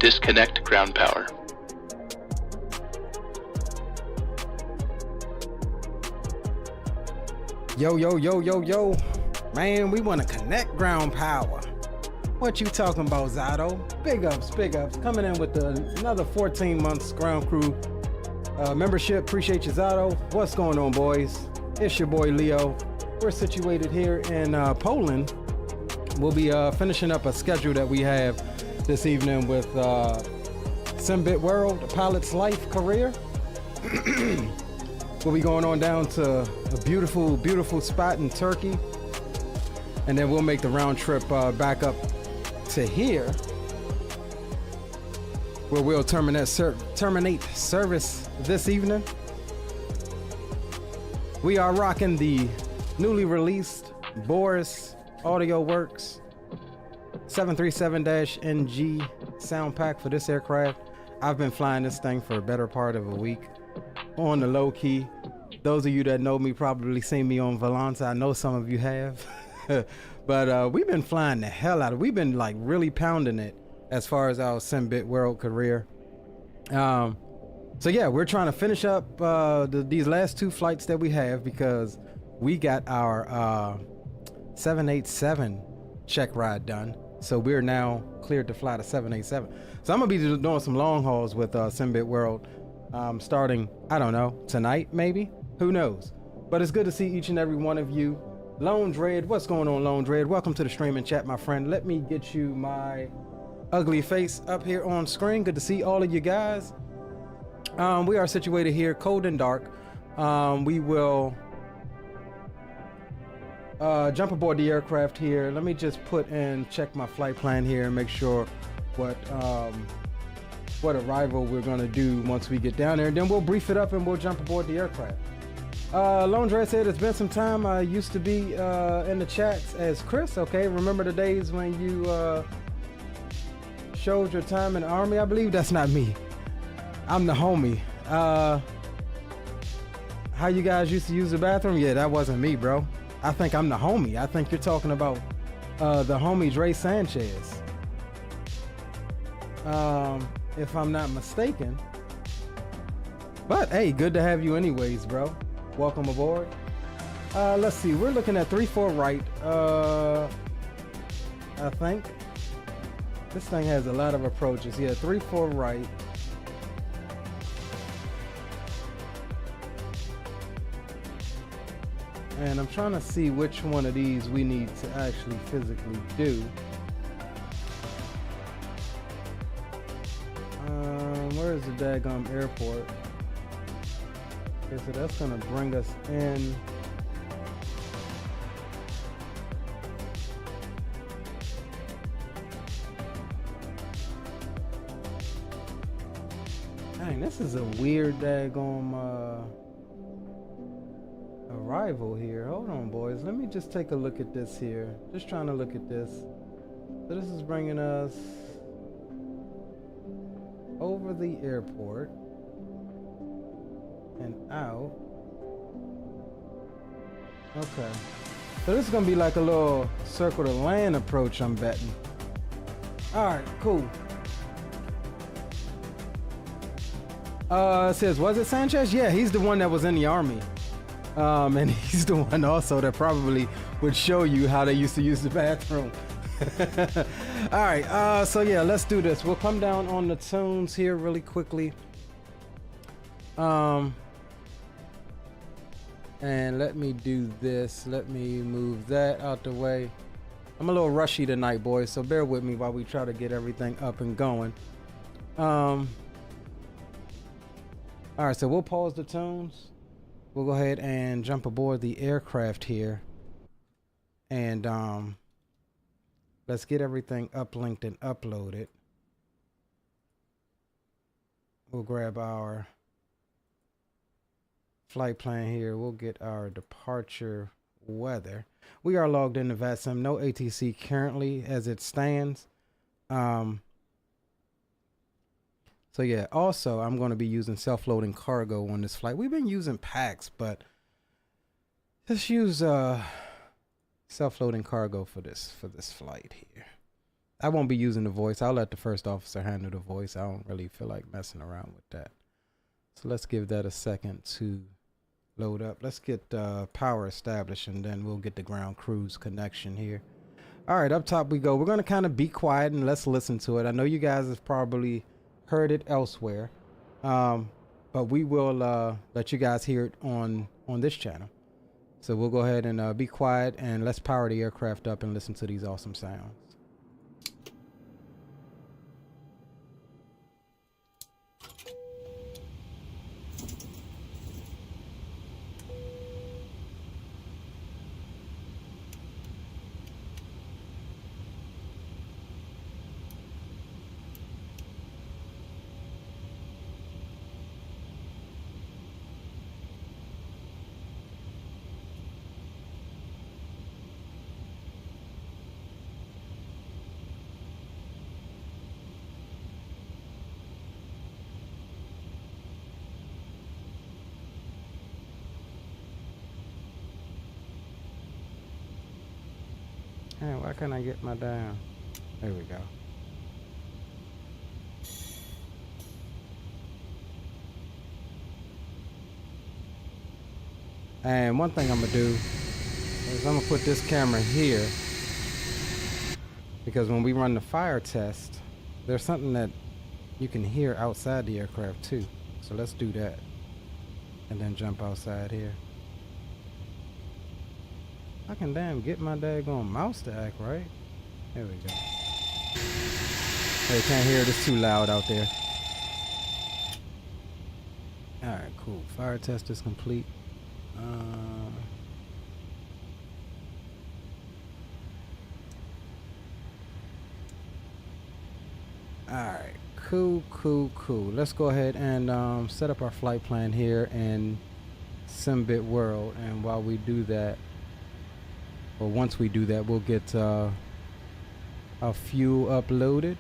Disconnect ground power. Yo, yo, yo, yo, yo. Man, we want to connect ground power. What you talking about, Zato? Big ups, big ups. Coming in with another 14 months ground crew membership. Appreciate you, Zato. What's going on, boys? It's your boy, Leo. We're situated here in Poland. We'll be finishing up a schedule that we have this evening with SimBitWdorld, a pilot's life career. We'll be going on down to a beautiful, beautiful spot in Turkey. And then we'll make the round trip back up to here, where we'll terminate service this evening. We are rocking the newly released Boris Audio Works 737-NG Soundpack for this aircraft. I've been flying this thing for a better part of a week on the low key. Those of you that know me probably seen me on Volanta. I know some of you have. But we've been flying the hell out of it. We've been like really pounding it as far as our SimBitWdorld career. So yeah, we're trying to finish up these last two flights that we have, because we got our 787 check ride done. So we're now cleared to fly the 787. So I'm gonna be doing some long hauls with SimBitWdorld starting, I don't know, tonight maybe, who knows. But it's good to see each and every one of you. Lone Dread, what's going on, Lone Dread? Welcome to the stream and chat, my friend. Let me get you my ugly face up here on screen. Good to see all of you guys. We are situated here, cold and dark. We will jump aboard the aircraft here. Let me just check my flight plan here and make sure what arrival we're gonna do once we get down there. And then we'll brief it up and we'll jump aboard the aircraft. Lone Dre said it's been some time. I used to be in the chats as Chris. Okay, remember the days when you showed your time in the army? I believe that's not me. I'm the homie. How you guys used to use the bathroom? Yeah, that wasn't me, bro. I think I'm the homie. I think you're talking about the homie Dre Sanchez, if I'm not mistaken. But hey, good to have you anyways, bro. Welcome aboard. Let's see, we're looking at 3-4 right. I think this thing has a lot of approaches. Yeah, 3-4 right. And I'm trying to see which one of these we need to actually physically do. Where is the daggum airport? Okay, so that's gonna bring us in. Dang, this is a weird daggum arrival here. Hold on, boys. Let me just take a look at this here. Just trying to look at this. So this is bringing us over the airport and out. Okay. So this is gonna be like a little circle to land approach, I'm betting. Alright, cool. It says, was it Sanchez? Yeah, he's the one that was in the army. And he's the one also that probably would show you how they used to use the bathroom. Alright, so yeah, let's do this. We'll come down on the tunes here really quickly. And let me do this. Let me move that out the way. I'm a little rushy tonight, boys, so bear with me while we try to get everything up and going. Alright, so we'll pause the tunes. We'll go ahead and jump aboard the aircraft here. And let's get everything uplinked and uploaded. We'll grab our flight plan here. We'll get our departure weather. We are logged into VATSIM. No ATC currently as it stands. So yeah, also I'm going to be using self-loading cargo on this flight. We've been using packs, but let's use self-loading cargo for this flight here. I won't be using the voice. I'll let the first officer handle the voice. I don't really feel like messing around with that. So let's give that a second to load up. Let's get power established, and then we'll get the ground cruise connection here. All right, up top we go. We're going to kind of be quiet and let's listen to it. I know you guys have probably heard it elsewhere, but we will let you guys hear it on this channel. So we'll go ahead and be quiet, and let's power the aircraft up and listen to these awesome sounds. Hey, why can't I get my damn? There we go. And one thing I'm gonna do is I'm gonna put this camera here, because when we run the fire test, there's something that you can hear outside the aircraft too. So let's do that, and then jump outside here. I can damn get my daggone mouse to act right. There we go. Hey, can't hear it, it's too loud out there. Alright, cool. Fire test is complete. Alright, cool. Let's go ahead and set up our flight plan here in SimBitWdorld, and while we do that, or once we do that, we'll get our fuel uploaded.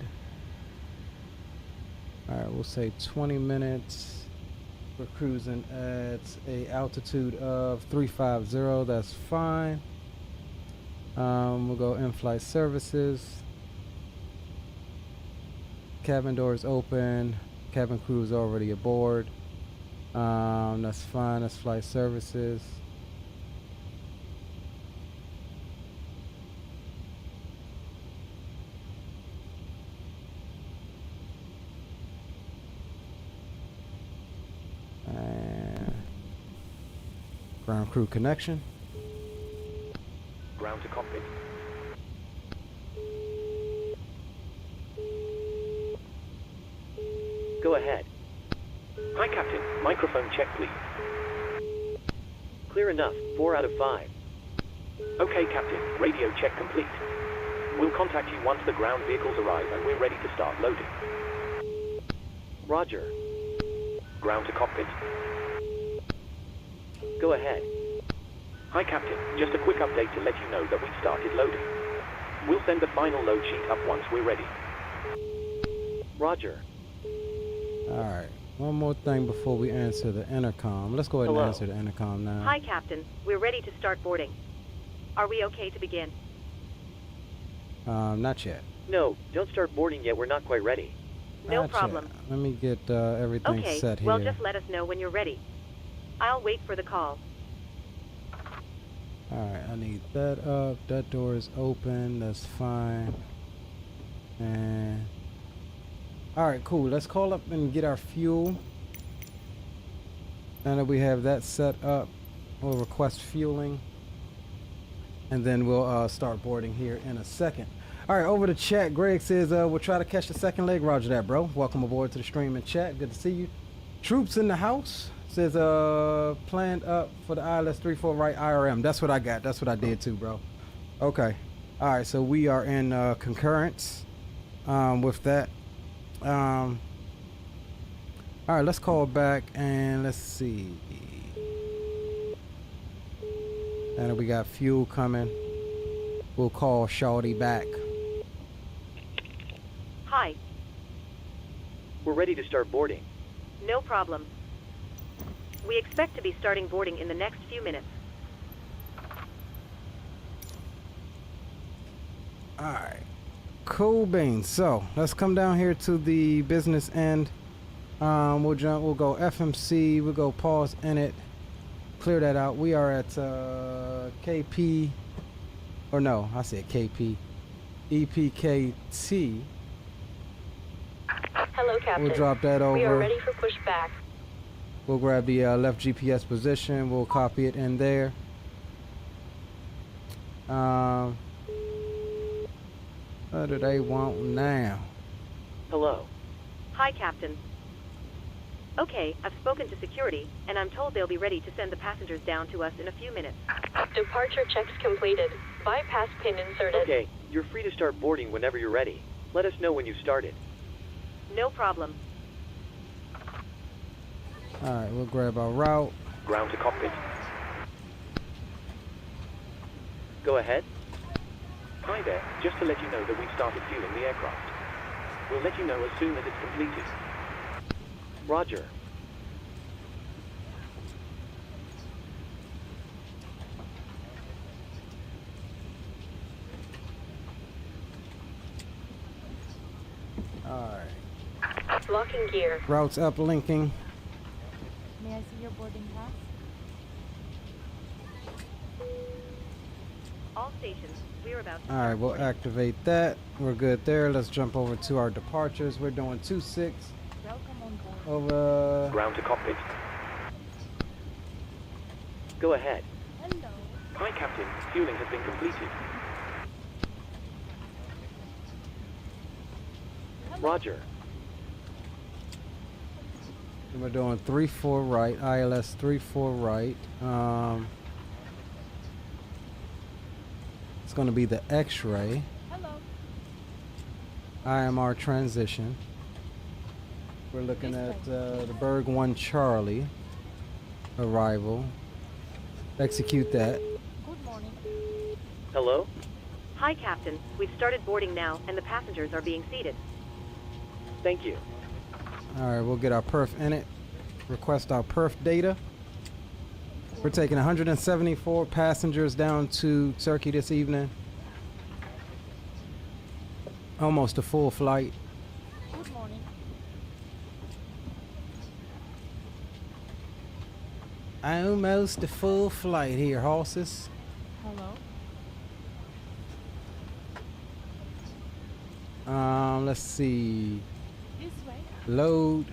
Alright, we'll say 20 minutes. We're cruising at a altitude of 350. That's fine. We'll go in-flight services. Cabin doors open. Cabin crew is already aboard. That's fine. That's flight services. Ground crew connection. Ground to cockpit. Go ahead. Hi, Captain. Microphone check, please. Clear enough. 4 out of 5. Okay, Captain. Radio check complete. We'll contact you once the ground vehicles arrive and we're ready to start loading. Roger. Ground to cockpit. Go ahead. Hi, Captain. Just a quick update to let you know that we've started loading. We'll send the final load sheet up once we're ready. Roger. Alright, one more thing before we answer the intercom. Let's go ahead and answer the intercom now. Hi, Captain. We're ready to start boarding. Are we okay to begin? Not yet. No, don't start boarding yet. We're not quite ready. No problem. Let me get everything set here. Well, just let us know when you're ready. I'll wait for the call. Alright, I need that up. That door is open. That's fine. And alright, cool. Let's call up and get our fuel. Now that we have that set up, we'll request fueling. And then we'll start boarding here in a second. Alright, over to chat. Greg says we'll try to catch the second leg. Roger that, bro. Welcome aboard to the stream and chat. Good to see you. Troops in the house. Says planned up for the ILS 34 right IRM. That's what I got. That's what I did too, bro. Okay. Alright, so we are in concurrence with that. Alright, let's call back and let's see. And we got fuel coming. We'll call Shawty back. Hi. We're ready to start boarding. No problem. We expect to be starting boarding in the next few minutes. Alright. Cool beans. So let's come down here to the business end. We'll go FMC, we'll go pause in it, clear that out. We are at KP, or no, I said KP, EPKT. Hello, Captain. We'll drop that over. We are ready for pushback. We'll grab the left GPS position, we'll copy it in there. What do they want now? Hello. Hi, Captain. Okay, I've spoken to security, and I'm told they'll be ready to send the passengers down to us in a few minutes. Departure checks completed. Bypass pin inserted. Okay, you're free to start boarding whenever you're ready. Let us know when you've started. No problem. Alright, we'll grab our route. Ground to cockpit. Go ahead. Hi there, just to let you know that we've started fueling the aircraft. We'll let you know as soon as it's completed. Roger. Alright. Locking gear. Routes uplinking. May I see your boarding pass? All stations, we're about to Alright, we'll activate that. We're good there. Let's jump over to our departures. We're doing 2-6. Welcome on board. Over. Ground to cockpit. Go ahead. Hello. Hi, Captain. Fueling has been completed. Roger. And we're doing 3-4 right. ILS 3-4 right. It's going to be the X-ray. Hello. IMR transition. We're looking at the Berg 1 Charlie arrival. Execute that. Good morning. Hello? Hi, Captain. We've started boarding now, and the passengers are being seated. Thank you. Alright, we'll get our perf in it. Request our perf data. We're taking 174 passengers down to Turkey this evening. Almost a full flight. Good morning. Almost a full flight here, horses. Hello. Let's see. This way. Load.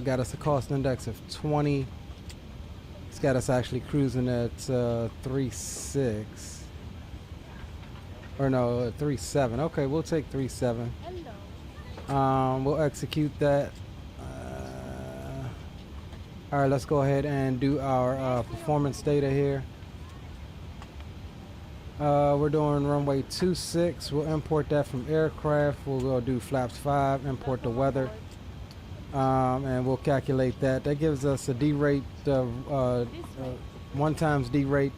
Got us a cost index of 20. It's got us actually cruising at 3.6. Or no, 3.7. Okay, we'll take 3.7. Hello. We'll execute that. All right, let's go ahead and do our performance data here. We're doing runway 26. We'll import that from aircraft. We'll go do flaps 5, import the weather, and we'll calculate that. That gives us a D rate, 1 times D rate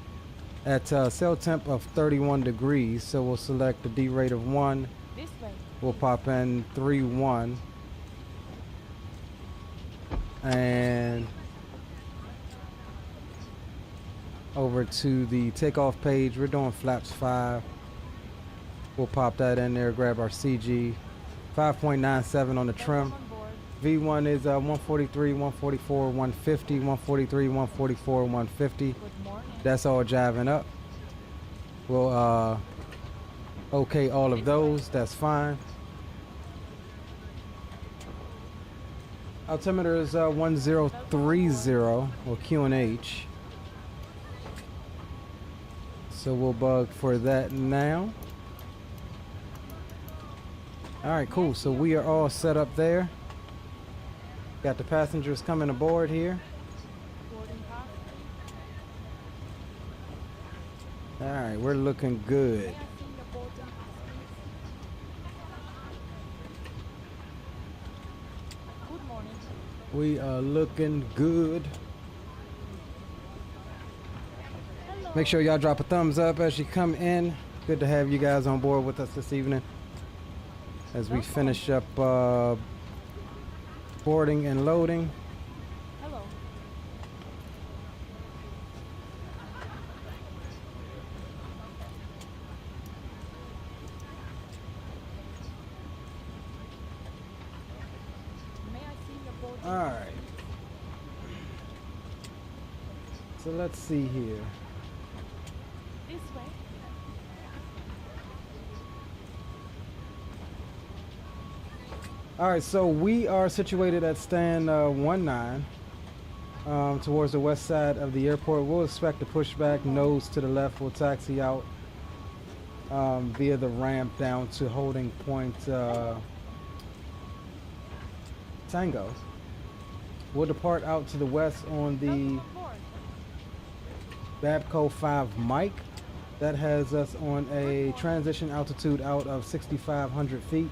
at cell temp of 31 degrees. So we'll select the D rate of 1. This way. We'll pop in 3-1. And over to the takeoff page, we're doing flaps 5. We'll pop that in there, grab our CG. 5.97 on the trim. Welcome on board. V1 is 143, 144, 150, 143, 144, 150. Good morning. That's all jiving up. We'll okay all of those. That's fine. Altimeter is 1030 or QNH. So we'll bug for that now. Alright, cool. So we are all set up there. Got the passengers coming aboard here. Boarding pass. Alright, we're looking good. May I see your boarding pass, please? Good morning. We are looking good. Hello. Make sure y'all drop a thumbs up as you come in. Good to have you guys on board with us this evening as we finish up boarding and loading. Hello. Alright. So let's see here. This way. Alright, so we are situated at stand 19 towards the west side of the airport. We'll expect a pushback nose to the left. We'll taxi out via the ramp down to holding point Tango. We'll depart out to the west on the Welcome aboard. Babco 5 mic. That has us on a transition altitude out of 6,500 feet,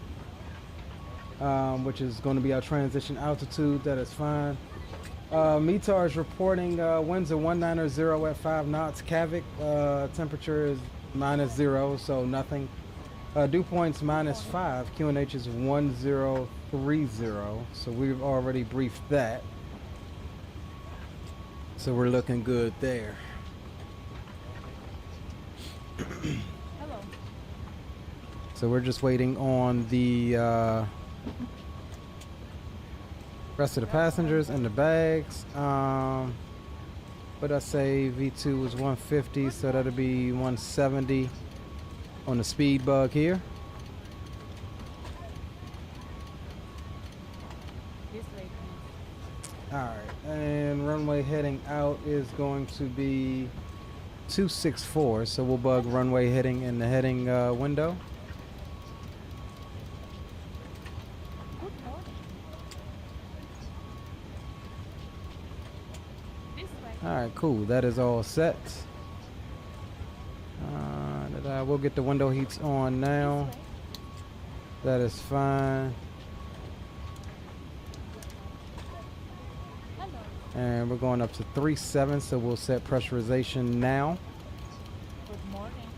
which is going to be our transition altitude. That is fine. METAR is reporting winds of 190 at 5 knots. Kavik temperature is -0, so nothing. Dew point's -5. QNH is 1030, so we've already briefed that. So we're looking good there. Hello. So we're just waiting on the rest of the passengers and the bags. But I say V2 was 150, so that'll be 170 on the speed bug here. This way, please. Alright, and runway heading out is going to be 264, so we'll bug runway heading in the heading window. Good morning. This way. Alright, cool. That is all set. We'll get the window heats on now. This way. That is fine. Hello. And we're going up to 37, so we'll set pressurization now. Good morning.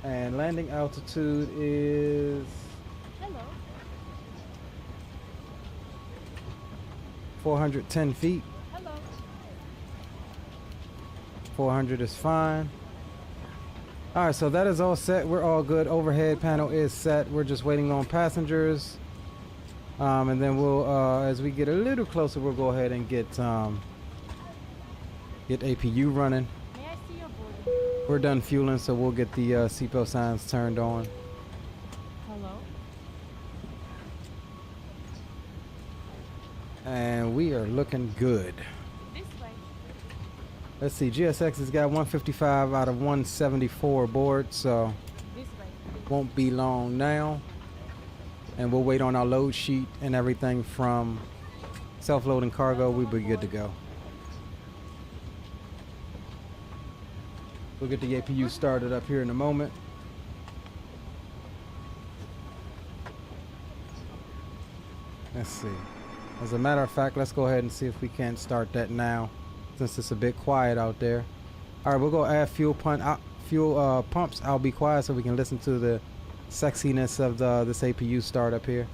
And landing altitude is Hello. 410 feet. Hello. 400 is fine. Alright, so that is all set. We're all good. Overhead panel is set. We're just waiting on passengers. And then we'll, as we get a little closer, we'll go ahead and get APU running. May I see your boarding? We're done fueling, so we'll get the seatbelt signs turned on. Hello. And we are looking good. This way. Let's see, GSX has got 155 out of 174 aboard, so This way. please. won't be long now. And we'll wait on our load sheet and everything from self-loading cargo. We'll be good to go. We'll get the APU started up here in a moment. Let's see. As a matter of fact, let's go ahead and see if we can't start that now, since it's a bit quiet out there. All right, we'll go add fuel pumps. I'll be quiet so we can listen to the sexiness of this APU start up here.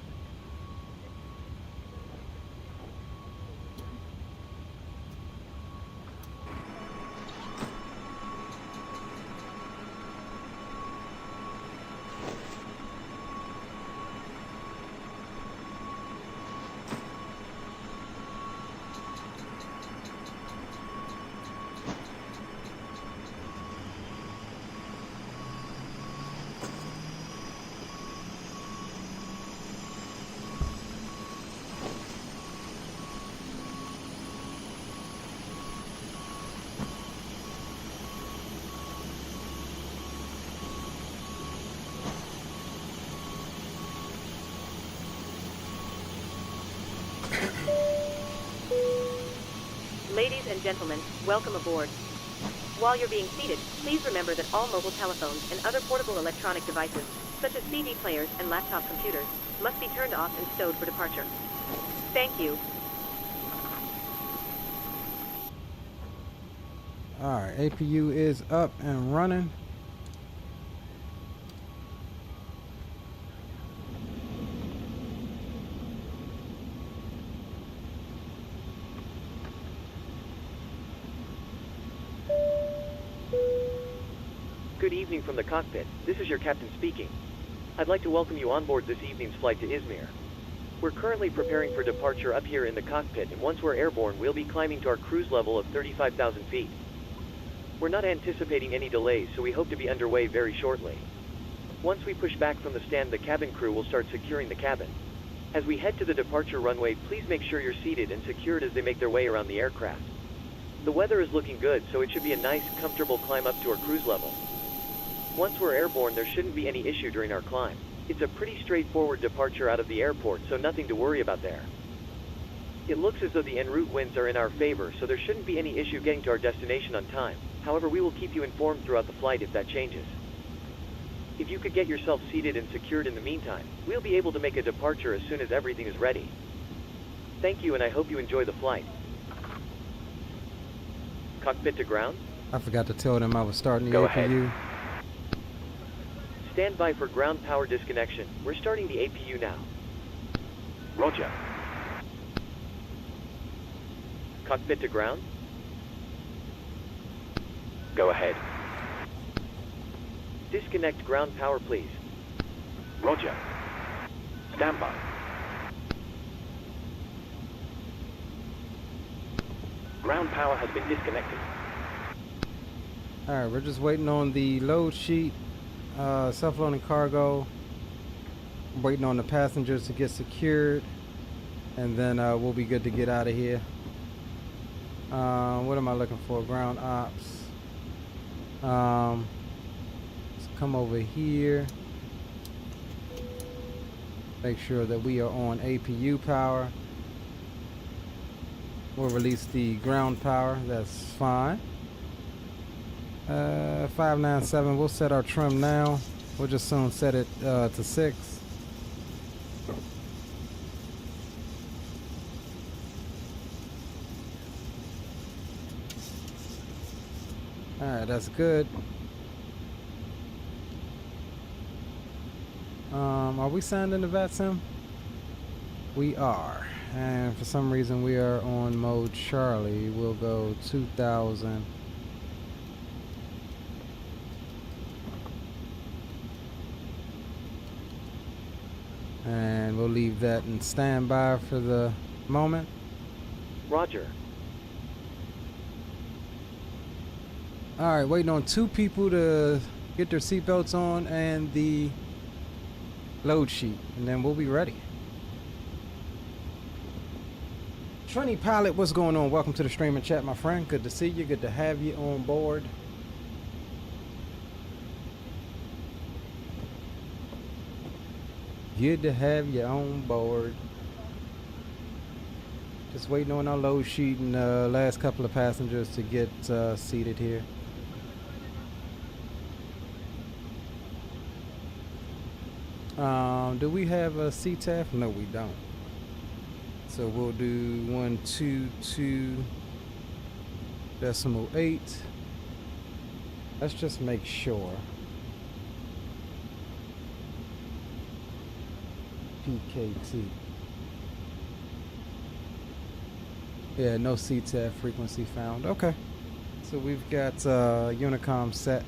Ladies and gentlemen, welcome aboard. While you're being seated, please remember that all mobile telephones and other portable electronic devices, such as CD players and laptop computers, must be turned off and stowed for departure. Thank you. Alright, APU is up and running. Good evening from the cockpit. This is your captain speaking. I'd like to welcome you on board this evening's flight to Izmir. We're currently preparing for departure up here in the cockpit, and once we're airborne, we'll be climbing to our cruise level of 35,000 feet. We're not anticipating any delays, so we hope to be underway very shortly. Once we push back from the stand, the cabin crew will start securing the cabin. As we head to the departure runway, please make sure you're seated and secured as they make their way around the aircraft. The weather is looking good, so it should be a nice, comfortable climb up to our cruise level. Once we're airborne, there shouldn't be any issue during our climb. It's a pretty straightforward departure out of the airport, so nothing to worry about there. It looks as though the en route winds are in our favor, so there shouldn't be any issue getting to our destination on time. However, we will keep you informed throughout the flight if that changes. If you could get yourself seated and secured in the meantime, we'll be able to make a departure as soon as everything is ready. Thank you, and I hope you enjoy the flight. Cockpit to ground? I forgot to tell them I was starting the Go APU. ahead. Stand by for ground power disconnection. We're starting the APU now. Roger. Cockpit to ground? Go ahead. Disconnect ground power, please. Roger. Stand by. Ground power has been disconnected. Alright, we're just waiting on the load sheet, self-loading cargo. I'm waiting on the passengers to get secured, and then we'll be good to get out of here. What am I looking for? Ground ops. Let's come over here. Make sure that we are on APU power. We'll release the ground power. That's fine. 597. We'll set our trim now. We'll just soon set it to 6. Alright, that's good. Are we signed into VATSIM? We are. And for some reason we are on mode Charlie. We'll go 2000. And we'll leave that in standby for the moment. Roger. Alright, waiting on 2 people to get their seatbelts on and the load sheet, and then we'll be ready. Trini Pilot, what's going on? Welcome to the stream and chat, my friend. Good to see you. Good to have you on board. Good to have you on board. Just waiting on our load sheet and the last couple of passengers to get seated here. Do we have a CTAF? No, we don't. So we'll do 122.8. Let's just make sure. PKT. Yeah, no CTAF frequency found. Okay. So we've got Unicom set.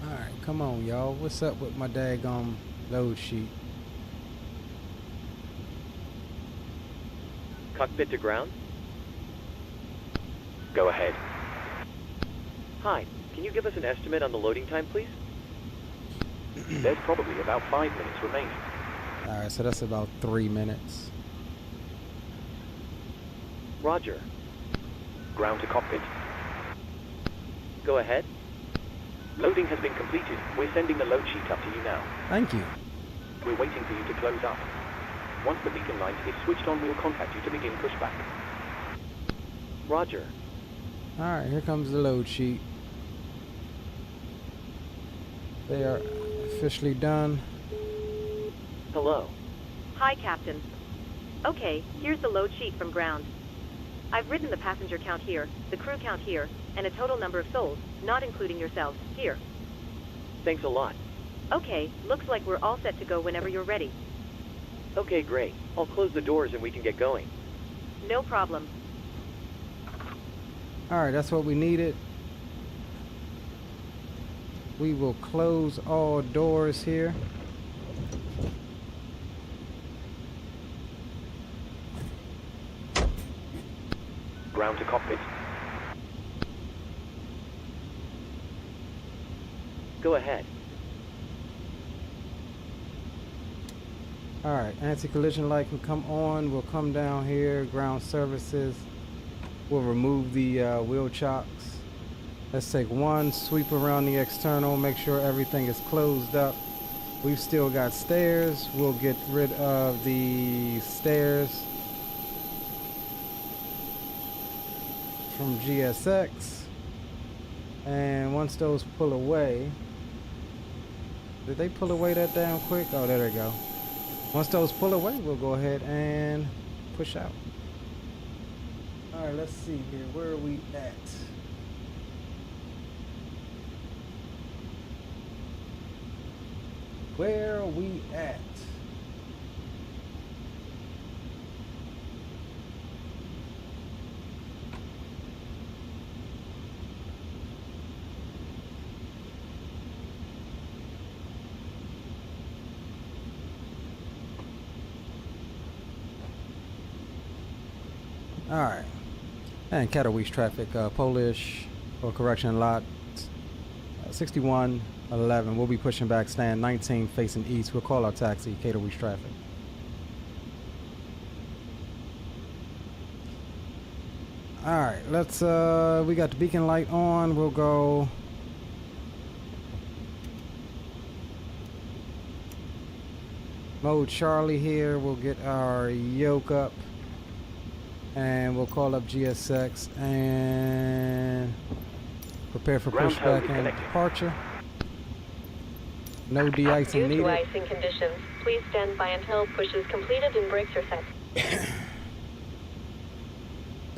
Alright, come on y'all. What's up with my daggone load sheet? Cockpit to ground? Go ahead. Hi, can you give us an estimate on the loading time, please? There's probably about 5 minutes remaining. Alright, so that's about 3 minutes. Roger. Ground to cockpit. Go ahead. Loading has been completed. We're sending the load sheet up to you now. Thank you. We're waiting for you to close up. Once the beacon light is switched on, we'll contact you to begin pushback. Roger. Alright, here comes the load sheet. They are officially done. Hello. Hi, Captain. Okay, here's the load sheet from ground. I've written the passenger count here, the crew count here, and a total number of souls, not including yourselves, here. Thanks a lot. Okay, looks like we're all set to go whenever you're ready. Okay, great. I'll close the doors and we can get going. No problem. Alright, that's what we needed. We will close all doors here. Ground to cockpit. Go ahead. Alright, anti-collision light can come on. We'll come down here. Ground services. We'll remove the wheel chocks. Let's take one sweep around the external. Make sure everything is closed up. We've still got stairs. We'll get rid of the stairs from GSX. And once those pull away... Did they pull away that damn quick? Oh, there they go. Once those pull away, we'll go ahead and push out. Alright, let's see here. Where are we at? Where are we at? All right, and Katowice traffic, Polish, or correction, lot 6111. We'll be pushing back, stand 19 facing east. We'll call our taxi, Katowice traffic. All right, let's, we got the beacon light on. We'll go mode Charlie here. We'll get our yoke up. And we'll call up GSX and prepare for pushback and departure. No de-icing needed. Due to icing conditions, please stand by until push is completed and brakes are set.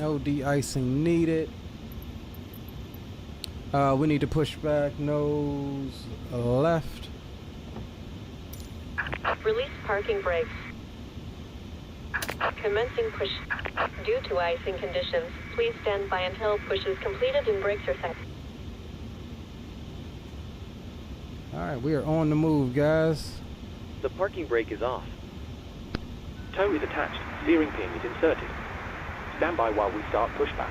No de-icing needed. We need to push back nose left. Release parking brakes. Commencing push. Due to icing conditions, please stand by until push is completed and brakes are set. Alright, we are on the move, guys. The parking brake is off. Tow is attached. Steering pin is inserted. Stand by while we start pushback.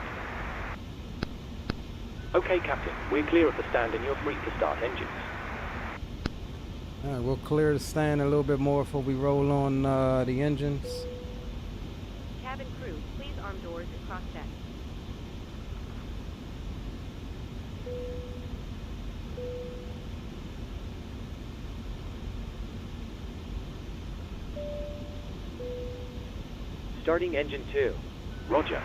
Okay, Captain. We're clear of the stand and you're free to start engines. Alright, we'll clear the stand a little bit more before we roll on the engines. Cabin crew, please arm doors and cross deck. Starting engine 2. Roger.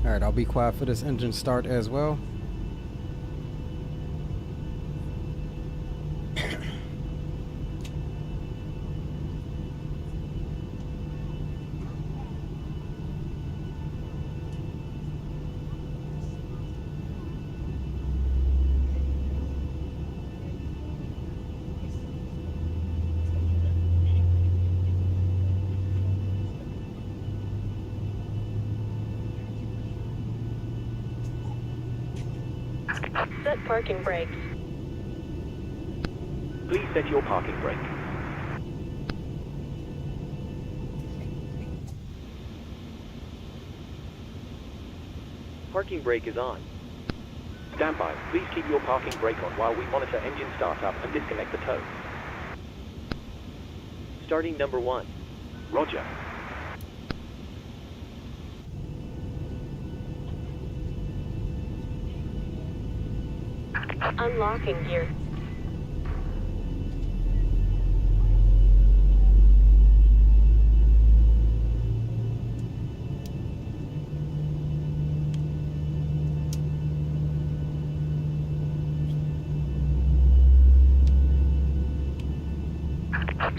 Alright, I'll be quiet for this engine start as well. Set parking brakes. Please set your parking brake. Parking brake is on. Stand by. Please keep your parking brake on while we monitor engine startup and disconnect the tow. Starting number 1. Roger. Unlocking gear.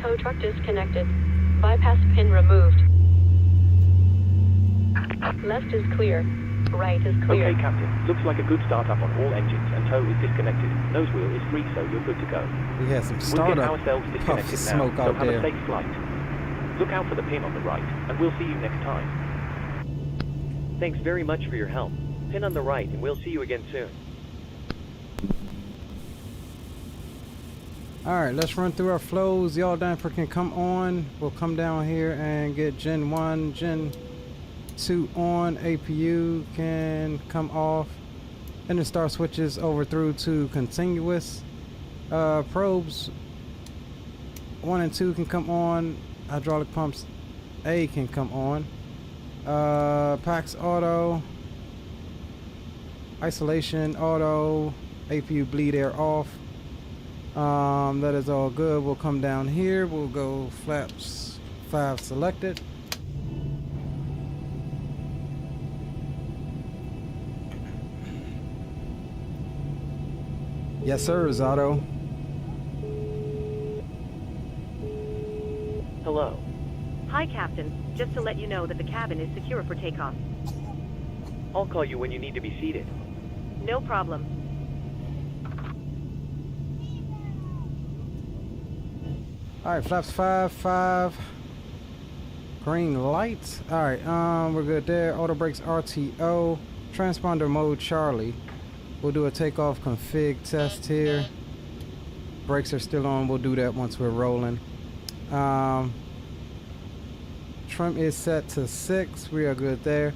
Tow truck disconnected. Bypass pin removed. Left is clear. Right is clear. Okay, Captain. Looks like a good startup on all engines, and tow is disconnected. Nose wheel is free, so you're good to go. We had some We'll get startup ourselves puff disconnected now, smoke so out have there. a safe flight. Look out for the pin on the right, and we'll see you next time. Thanks very much for your help. Pin on the right, and we'll see you again soon. Alright, let's run through our flows. Y'all damper can come on. We'll come down here and get Gen 1, Gen 2 on. APU can come off. And the star switches over through to continuous. Probes 1 and 2 can come on. Hydraulic pumps A can come on. Packs auto. Isolation auto. APU bleed air off. That is all good. We'll come down here. We'll go flaps 5 selected. Yes, sir, Zato. Hello. Hi, Captain. Just to let you know that the cabin is secure for takeoff. I'll call you when you need to be seated. No problem. Alright, flaps 5. Green lights. Alright, we're good there. Auto brakes RTO. Transponder mode Charlie. We'll do a takeoff config test here. Brakes are still on. We'll do that once we're rolling. Trim is set to 6. We are good there.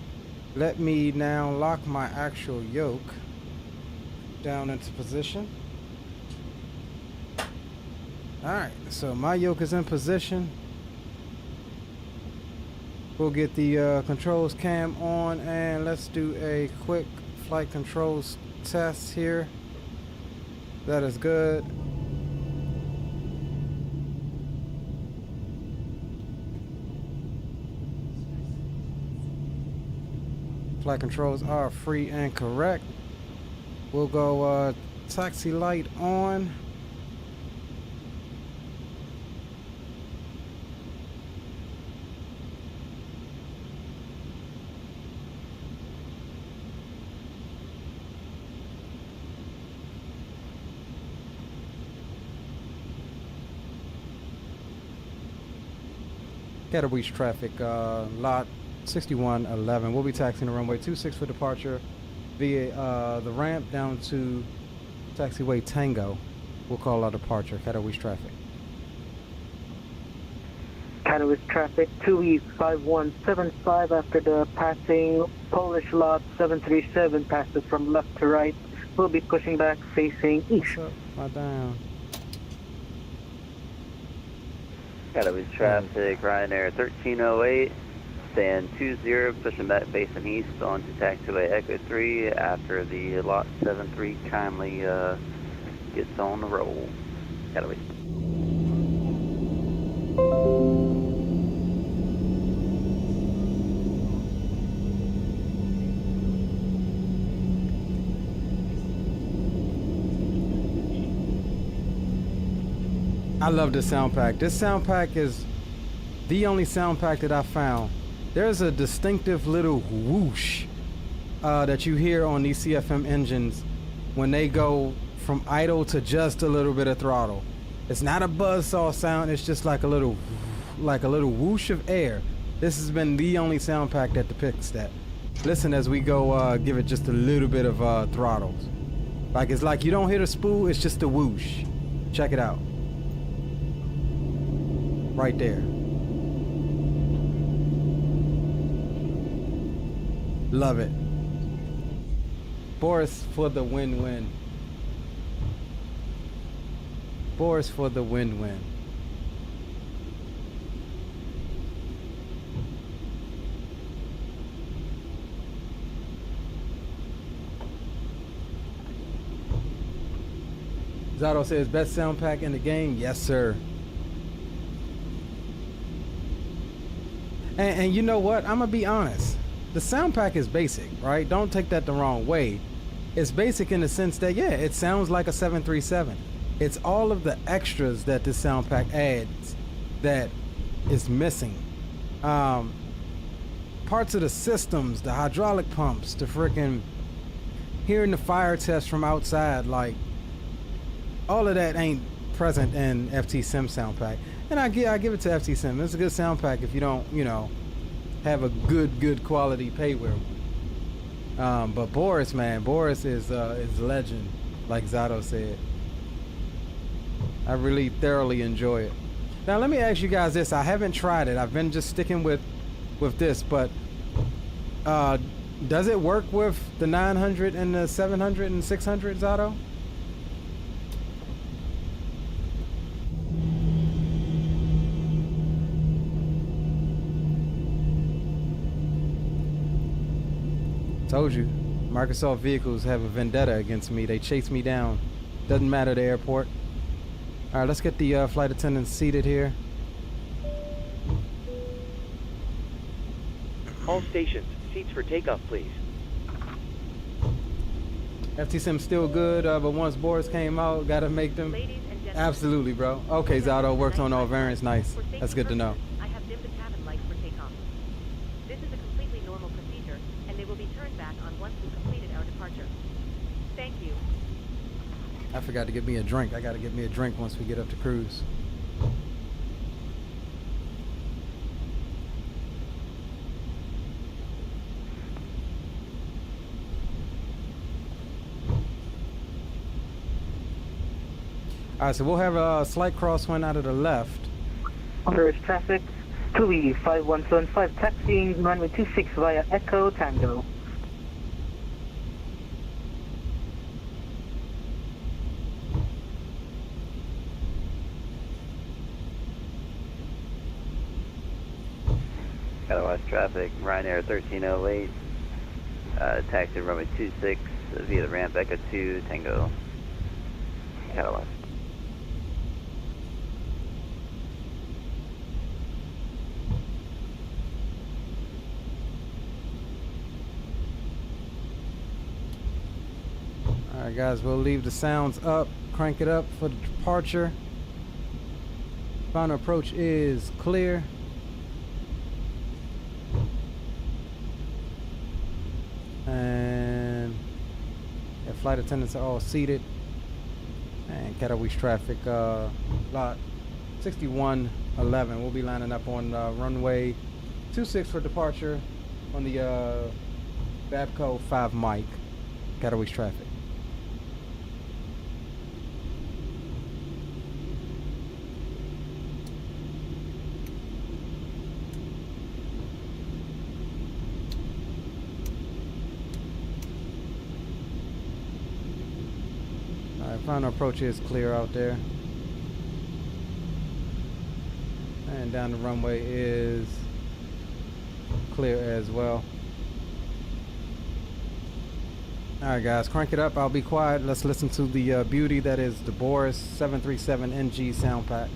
Let me now lock my actual yoke down into position. Alright, so my yoke is in position. We'll get the controls cam on and let's do a quick flight controls test here. That is good. Flight controls are free and correct. We'll go taxi light on. Katowice traffic, lot 6111. We'll be taxiing the runway 26 for departure via the ramp down to taxiway Tango. We'll call our departure, Katowice traffic. Katowice traffic 2E5175 after the passing Polish lot 737 passes from left to right. We'll be pushing back facing east. What's up? My down. Katowice traffic, Ryanair 1308, stand 20, pushing back facing east onto taxiway Echo 3 after the lot 73 kindly gets on the roll. Katowice. I love this sound pack. This sound pack is the only sound pack that I found. There's a distinctive little whoosh that you hear on these CFM engines when they go from idle to just a little bit of throttle. It's not a buzzsaw sound. It's just like a little whoosh of air. This has been the only sound pack that depicts that. Listen as we go give it just a little bit of throttles. Like it's like you don't hear the spool. It's just a whoosh. Check it out. Right there. Love it. Boris for the win-win. Boris for the win-win. Zato says best sound pack in the game. Yes, sir. And you know what? I'm gonna be honest. The sound pack is basic, right? Don't take that the wrong way. It's basic in the sense that, yeah, it sounds like a 737. It's all of the extras that this sound pack adds that is missing. parts of the systems, the hydraulic pumps, the freaking hearing the fire test from outside, like all of that ain't present in FT Sim Soundpack. And I give it to FT Sim. It's a good sound pack if you don't, you know, have a good quality payware. But Boris, man, Boris is legend, like Zato said. I really thoroughly enjoy it. Now let me ask you guys this. I haven't tried it. I've been just sticking with this, but does it work with the 900 and the 700 and 600, Zato? Told you, Microsoft vehicles have a vendetta against me. They chase me down. Doesn't matter the airport. All right, let's get the flight attendants seated here. All stations, seats for takeoff, please. FT Sim's still good, but once Boris came out, gotta make them. Ladies and gentlemen. Absolutely, bro. Okay, Zato works on all variants. Nice. For safety That's good to know. purposes, I have dimmed the cabin lights for takeoff. This is a completely normal procedure, and they will be turned back on once we've completed our departure. Thank you. I forgot to get me a drink. I gotta get me a drink once we get up to cruise. All right, so we'll have a slight crosswind out of the left. There is traffic. 2E5175 taxiing runway 26 via Echo Tango. Katowice traffic, Ryanair 1308, taxi runway 26 via the ramp Echo 2 Tango, Katowice. Alright guys, we'll leave the sounds up, crank it up for the departure. Final approach is clear. And the flight attendants are all seated. And Katowice traffic, lot 6111. We'll be lining up on runway 26 for departure on the Babco 5 mic, Katowice traffic. Final approach is clear out there. And down the runway is clear as well. Alright guys, crank it up. I'll be quiet. Let's listen to the beauty that is the Boris 737NG sound pack.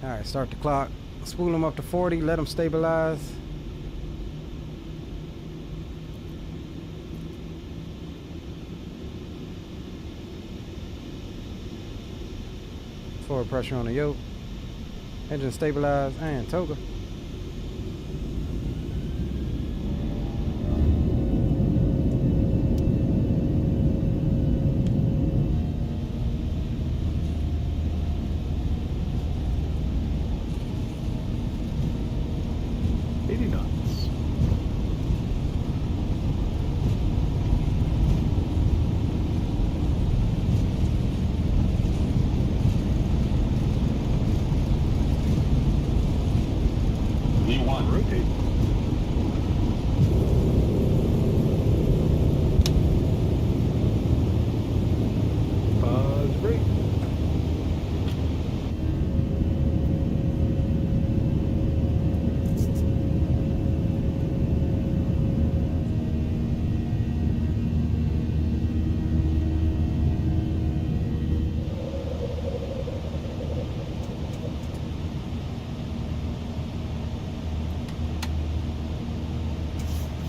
Alright, start the clock. Spool them up to 40, let them stabilize. Forward pressure on the yoke. Engine stabilize and toga.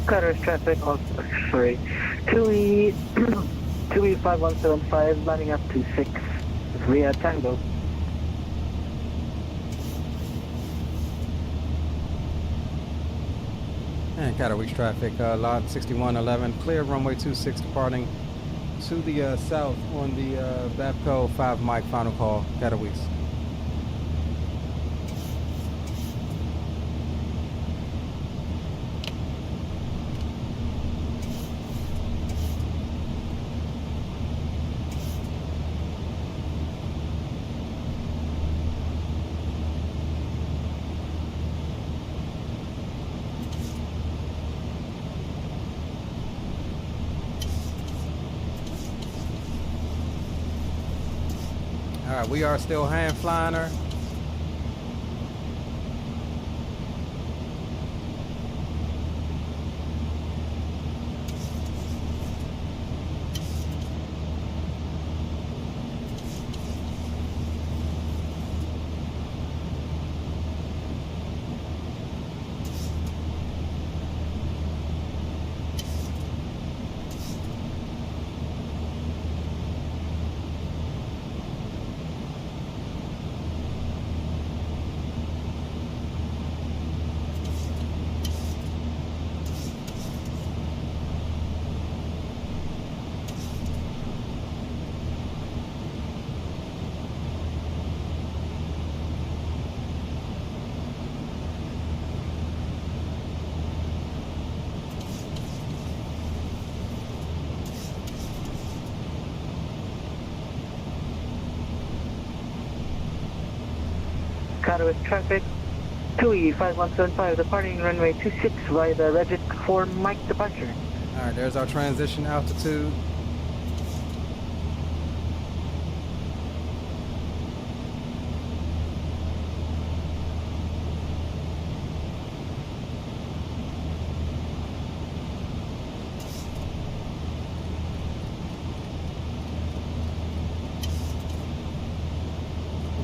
Cutters traffic, oh, sorry. 2E, 2E5175, lining up to 6 via Tango. And Katowice traffic, lot 6111, clear runway 26 departing to the south on the Babco 5 Mike final call, Katowice. Alright, we are still hand flying her. Katowice traffic, 2E5175, departing runway 26 via the Regit 4 Mike departure. Alright, there's our transition altitude.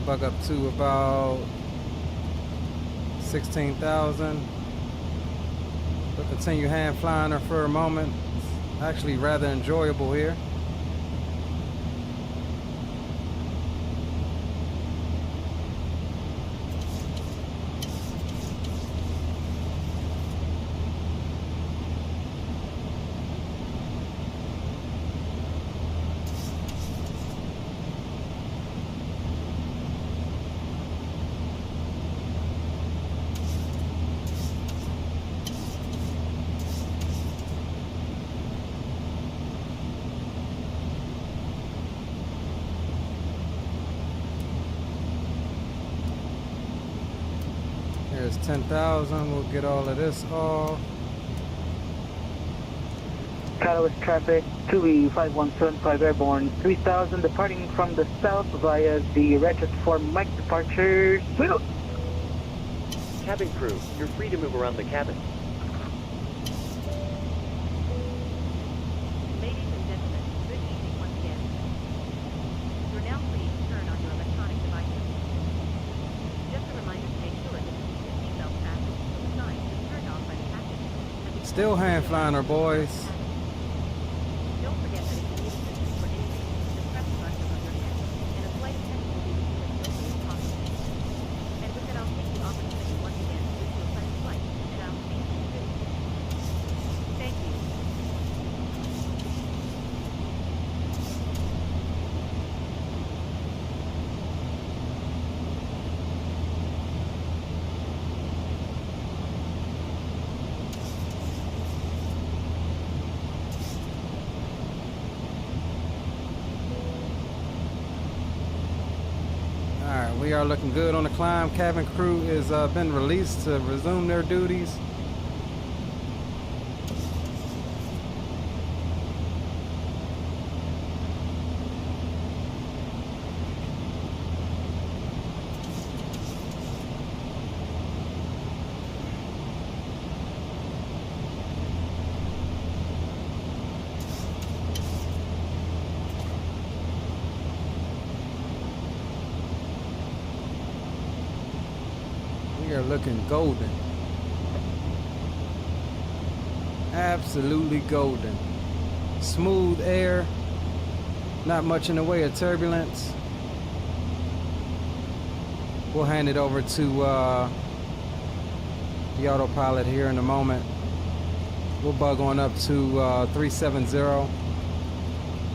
Bug up to about 16,000. We'll continue hand flying her for a moment. It's actually rather enjoyable here. There's 10,000. We'll get all of this off. Katowice traffic, 2E5175 airborne, 3000, departing from the south via the Regit 4 Mike departures. Cabin crew, you're free to move around the cabin. Ladies and gentlemen, good evening once again. You're now free to turn on your electronic devices. Just a reminder to make sure that you keep your seatbelt fastened until the sign is turned off by the captain. Still hand flying her, boys. Don't forget that if you need assistance for any reason, just press the button above your head, and a flight attendant will be with you as quickly as possible. And with that, I'll take the opportunity once again to wish you a pleasant flight, and I'll speak to you soon. Thank you. Alright, we are looking good on the climb. Cabin crew is been released to resume their duties. We are looking golden. Absolutely golden. Smooth air. Not much in the way of turbulence. We'll hand it over to the autopilot here in a moment. We'll bug on up to 370,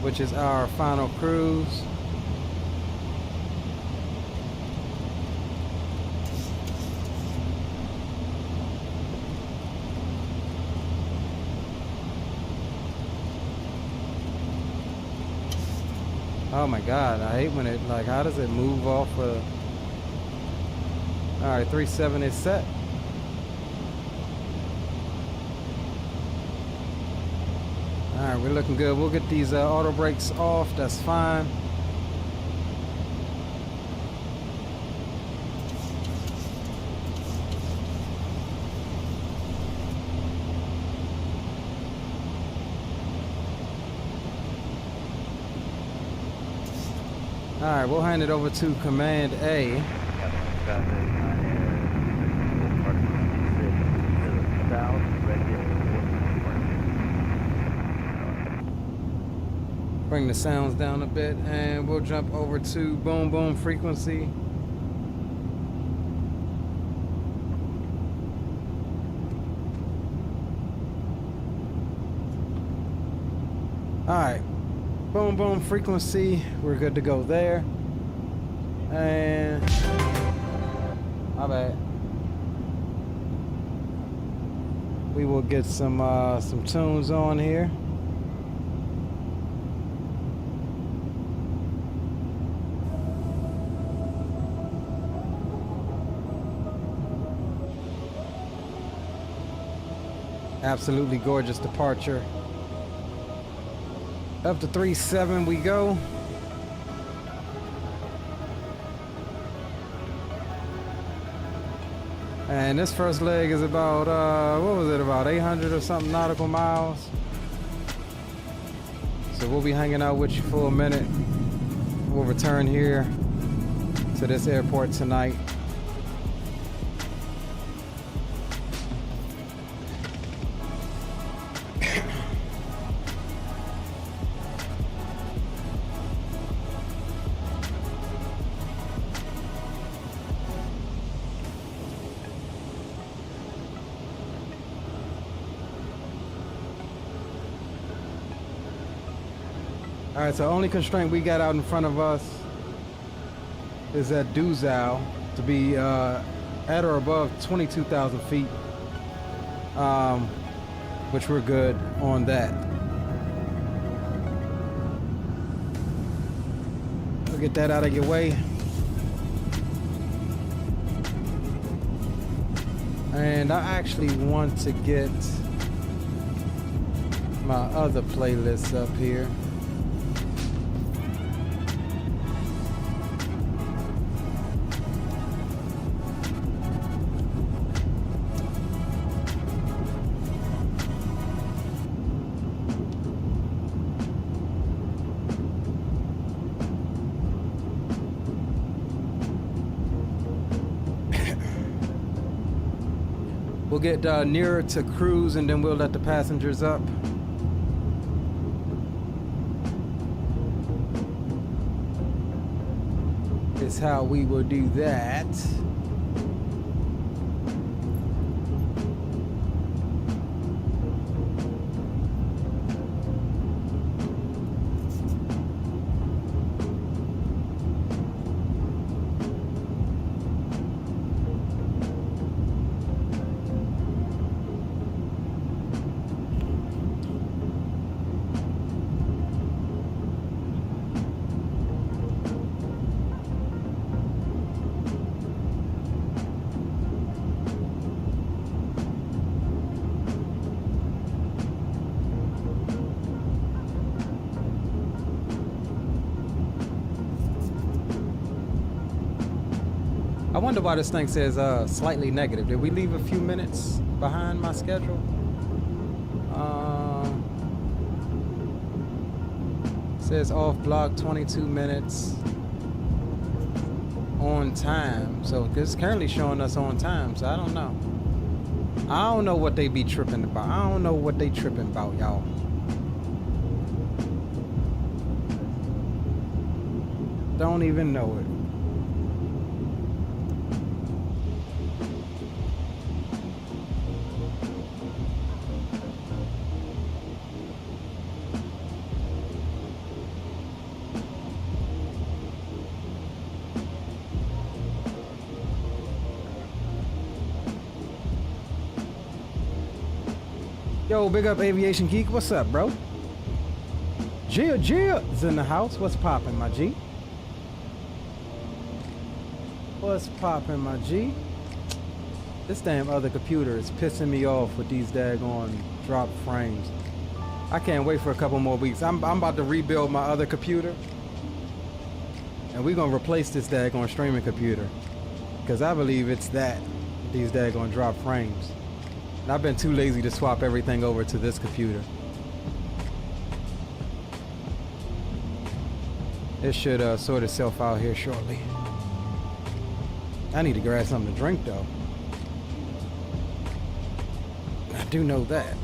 which is our final cruise. Oh my God, I hate when it, like, how does it move off of... All right, 370 is set. All right, we're looking good. We'll get these auto brakes off, that's fine. All right, we'll hand it over to Command A. Bring the sounds down a bit, and we'll jump over to boom boom frequency. All right. Boom boom frequency, we're good to go there. And my bad. We will get some tunes on here. Absolutely gorgeous departure. Up to 3.7 we go. And this first leg is about, what was it, about 800 or something nautical miles. So we'll be hanging out with you for a minute. We'll return here to this airport tonight. All right, so only constraint we got out in front of us is that Duzal to be at or above 22,000 feet, which we're good on that. We'll get that out of your way. And I actually want to get my other playlists up here. We'll get nearer to cruise and then we'll let the passengers up. Is how we will do that. I wonder why this thing says slightly negative. Did we leave a few minutes behind my schedule? Says off block 22 minutes on time. So it's currently showing us on time, so I don't know. I don't know what they be tripping about. I don't know what they tripping about, y'all. Don't even know it. Yo, big up Aviation Geek. What's up, bro? Gia is in the house. What's poppin', my G? What's poppin', my G? This damn other computer is pissing me off with these daggone drop frames. I can't wait for a couple more weeks. I'm about to rebuild my other computer. And we're gonna replace this daggone streaming computer. Because I believe it's that, these daggone drop frames. And I've been too lazy to swap everything over to this computer. It should sort itself out here shortly. I need to grab something to drink though. I do know that.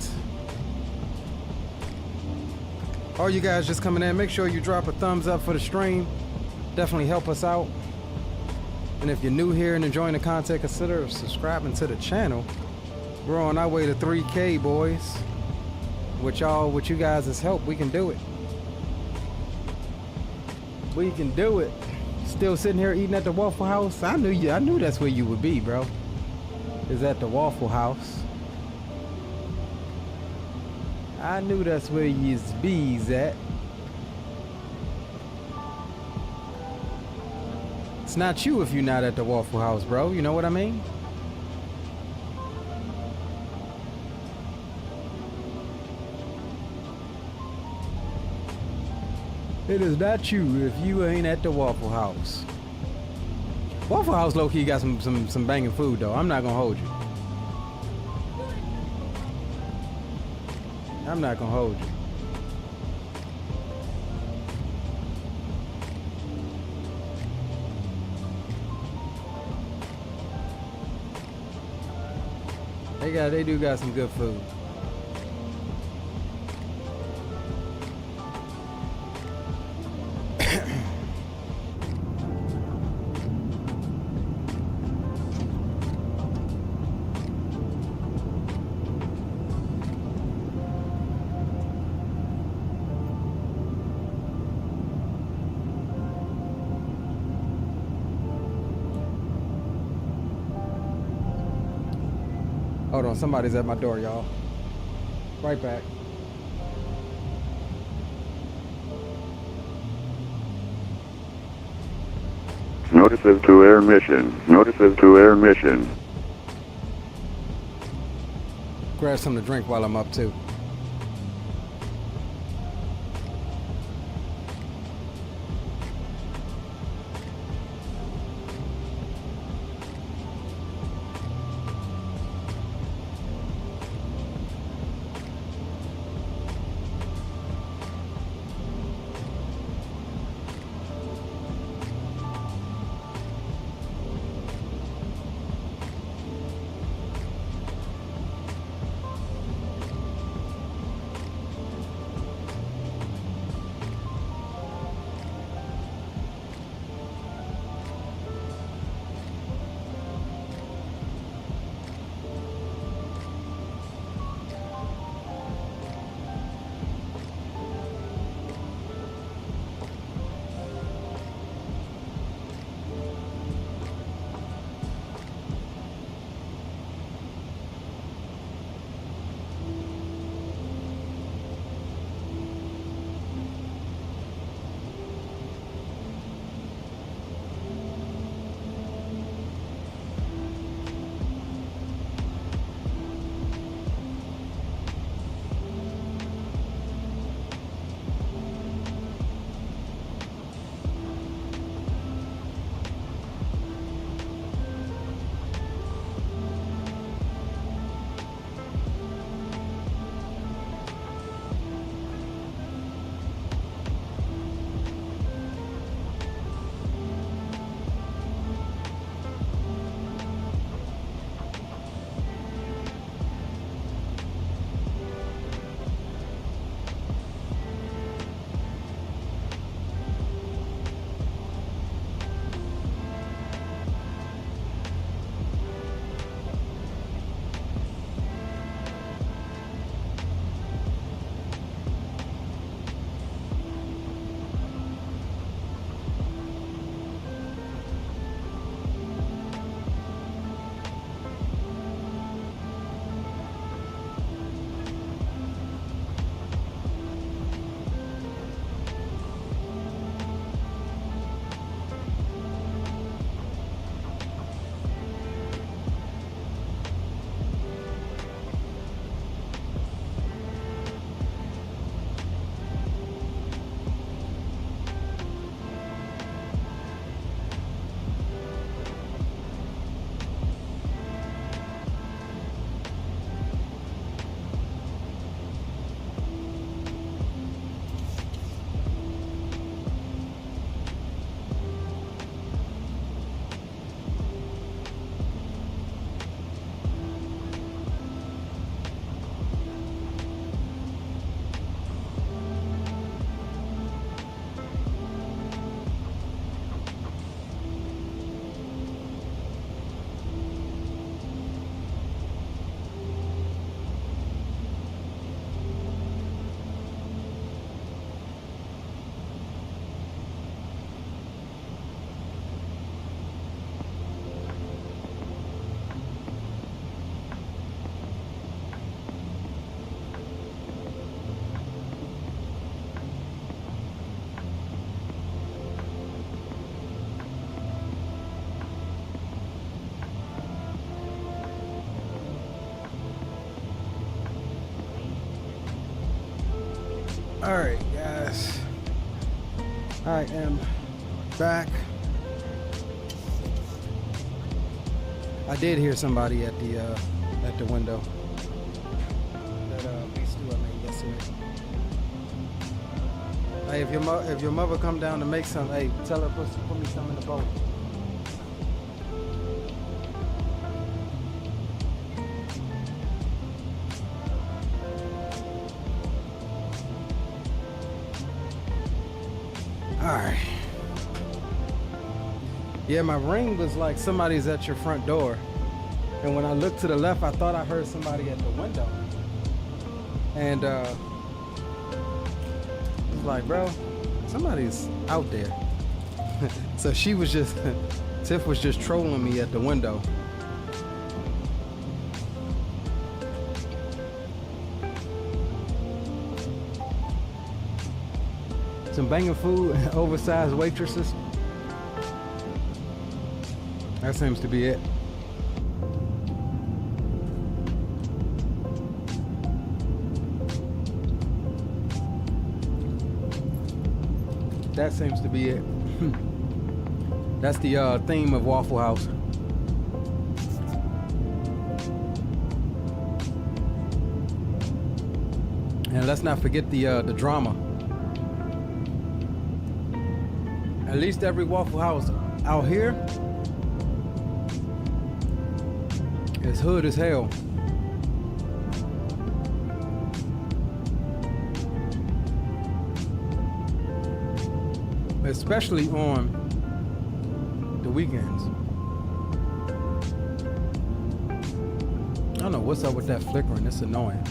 All you guys just coming in, make sure you drop a thumbs up for the stream. Definitely help us out. And if you're new here and enjoying the content, consider subscribing to the channel. We're on our way to 3K, boys. With you guys' help, we can do it. We can do it. Still sitting here eating at the Waffle House? I knew that's where you would be, bro. Is at the Waffle House. I knew that's where you's bees at. It's not you if you're not at the Waffle House, bro. You know what I mean? It is not you if you ain't at the Waffle House. Waffle House low-key got some banging food though. I'm not gonna hold you. I'm not gonna hold you. They do got some good food. Hold on, somebody's at my door, y'all. Right back. Notices to air mission. Notices to air mission. Grab something to drink while I'm up too. Alright, guys. I am back. I did hear somebody at the window. That beast stew I made yesterday. Hey, if your mother come down to make some, hey, tell her put me some in the bowl. Alright. Yeah, my ring was like somebody's at your front door. And when I looked to the left, I thought I heard somebody at the window. And it's like, bro, somebody's out there. So she was just, Tiff was just trolling me at the window. Some banging food, oversized waitresses. That seems to be it. That seems to be it. That's the theme of Waffle House. And let's not forget the drama. At least every Waffle House out here is hood as hell. Especially on the weekends. I don't know what's up with that flickering, it's annoying.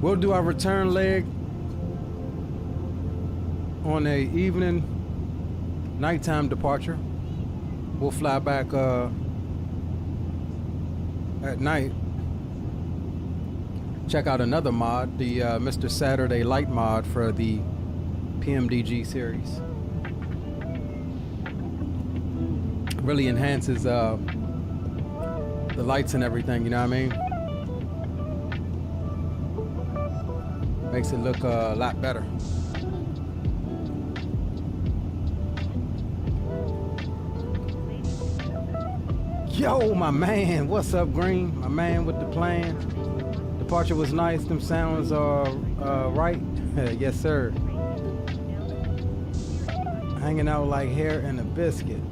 We'll do our return leg on a evening, nighttime departure. We'll fly back at night. Check out another mod, the Mr. Saturday Light mod for the PMDG series. Really enhances the lights and everything, you know what I mean? Makes it look a lot better. Yo, my man, what's up, Green? My man with the plan. Departure was nice. Them sounds are right. Yes, sir. Hanging out like hair and a biscuit.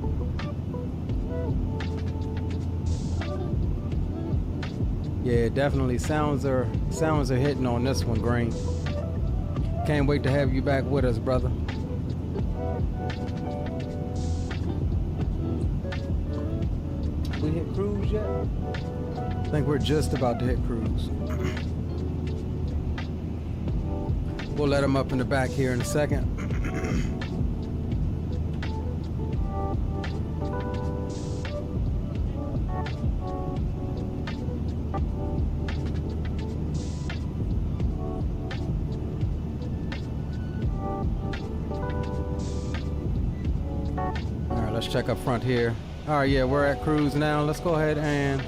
Yeah, definitely sounds are hitting on this one, Green. Can't wait to have you back with us, brother. We hit cruise yet? I think we're just about to hit cruise. We'll let them up in the back here in a second. Let's check up front here. All right, yeah, we're at cruise now. Let's go ahead and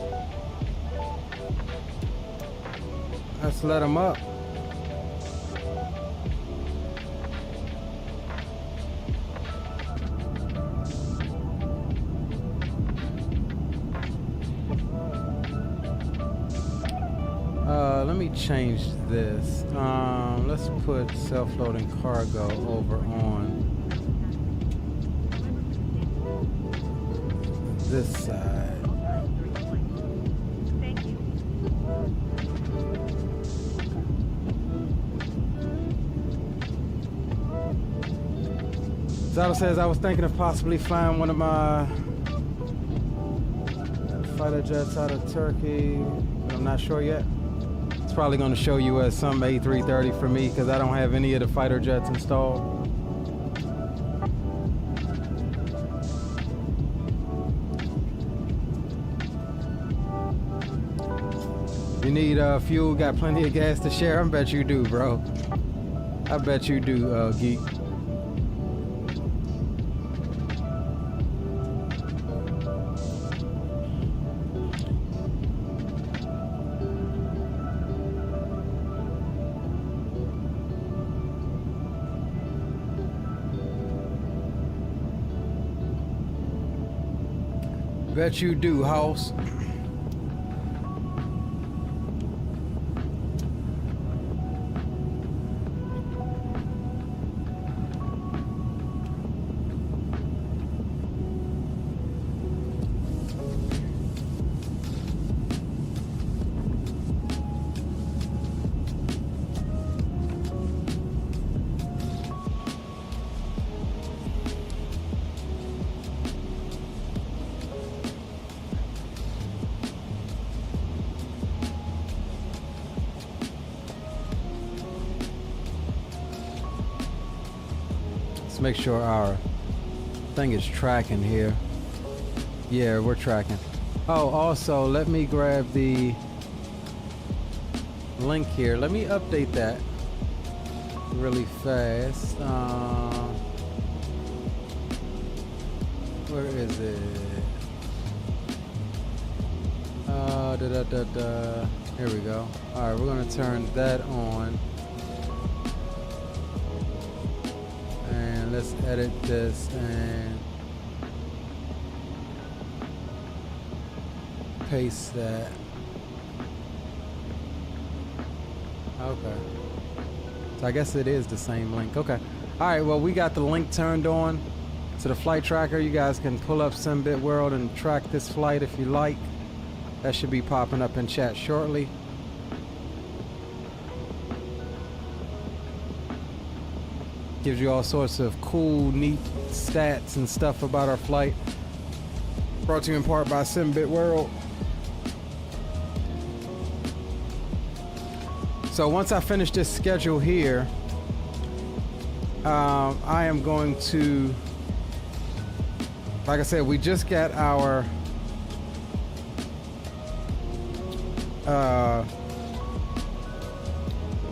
let's let them up. Let me change this. Let's put self-loading cargo over on this side. Thank you. Zala says, I was thinking of possibly flying one of my fighter jets out of Turkey, but I'm not sure yet. It's probably going to show you as some A330 for me because I don't have any of the fighter jets installed. You need fuel, got plenty of gas to share? I bet you do, bro. I bet you do, Geek. Bet you do, House. Make sure our thing is tracking here. Yeah, we're tracking. Oh, also, let me grab the link here. Let me update that really fast. Where is it? Here we go. All right, we're gonna turn that on. Let's edit this and paste that. Okay. So I guess it is the same link. Okay. All right, well, we got the link turned on to the flight tracker. You guys can pull up SimBitWdorld and track this flight if you like. That should be popping up in chat shortly. Gives you all sorts of cool, neat stats and stuff about our flight. Brought to you in part by SimBitWdorld. So once I finish this schedule here, I am going to, like I said, we just got our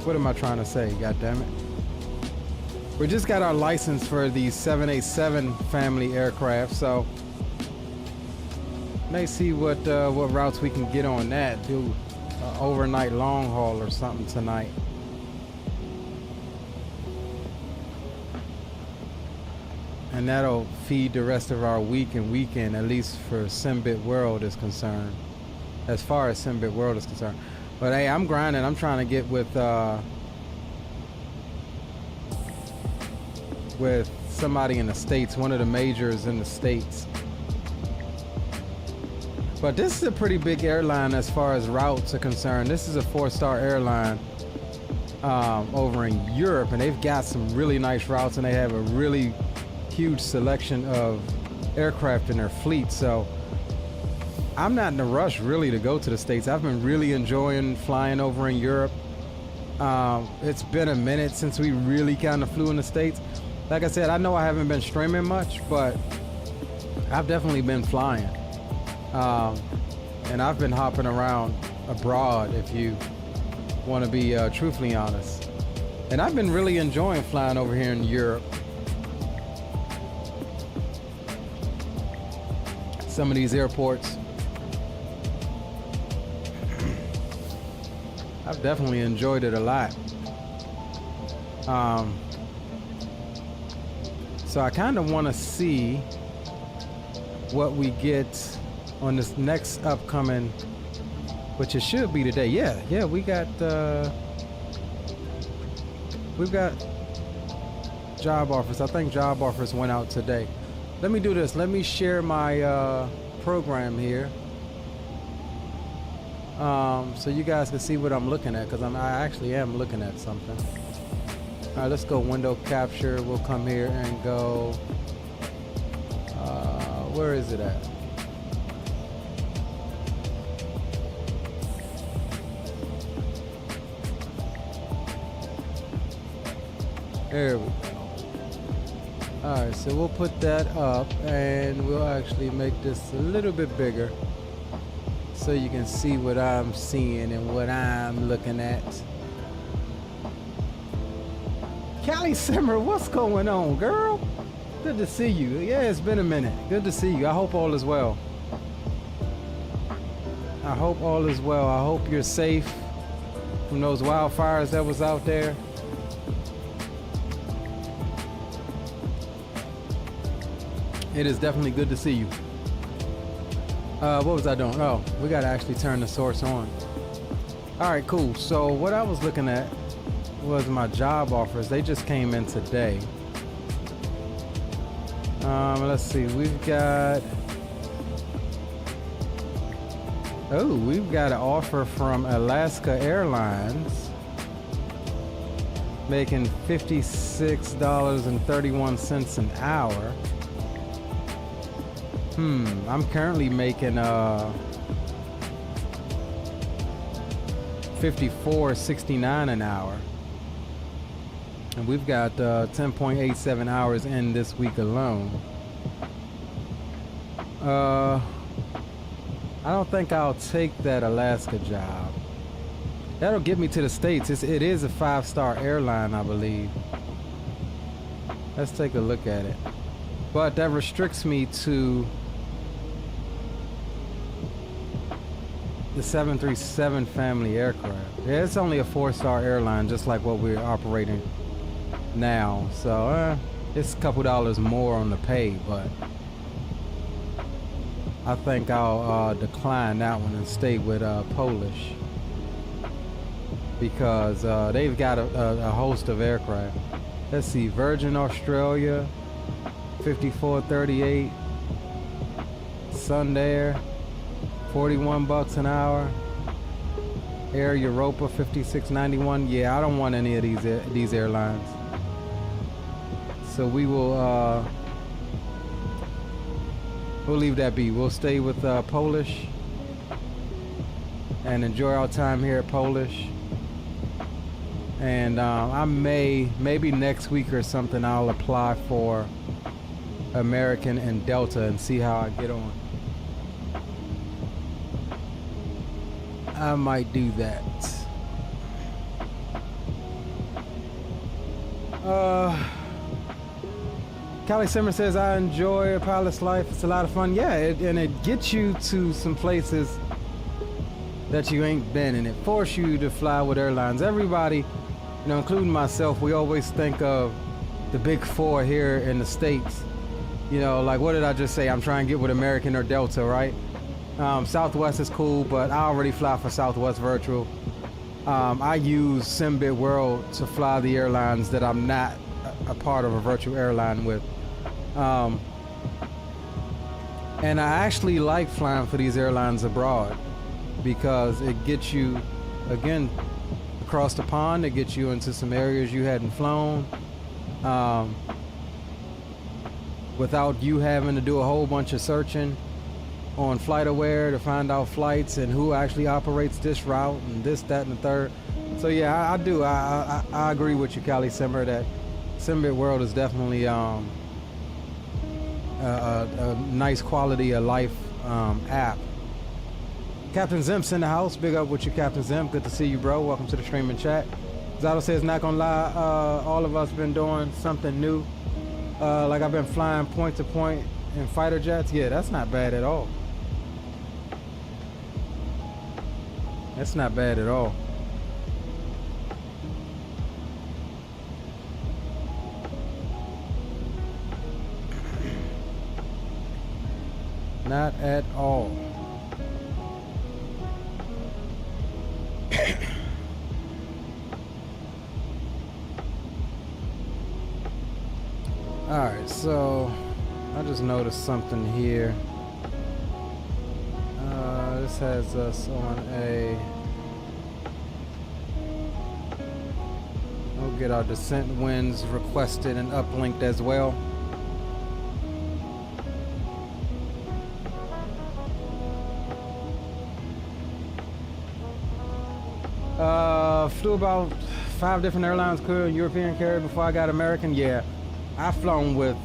what am I trying to say? God damn it. We just got our license for the 787 family aircraft, so may see what routes we can get on that. Do an overnight long haul or something tonight. And that'll feed the rest of our week and weekend, at least for SimBitWdorld is concerned. As far as SimBitWdorld is concerned. But hey, I'm grinding. I'm trying to get with somebody in the States, one of the majors in the States. But this is a pretty big airline as far as routes are concerned. This is a 4-star airline over in Europe, and they've got some really nice routes, and they have a really huge selection of aircraft in their fleet. So I'm not in a rush really to go to the States. I've been really enjoying flying over in Europe. It's been a minute since we really kind of flew in the States. Like I said, I know I haven't been streaming much, but I've definitely been flying. And I've been hopping around abroad, if you want to be truthfully honest. And I've been really enjoying flying over here in Europe. Some of these airports, I've definitely enjoyed it a lot. So I kind of want to see what we get on this next upcoming, which it should be today. Yeah, we've got job offers. I think job offers went out today. Let me do this. Let me share my program here, so you guys can see what I'm looking at, because I actually am looking at something. All right, let's go window capture. We'll come here and go, where is it at? There we go. Alright, so we'll put that up, and we'll actually make this a little bit bigger so you can see what I'm seeing and what I'm looking at. Callie Simmer, what's going on, girl? Good to see you. Yeah, it's been a minute. Good to see you. I hope all is well. I hope all is well. I hope you're safe from those wildfires that was out there. It is definitely good to see you. What was I doing? Oh, we gotta actually turn the source on. All right, cool. So what I was looking at was my job offers. They just came in today. Let's see. We've got an offer from Alaska Airlines making $56.31 an hour. I'm currently making $54.69 an hour. And we've got 10.87 hours in this week alone. I don't think I'll take that Alaska job. That'll get me to the States. It is a 5-star airline, I believe. Let's take a look at it. But that restricts me to the 737 family aircraft. Yeah, it's only a 4-star airline, just like what we're operating now. So it's a couple dollars more on the pay, but I think I'll decline that one and stay with Polish, because they've got a host of aircraft. Let's see, Virgin Australia, 54.38, Sundair, $41 an hour, Air Europa, 56.91. Yeah, I don't want any of these airlines. So we will we'll leave that be. We'll stay with Polish and enjoy our time here at Polish. And I maybe next week or something, I'll apply for American and Delta and see how I get on. I might do that. Callie Simmer says, I enjoy a pilot's life. It's a lot of fun. Yeah, and it gets you to some places that you ain't been, and it forces you to fly with airlines. Everybody, including myself, we always think of the big four here in the States. Like, what did I just say? I'm trying to get with American or Delta, right? Southwest is cool, but I already fly for Southwest Virtual. I use SimBitWdorld to fly the airlines that I'm not a part of a virtual airline with. And I actually like flying for these airlines abroad, because it gets you, again, across the pond. It gets you into some areas you hadn't flown, without you having to do a whole bunch of searching on FlightAware to find out flights and who actually operates this route and this, that, and the third. So yeah, I do. I agree with you, Callie Simmer, that SimBitWdorld is definitely a nice quality of life app. Captain Zemp's in the house. Big up with you, Captain Zemp. Good to see you, bro. Welcome to the stream and chat. Zato says, not gonna lie, all of us been doing something new. Like I've been flying point to point in fighter jets. Yeah, that's not bad at all. That's not bad at all. Not at all. Alright, so I just noticed something here. This has us on a... We'll get our descent winds requested and uplinked as well. Flew about 5 different airlines, including European carrier before I got American. Yeah, I've flown with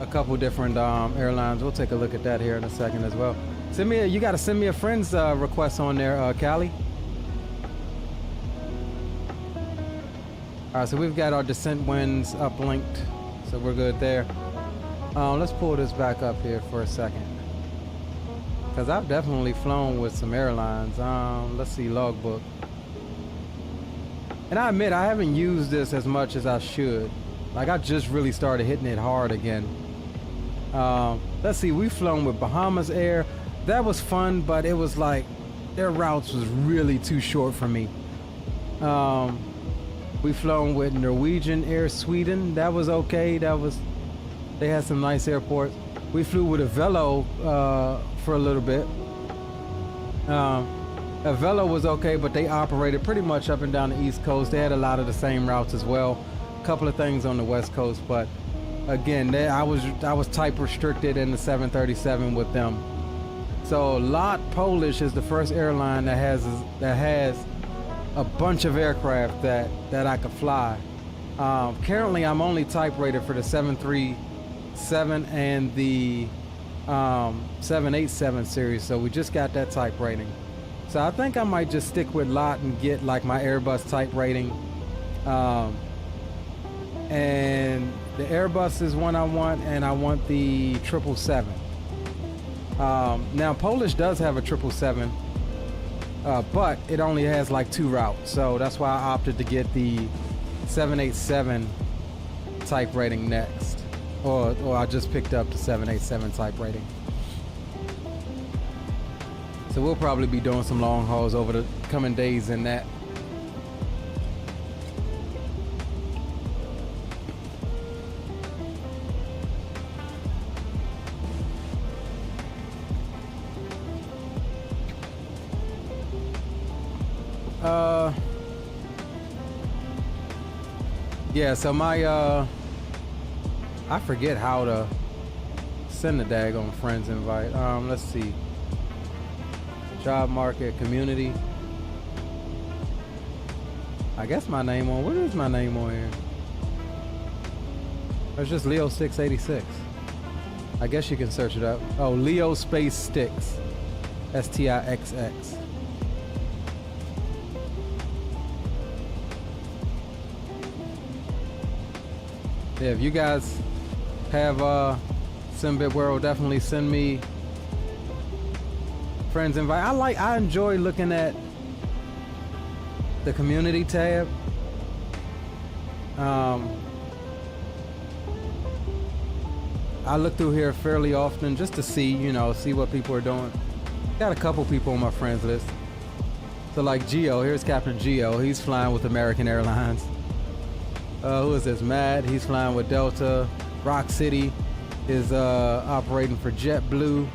a couple different airlines. We'll take a look at that here in a second as well. You gotta send me a friend's request on there, Callie. All right, so we've got our descent winds uplinked, so we're good there. Let's pull this back up here for a second, because I've definitely flown with some airlines. Let's see, logbook. And I admit, I haven't used this as much as I should. Like, I just really started hitting it hard again. Let's see, we've flown with Bahamas Air. That was fun, but it was like, their routes was really too short for me. We've flown with Norwegian Air Sweden. That was okay. They had some nice airports. We flew with a Velo for a little bit. A Velo was okay, but they operated pretty much up and down the East Coast. They had a lot of the same routes as well. A couple of things on the West Coast, but again, I was type restricted in the 737 with them. So LOT Polish is the first airline that has a bunch of aircraft that I could fly. Currently, I'm only type rated for the 737 and the 787 series, so we just got that type rating. So I think I might just stick with LOT and get like my Airbus type rating. And the Airbus is one I want, and I want the 777. Now Polish does have a 777, but it only has like 2 routes, so that's why I opted to get the 787 type rating next, or I just picked up the 787 type rating. So we'll probably be doing some long hauls over the coming days in that. Yeah, so my I forget how to send the daggone friends invite. Let's see. Job market, community. I guess my name on, what is my name on here? It's just Leo 686. I guess you can search it up. Oh, Leo space Sticks. STIXX. Yeah, if you guys have SimBitWdorld, definitely send me friends invite. I enjoy looking at the community tab. I look through here fairly often just to see, see what people are doing. Got a couple people on my friends list. So like Geo, here's Captain Geo. He's flying with American Airlines. Who is this? Matt, he's flying with Delta. Rock City is operating for JetBlue.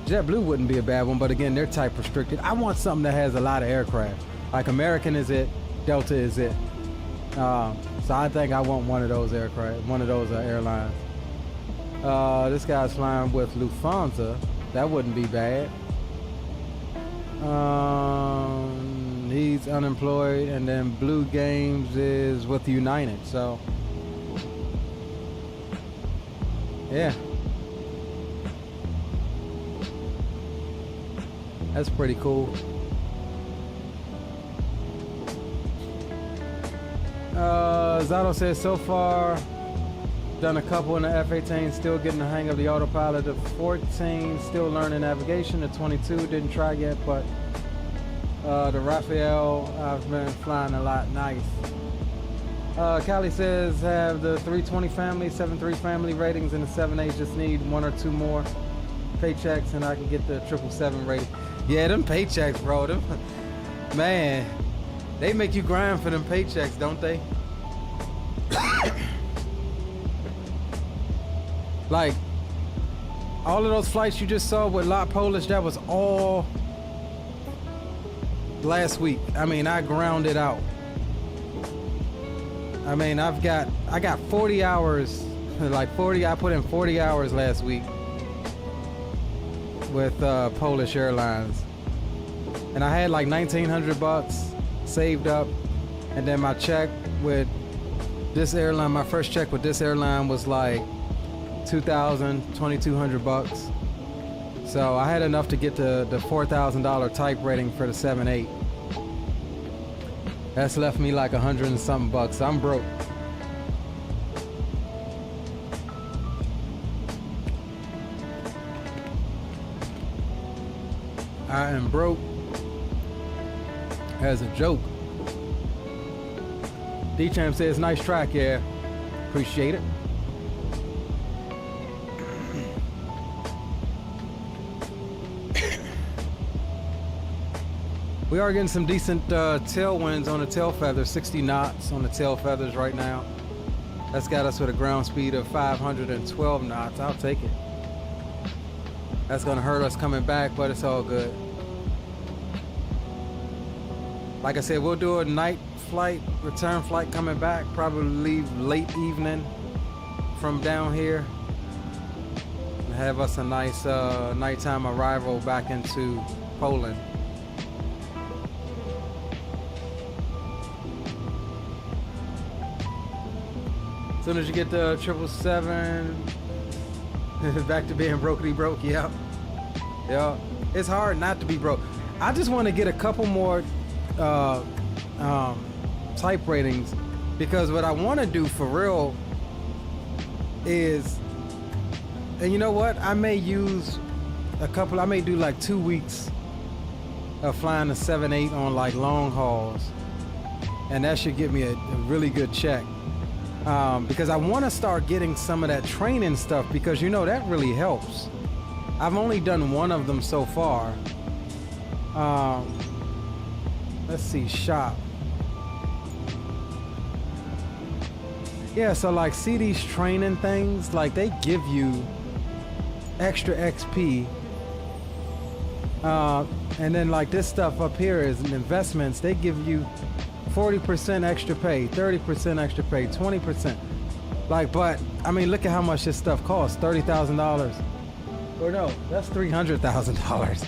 JetBlue wouldn't be a bad one, but again, they're type restricted. I want something that has a lot of aircraft. Like American is it, Delta is it. So I think I want one of those aircraft, one of those airlines. This guy's flying with Lufthansa. That wouldn't be bad. He's unemployed, and then Blue Games is with United. So yeah, that's pretty cool. Zato says so far done a couple in the F-18, still getting the hang of the autopilot. The 14 still learning navigation. The 22 didn't try yet, but the Raphael I've been flying a lot. Nice. Callie says have the 320 family, 73 family ratings, and the 7.8 just need 1 or 2 more paychecks and I can get the 777 rating. Yeah, them paychecks, bro. Them, man, they make you grind for them paychecks, don't they? Like, all of those flights you just saw with LOT Polish, that was all last week. I mean, I grounded out. I mean, I got 40 hours, like 40, I put in 40 hours last week with Polish Airlines. And I had like $1,900 saved up. And then my check with this airline, my first check with this airline was like $2,200. So I had enough to get the $4,000 type rating for the 7.8. That's left me like 100 and something bucks. I'm broke. I am broke as a joke. D-Champ says, nice track, yeah. Appreciate it. We are getting some decent tailwinds on the tail feathers, 60 knots on the tail feathers right now. That's got us with a ground speed of 512 knots. I'll take it. That's gonna hurt us coming back, but it's all good. Like I said, we'll do a night flight, return flight coming back, probably leave late evening from down here and have us a nice nighttime arrival back into Poland. As soon as you get the 777, back to being brokety broke, yeah. Yeah, it's hard not to be broke. I just want to get a couple more type ratings, because what I want to do for real is, and you know what, I may use a couple, I may do like 2 weeks of flying a 7-8 on like long hauls, and that should give me a really good check, because I want to start getting some of that training stuff, because you know that really helps. I've only done one of them so far. Let's see, shop. Yeah, so like see these training things, like they give you extra XP. And then like this stuff up here is investments. They give you 40% extra pay, 30% extra pay, 20%. Like, but I mean, look at how much this stuff costs, $30,000. Or no, that's $300,000.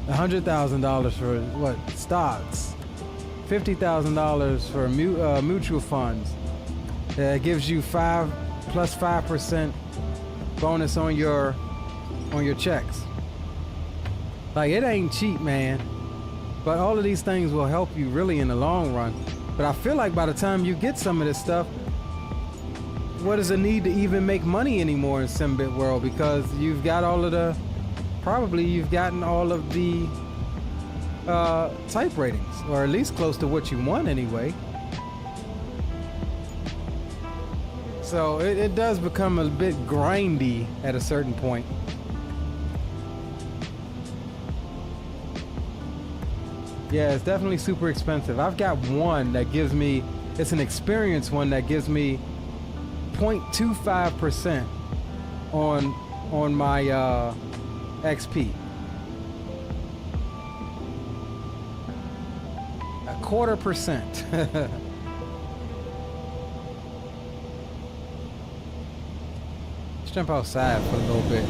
$100,000 for what? Stocks. $50,000 for mutual funds. It gives you 5% bonus on your checks. Like, it ain't cheap, man. But all of these things will help you really in the long run. But I feel like by the time you get some of this stuff, what is the need to even make money anymore in SimBitWdorld? Because you've got all of the, probably you've gotten all of the type ratings, or at least close to what you want anyway. So it does become a bit grindy at a certain point. Yeah, it's definitely super expensive. I've got one that gives me, it's an experience one that gives me 0.25% on my XP. 0.25%. Let's jump outside for a little bit.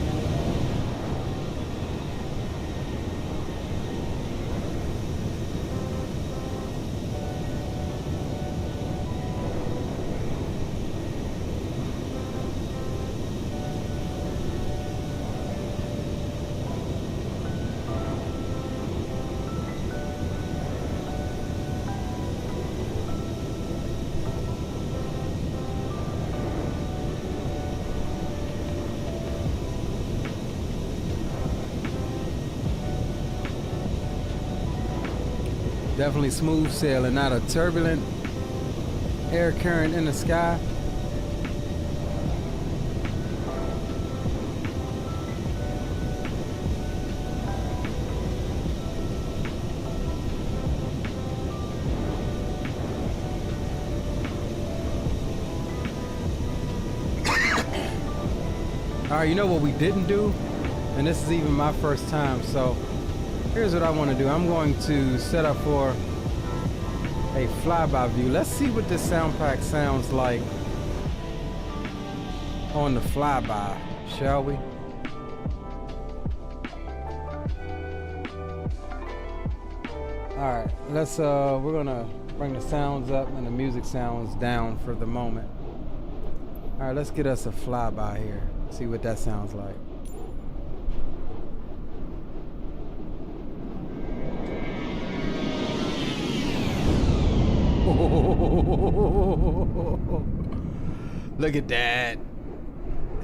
Definitely smooth sailing, not a turbulent air current in the sky. All right, you know what we didn't do? And this is even my first time, so here's what I want to do. I'm going to set up for a flyby view. Let's see what this Soundpack sounds like on the flyby, shall we? All right, let's we're gonna bring the sounds up and the music sounds down for the moment. All right, let's get us a flyby here. See what that sounds like. Look at that.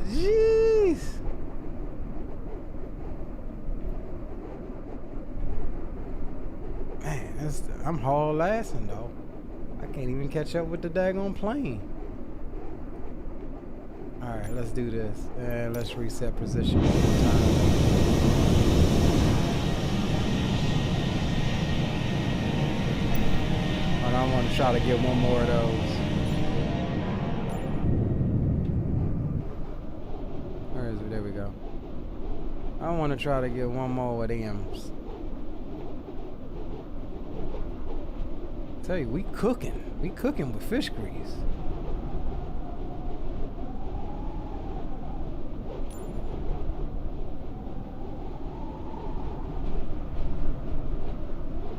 Jeez. Man, I'm haul assing though. I can't even catch up with the daggone plane. Alright, let's do this. And let's reset position one more time. And I want to try to get one more of those. Where is it? There we go. I want to try to get one more of them. Tell you, we cooking. We cooking with fish grease.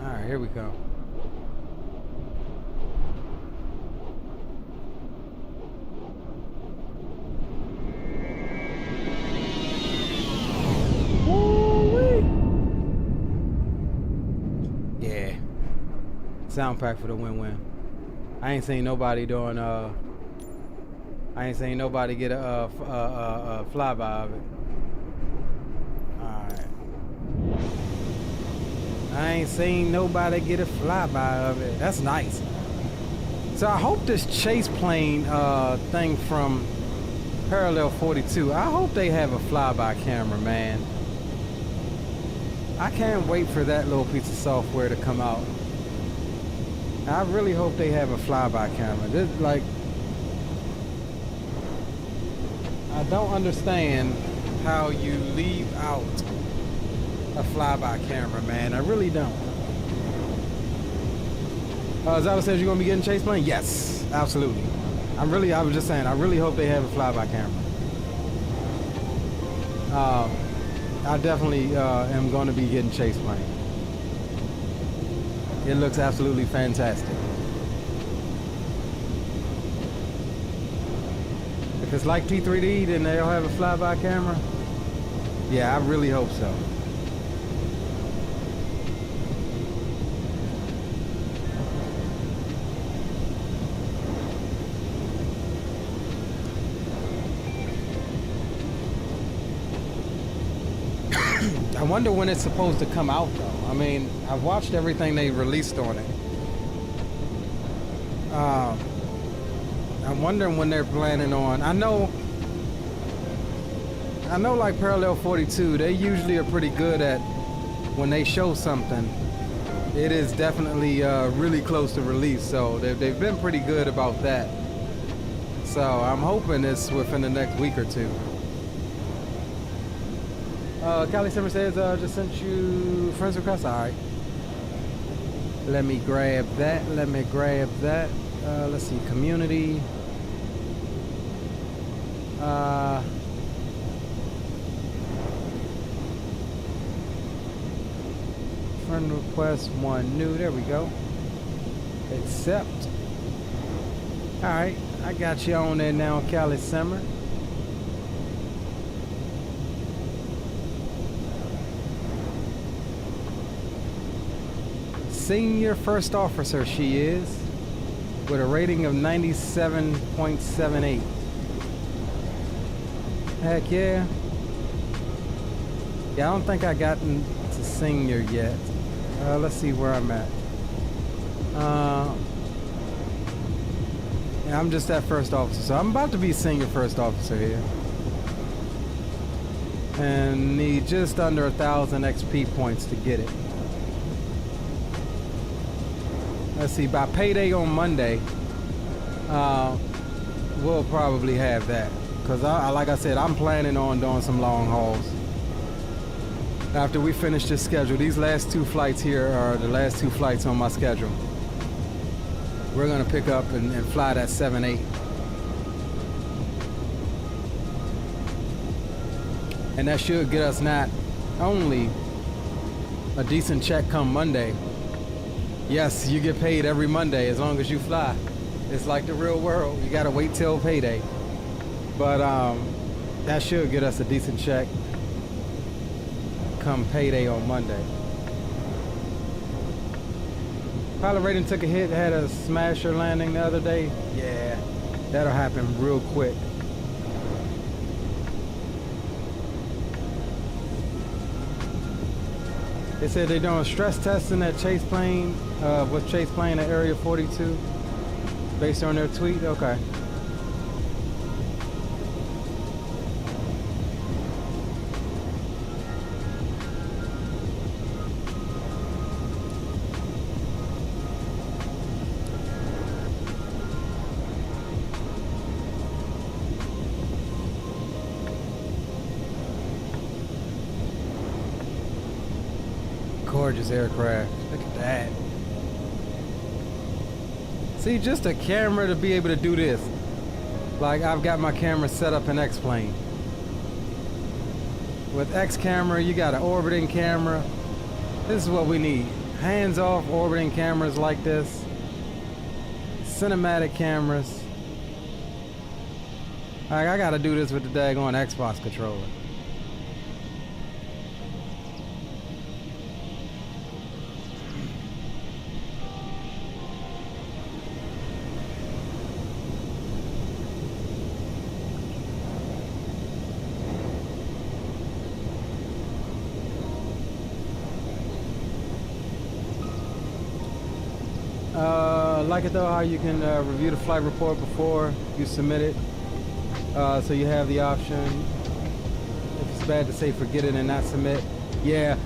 All right, here we go. Soundpack for the win-win. I ain't seen nobody doing I ain't seen nobody get a flyby of it. Alright. I ain't seen nobody get a flyby of it. That's nice. So I hope this chase plane thing from Parallel 42, I hope they have a flyby camera, man. I can't wait for that little piece of software to come out. I really hope they have a flyby camera. This, like, I don't understand how you leave out a flyby camera, man. I really don't. Zala says you're gonna be getting chase plane? Yes, absolutely. I was just saying, I really hope they have a flyby camera. I definitely am gonna be getting chase plane. It looks absolutely fantastic. If it's like P3D, then they'll have a flyby camera. Yeah, I really hope so. I wonder when it's supposed to come out though. I mean, I've watched everything they released on it. I'm wondering when they're planning on. I know like Parallel 42, they usually are pretty good at when they show something. It is definitely really close to release, so they've been pretty good about that. So I'm hoping it's within the next week or two. Callie Simmer says, just sent you friends request. All right. Let me grab that. Let's see, community. Friend request, one new. There we go. Accept. All right. I got you on there now, Callie Simmer. Senior first officer she is, with a rating of 97.78. Heck yeah. Yeah, I don't think I gotten to senior yet. Let's see where I'm at. Yeah, I'm just at first officer, so I'm about to be senior first officer here. And need just under 1,000 XP points to get it. Let's see, by payday on Monday, we'll probably have that. Because, like I said, I'm planning on doing some long hauls. After we finish this schedule, these last two flights here are the last two flights on my schedule. We're going to pick up and fly that 7-8. And that should get us not only a decent check come Monday. Yes, you get paid every Monday as long as you fly. It's like the real world. You gotta wait till payday. But that should get us a decent check come payday on Monday. Pilot rating took a hit, had a smasher landing the other day. Yeah, that'll happen real quick. They said they're doing stress testing at Chase Plane, with Chase Plane at Area 42, based on their tweet. Okay. Gorgeous aircraft. Look at that. See, just a camera to be able to do this. Like, I've got my camera set up in X-Plane. With X camera, you got an orbiting camera. This is what we need. Hands-off orbiting cameras like this. Cinematic cameras. Like, I gotta do this with the daggone Xbox controller. Like it though how you can review the flight report before you submit it, so you have the option. If it's bad to say forget it and not submit, yeah.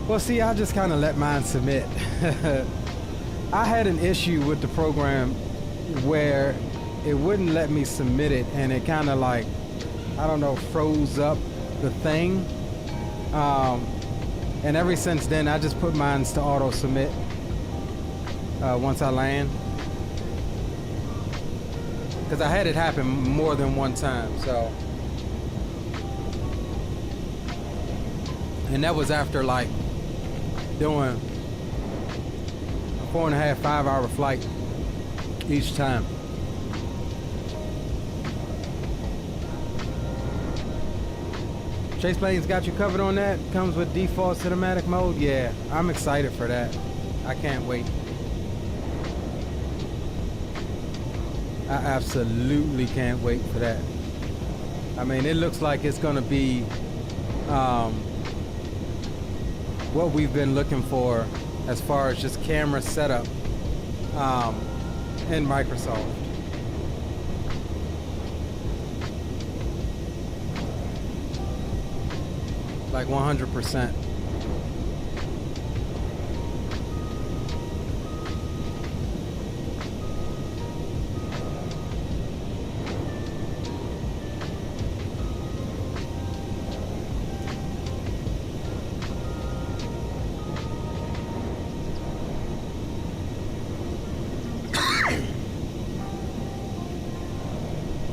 Well, see, I just kind of let mine submit. I had an issue with the program where it wouldn't let me submit it, and it kind of like, I don't know, froze up the thing. And ever since then, I just put mine to auto submit. Once I land, because I had it happen more than one time, so, and that was after like doing a 4.5, 5 hour flight each time. Chase Plane's got you covered on that. Comes with default cinematic mode. Yeah, I'm excited for that. I can't wait. I absolutely can't wait for that. I mean, it looks like it's gonna be what we've been looking for as far as just camera setup in Microsoft. Like 100%.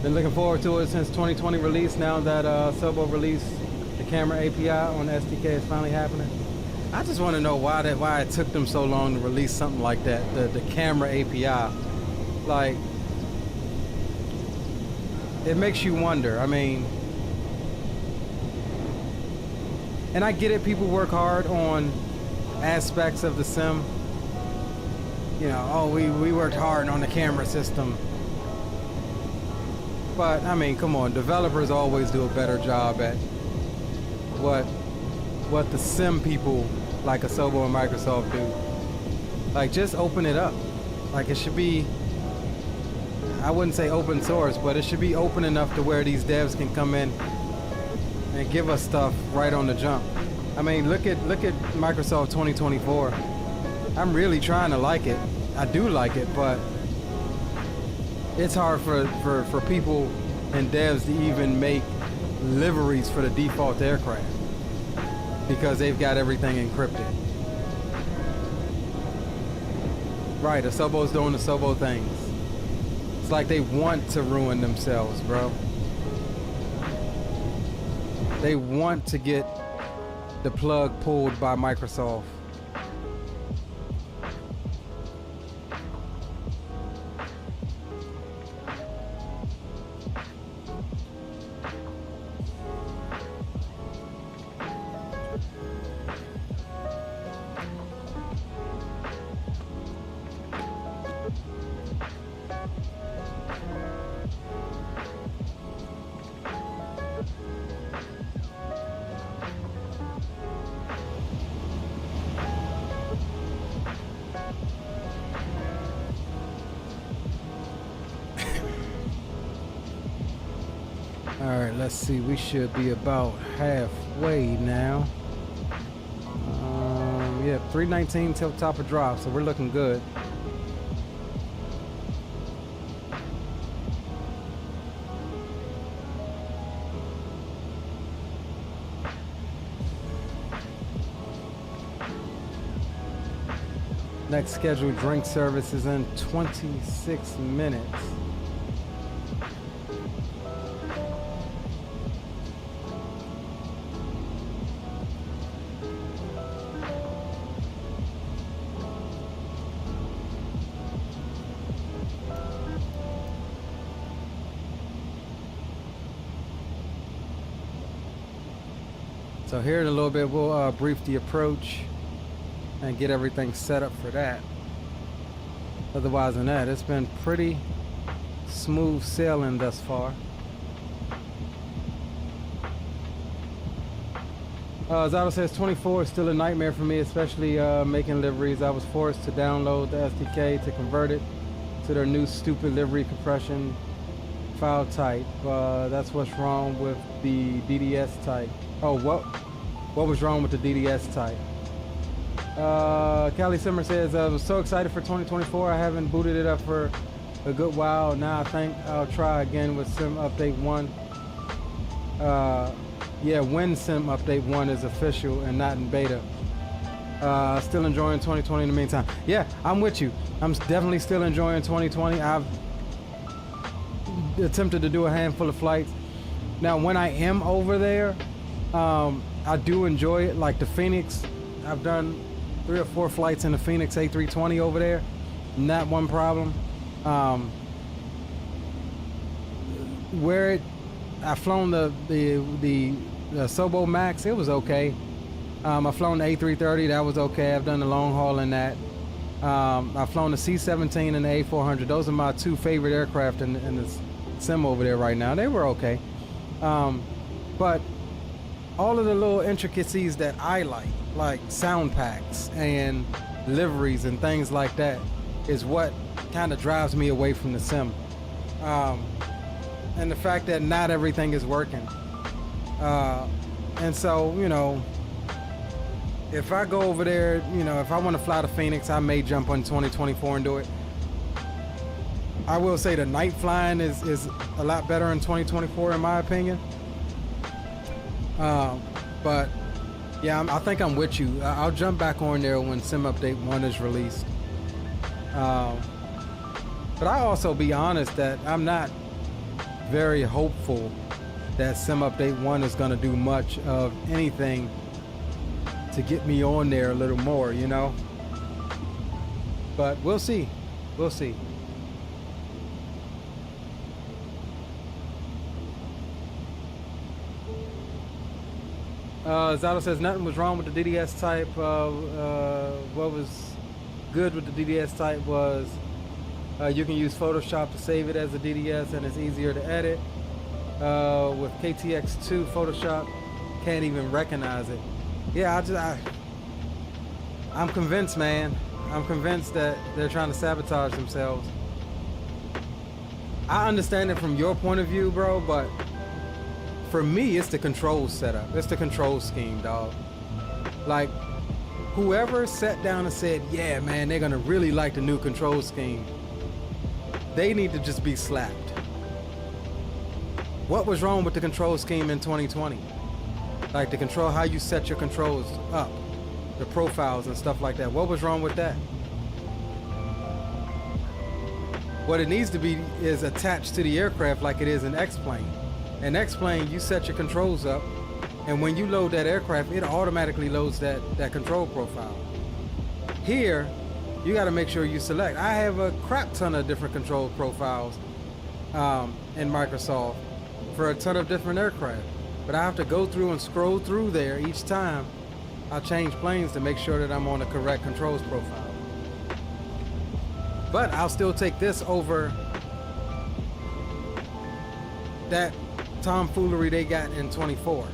Been looking forward to it since 2020 release. Now that SimBitWdorld released the camera API on the SDK is finally happening. I just want to know why it took them so long to release something like that, the camera API. Like, it makes you wonder. I mean, and I get it, people work hard on aspects of the sim. You know, oh, we worked hard on the camera system. But, I mean, come on, developers always do a better job at what the sim people like Asobo and Microsoft do. Like, just open it up. Like, it should be, I wouldn't say open source, but it should be open enough to where these devs can come in and give us stuff right on the jump. I mean, look at Microsoft 2024. I'm really trying to like it. I do like it, but it's hard for people and devs to even make liveries for the default aircraft because they've got everything encrypted. Right, Asobo's doing the Asobo things. It's like they want to ruin themselves, bro. They want to get the plug pulled by Microsoft. let's see, we should be about halfway now. Yeah, 319 till top of drop, so we're looking good. Next scheduled drink service is in 26 minutes. So here in a little bit, we'll brief the approach and get everything set up for that. Otherwise than that, it's been pretty smooth sailing thus far. Zado says 24 is still a nightmare for me, especially making liveries. I was forced to download the SDK to convert it to their new stupid livery compression file type. That's what's wrong with the DDS type. Oh, what was wrong with the DDS type? Callie Simmer says, I was so excited for 2024. I haven't booted it up for a good while. Now I think I'll try again with Sim Update 1. Yeah, when Sim Update 1 is official and not in beta. Still enjoying 2020 in the meantime. Yeah, I'm with you. I'm definitely still enjoying 2020. I've attempted to do a handful of flights. Now, when I am over there, I do enjoy it. Like the Phoenix, I've done 3 or 4 flights in the Phoenix A320 over there. Not one problem. I've flown the Sobo Max, it was okay. I've flown the A330, that was okay. I've done the long haul in that. I've flown the C-17 and the A400. Those are my 2 favorite aircraft in the sim over there right now. They were okay. But all of the little intricacies that I like sound packs and liveries and things like that, is what kind of drives me away from the sim. And the fact that not everything is working. And so, you know, if I go over there, you know, if I want to fly to Phoenix, I may jump on 2024 and do it. I will say the night flying is a lot better in 2024 in my opinion. But yeah, I think I'm with you. I'll jump back on there when Sim Update 1 is released. But I also be honest that I'm not very hopeful that Sim Update 1 is going to do much of anything to get me on there a little more, you know. But we'll see. We'll see. Zado says nothing was wrong with the DDS type. What was good with the DDS type was you can use Photoshop to save it as a DDS and it's easier to edit. With KTX2, Photoshop can't even recognize it. Yeah, I'm convinced, man. I'm convinced that they're trying to sabotage themselves. I understand it from your point of view, bro, but for me, it's the control setup. It's the control scheme, dog. Like, whoever sat down and said, yeah, man, they're gonna really like the new control scheme, they need to just be slapped. What was wrong with the control scheme in 2020? Like the control, how you set your controls up, the profiles and stuff like that. What was wrong with that? What it needs to be is attached to the aircraft like it is an X-plane. An X-plane, you set your controls up, and when you load that aircraft, it automatically loads that control profile. Here, you got to make sure you select. I have a crap ton of different control profiles in Microsoft for a ton of different aircraft, but I have to go through and scroll through there each time I change planes to make sure that I'm on the correct controls profile. But I'll still take this over that tomfoolery they got in 24.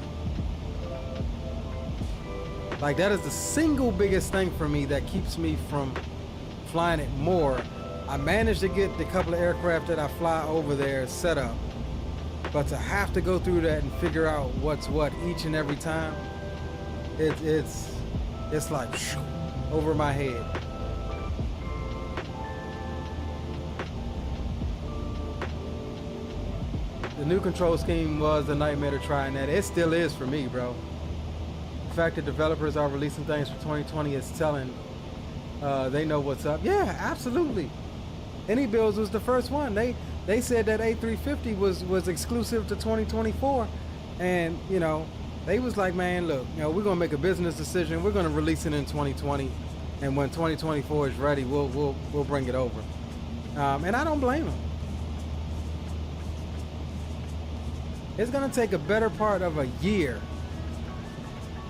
Like, that is the single biggest thing for me that keeps me from flying it more. I managed to get the couple of aircraft that I fly over there set up, But to have to go through that and figure out what's what each and every time, it's like over my head. The new control scheme was a nightmare to try, and that it still is for me, bro. The fact that developers are releasing things for 2020 is telling they know what's up. Yeah, absolutely. Any Builds was the first one. They said that A350 was exclusive to 2024, and you know, they was like, man, look, you know, we're gonna make a business decision. We're gonna release it in 2020, and when 2024 is ready, we'll bring it over. And I don't blame them. It's gonna take a better part of a year,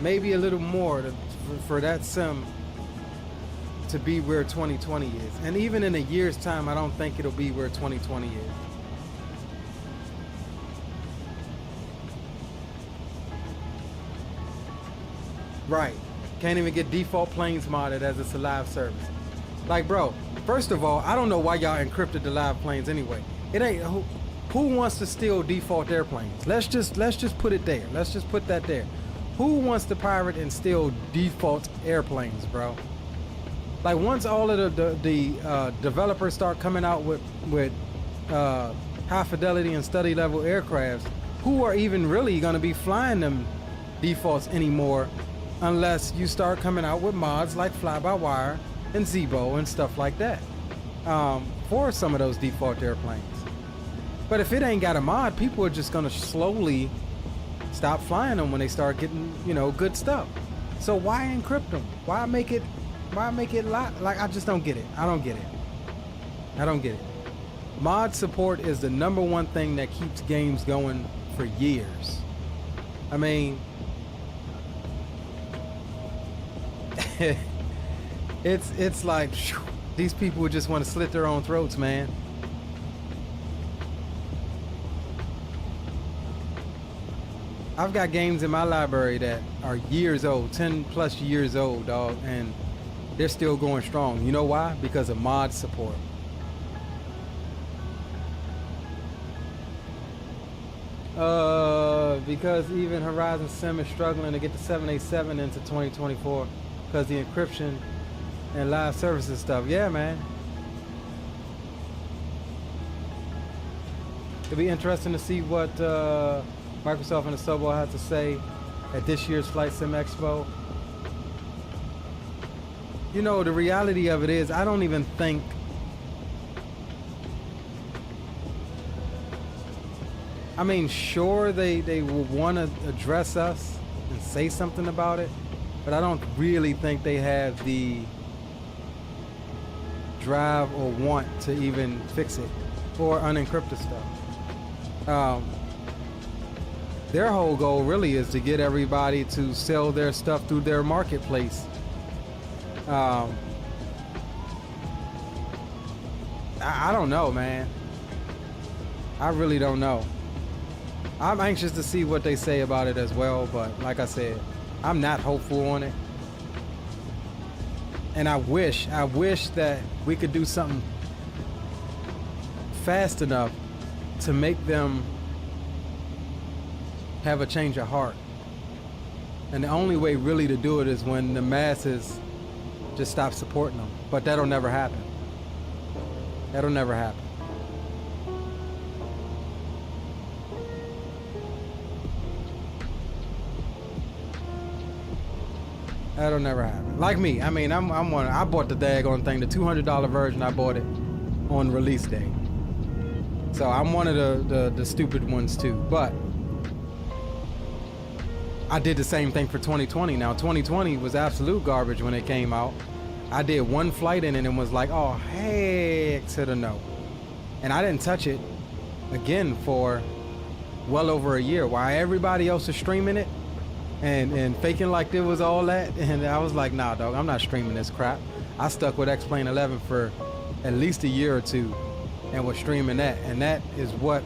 maybe a little more, for that sim to be where 2020 is. And even in a year's time, I don't think it'll be where 2020 is. Right. Can't even get default planes modded as it's a live service. Like, bro, first of all, I don't know why y'all encrypted the live planes anyway. It ain't who wants to steal default airplanes? Let's just put it there. Let's just put that there. Who wants to pirate and steal default airplanes, bro? Like, once all of the developers start coming out with high fidelity and study level aircrafts, who are even really going to be flying them defaults anymore, unless you start coming out with mods like Fly-by-Wire and Zebo and stuff like that for some of those default airplanes. But if it ain't got a mod, people are just going to slowly stop flying them when they start getting, you know, good stuff. So why encrypt them? Why make it like, I just don't get it. I don't get it. Mod support is the #1 thing that keeps games going for years. I mean, it's like, these people would just want to slit their own throats, man. I've got games in my library that are years old, 10 plus years old, dog, and they're still going strong. You know why? Because of mod support. Because even Horizon Sim is struggling to get the 787 into 2024 because the encryption and live services stuff. Yeah, man. It'll be interesting to see what Microsoft and Asobo had to say at this year's Flight Sim Expo. You know, the reality of it is, I don't even think I mean, sure, they will want to address us and say something about it, but I don't really think they have the drive or want to even fix it or unencrypt stuff. Their whole goal really is to get everybody to sell their stuff through their marketplace. I don't know, man. I really don't know. I'm anxious to see what they say about it as well, but like I said, I'm not hopeful on it. And I wish that we could do something fast enough to make them have a change of heart. And the only way really to do it is when the masses just stop supporting them. But that'll never happen. That'll never happen. That'll never happen. Like me, I mean, I bought the daggone thing, the $200 version. I bought it on release day. So I'm one of the stupid ones too. But I did the same thing for 2020. Now 2020 was absolute garbage when it came out. I did one flight in it and was like, oh heck to the no. And I didn't touch it again for well over a year. While everybody else is streaming it and faking like there was all that, and I was like, nah dog, I'm not streaming this crap. I stuck with X-Plane 11 for at least a year or two and was streaming that, and that is what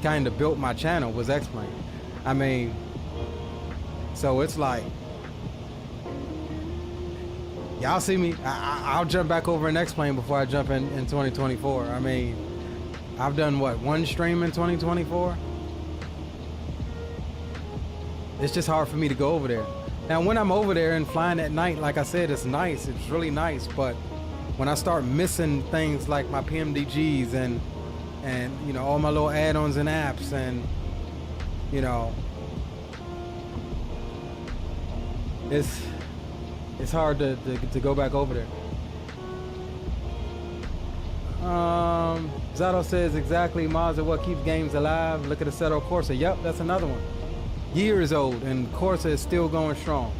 kind of built my channel, was X-Plane. I mean, so it's like, y'all see me, I'll jump back over in X-Plane before I jump in 2024. I mean, I've done what, one stream in 2024? it's just hard for me to go over there. Now, when I'm over there and flying at night, like I said, it's nice. It's really nice. But when I start missing things like my PMDGs and you know, all my little add-ons and apps, and you know, it's hard to go back over there. Zato says exactly, mods are what keeps games alive. Look at the Seto Corsair. Yep, that's another one. Years old, and Corsair is still going strong.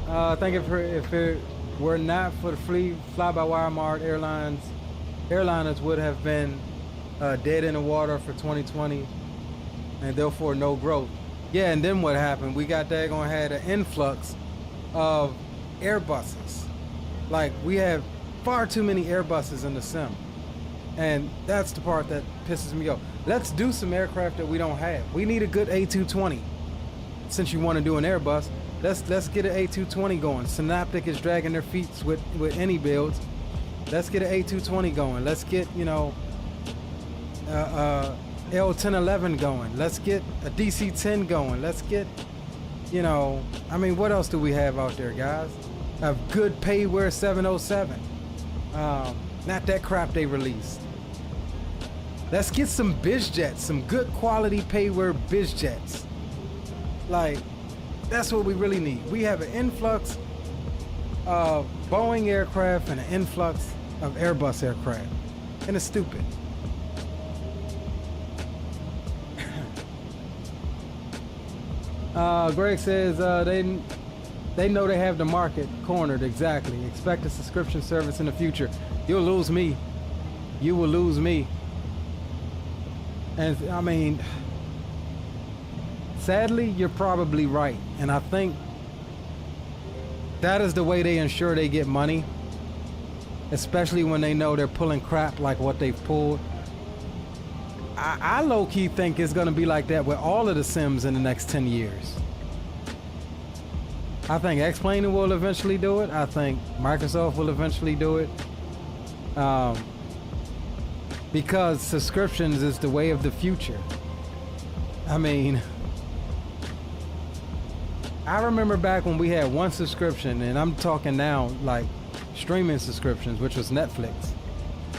I think if it were not for the fly-by-wire marred airliners would have been dead in the water for 2020, and therefore no growth. Yeah, and then what happened? We got daggone had an influx of Airbuses. Like, we have far too many Airbuses in the sim, and that's the part that pisses me off. Let's do some aircraft that we don't have. We need a good A220. Since you want to do an Airbus, let's get an A220 going. Synaptic is dragging their feet with any builds. Let's get an A220 going. Let's get, you know, L1011 going. Let's get a DC-10 going. Let's get, you know, I mean, what else do we have out there, guys? A good payware 707. Not that crap they released. Let's get some BizJets, some good quality payware BizJets. Like, that's what we really need. We have an influx of Boeing aircraft and an influx of Airbus aircraft, and it's stupid. Greg says they know they have the market cornered. Exactly. Expect a subscription service in the future. You'll lose me. You will lose me. And I mean, sadly, you're probably right. And I think that is the way they ensure they get money, especially when they know they're pulling crap like what they've pulled. I low-key think it's going to be like that with all of the Sims in the next 10 years. I think X-Plane will eventually do it. I think Microsoft will eventually do it. Because subscriptions is the way of the future. I mean, I remember back when we had one subscription, and I'm talking now like streaming subscriptions, which was Netflix.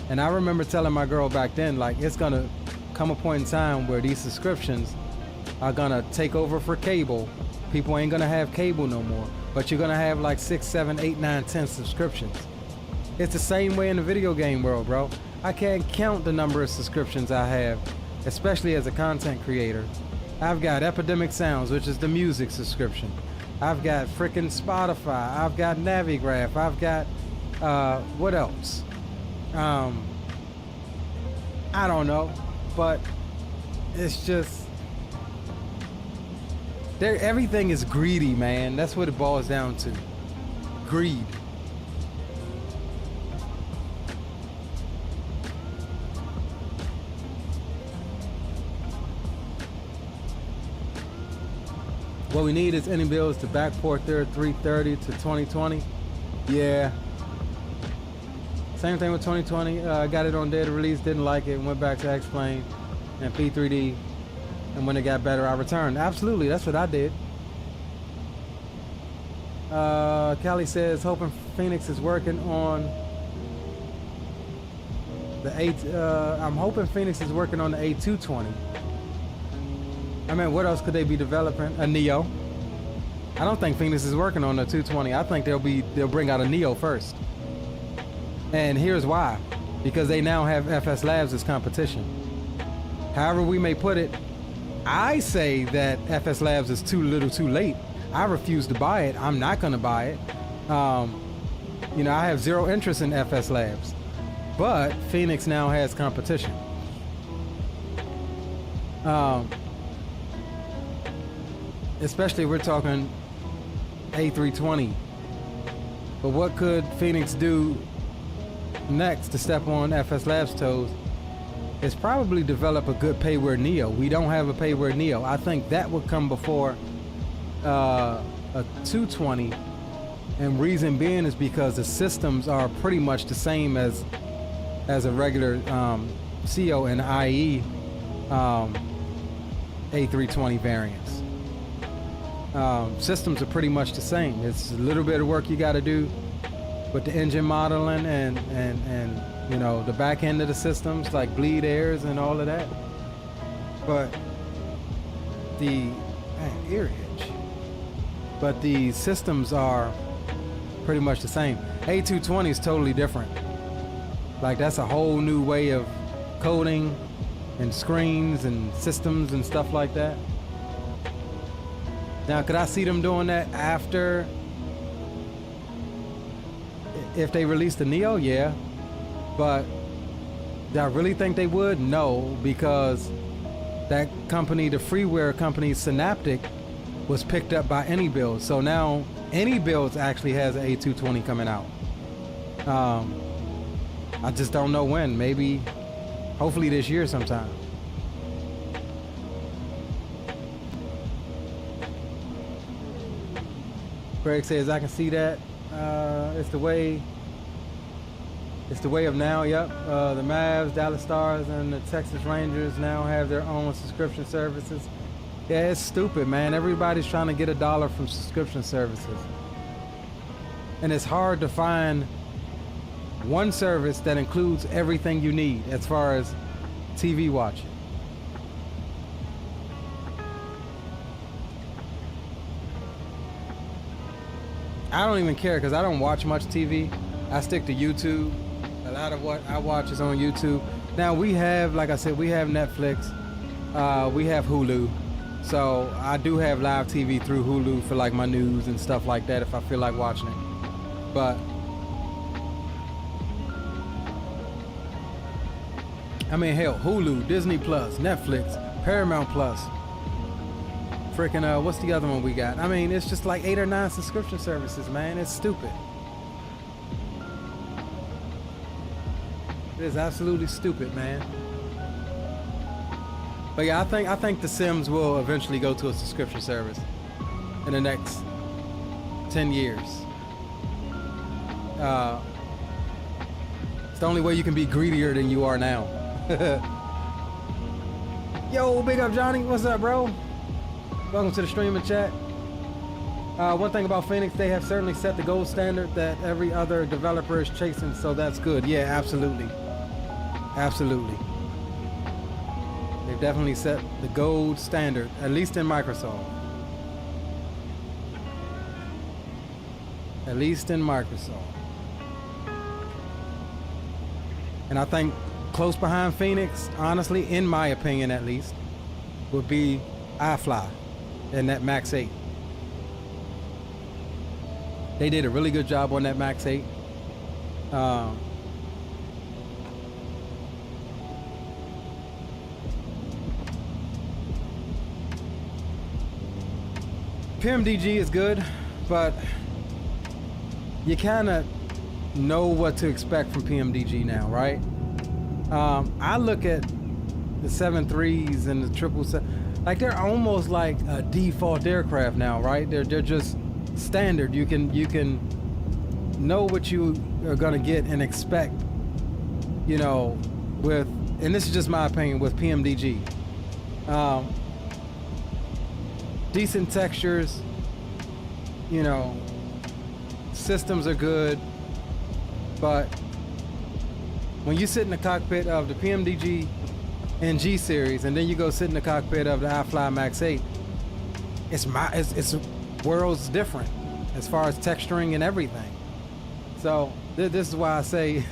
And I remember telling my girl back then, like, it's gonna come a point in time where these subscriptions are gonna take over for cable. People ain't gonna have cable no more, but you're gonna have like 6, 7, 8, 9, 10 subscriptions. It's the same way in the video game world, bro. I can't count the number of subscriptions I have, especially as a content creator. I've got Epidemic Sounds, which is the music subscription. I've got frickin' Spotify. I've got Navigraph. I've got, what else? I don't know, but it's just, everything is greedy, man. That's what it boils down to. Greed. What we need is any builds to backport their 330 to 2020. Yeah. Same thing with 2020. Got it on day of release, didn't like it, went back to X-Plane and P3D. And when it got better, I returned. Absolutely, that's what I did. Callie says, hoping Phoenix is working on the I'm hoping Phoenix is working on the A220. I mean, what else could they be developing? A Neo. I don't think Phoenix is working on the 220. I think they'll bring out a Neo first. And here's why. Because they now have FS Labs as competition. However we may put it, I say that FS Labs is too little too late. I refuse to buy it. I'm not gonna buy it. You know, I have zero interest in FS Labs. But Phoenix now has competition. Especially if we're talking A320. But what could Phoenix do next to step on FS Labs' toes? Is probably develop a good payware Neo. We don't have a payware Neo. I think that would come before a 220. And reason being is because the systems are pretty much the same as a regular CO and IE. A320 variants. Systems are pretty much the same. It's a little bit of work you got to do with the engine modeling and you know, the back end of the systems like bleed airs and all of that. But the ear hitch. But the systems are pretty much the same. A220 is totally different. Like that's a whole new way of coding and screens and systems and stuff like that. Now, could I see them doing that after? If they released the Neo, yeah. But do I really think they would? No, because that company, the freeware company Synaptic, was picked up by AnyBuild. So now AnyBuild actually has an A220 coming out. I just don't know when. Maybe, hopefully this year sometime. Craig says, I can see that. It's the way of now, yep. The Mavs, Dallas Stars, and the Texas Rangers now have their own subscription services. Yeah, it's stupid, man. Everybody's trying to get $1 from subscription services. And it's hard to find one service that includes everything you need as far as TV watching. I don't even care because I don't watch much TV. I stick to YouTube. A lot of what I watch is on YouTube. Now we have, like I said, we have Netflix. We have Hulu. So I do have live TV through Hulu for like my news and stuff like that if I feel like watching it. But I mean, hell, Hulu, Disney Plus, Netflix, Paramount Plus. Freaking, what's the other one we got? I mean, it's just like 8 or 9 subscription services, man. It's stupid. It is absolutely stupid, man. But yeah, I think The Sims will eventually go to a subscription service in the next 10 years. It's the only way you can be greedier than you are now. Yo, big up Johnny. What's up, bro? Welcome to the stream and chat. One thing about Phoenix, they have certainly set the gold standard that every other developer is chasing, so that's good. Yeah, absolutely. Absolutely. They've definitely set the gold standard, at least in Microsoft. At least in Microsoft. And I think close behind Phoenix, honestly, in my opinion at least, would be iFly and that Max 8. They did a really good job on that Max 8. PMDG is good, but you kind of know what to expect from PMDG now, right? I look at the 7.3s and the 777, like they're almost like a default aircraft now, right? They're just standard. You can know what you are gonna get and expect, you know, with, and this is just my opinion, with PMDG. Decent textures, you know, systems are good, but when you sit in the cockpit of the PMDG NG series and then you go sit in the cockpit of the iFly Max 8, it's worlds different as far as texturing and everything. So this is why I say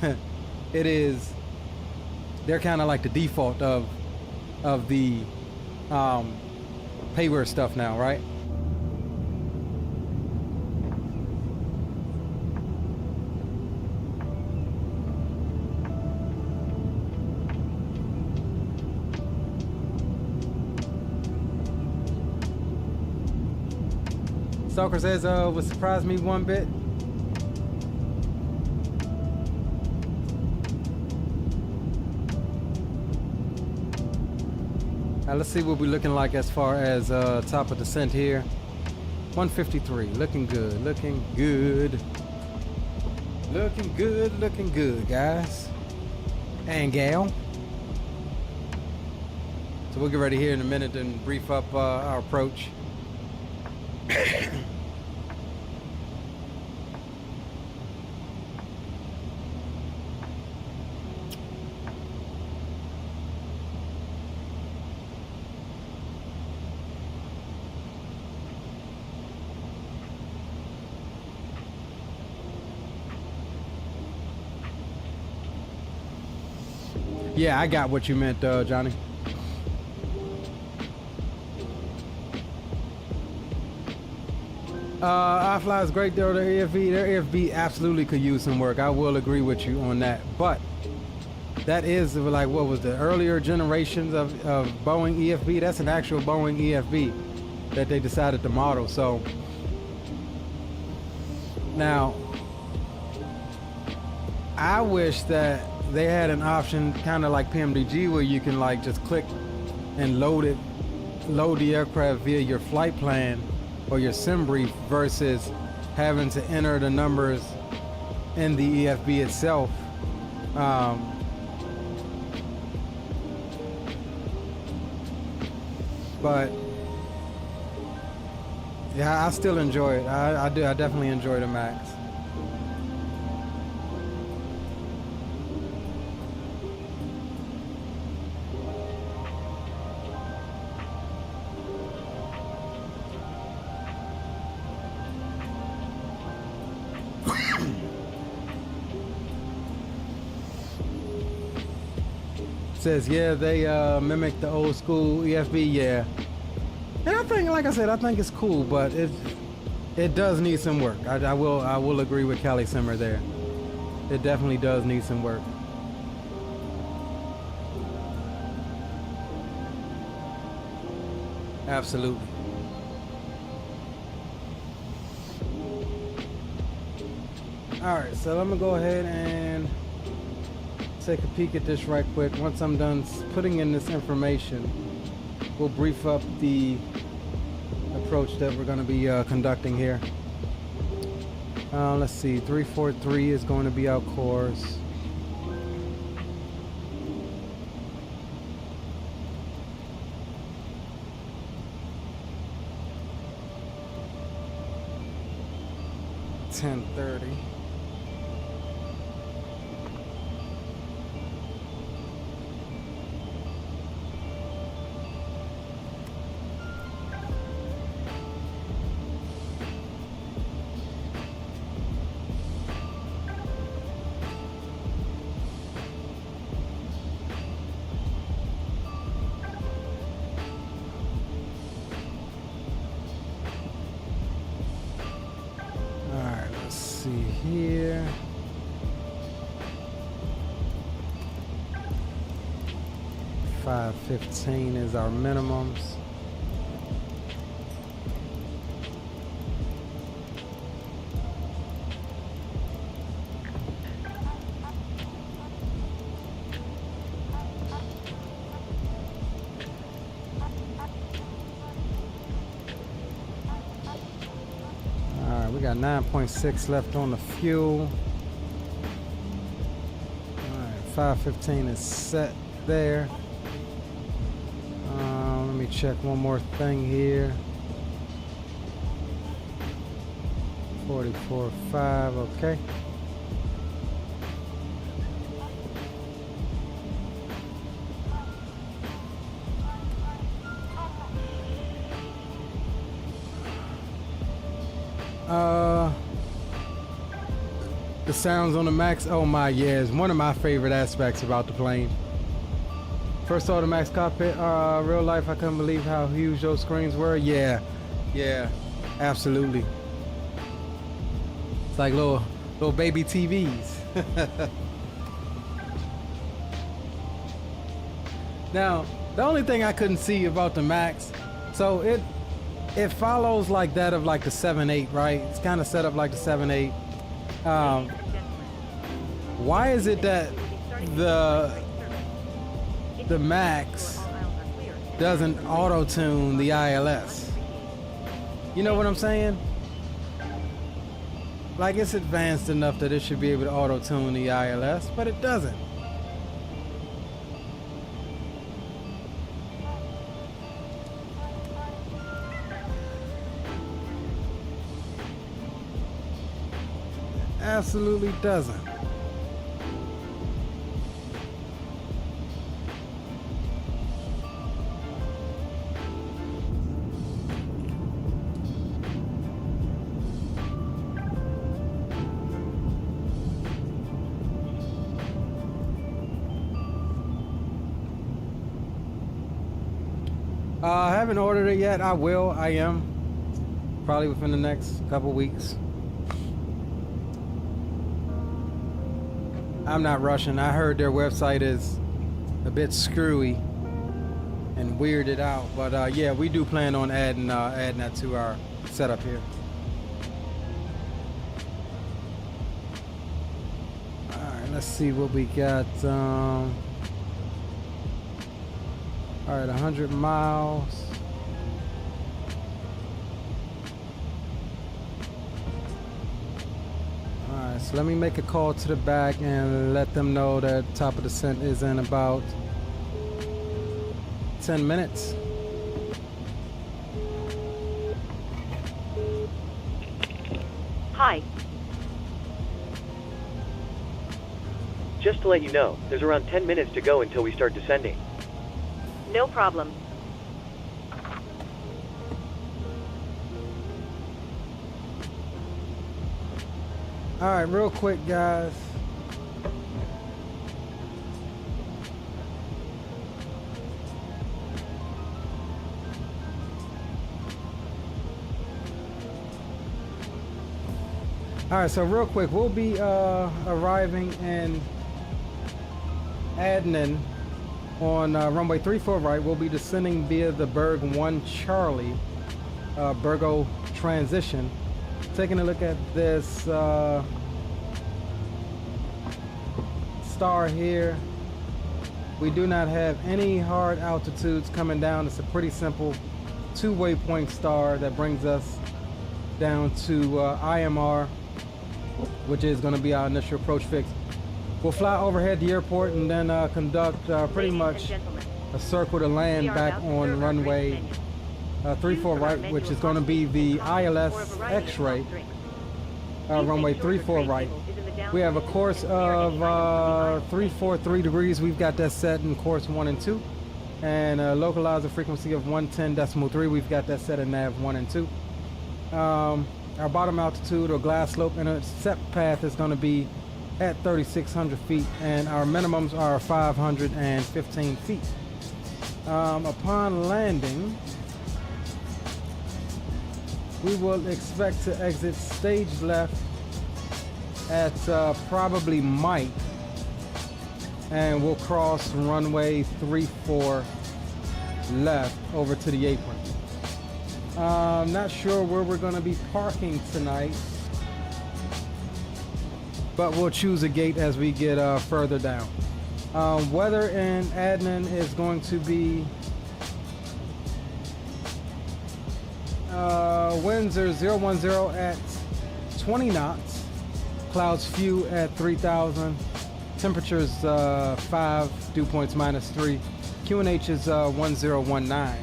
they're kind of like the default of the payware stuff now, right? Stalker says, would surprise me one bit. Let's see what we're looking like as far as top of descent here. 153, looking good, looking good. Looking good, looking good, guys. And gal. So we'll get ready here in a minute and brief up our approach. Yeah, I got what you meant, Johnny. iFly is great though. Their AFB absolutely could use some work. I will agree with you on that. But that is like what was the earlier generations of Boeing EFB. That's an actual Boeing EFB that they decided to model. So now I wish that they had an option kind of like PMDG where you can like just click and load the aircraft via your flight plan or your sim brief versus having to enter the numbers in the EFB itself. But yeah, I still enjoy it. I do. I definitely enjoy the Max. Says, yeah, they mimic the old school EFB, yeah. And I think, like I said, I think it's cool, but it does need some work. I will agree with Cali Simmer there. It definitely does need some work. Absolutely. All right, so I'm gonna go ahead and take a peek at this right quick. Once I'm done putting in this information, we'll brief up the approach that we're going to be conducting here. Let's see, 343 is going to be our course. .10:30. Here 515 is our minimums. We got 9.6 left on the fuel. Alright, 515 is set there. Let me check one more thing here. 44.5, okay. The sounds on the Max, oh my, yeah, it's one of my favorite aspects about the plane. First saw the Max cockpit, real life, I couldn't believe how huge those screens were. Yeah, absolutely. It's like little baby TVs. Now, the only thing I couldn't see about the Max, so it follows like that of like the 7.8, right? It's kind of set up like the 7.8. Why is it that the Max doesn't auto-tune the ILS? You know what I'm saying? Like, it's advanced enough that it should be able to auto-tune the ILS, but it doesn't. absolutely doesn't. I haven't ordered it yet. I will. I am. Probably within the next couple weeks. I'm not rushing. I heard their website is a bit screwy and weirded out. But yeah, we do plan on adding that to our setup here. Alright, let's see what we got. Alright, 100 miles. Alright, so let me make a call to the back and let them know that top of descent is in about 10 minutes. Hi. Just to let you know, there's around 10 minutes to go until we start descending. No problem. Alright, real quick, guys. Alright, so real quick, we'll be arriving in Adnan on runway 34 right. We'll be descending via the Berg 1 Charlie Burgo transition. Taking a look at this star here. We do not have any hard altitudes coming down. It's a pretty simple 2 waypoint star that brings us down to IMR, which is going to be our initial approach fix. We'll fly overhead the airport and then conduct pretty much a circle to land back on runway 34 right, which is going to be the ILS X-ray runway 34 right. We have a course of 343 degrees. We've got that set in course 1 and 2, and a localizer frequency of 110.3. We've got that set in nav 1 and 2. Our bottom altitude or glass slope intercept path is going to be at 3,600 feet, and our minimums are 515 feet. Upon landing, we will expect to exit stage left at probably Mike, and we'll cross runway 34 left over to the apron. Not sure where we're going to be parking tonight, but we'll choose a gate as we get further down. Weather in Adnan is going to be winds are 010 at 20 knots, clouds few at 3,000, temperatures 5, dew points -3, QNH is 1019.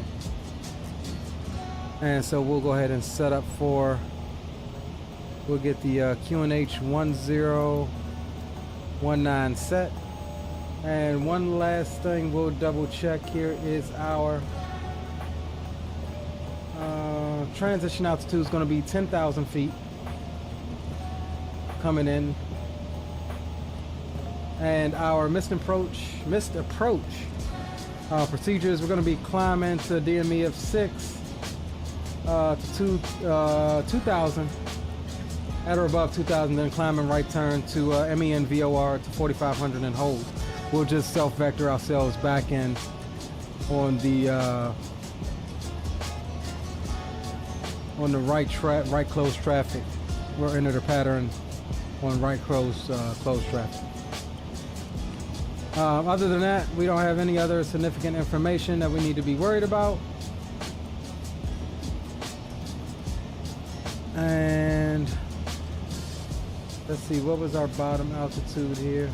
And so we'll go ahead and set up for, we'll get the QNH 1019 set. And one last thing we'll double check here is our transition altitude is going to be 10,000 feet coming in. And our missed approach procedures, we're going to be climbing to a DME of 6 to 2,000 at or above 2,000, then climbing right turn to MEN VOR to 4,500 and hold. We'll just self-vector ourselves back in on the right close traffic. We'll enter the pattern on right close traffic. Other than that, we don't have any other significant information that we need to be worried about. And let's see, what was our bottom altitude here?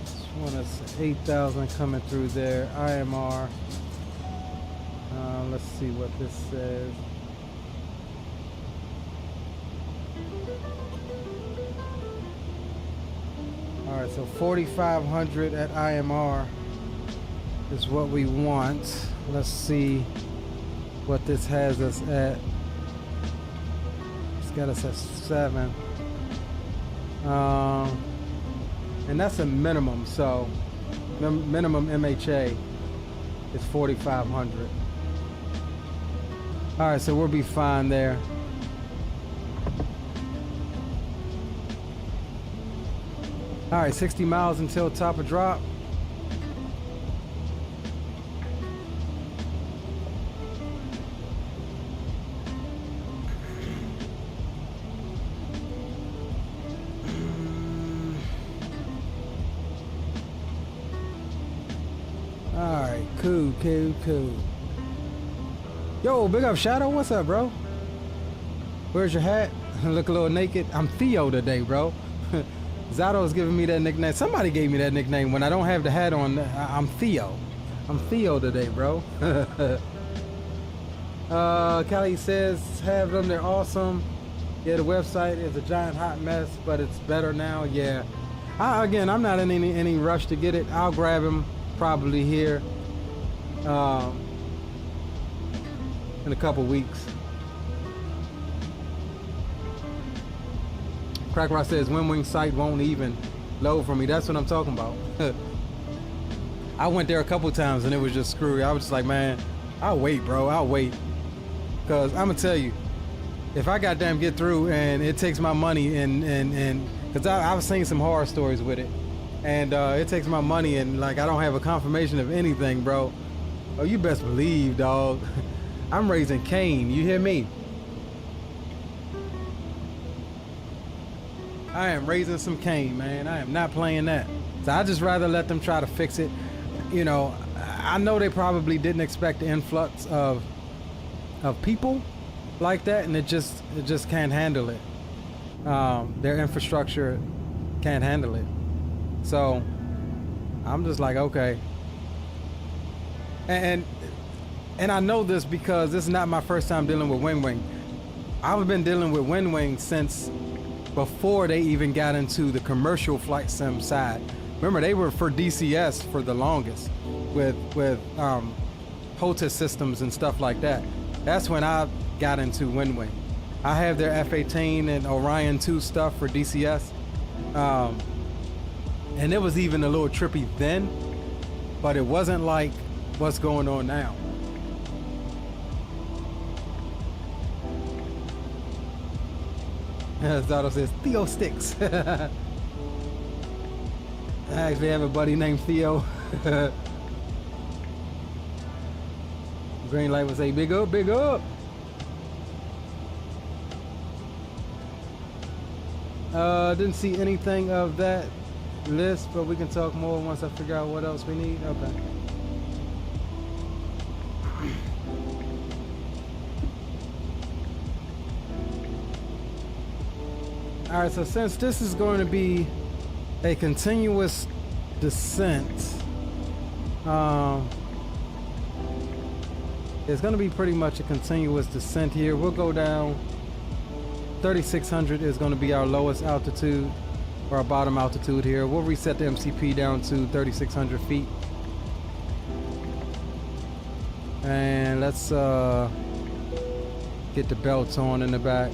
This one is 8,000 coming through there. IMR. Let's see what this says. All right, so 4,500 at IMR is what we want. Let's see what this has us at. It's got us at 7. And that's a minimum, so minimum MHA is 4,500. All right, so we'll be fine there. All right, 60 miles until top of drop. All right, cool. Yo, big up Shadow, what's up, bro? Where's your hat? Look a little naked. I'm Theo today, bro. Zato's giving me that nickname. Somebody gave me that nickname when I don't have the hat on. I'm Theo. I'm Theo today, bro. Callie says, have them, they're awesome. Yeah, the website is a giant hot mess, but it's better now. Yeah. Again, I'm not in any rush to get it. I'll grab him probably here in a couple weeks. Crack Rock says WinWing site won't even load for me. That's what I'm talking about. I went there a couple times and it was just screwy. I was just like, man, I'll wait, bro. I'll wait. Because I'm going to tell you, if I goddamn get through and it takes my money and because I've seen some horror stories with it, and it takes my money and like I don't have a confirmation of anything, bro. Oh, you best believe, dog. I'm raising Cain. You hear me? I am raising some Cain, man. I am not playing that. So I just rather let them try to fix it. You know, I know they probably didn't expect the influx of people like that, and it just can't handle it. Their infrastructure can't handle it. So I'm just like, okay. And I know this because this is not my first time dealing with WinWing. I've been dealing with WinWing since before they even got into the commercial flight sim side. Remember, they were for DCS for the longest with HOTAS systems and stuff like that. That's when I got into WinWing. I have their F-18 and Orion 2 stuff for DCS. And it was even a little trippy then, but it wasn't like what's going on now. Zato says, Theo Sticks. I actually have a buddy named Theo. Green light would say, big up, big up. Didn't see anything of that list, but we can talk more once I figure out what else we need. Okay. All right, so since this is going to be a continuous descent, it's going to be pretty much a continuous descent here. We'll go down. 3,600 is going to be our lowest altitude, or our bottom altitude here. We'll reset the MCP down to 3,600 feet. And let's get the belts on in the back.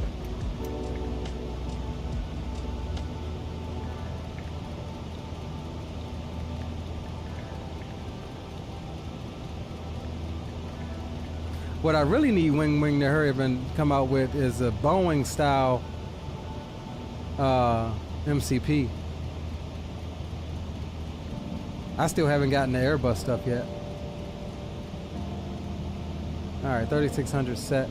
What I really need WinWing to hurry up and come out with is a Boeing style MCP. I still haven't gotten the Airbus stuff yet. All right, 3,600 set.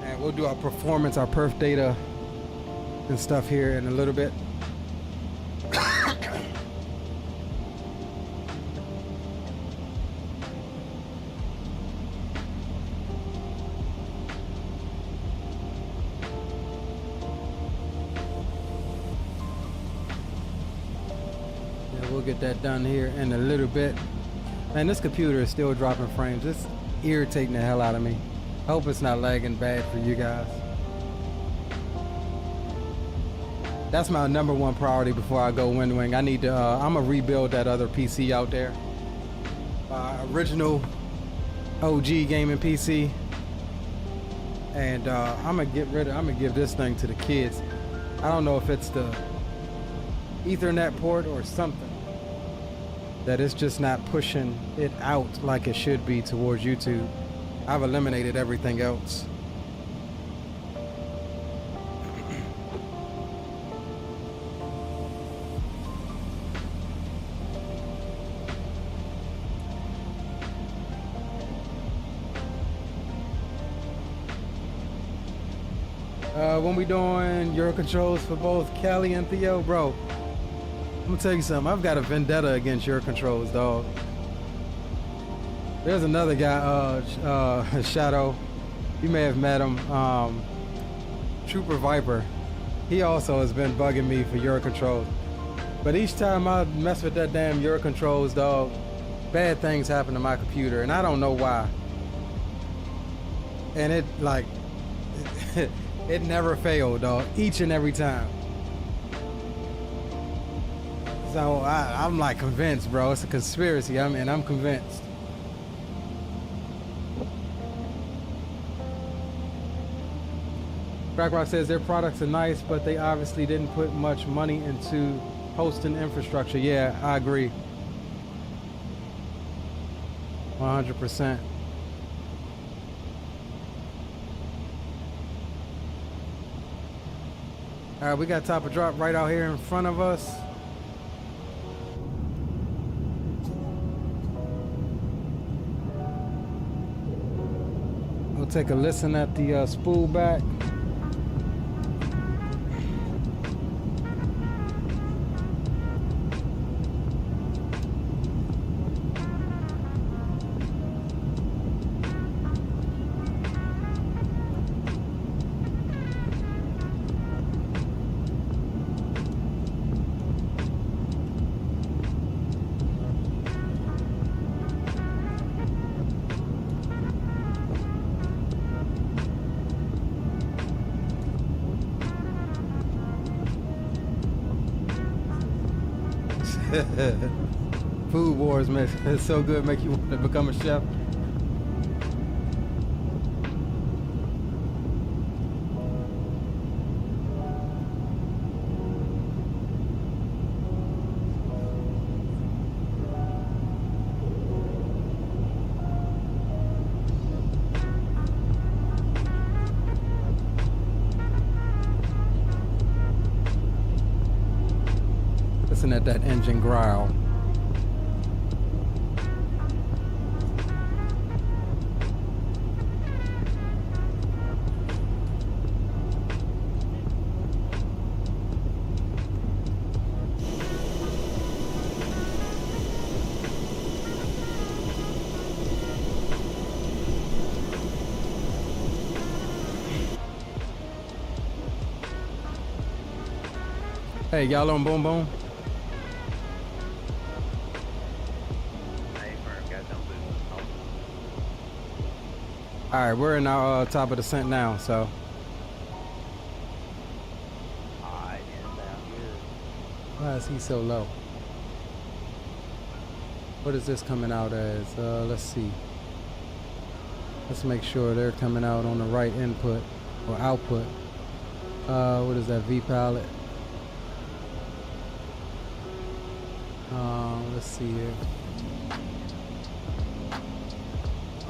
And we'll do our performance, our perf data and stuff here in a little bit. get that done here in a little bit. Man, this computer is still dropping frames. It's irritating the hell out of me. I hope it's not lagging bad for you guys. That's my #1 priority before I go wind wing. I need to, I'm gonna rebuild that other PC out there. Original OG gaming PC. And I'm gonna give this thing to the kids. I don't know if it's the Ethernet port or something that it's just not pushing it out like it should be towards YouTube. I've eliminated everything else. When we doing Euro controls for both Kelly and Theo, bro, I'm gonna tell you something. I've got a vendetta against Euro controls, dog. There's another guy, Shadow. You may have met him, Trooper Viper. He also has been bugging me for Euro controls. But each time I mess with that damn Euro controls, dog, bad things happen to my computer, and I don't know why. And it like. It never failed, dog, each and every time. So I'm like convinced, bro. It's a conspiracy. I'm convinced. BlackRock says their products are nice, but they obviously didn't put much money into hosting infrastructure. Yeah, I agree. 100%. All right, we got top of drop right out here in front of us. We'll take a listen at the spool back. Food wars, man. It's so good, make you want to become a chef. Listen at that engine growl. Hey, y'all on Boom Boom? All right, we're in our top of the descent now, so. Why is he so low? What is this coming out as? Let's see. Let's make sure they're coming out on the right input or output. What is that, V palette? Let's see here.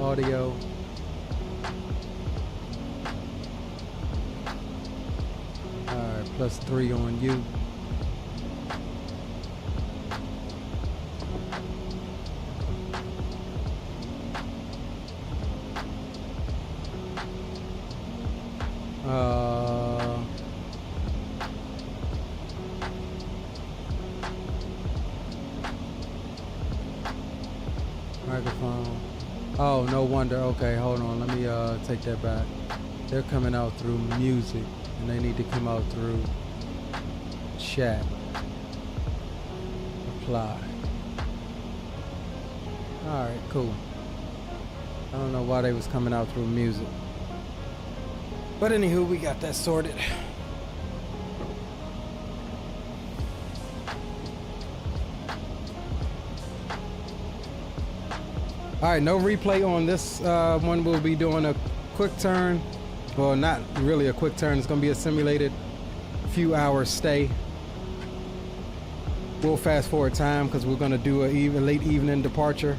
Audio. Alright, +3 on you. Microphone. Oh, no wonder. Okay, hold on. Let me take that back. They're coming out through music, and they need to come out through chat. Apply. Alright, cool. I don't know why they was coming out through music. But anywho, we got that sorted. Alright, no replay on this one. We'll be doing a quick turn. Well, not really a quick turn. It's going to be a simulated few hours stay. We'll fast forward time because we're going to do a late evening departure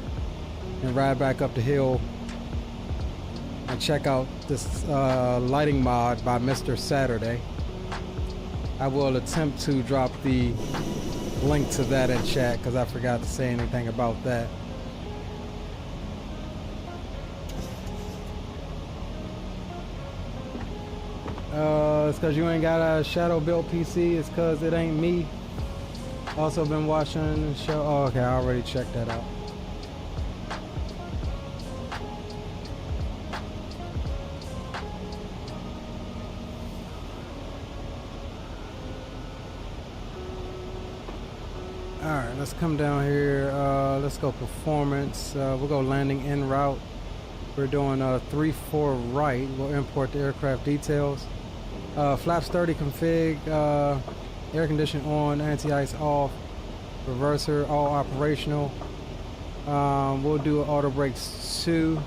and ride back up the hill and check out this lighting mod by Mr. Saturday. I will attempt to drop the link to that in chat because I forgot to say anything about that. It's because you ain't got a shadow built PC. It's because it ain't me. Also been watching the show. Oh, okay, I already checked that out. Alright, let's come down here. Let's go performance. We'll go landing en route. We're doing 3-4 right. We'll import the aircraft details. Flaps 30 config, air conditioning on, anti-ice off, reverser all operational. We'll do auto brakes 2.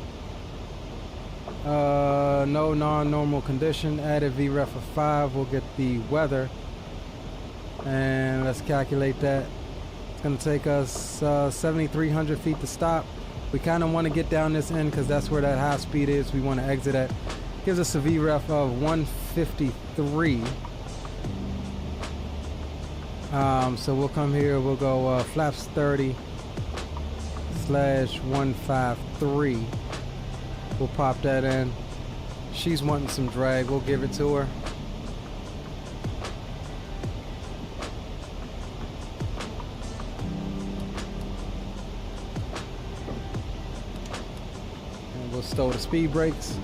No non-normal condition, added VREF of 5. We'll get the weather and let's calculate that. It's going to take us 7,300 feet to stop. We kind of want to get down this end because that's where that high speed is. We want to exit at. Gives us a VREF of 153. So we'll come here, we'll go flaps 30/153. We'll pop that in. She's wanting some drag, we'll give it to her. And we'll stow the speed brakes.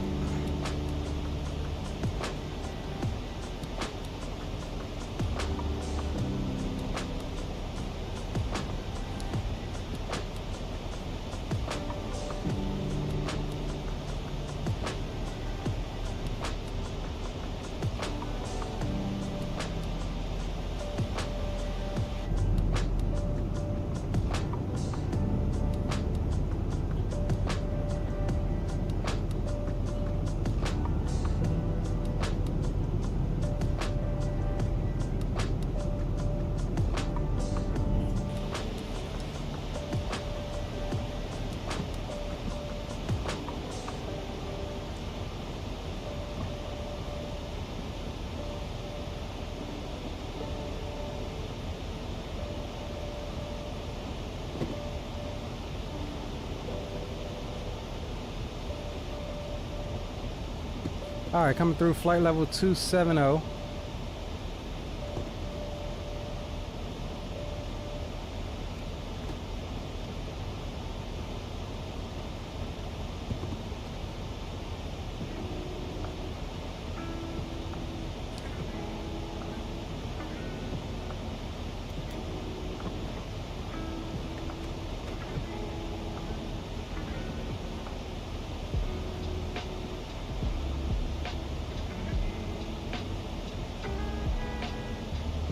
Alright, coming through flight level 270.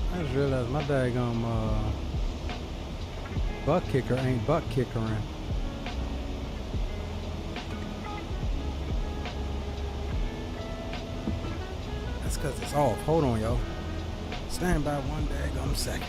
I just realized my daggone butt kicker ain't butt kickering. That's because it's off. Hold on, yo. Stand by one daggone second.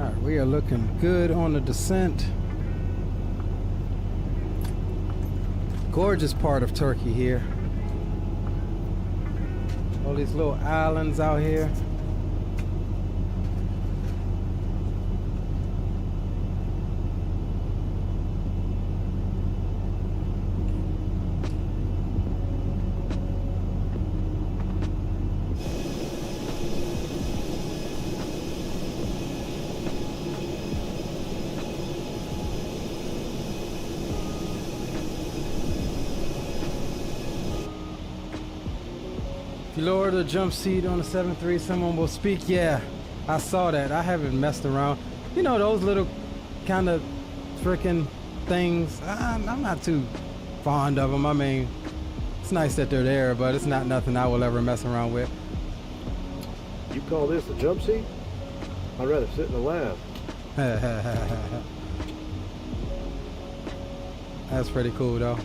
Alright, we are looking good on the descent. Gorgeous part of Turkey here. All these little islands out here. You lower the jump seat on the 7.3, someone will speak. Yeah, I saw that. I haven't messed around. You know, those little kind of freaking things, I'm not too fond of them. I mean, it's nice that they're there, but it's not nothing I will ever mess around with. You call this a jump seat? I'd rather sit in the lab. That's pretty cool though.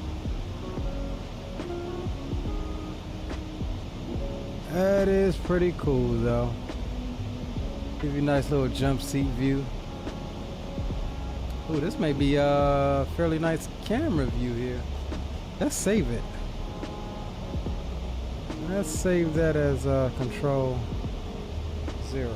That is pretty cool though. Give you a nice little jump seat view. Ooh, this may be a fairly nice camera view here. Let's save it. Let's save that as control 0.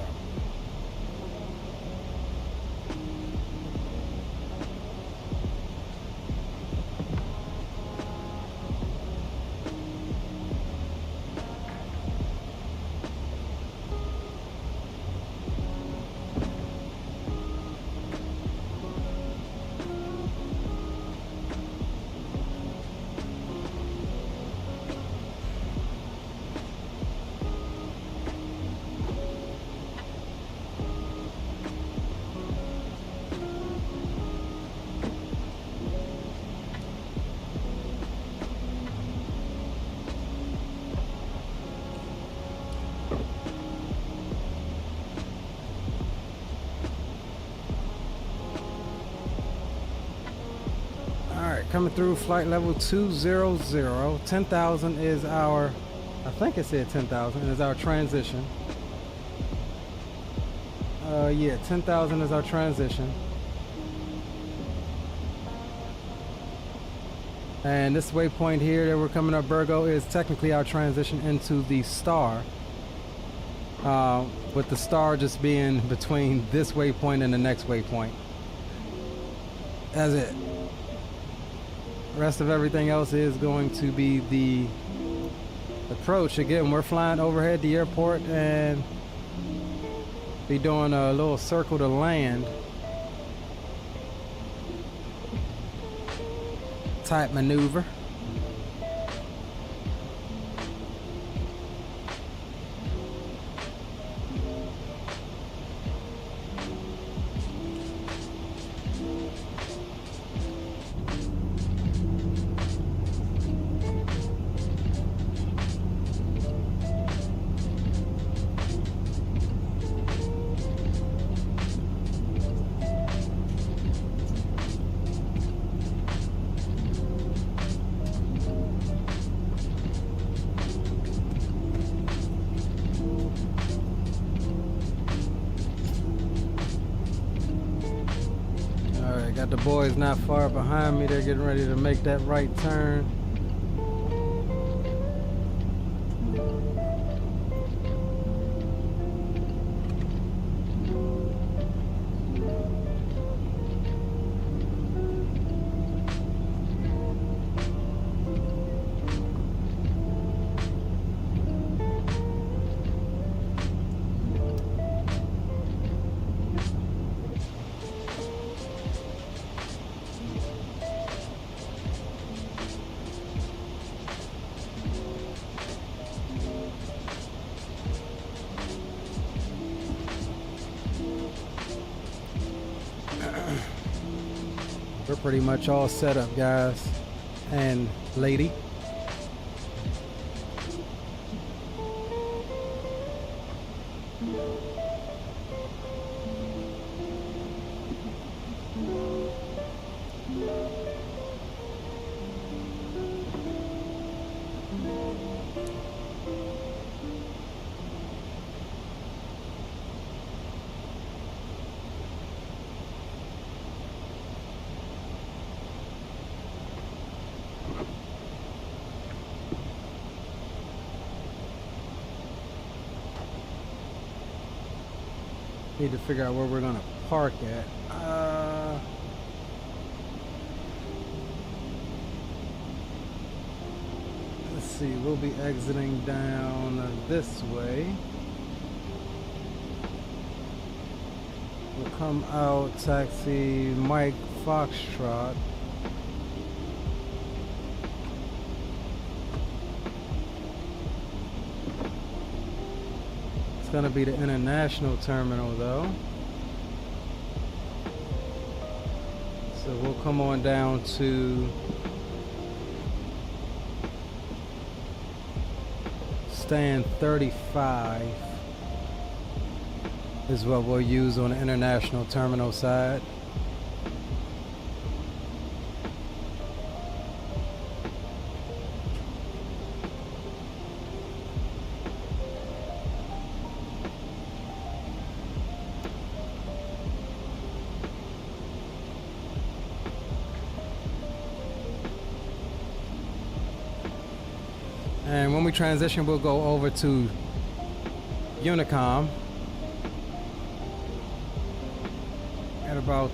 Coming through flight level 200. 10,000 is our, I think it said 10,000 is our transition. Yeah, 10,000 is our transition. And this waypoint here that we're coming up, Virgo, is technically our transition into the star. With the star just being between this waypoint and the next waypoint. That's it. Rest of everything else is going to be the approach. Again, we're flying overhead the airport and be doing a little circle to land type maneuver. Got the boys not far behind me. They're getting ready to make that right turn. We're pretty much all set up, guys and lady. Need to figure out where we're gonna park at. Let's see, we'll be exiting down this way. We'll come out, taxi Mike Foxtrot. It's gonna be the international terminal though. So we'll come on down to stand 35 is what we'll use on the international terminal side. And when we transition, we'll go over to Unicom at about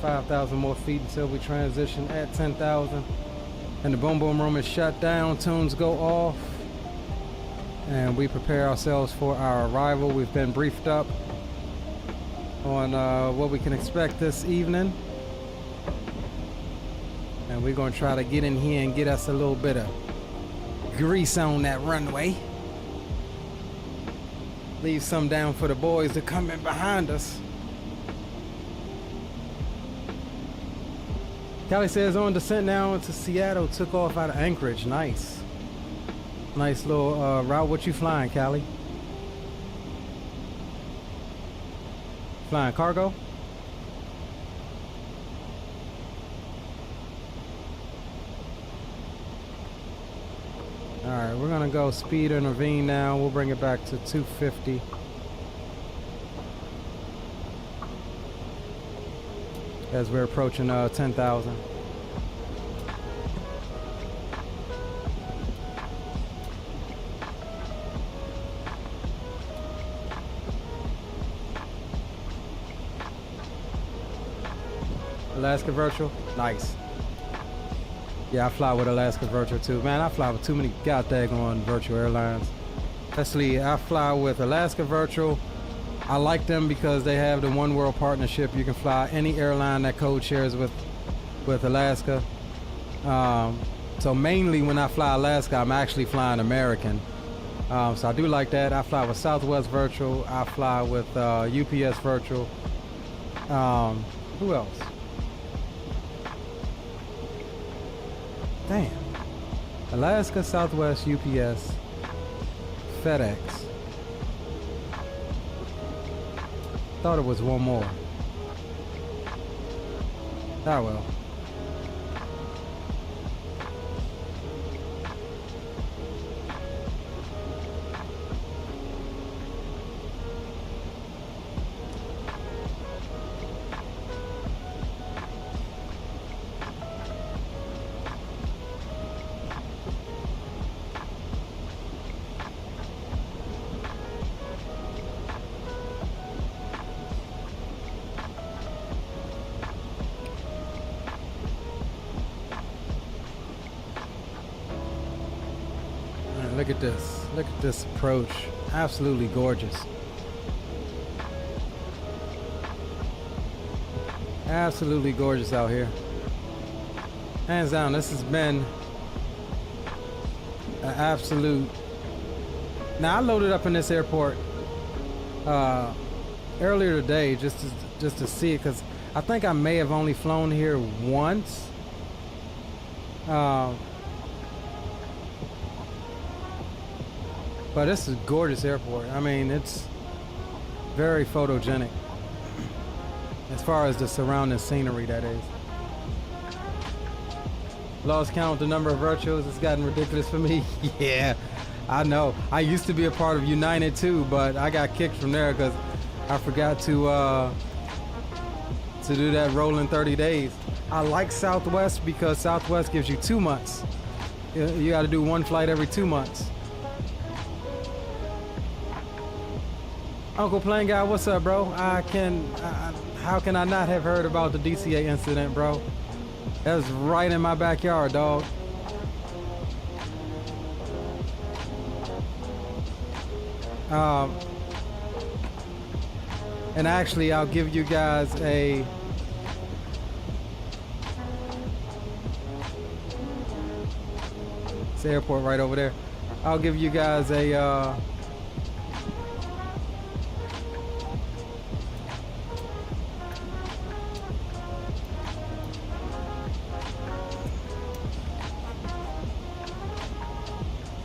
5,000 more feet until we transition at 10,000. And the boom boom room is shut down, tunes go off, and we prepare ourselves for our arrival. We've been briefed up on what we can expect this evening. And we're gonna try to get in here and get us a little bit of grease on that runway. Leave some down for the boys to come in behind us. Callie says on descent now into Seattle, took off out of Anchorage. Nice. Nice little route. What you flying, Callie? Flying cargo? Alright, we're gonna go speed intervene now. We'll bring it back to 250. As we're approaching 10,000. Alaska Virtual? Nice. Yeah, I fly with Alaska Virtual too. Man, I fly with too many goddamn virtual airlines. Especially, I fly with Alaska Virtual. I like them because they have the One World Partnership. You can fly any airline that code shares with Alaska. So mainly when I fly Alaska, I'm actually flying American. So I do like that. I fly with Southwest Virtual. I fly with UPS Virtual. Who else? Damn. Alaska, Southwest, UPS, FedEx. Thought it was one more. Ah well. Look at this. Look at this approach. Absolutely gorgeous. Absolutely gorgeous out here. Hands down, this has been an absolute. Now I loaded up in this airport earlier today just to see it, because I think I may have only flown here once. But this is a gorgeous airport. I mean, it's very photogenic as far as the surrounding scenery, that is. Lost count the number of virtuals. It's gotten ridiculous for me. Yeah, I know. I used to be a part of United too, but I got kicked from there because I forgot to do that rolling 30 days. I like Southwest because Southwest gives you 2 months. You got to do one flight every 2 months. Uncle Plane Guy, what's up, bro? How can I not have heard about the DCA incident, bro? That's right in my backyard, dog. And actually, I'll give you guys a... It's the airport right over there. I'll give you guys a...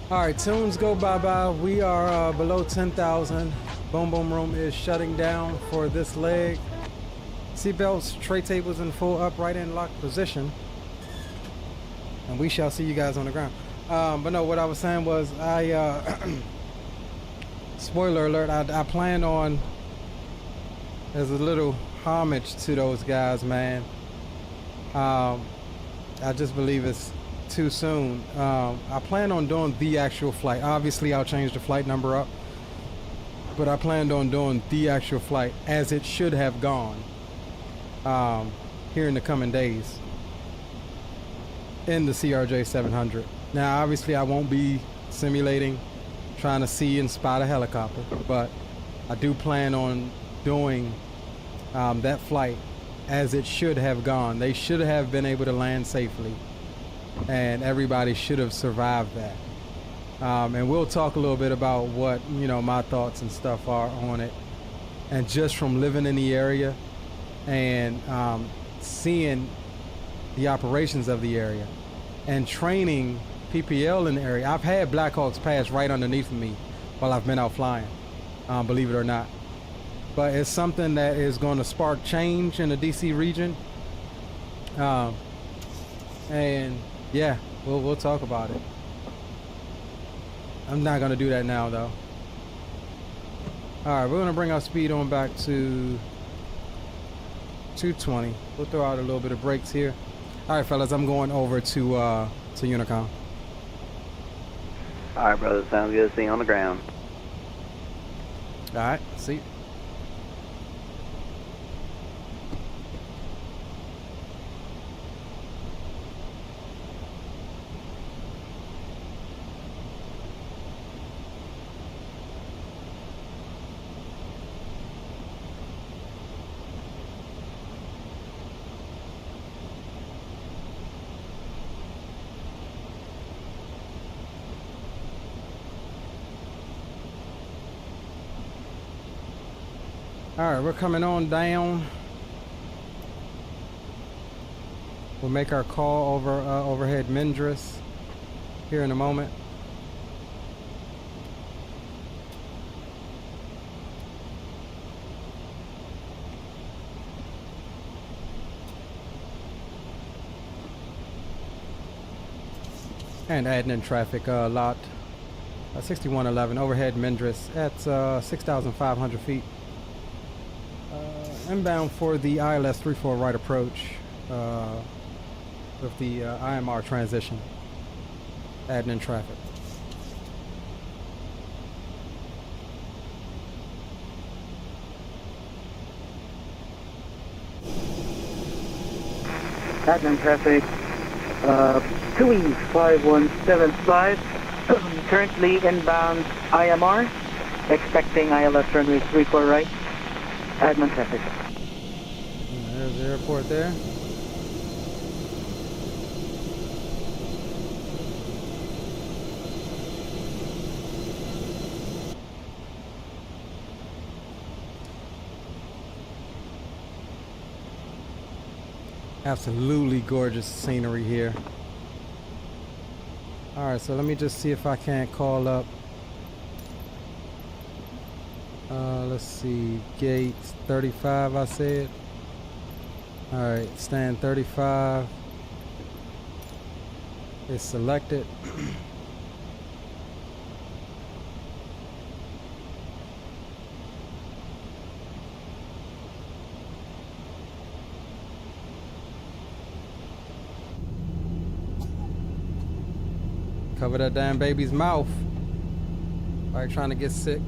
All right, tunes go bye-bye. We are below 10,000. Boom Boom Room is shutting down for this leg. Seatbelts, tray tables in full upright and locked position. And we shall see you guys on the ground. But no, what I was saying was spoiler alert, I plan on, as a little homage to those guys, man. I just believe it's too soon. I plan on doing the actual flight. Obviously, I'll change the flight number up, but I planned on doing the actual flight as it should have gone here in the coming days in the CRJ 700. Now, obviously, I won't be simulating trying to see and spot a helicopter, but I do plan on doing that flight as it should have gone. They should have been able to land safely, and everybody should have survived that. And we'll talk a little bit about what, you know, my thoughts and stuff are on it. And just from living in the area and seeing the operations of the area and training PPL in the area, I've had Blackhawks pass right underneath me while I've been out flying, believe it or not. But it's something that is going to spark change in the DC region. And yeah, we'll talk about it. I'm not going to do that now, though. All right, we're going to bring our speed on back to 220. We'll throw out a little bit of brakes here. All right, fellas, I'm going over to Unicom. All right, brother. Sounds good. See you on the ground. All right, see you. All right, we're coming on down. We'll make our call over overhead Mendris here in a moment. And adding in traffic, lot 6111 overhead Mendris at 6,500 feet. Inbound for the ILS 34 right approach with the IMR transition. Adding in traffic. Adding in traffic. 2E5175. Currently inbound IMR. Expecting ILS runway 34 right. Admin traffic. There's the airport there. Absolutely gorgeous scenery here. All right, so let me just see if I can call up. Let's see, gate 35 I said. All right, stand 35 is selected. Cover that damn baby's mouth. Why are you trying to get sick?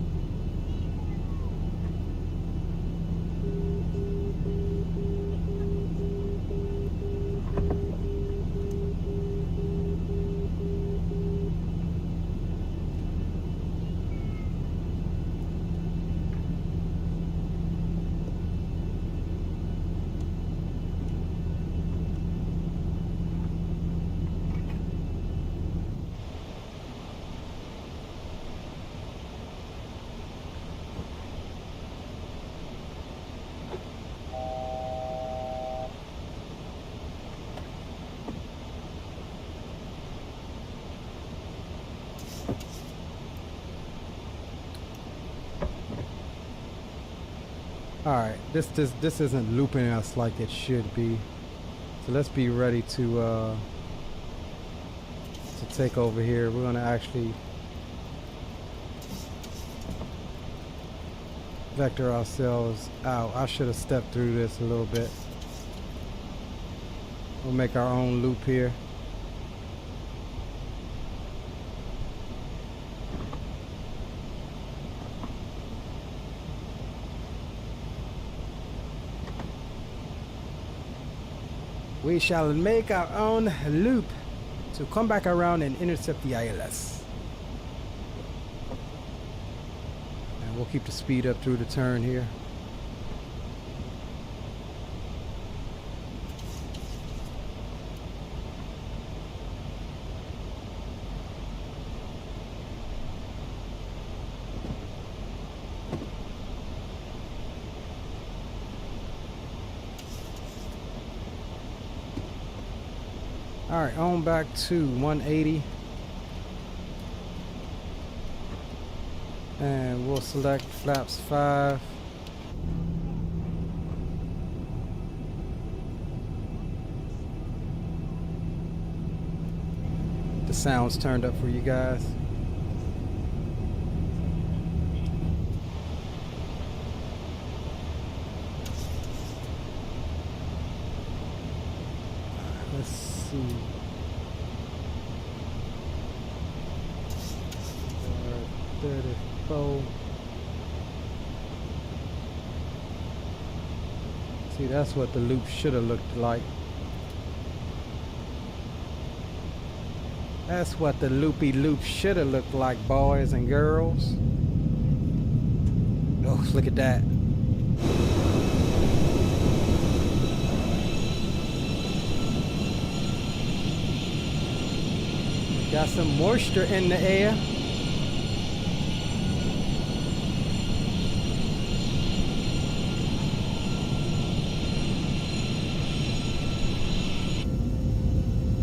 All right, this isn't looping us like it should be. So let's be ready to take over here. We're gonna actually vector ourselves out. I should have stepped through this a little bit. We'll make our own loop here. We shall make our own loop to come back around and intercept the ILS. And we'll keep the speed up through the turn here. All right, on back to 180. And we'll select flaps 5. The sound's turned up for you guys. Let's see. 34. See, that's what the loop should have looked like. That's what the loopy loop should have looked like, boys and girls. Oh, look at that. Got some moisture in the air.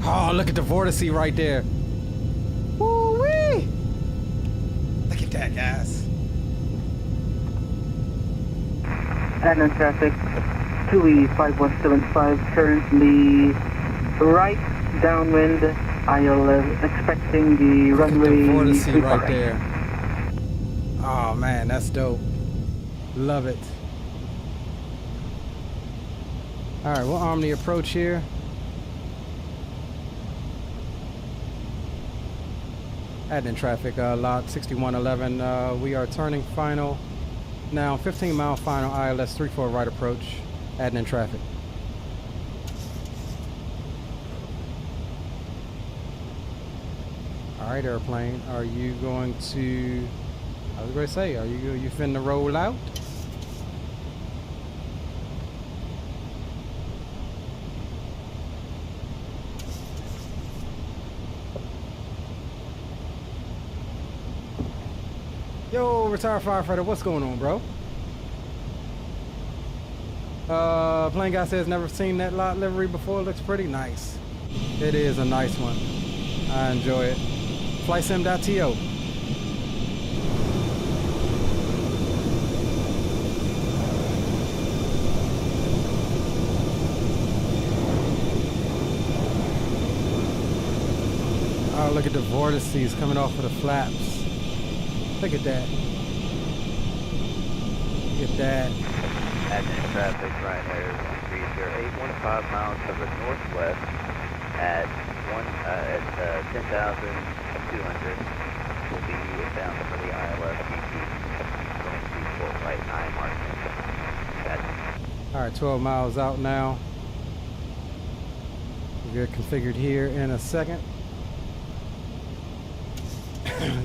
Oh, look at the vortice right there. Woo-wee! Look at that, guys. And traffic 2E5175 currently right downwind. ILS expecting the runway. The vortice right there. Oh man, that's dope. Love it. All right, we'll arm the approach here. Admin traffic, lot 6111. We are turning final now. 15-mile final ILS 34 right approach. Admin traffic. All right, airplane. Are you going to? I was going to say, are you finna roll out? Yo, retired firefighter, what's going on, bro? Plane guy says never seen that lot livery before. Looks pretty nice. It is a nice one. I enjoy it. Flightsim.to. Oh, look at the vortices coming off of the flaps. Look at that. Look at that. Admin traffic, Ryanair 1308, 15 miles to the northwest at 10,200. Will be bound for the ILS PT, going to be port right 9 marking. All right, 12 miles out now. We'll get configured here in a second.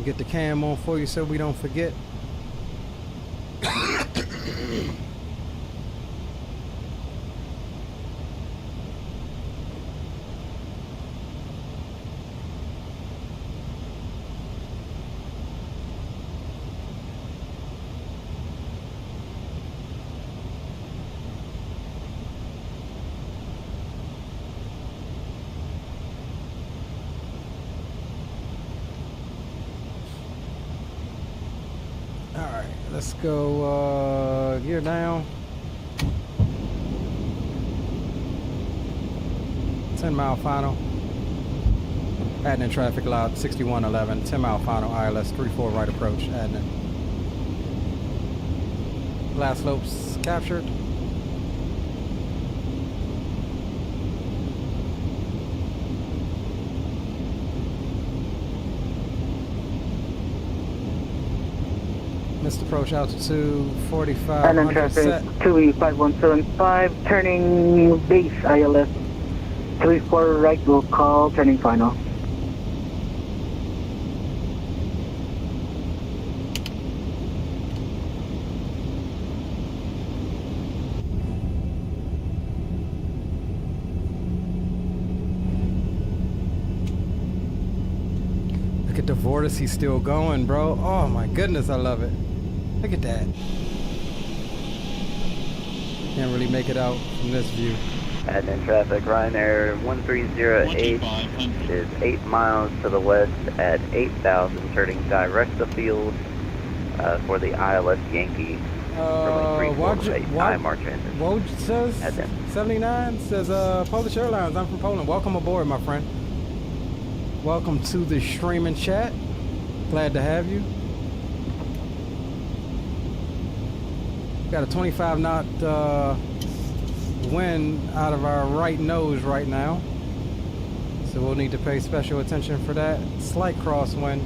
Get the cam on for you so we don't forget. Let's go gear down. 10 mile final. Adding in traffic loud 6111, 10 mile final, ILS 34 right approach, adding in. Glass slopes captured. Missed approach altitude 45. And then traffic 2E5175, turning base ILS 34 right, will call, turning final. Look at the vortice, he's still going, bro. Oh my goodness, I love it. Look at that. Can't really make it out from this view. Admin traffic, Ryanair 1308 is 8 miles to the west at 8,000, turning direct to field for the ILS Yankee. What says? 79 says Polish Airlines. I'm from Poland. Welcome aboard, my friend. Welcome to the streaming chat. Glad to have you. Got a 25 knot wind out of our right nose right now, so we'll need to pay special attention for that. Slight crosswind.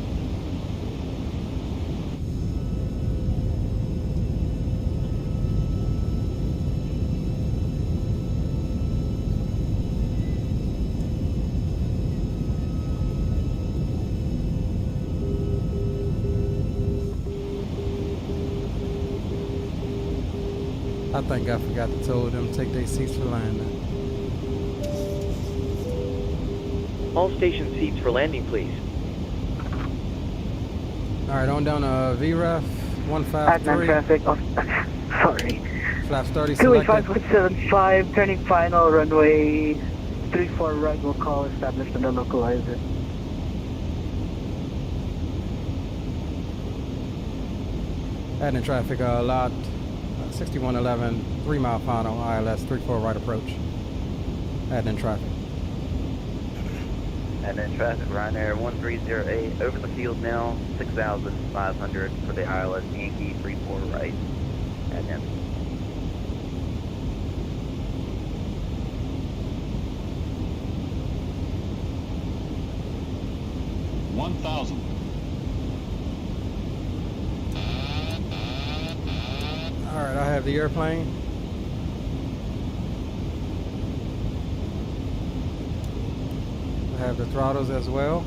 I think I forgot to tell them to take their seats for landing. All station seats for landing, please. Alright, on down to VREF Admin 153. traffic, sorry. Flaps 30 selected. 2E5175, turning final, runway 34 right, will call, established on the localizer. Adding traffic, LOT 6111, 3 mile final, ILS 34 right approach. Adding in traffic. Admin traffic, Ryanair 1308 over the field now, 6,500 for the ILS Yankee 34 right. Admin. Alright, I have the airplane. I have the throttles as well.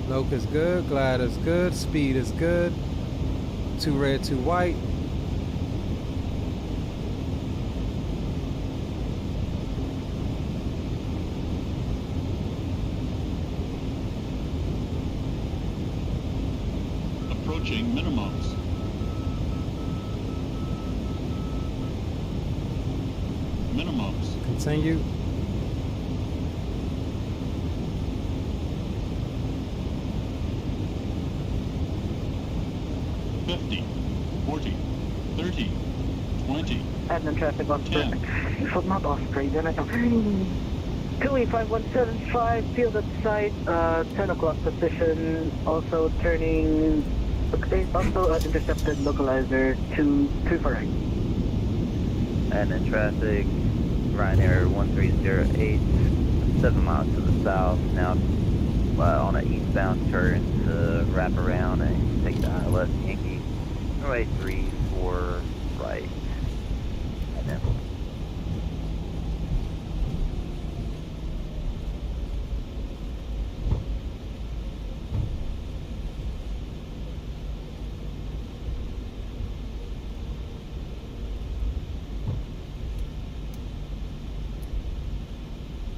Loc is good, glide is good, speed is good. 2 red, 2 white. Approaching minimums. Minimums. Continue. Admin traffic on Osprey. So not Osprey, then I don't. 2E5175, field at site, 10 o'clock position, also turning, also intercepted localizer to 2 for right. Admin traffic, Ryanair 1308, 7 miles to the south, now on an eastbound turn to wrap around and take the ILS Yankee, runway 34 right. Admin.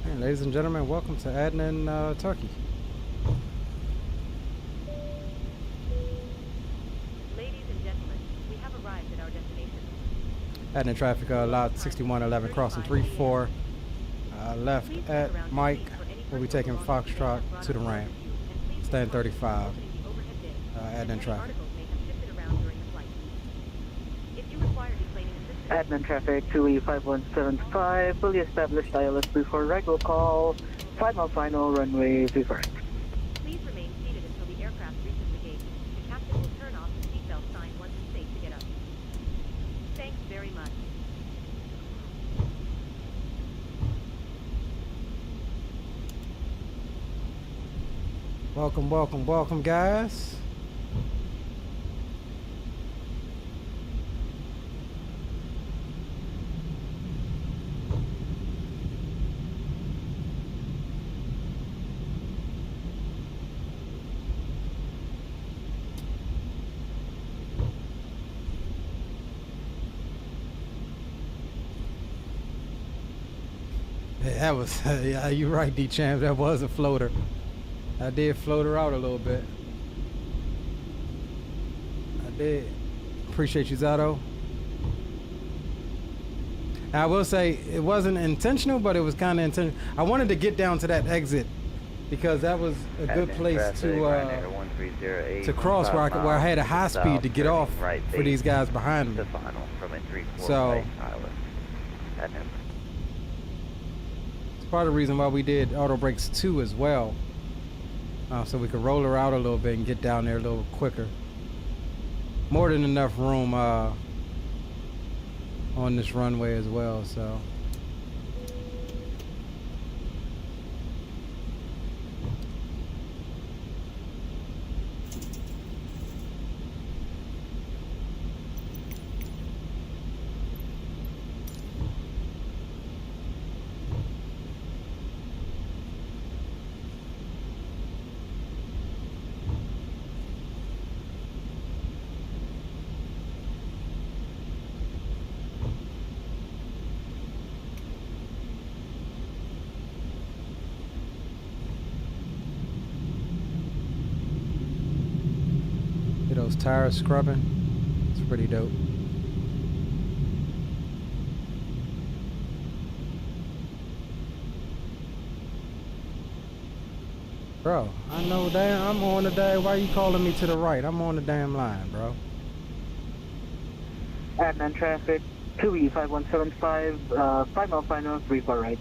Man, ladies and gentlemen, welcome to Adnan, Turkey. Ladies and gentlemen, we have arrived at our destination. Adnan traffic, LOT 6111 crossing 34. Left at Mike. We'll be taking Foxtrot to the ramp. Stand 35. Adnan traffic. Admin traffic 2E5175, fully established ILS before regular call, final runway 34. Please remain seated until the aircraft reaches the gate. The captain will turn off the seatbelt sign once it's safe to get up. Thanks very much. Welcome, welcome, welcome, guys. That was, yeah, you're right, D-Champ. That was a floater. I did float her out a little bit. I did. Appreciate you, Zato. I will say it wasn't intentional, but it was kind of intentional. I wanted to get down to that exit because that was a good place to cross where I had a high speed to get off for these guys behind me. So part of the reason why we did auto brakes 2 as well, so we could roll her out a little bit and get down there a little quicker. More than enough room on this runway as well, so those tires scrubbing, it's pretty dope. Bro, I know damn, I'm on the day. Why you calling me to the right? I'm on the damn line, bro. Admin traffic 2E5175, final 34 right.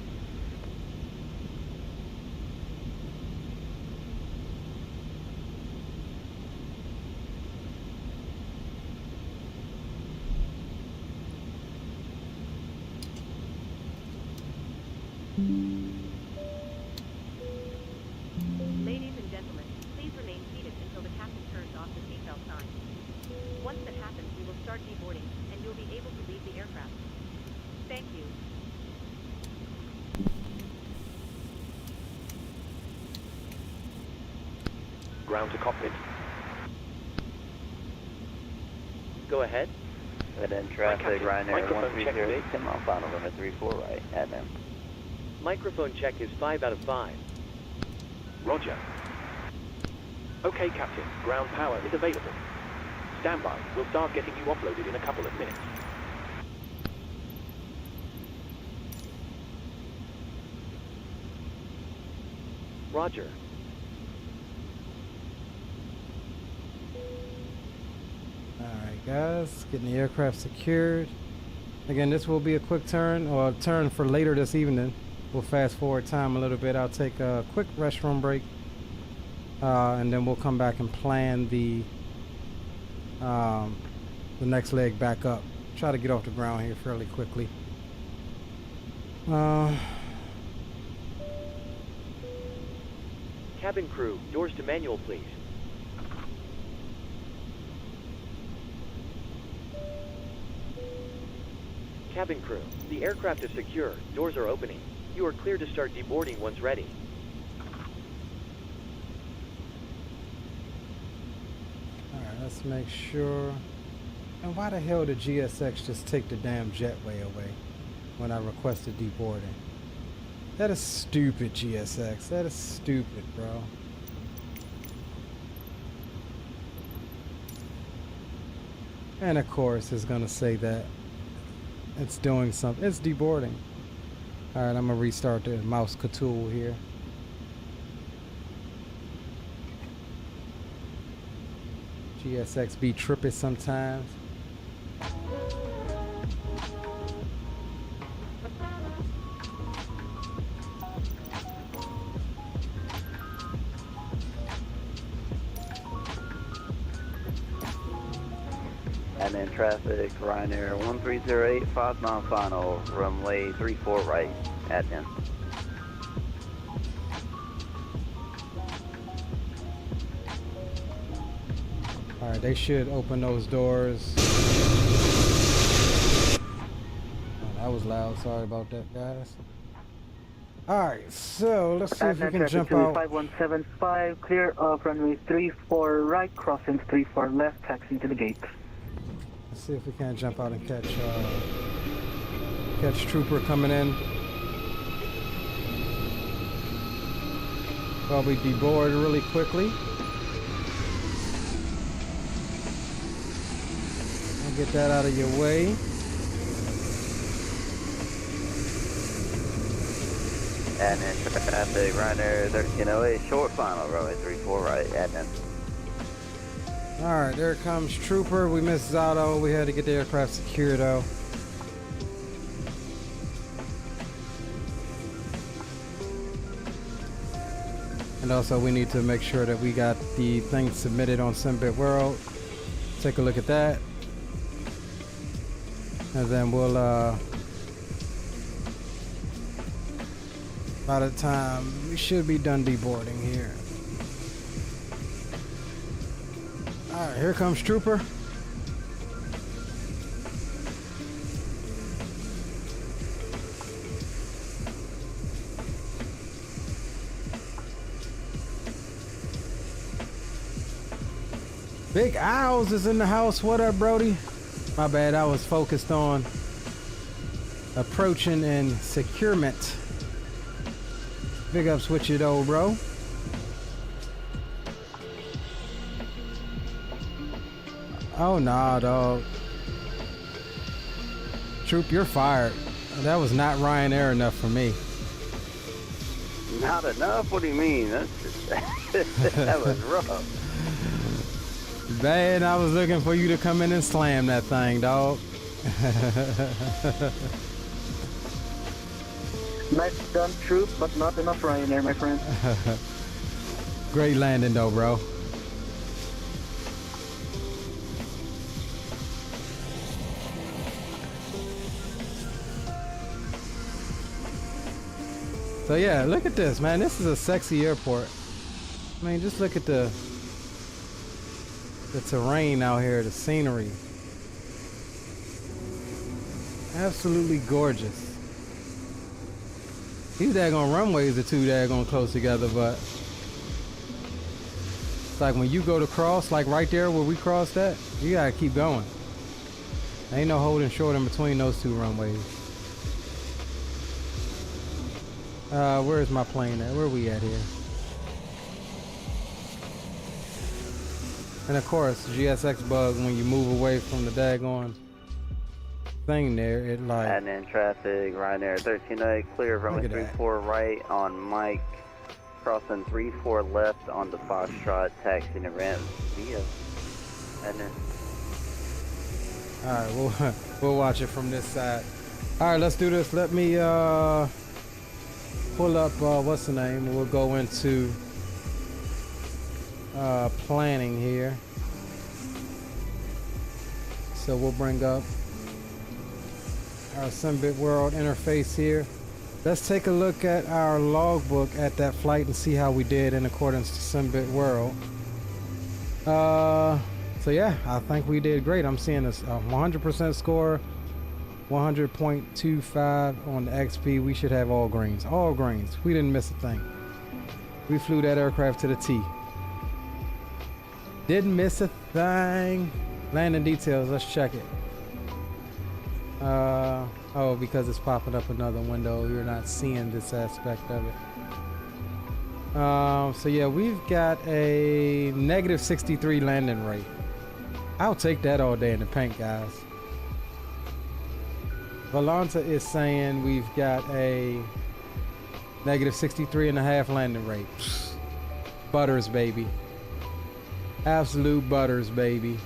Ladies and gentlemen, please remain seated until the captain turns off the seatbelt sign. Once that happens, we will start deboarding, and you'll be able to leave the aircraft. Thank you. Ground to cockpit. Go ahead. Admin traffic, Ryanair 130, 10 mile final limit 34 right, Admin. Microphone check is 5 out of 5. Roger. Okay, Captain. Ground power is available. Stand by. We'll start getting you offloaded in a couple of minutes. Roger. Alright guys, getting the aircraft secured. Again, this will be a quick turn, or a turn for later this evening. We'll fast forward time a little bit. I'll take a quick restroom break, and then we'll come back and plan the next leg back up. Try to get off the ground here fairly quickly. Cabin crew, doors to manual, please. Cabin crew, the aircraft is secure. Doors are opening. You are clear to start deboarding once ready. Alright, let's make sure. And why the hell did GSX just take the damn jetway away when I requested deboarding? That is stupid, GSX. That is stupid, bro. And of course, it's gonna say that it's doing something. It's deboarding. All right, I'm gonna restart the mouse tool here. GSX be trippy sometimes. And then traffic, Ryanair 1308, 5 mile final, runway 34 right, admin. All right, they should open those doors. Oh, that was loud. Sorry about that, guys. All right, so let's see if we can jump out. 5175, clear of runway 34 right, crossing 34 left, taxi to the gate. Let's see if we can jump out and catch Trooper coming in. Probably deboard really quickly. Get that out of your way. And then traffic, Ryanair 1308, short final, runway 34 right, admin. Alright, there comes Trooper. We missed Zato. We had to get the aircraft secure though. And also we need to make sure that we got the thing submitted on SimBitWdorld. Take a look at that. And then we'll, by the time, we should be done deboarding here. Alright, here comes Trooper. Big Owls is in the house. What up, Brody? My bad, I was focused on approaching and securement. Big ups with you though, bro. Oh nah, dog. Troop, you're fired. That was not Ryanair enough for me. Not enough? What do you mean? That's just, that was rough. Bad, I was looking for you to come in and slam that thing, dog. Nice done, Troop, but not enough Ryanair, my friend. Great landing though, bro. So yeah, look at this, man. This is a sexy airport. I mean, just look at the terrain out here, the scenery. Absolutely gorgeous. These daggone runways are too daggone close together, but it's like when you go to cross, like right there where we crossed at, you gotta keep going. Ain't no holding short in between those two runways. Where's my plane at? Where are we at here? And of course, GSX bug, when you move away from the daggone thing there, it like... And then traffic, Ryanair 1308, clear runway 34 right on Mike, crossing 34 left on the Foxtrot, taxiing to ramp via. And then... Alright, we'll watch it from this side. Alright, let's do this. Let me pull up, what's the name? We'll go into planning here. So we'll bring up our SimBitWdorld interface here. Let's take a look at our logbook at that flight and see how we did in accordance to SimBitWdorld. So yeah, I think we did great. I'm seeing a 100% score, 100.25 on the XP. We should have all greens. All greens. We didn't miss a thing. We flew that aircraft to the T. Didn't miss a thing. Landing details, let's check it. Oh, because it's popping up another window, you're not seeing this aspect of it. So yeah, we've got a negative 63 landing rate. I'll take that all day in the paint, guys. Volanta is saying we've got a negative 63.5 landing rate. Butters, baby. Absolute butters, baby.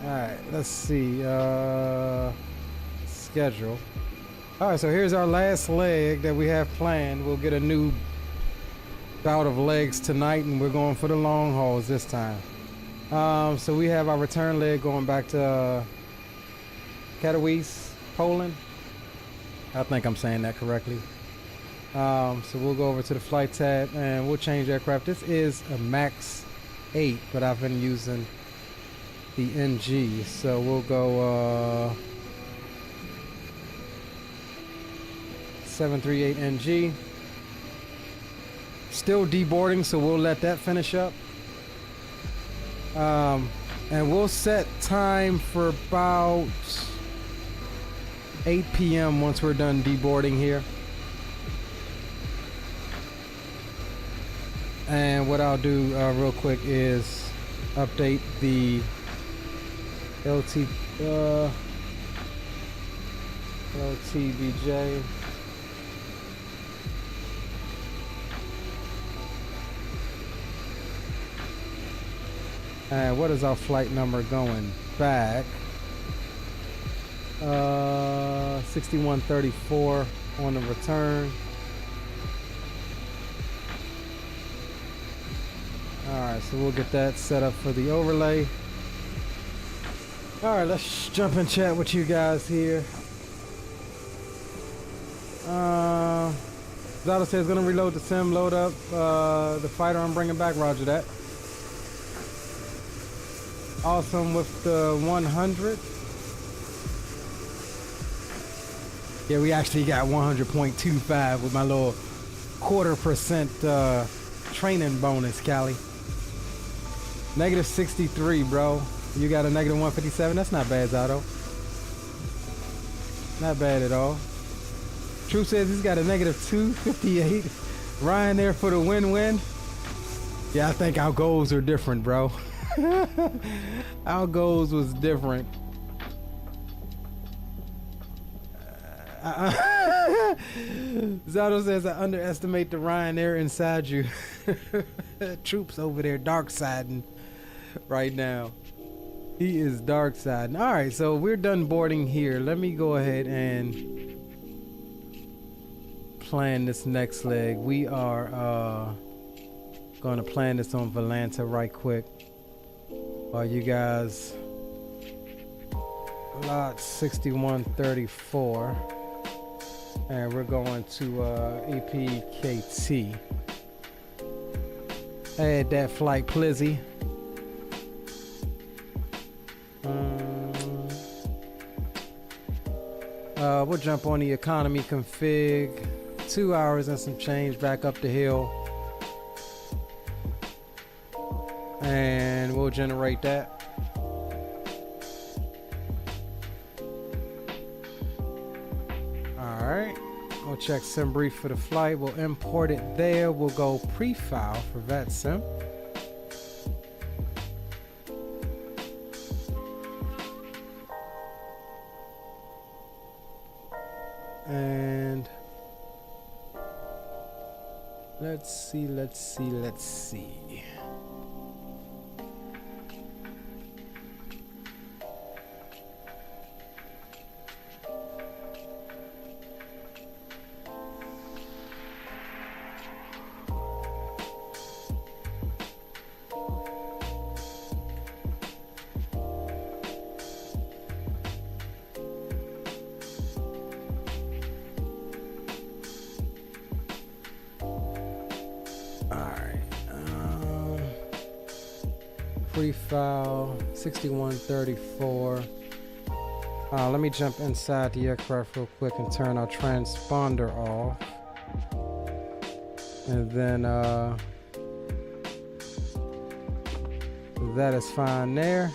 Alright, let's see. Schedule. Alright, so here's our last leg that we have planned. We'll get a new bout of legs tonight, and we're going for the long hauls this time. So we have our return leg going back to Katowice, Poland. I think I'm saying that correctly. So we'll go over to the flight tab and we'll change aircraft. This is a Max 8, but I've been using the NG, so we'll go 738 NG. Still deboarding, so we'll let that finish up. And we'll set time for about 8 p.m. once we're done deboarding here. And what I'll do real quick is update the LTBJ. And what is our flight number going back? 6134 on the return. Alright, so we'll get that set up for the overlay. Alright, let's jump and chat with you guys here. Zado says gonna reload the sim, load up the fighter I'm bringing back, roger that. Awesome with the 100. Yeah, we actually got 100.25 with my little 0.25% training bonus, Callie. Negative 63, bro. You got a negative 157. That's not bad, Zado. Not bad at all. True says he's got a negative 258. Ryan there for the win-win. Yeah, I think our goals are different, bro. Our goals was different. Zado says I underestimate the Ryanair inside you. Troops over there dark siding right now. He is dark siding. Alright, so we're done boarding here. Let me go ahead and plan this next leg. We are gonna plan this on Volanta right quick. While you guys lot 6134, and we're going to EPKT. Add that flight, Plizzy. We'll jump on the economy config. 2 hours and some change back up the hill. And we'll generate that. Alright. We'll check SimBrief for the flight. We'll import it there. We'll go pre-file for VetSim. And let's see. Pre-file 6134. Let me jump inside the aircraft real quick and turn our transponder off, and then that is fine there.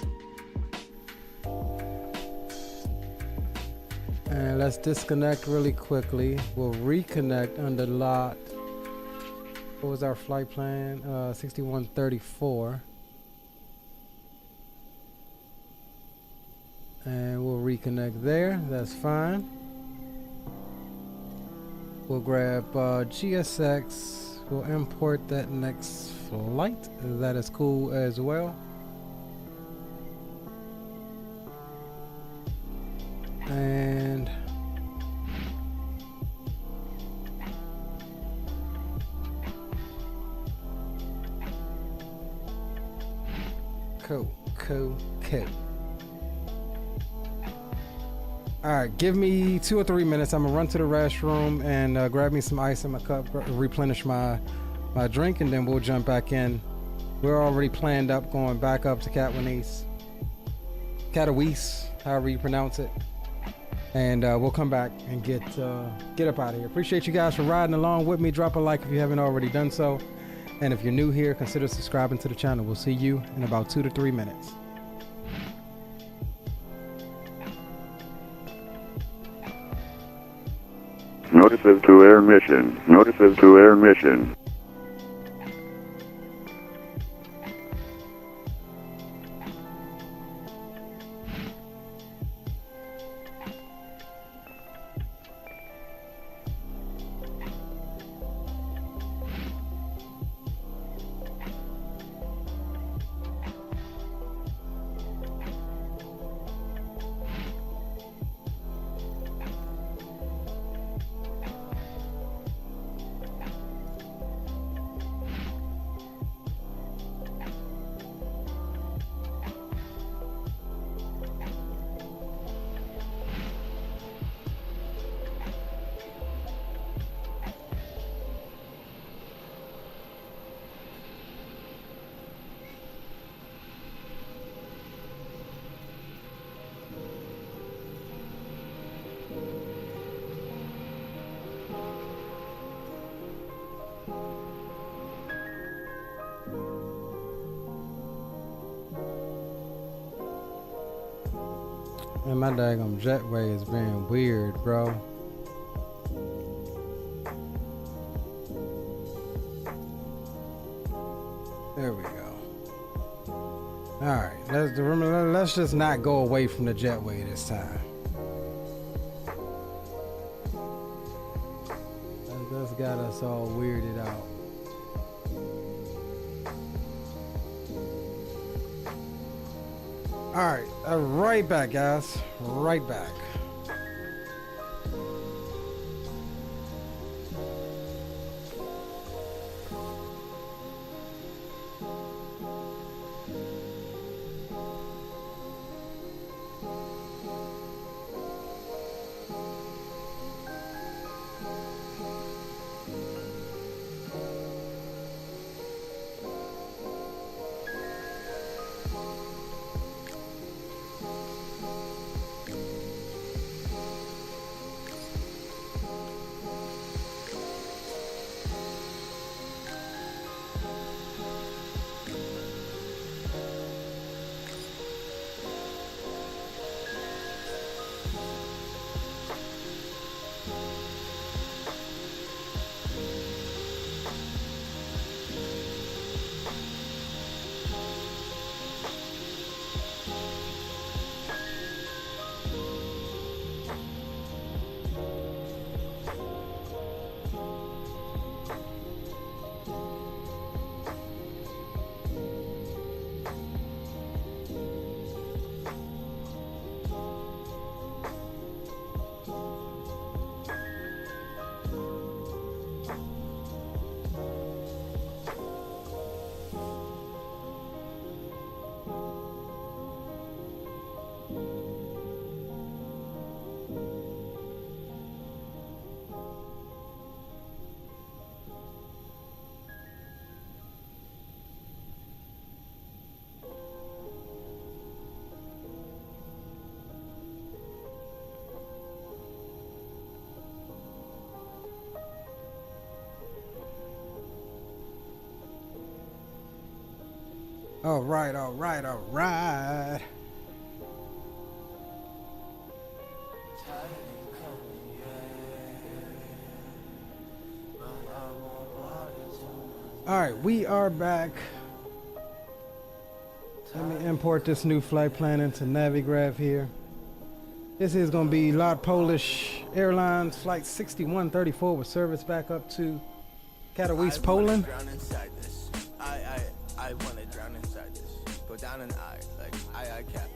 And let's disconnect really quickly. We'll reconnect under LOT. What was our flight plan? 6134. And we'll reconnect there. That's fine. We'll grab GSX. We'll import that next flight. That is cool as well. And cool. Alright, give me 2 or 3 minutes. I'm gonna run to the restroom and grab me some ice in my cup, replenish my drink, and then we'll jump back in. We're already planned up going back up to Katowice, however you pronounce it. And we'll come back and get up out of here. Appreciate you guys for riding along with me. Drop a like if you haven't already done so. And if you're new here, consider subscribing to the channel. We'll see you in about 2 to 3 minutes. Notices to air mission. Notices to air mission. Man, my daggum jetway is being weird, bro. There we go. Alright, let's just not go away from the jetway this time. That's got us all weirded out. Alright, right back, guys. Right back. All right, all right, all right. All right, we are back. Let me import this new flight plan into Navigraph here. This is going to be LOT Polish Airlines flight 6134 with service back up to Katowice, Poland. I want to drown inside this. Go down and I captain.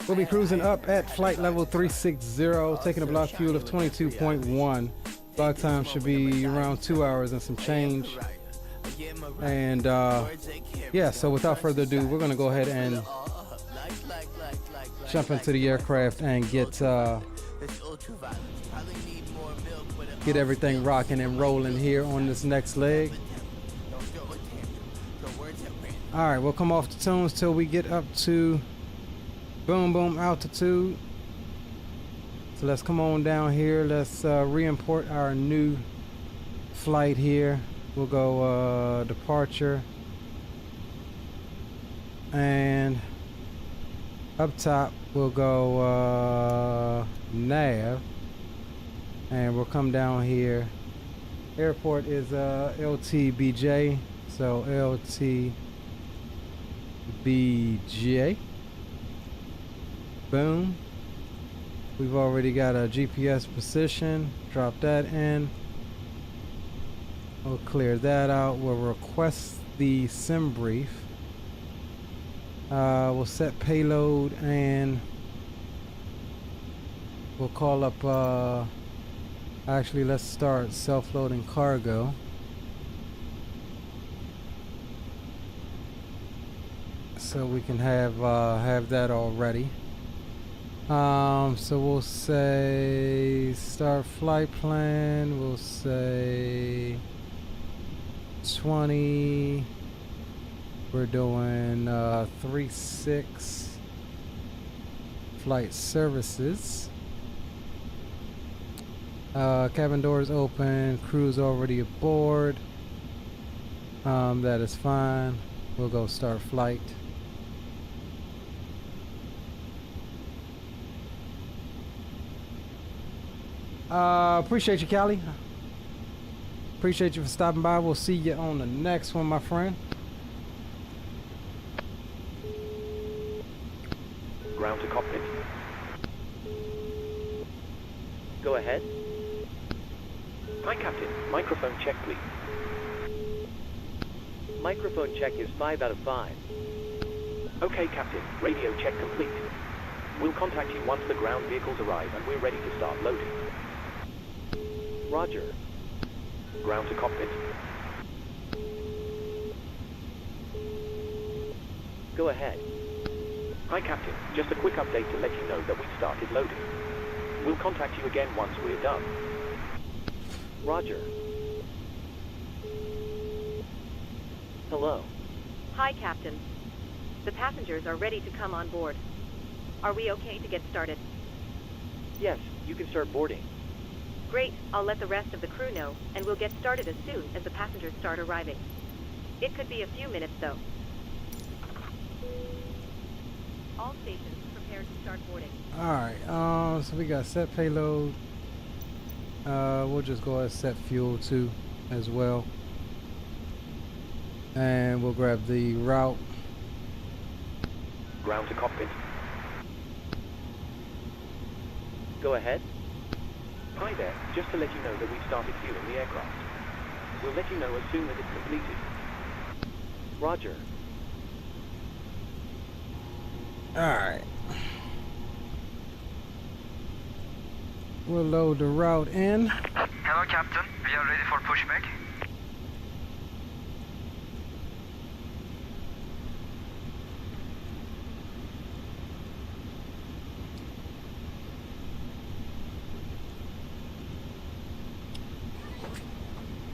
We'll be cruising up at flight level 360, taking a block fuel of 22.1. Block time should be around 2 hours and some change. And yeah, so without further ado, we're going to go ahead and jump into the aircraft and get everything rocking and rolling here on this next leg. All right, we'll come off the tunes till we get up to boom boom altitude. So let's come on down here. Let's re-import our new flight here. We'll go departure, and up top we'll go nav, and we'll come down here. Airport is LTBJ, so LTBJ. Boom. We've already got a GPS position. Drop that in. We'll clear that out. We'll request the sim brief. We'll set payload, and we'll call up actually, let's start self-loading cargo. So we can have that all ready. So we'll say start flight plan. We'll say 20. We're doing 3-6 flight services. Cabin doors open. Crew's already aboard. That is fine. We'll go start flight. Appreciate you, Callie. Appreciate you for stopping by. We'll see you on the next one, my friend. Ground to cockpit. Go ahead. Hi, Captain. Microphone check, please. Microphone check is 5 out of 5. Okay, Captain. Radio check complete. We'll contact you once the ground vehicles arrive and we're ready to start loading. Roger. Ground to cockpit. Go ahead. Hi, Captain. Just a quick update to let you know that we've started loading. We'll contact you again once we're done. Roger. Hello. Hi, Captain. The passengers are ready to come on board. Are we okay to get started? Yes, you can start boarding. Great. I'll let the rest of the crew know, and we'll get started as soon as the passengers start arriving. It could be a few minutes, though. All stations prepared to start boarding. Alright, so we got set payload. We'll just go ahead and set fuel too as well. And we'll grab the route. Ground to cockpit. Go ahead. Hi there. Just to let you know that we've started fueling the aircraft. We'll let you know as soon as it's completed. Roger. Alright. We'll load the route in. Hello, Captain. We are ready for pushback.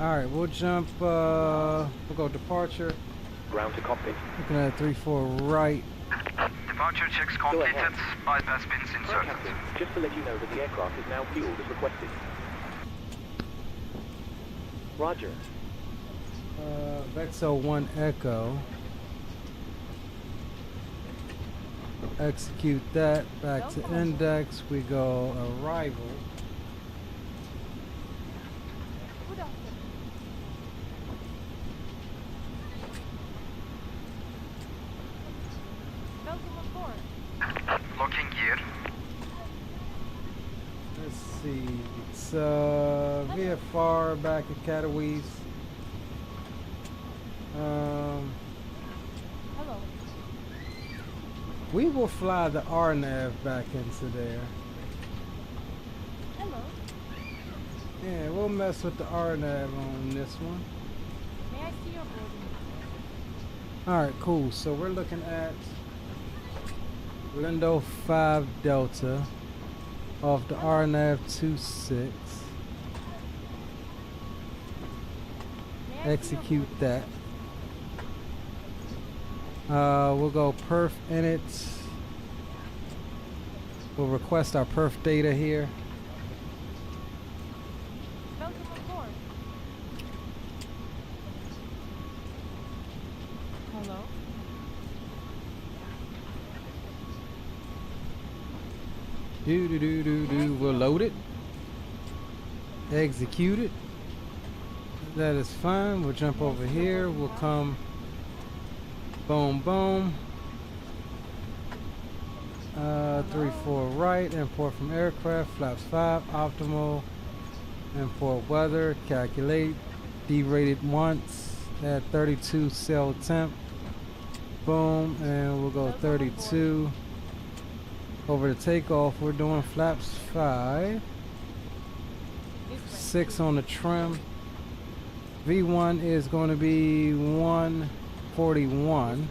Alright, we'll jump, we'll go departure. Ground to cockpit. Looking at 3-4 right. Departure checks completed. Bypass pins Hi, inserted. Captain. Just to let you know that the aircraft is now fueled as requested. Roger. Vexo 1 Echo. Execute that. Back to index. We go arrival. Good afternoon. Welcome on board. Locking gear. Let's see. It's VFR back at Katowice. Hello. We will fly the RNAV back into there. Hello. Yeah, we'll mess with the RNAV on this one. May I see your boarding? Alright, cool. So we're looking at Lindo 5 Delta off the RNAV 26. Execute that. We'll go perf init. We'll request our perf data here. Welcome on board. Hello. We'll load it. Execute it. That is fine. We'll jump over here. We'll come. Boom, boom. 3-4 right. Import from aircraft. Flaps 5. Optimal. Import weather. Calculate. Derated once. Add 32 cell temp. Boom. And we'll go 32. Over the takeoff, we're doing flaps 5. 6 on the trim. V1 is going to be 141.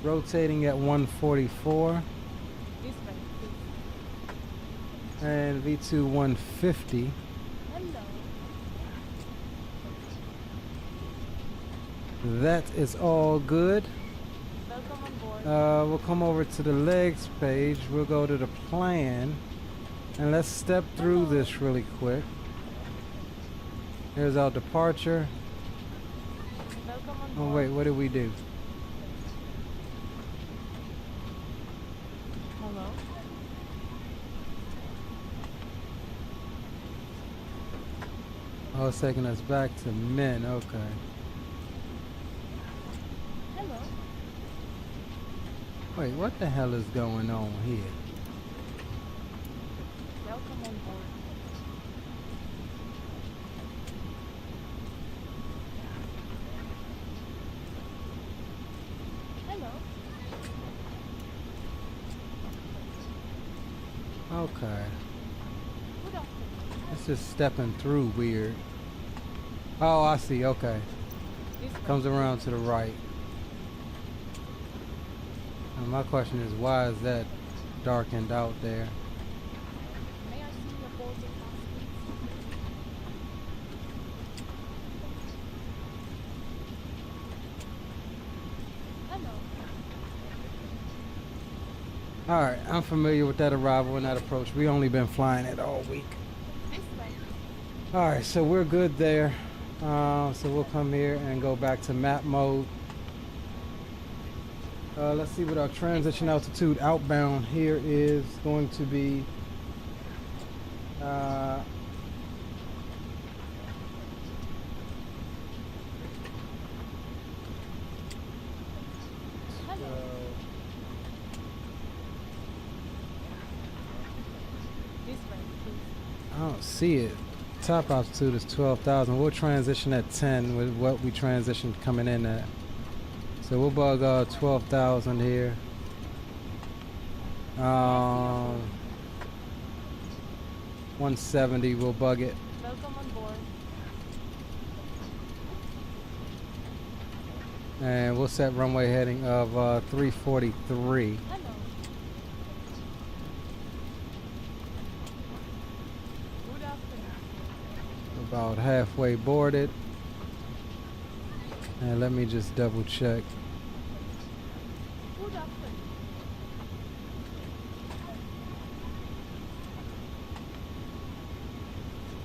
Rotating at 144. And V2 150. That is all good. We'll come over to the legs page. We'll go to the plan. And let's step through this really quick. Here's our departure. Oh wait, what did we do? Hello. Oh, it's taking us back to men. Okay. Hello. Wait, what the hell is going on here? Welcome on board. Hello. Okay. Good afternoon. It's just stepping through weird. Oh, I see. Okay. Comes around to the right. And my question is, why is that darkened out there? May I see your boarding pass, please? Hello. Alright, I'm familiar with that arrival and that approach. We only been flying it all week. This way. Alright, so we're good there. So we'll come here and go back to map mode. Let's see what our transition altitude outbound here is going to be. This way, please. I don't see it. Top altitude is 12,000. We'll transition at 10 with what we transitioned coming in at. So we'll bug 12,000 here. 170, we'll bug it. Welcome on board. And we'll set runway heading of 343. Hello. Good afternoon. About halfway boarded. And let me just double check. Good afternoon.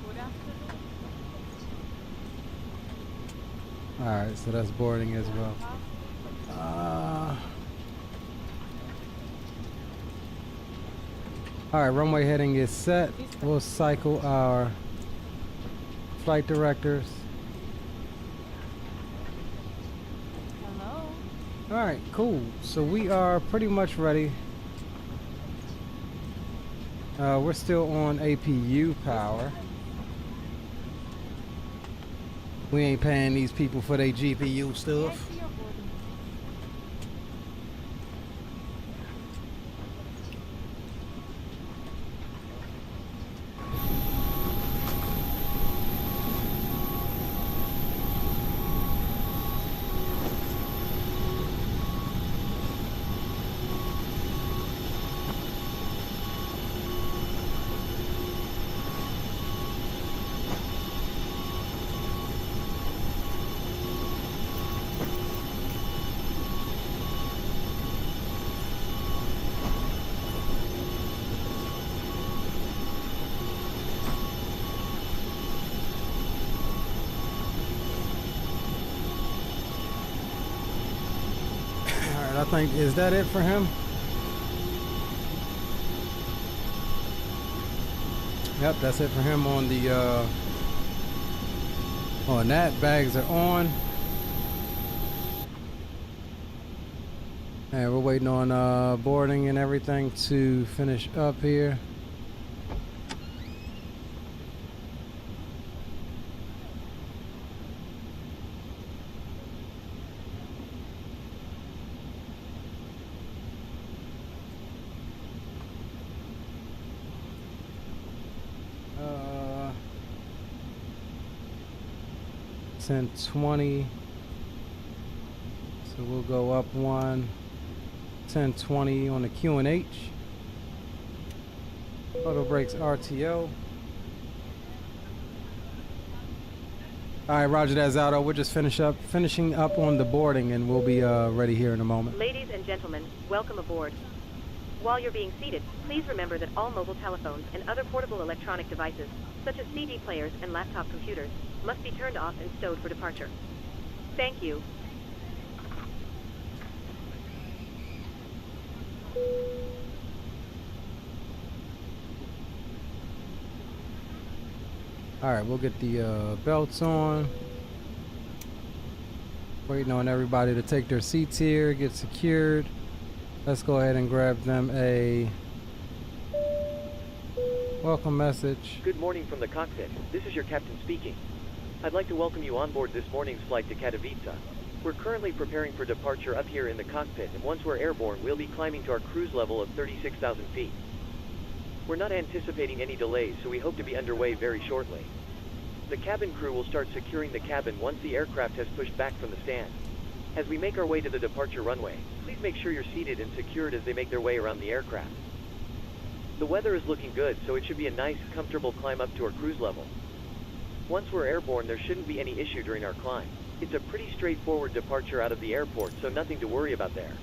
Good afternoon. Alright, so that's boarding as well. All right, runway heading is set. We'll cycle our flight directors. Hello. All right, cool. So we are pretty much ready. We're still on APU power. We ain't paying these people for their GPU stuff. I think, is that it for him? Yep, that's it for him on the on that. Bags are on. And we're waiting on boarding and everything to finish up here. It's 1020, so we'll go up one. 1020 on the Q&H. Auto brakes RTO. Alright, roger that, Zaldo. We'll just finishing up on the boarding, and we'll be ready here in a moment. Ladies and gentlemen, welcome aboard. While you're being seated, please remember that all mobile telephones and other portable electronic devices, such as CD players and laptop computers, must be turned off and stowed for departure. Thank you. Alright, we'll get the belts on. Waiting on everybody to take their seats here, get secured. Let's go ahead and grab them a welcome message. Good morning from the cockpit. This is your captain speaking. I'd like to welcome you on board this morning's flight to Katowice. We're currently preparing for departure up here in the cockpit, and once we're airborne, we'll be climbing to our cruise level of 36,000 feet. We're not anticipating any delays, so we hope to be underway very shortly. The cabin crew will start securing the cabin once the aircraft has pushed back from the stand. As we make our way to the departure runway, please make sure you're seated and secured as they make their way around the aircraft. The weather is looking good, so it should be a nice, comfortable climb up to our cruise level. Once we're airborne, there shouldn't be any issue during our climb. It's a pretty straightforward departure out of the airport, so nothing to worry about there.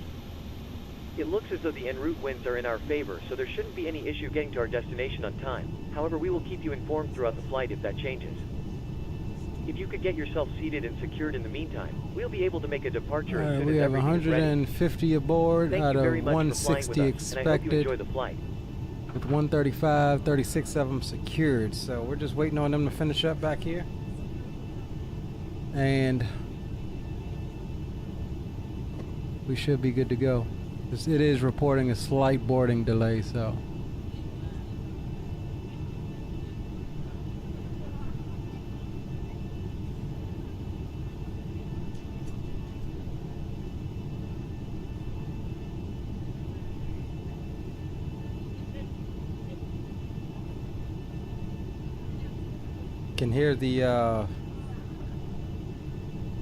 It looks as though the en route winds are in our favor, so there shouldn't be any issue getting to our destination on time. However, we will keep you informed throughout the flight if that changes. If you could get yourself seated and secured in the meantime, we'll be able to make a departure as soon we as have everything is ready. 150 aboard Thank out you of very much 160 for flying with us, and I hope you expected. enjoy the flight. With 135, 36 of them secured. So we're just waiting on them to finish up back here. And we should be good to go. It is reporting a slight boarding delay, so. Can hear the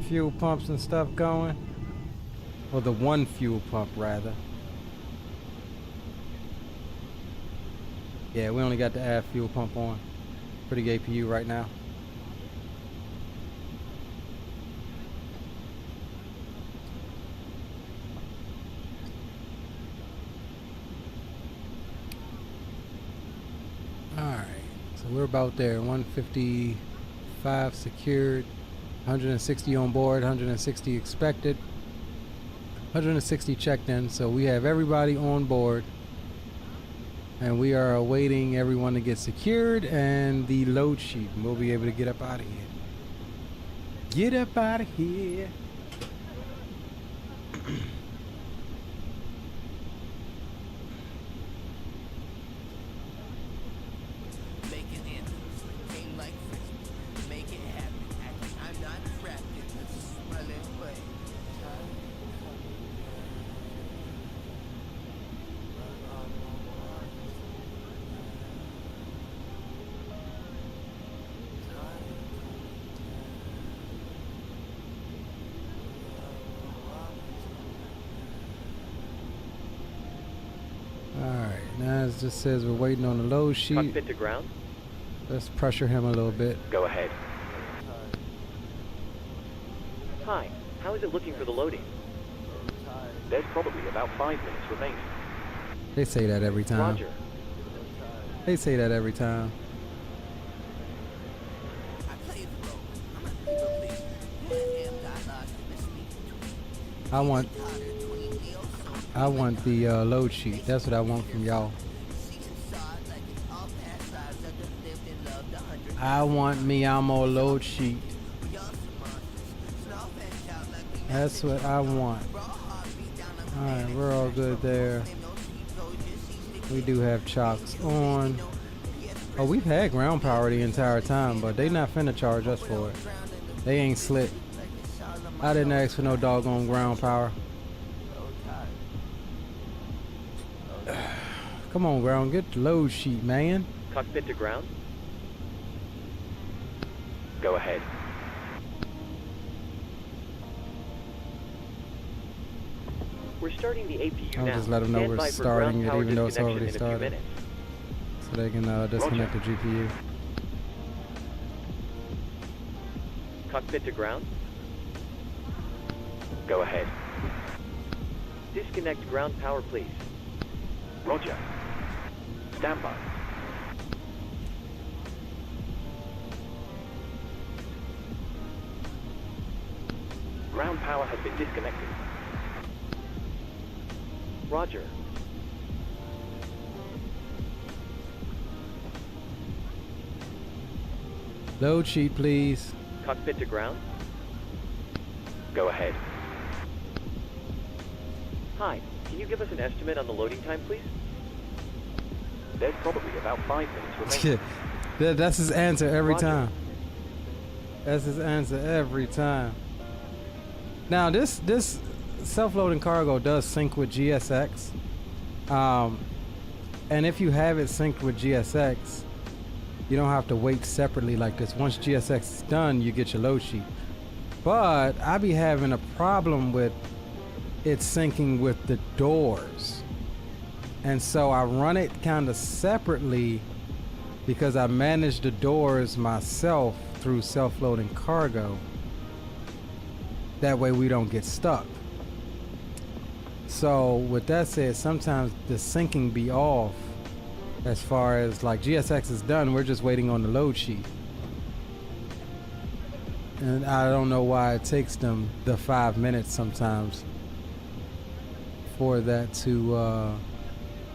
fuel pumps and stuff going, or the one fuel pump rather. Yeah, we only got the aft fuel pump on. Pretty APU right now. So we're about there. 155 secured, 160 on board, 160 expected, 160 checked in. So we have everybody on board. And we are awaiting everyone to get secured and the load sheet. And we'll be able to get up out of here. Get up out of here. Now it just says we're waiting on the load sheet. Cockpit to ground. Let's pressure him a little bit. Go ahead. Hi, how is it looking for the loading? There's probably about 5 minutes remaining. They say that every time. Roger. They say that every time. I want the load sheet. That's what I want from y'all. I want me Amo load sheet. That's what I want. Alright, we're all good there. We do have chocks on. Oh, we've had ground power the entire time, but they not finna charge us for it. They ain't slick. I didn't ask for no doggone ground power. Come on, ground, get the load sheet, man. Cockpit to ground. Go ahead. We're starting the APU I'll now. just let them know Stand we're by for starting ground it, power even though it's already disconnection in a few started. minutes. So they can disconnect the GPU. Cockpit to ground. Go ahead. Disconnect ground power, please. Roger. Stand by. Ground power has been disconnected. Roger. Load sheet, please. Cockpit to ground. Go ahead. Hi, can you give us an estimate on the loading time, please? There's probably about 5 minutes remaining. That's his answer every Roger. time. That's his answer every time. Now this self-loading cargo does sync with GSX, and if you have it synced with GSX, you don't have to wait separately like this. Once GSX is done, you get your load sheet. But I be having a problem with it syncing with the doors, and so I run it kind of separately because I manage the doors myself through self-loading cargo. That way we don't get stuck. So with that said, sometimes the syncing be off as far as like GSX is done, we're just waiting on the load sheet. And I don't know why it takes them the 5 minutes sometimes for that to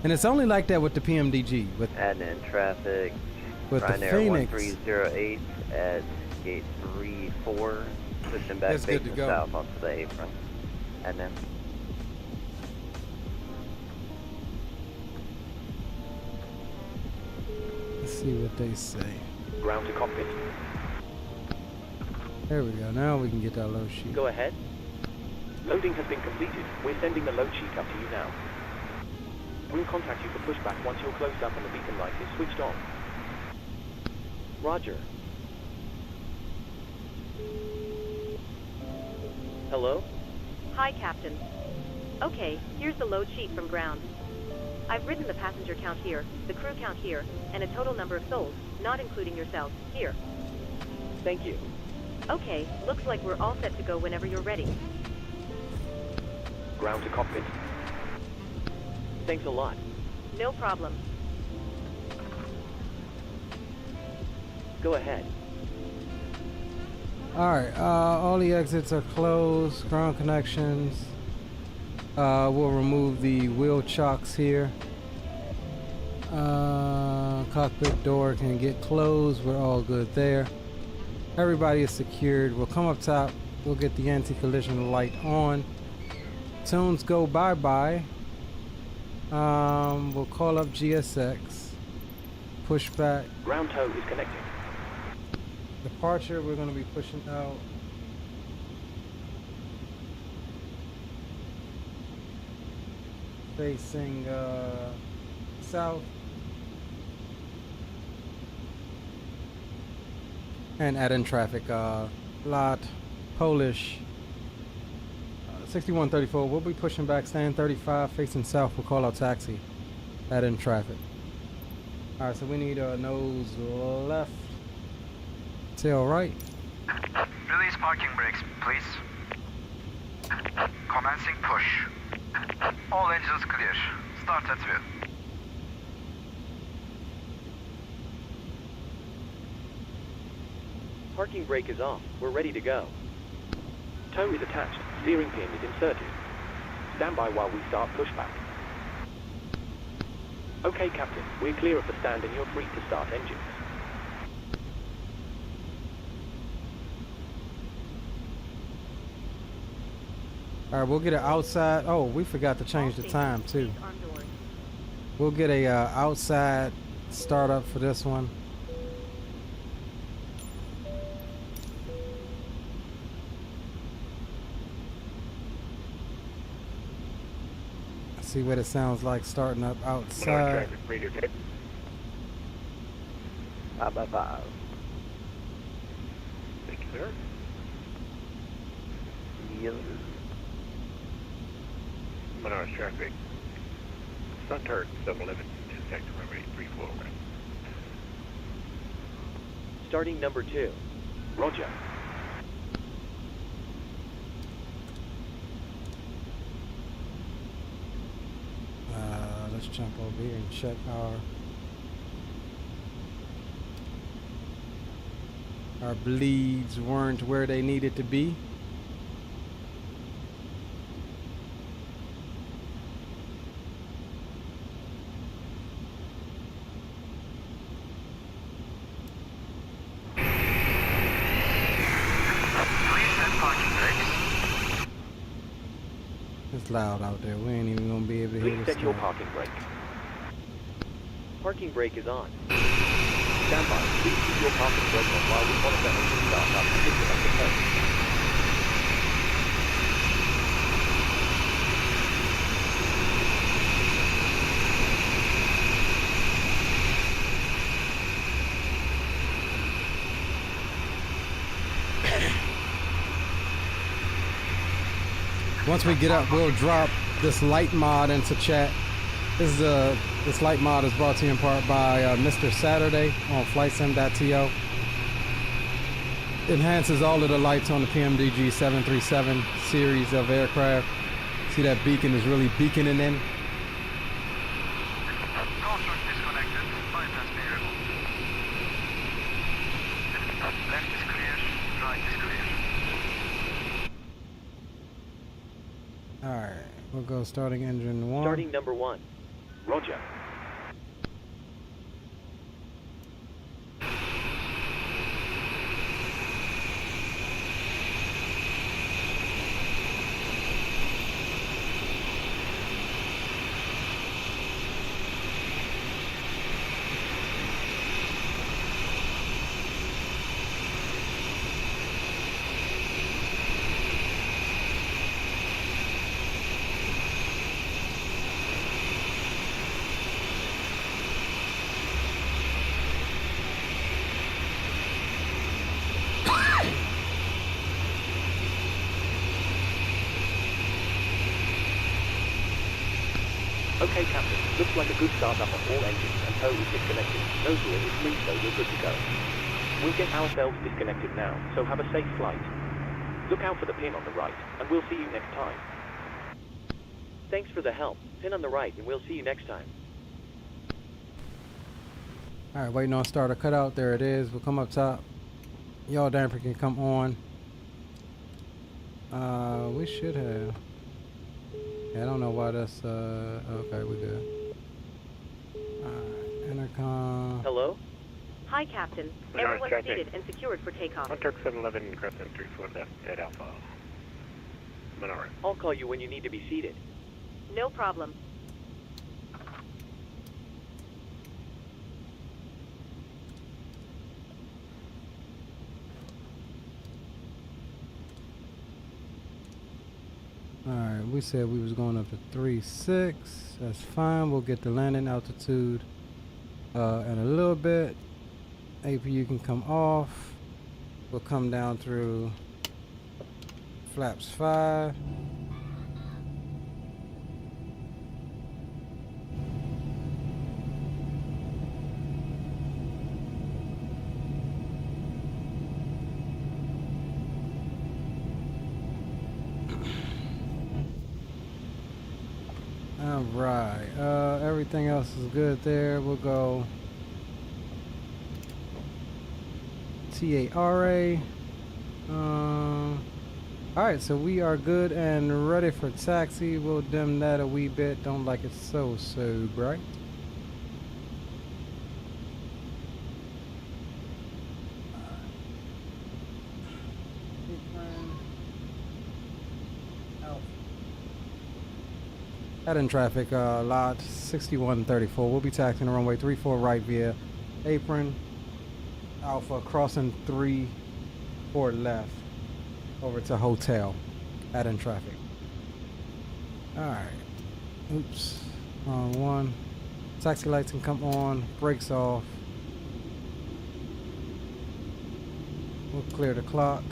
and it's only like that with the PMDG. With adding in traffic, with the Ryanair Phoenix 1308 at gate 34, pushing back That's good to facing go. south onto the apron. And then let's see what they say. Ground to cockpit. There we go. Now we can get that load sheet. Go ahead. Loading has been completed. We're sending the load sheet up to you now. We'll contact you for pushback once you're closed up and the beacon light is switched on. Roger. Hello? Hi, Captain. Okay, here's the load sheet from ground. I've written the passenger count here, the crew count here, and a total number of souls, not including yourselves, here. Thank you. Okay, looks like we're all set to go whenever you're ready. Ground to cockpit. Thanks a lot. No problem. Go ahead. Alright, all the exits are closed. Ground connections. We'll remove the wheel chocks here. Cockpit door can get closed. We're all good there. Everybody is secured. We'll come up top. We'll get the anti-collision light on. Tunes go bye-bye. We'll call up GSX. Pushback. Ground tow is connecting. Departure, we're going to be pushing out. Facing south. And add in traffic. LOT Polish 6134. We'll be pushing back, stand 35, facing south. We'll call out taxi. Add in traffic. Alright, so we need a nose left. Tail right. Release parking brakes, please. Commencing push. All engines clear. Start at wheel. Parking brake is off. We're ready to go. Tow is attached. Steering pin is inserted. Stand by while we start pushback. Okay, Captain. We're clear of the stand and you're free to start engines. Alright, we'll get an outside. Oh, we forgot to change the time too. We'll get a outside startup for this one. See what it sounds like starting up outside. 5 by 5. Thank you, sir. Yep. Menards traffic. Sun turret 711 to sector runway 34 right. Starting number 2. Roger. Let's jump over here and check our bleeds weren't where they needed to be. It's loud out there. We ain't even gonna be able to hear Please this. set your parking brake. Parking brake is on. Stand by. Please keep your parking brake on while we monitor engine start up and disconnect the tow. Once we get up, we'll drop this light mod into chat. This light mod is brought to you in part by Mr. Saturday on flightsim.to. Enhances all of the lights on the PMDG 737 series of aircraft. See that beacon is really beaconing in. Construct disconnected. Bypass vehicle. Left is clear. Right is clear. Alright, we'll go starting engine 1. Starting number 1. Roger. Okay, Captain. Looks like a good startup on all engines and tow is disconnected. Nose wheel is free, so you're good to go. We'll get ourselves disconnected now, so have a safe flight. Look out for the pin on the right, and we'll see you next time. Thanks for the help. Pin on the right, and we'll see you next time. Alright, waiting on starter cutout. There it is. We'll come up top. Y'all damper can come on. We should have. Yeah, I don't know why that's okay, we good. Alright. Intercom. Hello? Hi, Captain. Menard Everyone's traffic. seated and secured for takeoff. On Turk 711, crescent 34 left at Alpha. Menard. I'll call you when you need to be seated. No problem. Alright, we said we was going up to 3.6. That's fine. We'll get the landing altitude in a little bit. APU can come off. We'll come down through flaps 5. Alright, everything else is good there. We'll go TARA. Alright, so we are good and ready for taxi. We'll dim that a wee bit. Don't like it so bright. Head in traffic, lot 6134. We'll be taxiing the runway 34 right via apron. Alpha crossing 34 left over to hotel. Head in traffic. Alright. Oops. Wrong one. Taxi lights can come on. Brakes off. We'll clear the clock.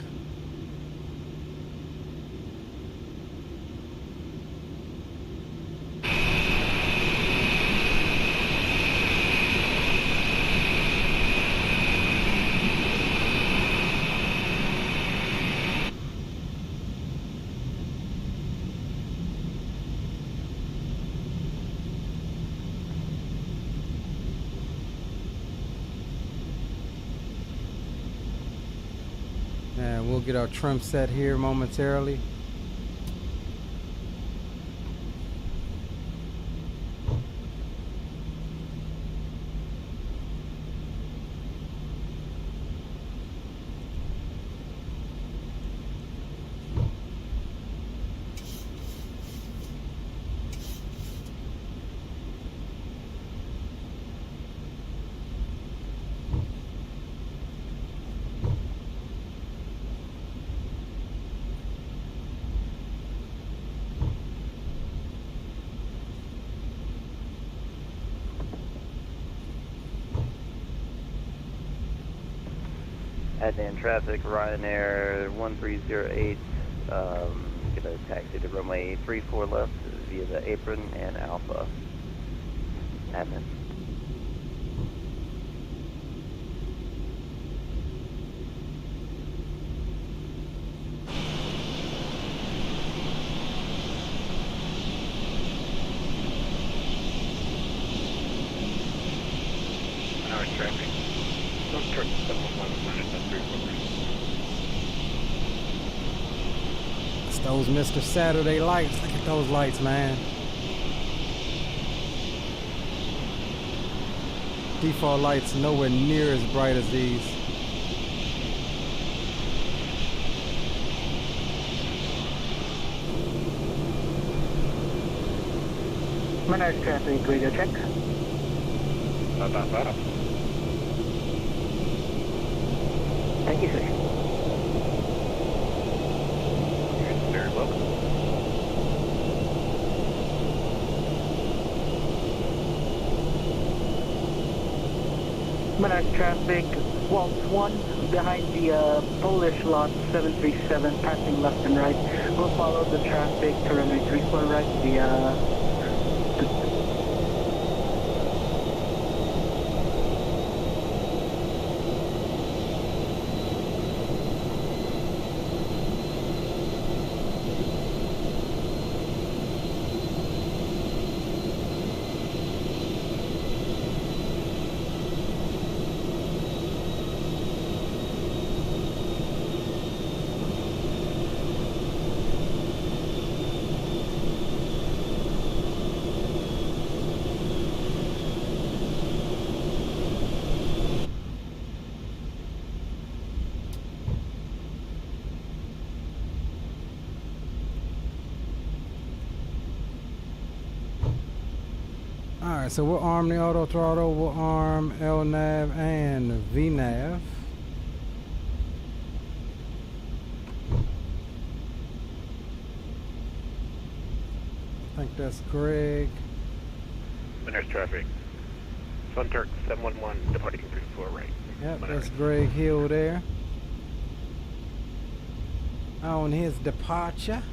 And we'll get our trim set here momentarily. Adnan traffic, Ryanair 1308, gonna taxi to runway 34 left via the apron and Alpha. Admin. Menard traffic. On Turk 711, at 34 left. It's those Mr. Saturday lights. Look at those lights, man. Default lights nowhere near as bright as these. Menard traffic, radio check. Ba. Thank you, sir. You're very welcome. Menard traffic, Waltz 1, behind the Polish lot 737, passing left and right. We'll follow the traffic to runway 34 right via... Alright, so we'll arm the auto throttle, we'll arm LNAV and VNAV. I think that's Greg. There's traffic. Sun Turk 711 departing 34 right. Yep, that's Greg Hill there. On his departure.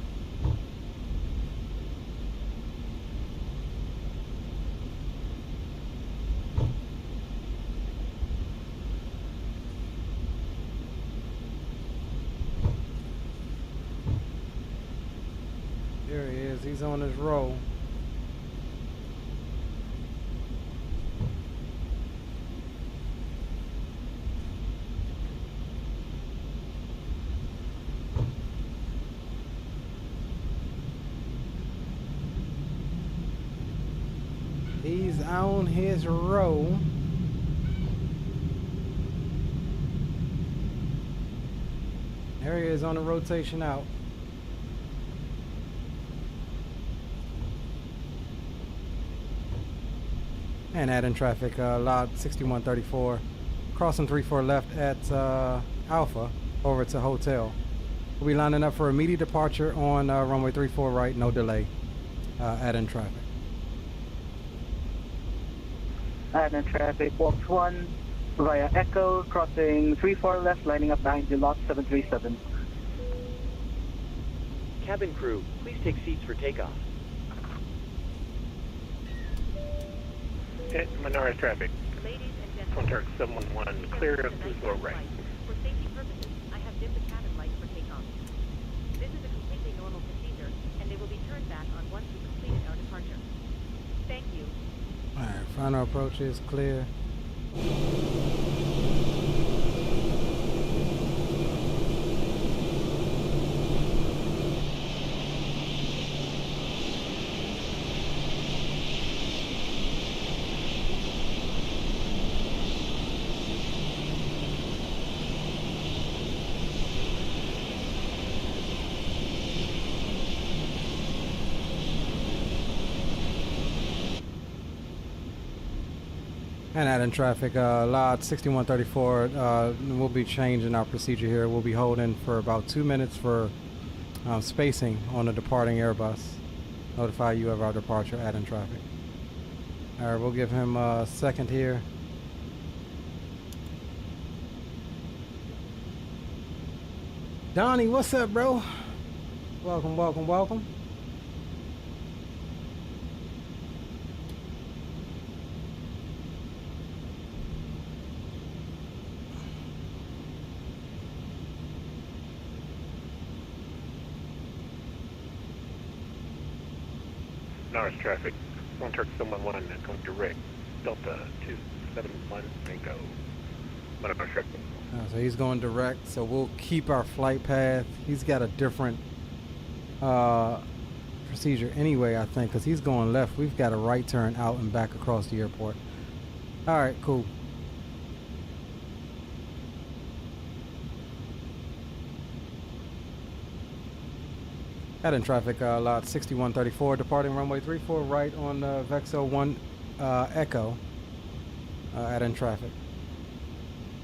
There he is, he's on his roll. He's on his roll. There he is on the rotation out. And adding traffic, lot 6134, crossing 34 left at Alpha over to Hotel. We'll be lining up for immediate departure on runway 34 right, no delay. Adding traffic. Adding traffic, Walks 1 via Echo, crossing 34 left, lining up behind the lot 737. Cabin crew, please take seats for takeoff. Menards traffic. Ladies and Sun gentlemen, Turk 711 clear of cruise floor right. for safety purposes, I have dimmed the cabin lights for takeoff. This is a completely normal procedure, and they will be turned back on once we completed our departure. Thank you. Alright, final approach is clear. And adding traffic, lot 6134, we'll be changing our procedure here. We'll be holding for about 2 minutes for spacing on the departing Airbus. Notify you of our departure, adding traffic. All right, we'll give him a second here. Donnie, what's up, bro? Welcome, welcome, welcome. Menards traffic. Sun Turk 711 is going direct. Delta 271 Tango. Menards traffic. So he's going direct, so we'll keep our flight path. He's got a different procedure anyway, I think, because he's going left. We've got a right turn out and back across the airport. All right, cool. Adding traffic, lot 6134, departing runway 34 right on Vexo 1 Echo. Adding traffic.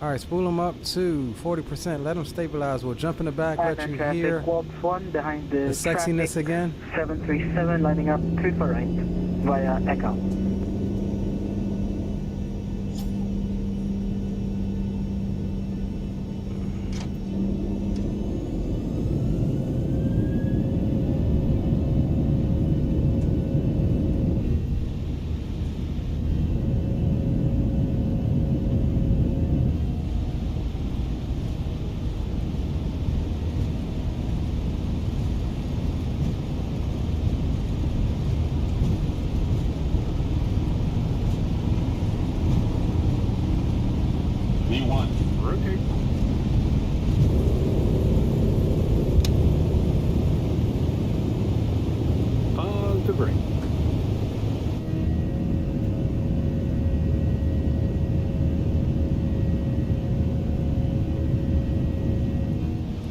All right, spool them up to 40%. Let them stabilize. We'll jump in the back, let you hear Walks 1 behind the sexiness traffic, again. 737 lining up 34 right via Echo.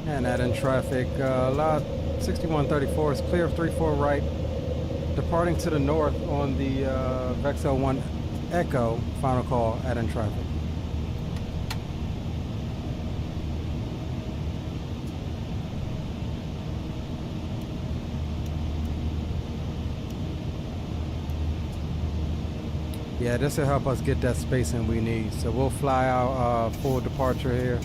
And adding traffic, lot 6134 is clear of 34 right Departing to the north on the Vexel 1 Echo, final call, add in traffic. Yeah, this will help us get that spacing we need. So we'll fly our full departure here.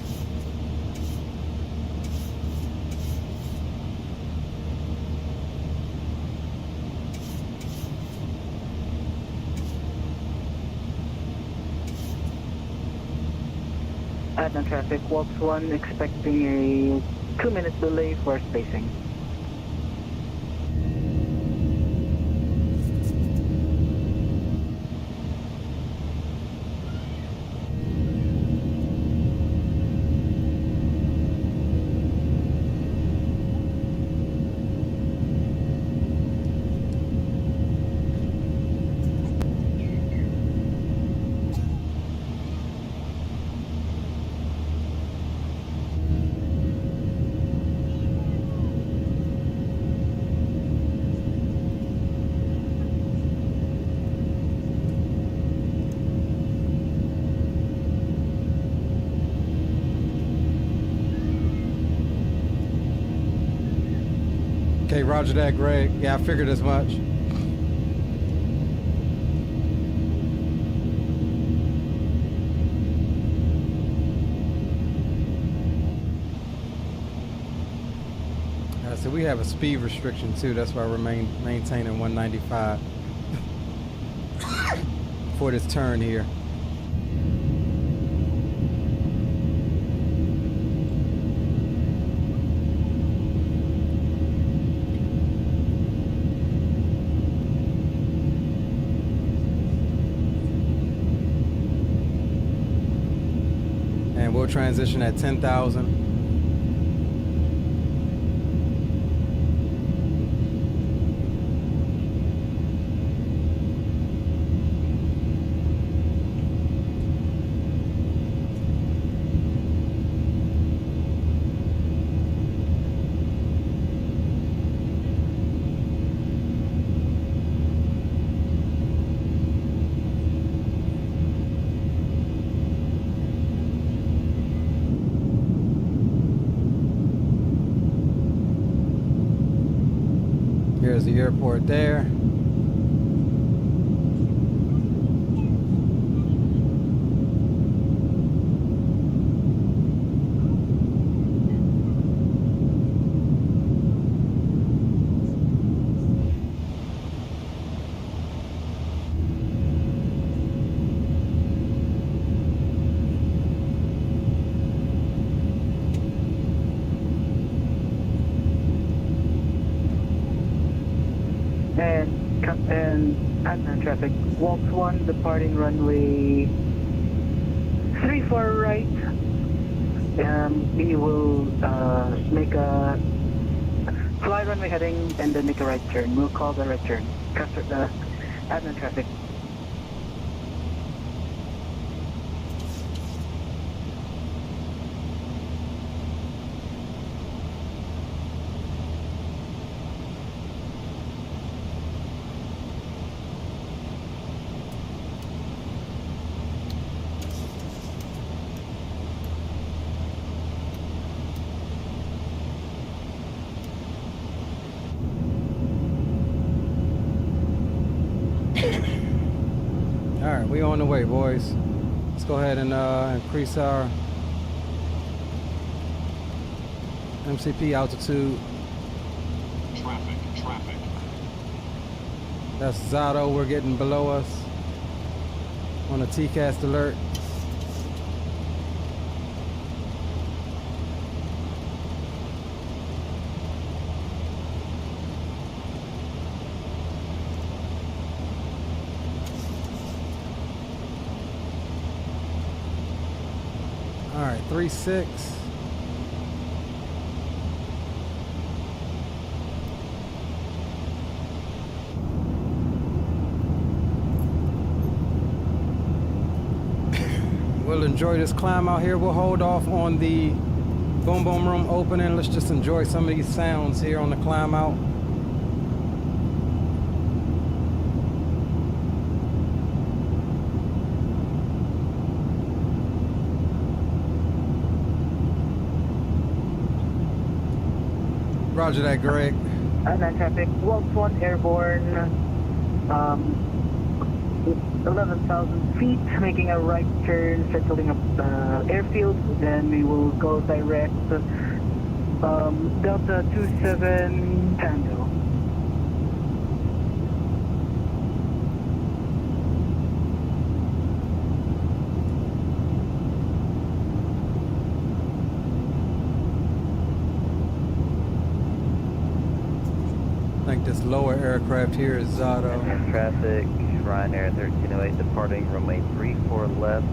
Adnan traffic, Walks 1 expecting a 2-minute delay for spacing. Okay, roger that, Greg. Yeah, I figured as much. So we have a speed restriction too. That's why we're maintaining 195 for this turn here. And we'll transition at 10,000. Here's the airport there. And Adnan traffic, Walks 1 departing runway 34 right. We will make a fly runway heading and then make a right turn. We'll call the right turn. Adnan traffic. Alright, we on the way, boys. Let's go ahead and increase our MCP altitude. Traffic. That's Zato, we're getting below us on a TCAST alert. All right, 3-6. We'll enjoy this climb out here. We'll hold off on the boom boom room opening. Let's just enjoy some of these sounds here on the climb out. Roger that, Greg. And traffic, Waltz 1 airborne, 11,000 feet, making a right turn, circling up airfield, then we will go direct Delta 27 Tango. I think this lower aircraft here is Zato. Traffic, Ryanair 1308 departing runway 34 left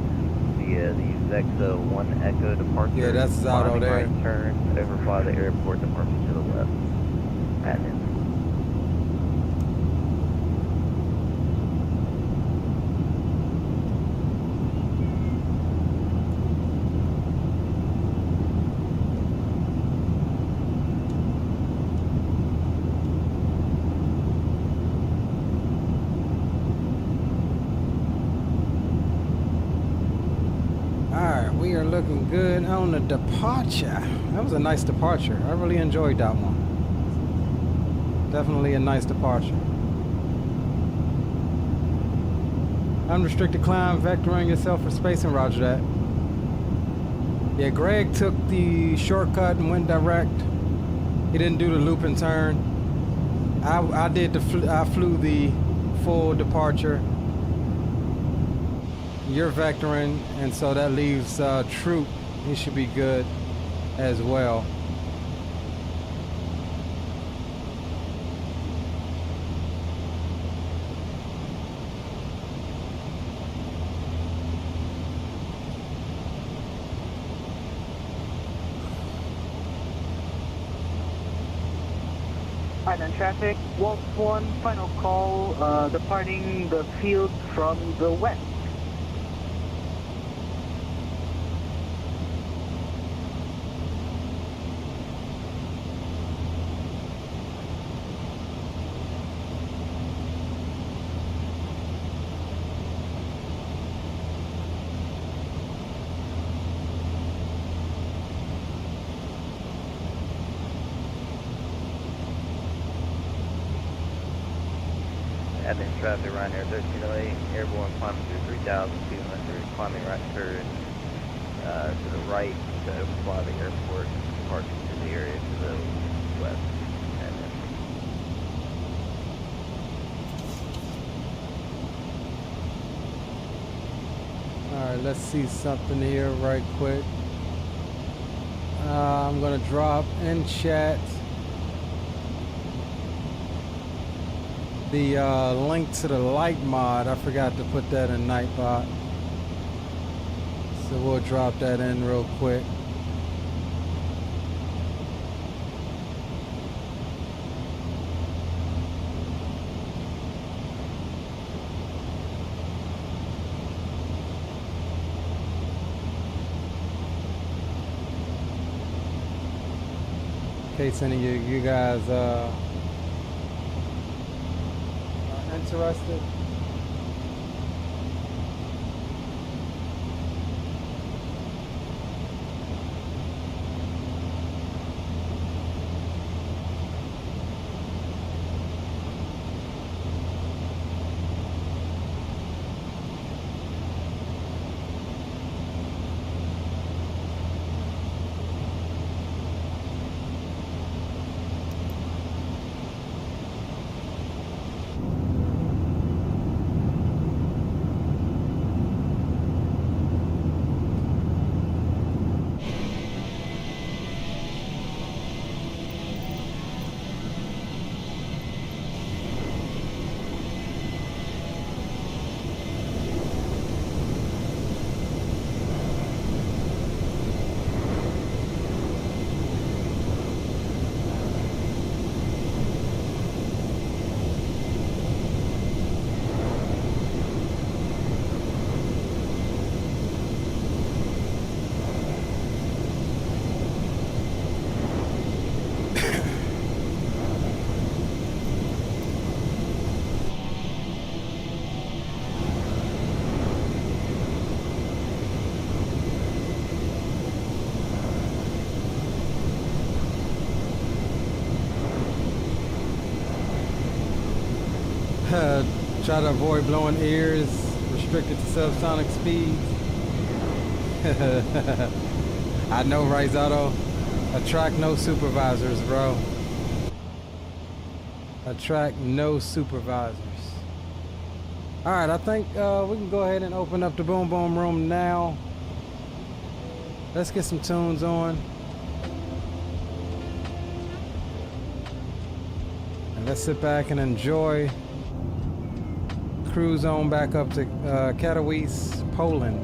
via the Vexo 1 Echo departure. Yeah, that's Zato there. Right turn, overfly the airport, departure to the left. Patent. Looking good on the departure. That was a nice departure. I really enjoyed that one. Definitely a nice departure. Unrestricted climb, vectoring yourself for spacing, roger that. Yeah, Greg took the shortcut and went direct. He didn't do the loop and turn. I flew the full departure. You're vectoring, and so that leaves Troop. He should be good as well. Island traffic, Waltz 1, final call, departing the field from the west. Admin traffic, Ryanair 1308, airborne climbing through 3,200, climbing right turn to the right to overfly the airport, departing to the area to the west. Alright, let's see something here right quick. I'm gonna drop in chat the link to the light mod. I forgot to put that in Nightbot, so we'll drop that in real quick. In case any of you guys are interested. Try to avoid blowing ears, restricted to subsonic speeds. I know, Ryuzin. Attract no supervisors, bro. Attract no supervisors. Alright, I think we can go ahead and open up the boom boom room now. Let's get some tunes on. And let's sit back and enjoy. Cruise on back up to Katowice, Poland.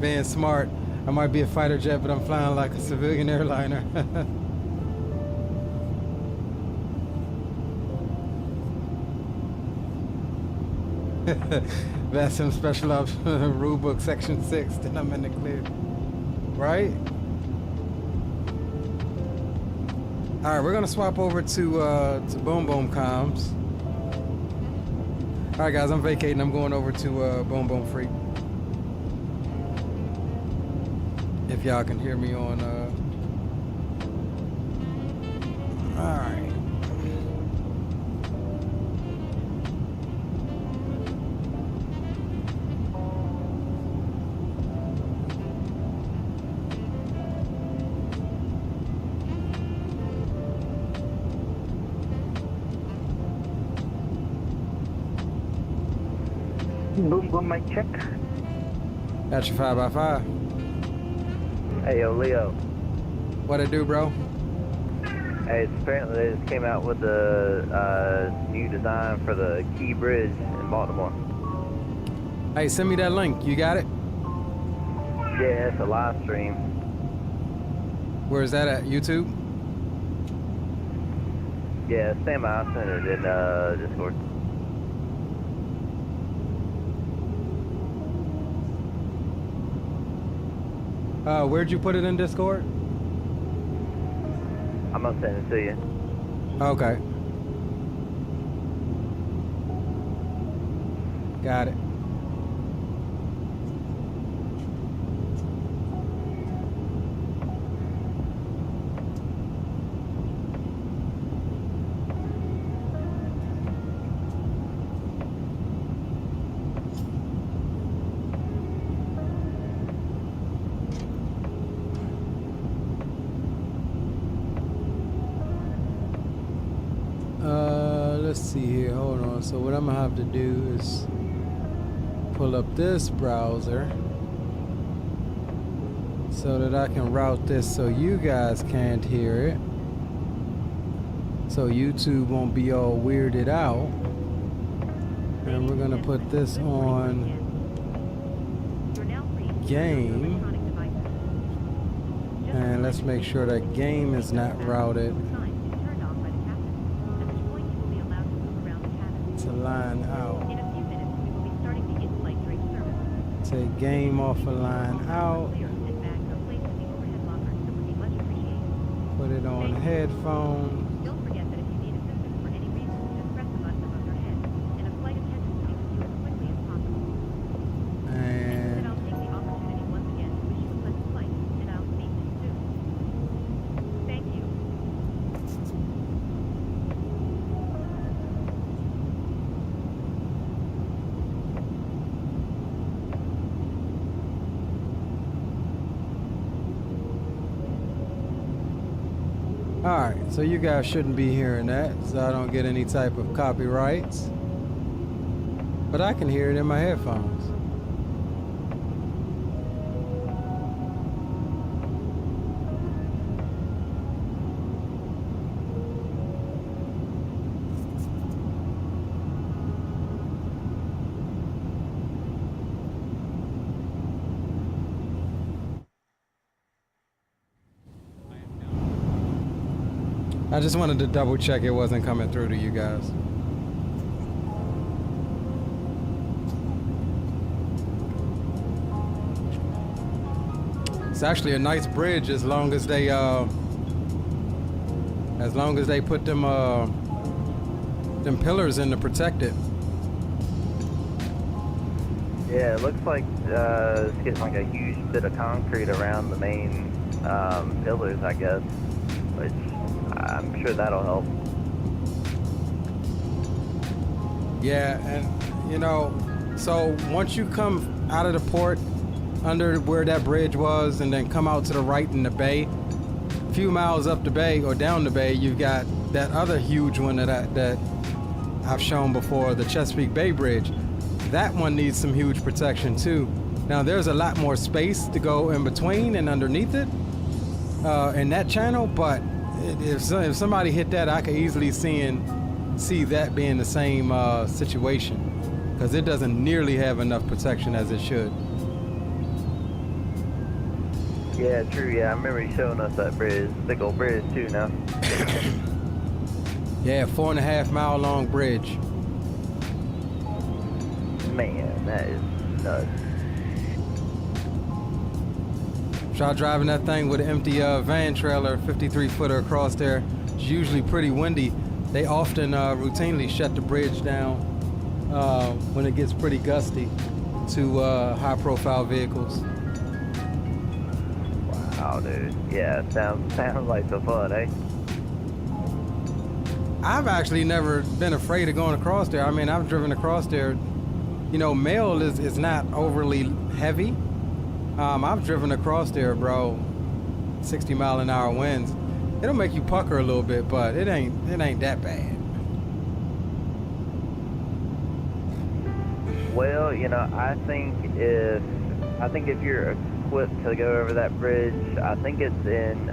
Being smart. I might be a fighter jet, but I'm flying like a civilian airliner. That's some special ops rule book section 6, then I'm in the clear. Right? Alright, we're gonna swap over to Boom Boom comms. Alright guys, I'm vacating. I'm going over to Boom Boom Freak. If y'all can hear me on alright. Boom boom, mic check. That's your 5x5. Hey, yo, Leo. What it do, bro? Hey, it's apparently they just came out with the new design for the Key Bridge in Baltimore. Hey, send me that link. You got it? Yeah, it's a live stream. Where is that at? YouTube? Yeah, stand by. I'll send it in Discord. Where'd you put it in Discord? I'm gonna send it to you. Okay. Got it. Let's see here, hold on. So what I'm gonna have to do is pull up this browser so that I can route this so you guys can't hear it, so YouTube won't be all weirded out. And we're gonna put this on game, and let's make sure that game is not routed to line out. Take game off a line out. Put it on headphones. Alright, so you guys shouldn't be hearing that, so I don't get any type of copyrights. But I can hear it in my headphones. I just wanted to double check it wasn't coming through to you guys. It's actually a nice bridge as long as they As long as they put them pillars in to protect it. Yeah, it looks like it's getting like a huge bit of concrete around the main pillars, I guess, which I'm sure that'll help. Yeah, and you know, so once you come out of the port, under where that bridge was, and then come out to the right in the bay, a few miles up the bay or down the bay, you've got that other huge one that I've shown before, the Chesapeake Bay Bridge. That one needs some huge protection too. Now there's a lot more space to go in between and underneath it in that channel, but if somebody hit that, I could easily see that being the same situation, because it doesn't nearly have enough protection as it should. Yeah, true. Yeah, I remember you showing us that bridge, big old bridge too. Now. Yeah, 4.5 mile long bridge. Man, that is nuts. Try driving that thing with an empty van trailer, 53-footer across there. It's usually pretty windy. They often routinely shut the bridge down when it gets pretty gusty to high-profile vehicles. Wow, dude. Yeah, sounds like some fun, eh? I've actually never been afraid of going across there. I mean, I've driven across there. You know, mail is not overly heavy. I've driven across there, bro. 60-mile-an-hour winds. It'll make you pucker a little bit, but it ain't that bad. Well, you know, I think if you're equipped to go over that bridge, I think it's in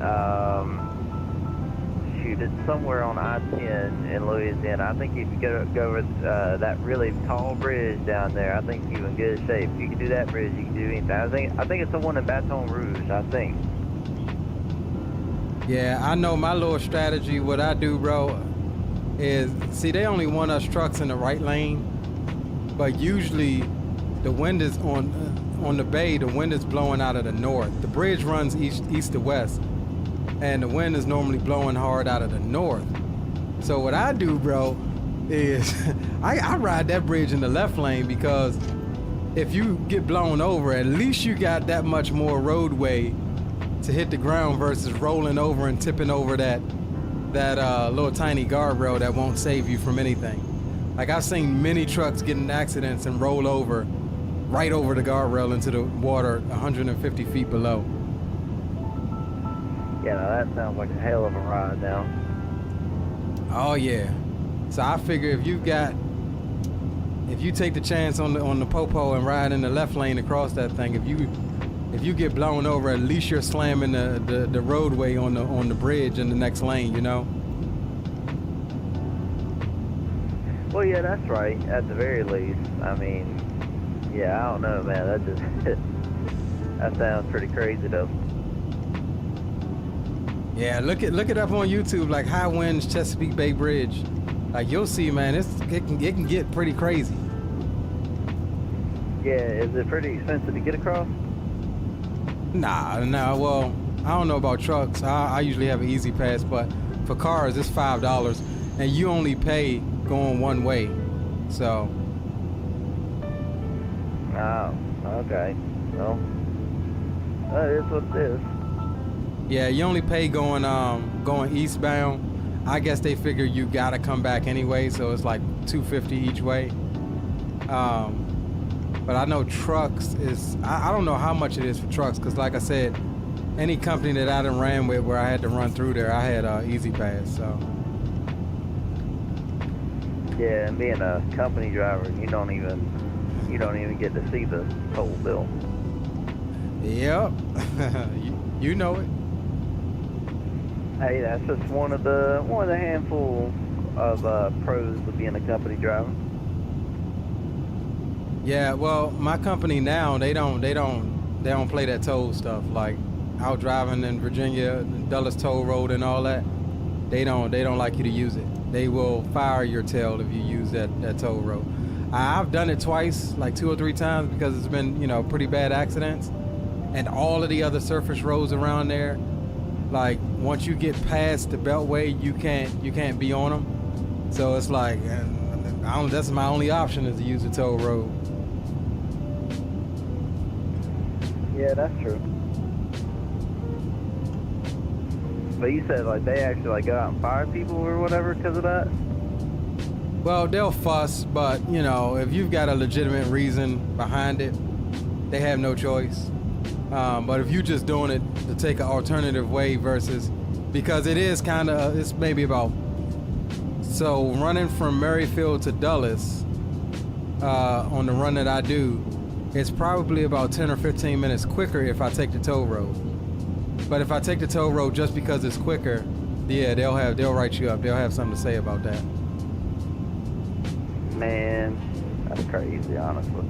it's somewhere on I-10 in Louisiana. I think if you go over that really tall bridge down there, I think you're in good shape. If you can do that bridge, you can do anything. I think it's the one in Baton Rouge, I think. Yeah, I know my little strategy. What I do, bro, is, see, they only want us trucks in the right lane, but usually the wind is on the bay, the wind is blowing out of the north. The bridge runs east to west, and the wind is normally blowing hard out of the north. So what I do, bro, is I ride that bridge in the left lane, because if you get blown over, at least you got that much more roadway to hit the ground versus rolling over and tipping over that little tiny guardrail that won't save you from anything. Like, I've seen many trucks get in accidents and roll over right over the guardrail into the water 150 feet below. Yeah, now that sounds like a hell of a ride now. Oh yeah. So I figure if you take the chance on the popo and ride in the left lane across that thing, if you get blown over, at least you're slamming the roadway on the bridge in the next lane, you know? Well, yeah, that's right, at the very least. I mean, yeah, I don't know, man. That sounds pretty crazy, though. Yeah, look it up on YouTube, like High Winds Chesapeake Bay Bridge. Like, you'll see, man, it can get pretty crazy. Yeah, is it pretty expensive to get across? Nah, well, I don't know about trucks. I usually have an easy pass, but for cars, it's $5, and you only pay going one way, so. Oh, okay. Well, that is what it is. Yeah, you only pay going eastbound. I guess they figure you gotta come back anyway, so it's like $250 each way. But I know trucks is, I don't know how much it is for trucks, because like I said, any company that I done ran with where I had to run through there, I had easy pass, so. Yeah, and being a company driver, you don't even get to see the toll bill. Yep, you know it. Hey, that's just one of the handful of pros of being a company driver. Yeah, well, my company now, they don't play that toll stuff. Like, out driving in Virginia, Dulles Toll Road and all that, they don't like you to use it. They will fire your tail if you use that toll road. I've done it twice, like 2 or 3 times, because it's been, pretty bad accidents. And all of the other surface roads around there, like, once you get past the Beltway, you can't be on them. So it's like, that's my only option is to use the toll road. Yeah, that's true. But you said like they actually like go out and fire people or whatever because of that? Well, they'll fuss, but you know, if you've got a legitimate reason behind it, they have no choice. But if you're just doing it to take an alternative way versus, because it is kind of, it's maybe about, so running from Merrifield to Dulles on the run that I do, it's probably about 10 or 15 minutes quicker if I take the toll road. But if I take the toll road just because it's quicker, yeah, they'll write you up. They'll have something to say about that. Man, that's crazy, honestly.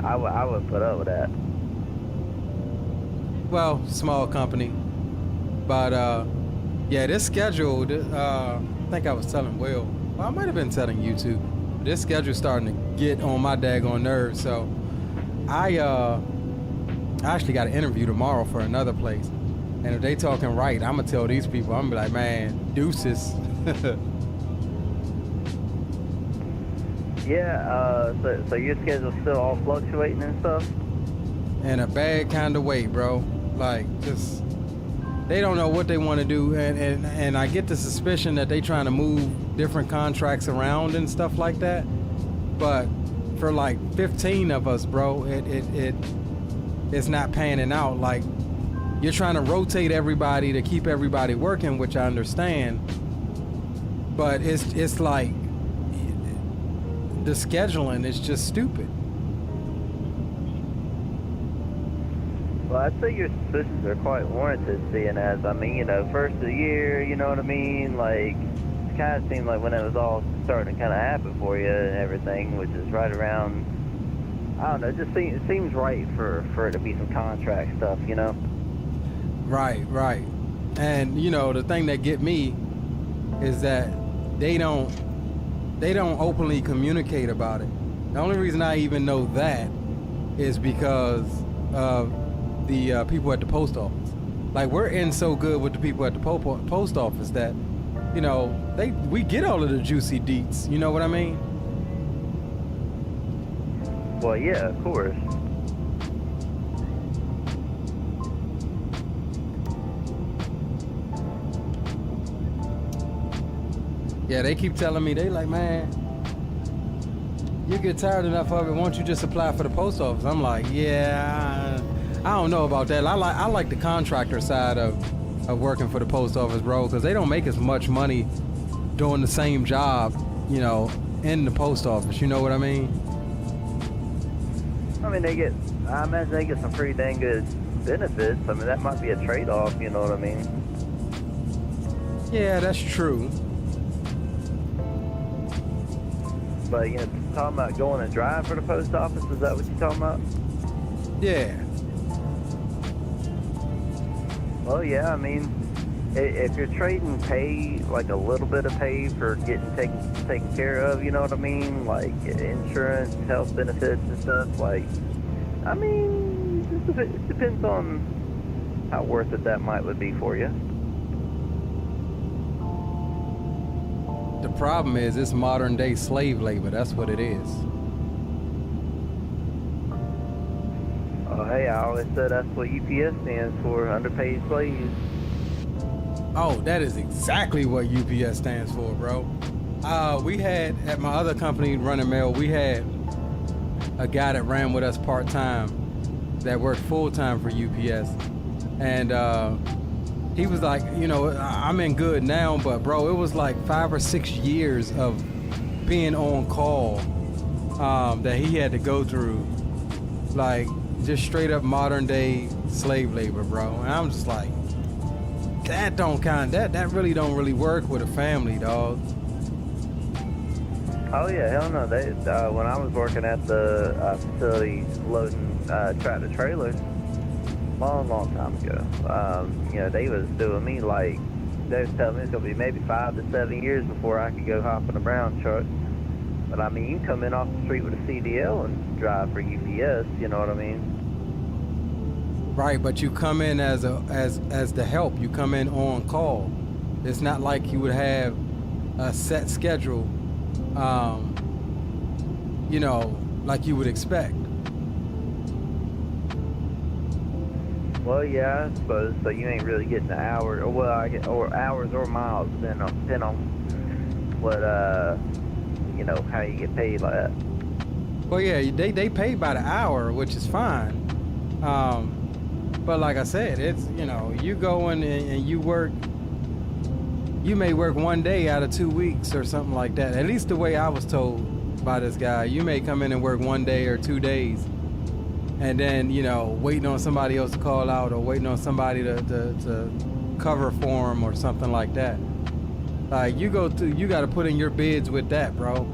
I would put up with that. Well, small company. But, yeah, this schedule, I think I was telling Will, well, I might have been telling you too. This schedule's starting to get on my daggone nerves, so I actually got an interview tomorrow for another place. And if they talking right, I'm gonna tell these people, I'm gonna be like, man, deuces. Yeah, so your schedule's still all fluctuating and stuff? In a bad kind of way, bro. Like, just, they don't know what they want to do. And I get the suspicion that they trying to move different contracts around and stuff like that. But for like 15 of us, bro, it's not panning out. Like, you're trying to rotate everybody to keep everybody working, which I understand. But it's like, the scheduling is just stupid. Well, I'd say your suspicions are quite warranted, seeing as, I mean, you know, first of the year, you know what I mean? Like, it kind of seemed like when it was all starting to kind of happen for you and everything, which is right around, I don't know, it seems right for it to be some contract stuff, you know? Right. And, you know, the thing that get me is that they don't openly communicate about it. The only reason I even know that is because of the people at the post office. Like, we're in so good with the people at the post office that, you know, we get all of the juicy deets. You know what I mean? Well, yeah, of course. Yeah, they keep telling me, they like, man, you get tired enough of it, why don't you just apply for the post office? I'm like, yeah, I don't know about that. I like the contractor side of working for the post office, bro, because they don't make as much money doing the same job, you know, in the post office. You know what I mean? I mean, I imagine they get some pretty dang good benefits. I mean, that might be a trade-off, you know what I mean? Yeah, that's true. But, you know, talking about going and drive for the post office, is that what you're talking about? Yeah. Well, yeah, I mean, if you're trading pay, like a little bit of pay for getting taken care of, you know what I mean? Like insurance, health benefits and stuff, like, I mean, it depends on how worth it that would be for you. The problem is it's modern day slave labor. That's what it is. Oh, hey, I always said that's what UPS stands for, underpaid slaves. Oh, that is exactly what UPS stands for, bro. We had, at my other company, Running Mail, we had a guy that ran with us part-time that worked full-time for UPS. And he was like, you know, I'm in good now, but bro, it was like 5 or 6 years of being on call that he had to go through. Like, just straight up modern day slave labor, bro. And I'm just like, that really don't really work with a family, dog. Oh yeah, hell no. They when I was working at the facility loading tractor trailers, long time ago, you know, they was doing me like, they was telling me it's gonna be maybe 5 to 7 years before I could go hop in a brown truck. But I mean, you can come in off the street with a CDL and drive for UPS, you know what I mean? Right, but you come in as the help. You come in on call. It's not like you would have a set schedule, you know, like you would expect. Well, yeah, I suppose. So you ain't really getting the hours, or well, or hours or miles, depending on what you know, how you get paid like that. Well, yeah, they pay by the hour, which is fine. But like I said, it's, you know, you go in and you work. You may work one day out of 2 weeks or something like that. At least the way I was told by this guy. You may come in and work 1 day or 2 days, and then, you know, waiting on somebody else to call out or waiting on somebody to cover for him or something like that. Like, you got to put in your bids with that, bro.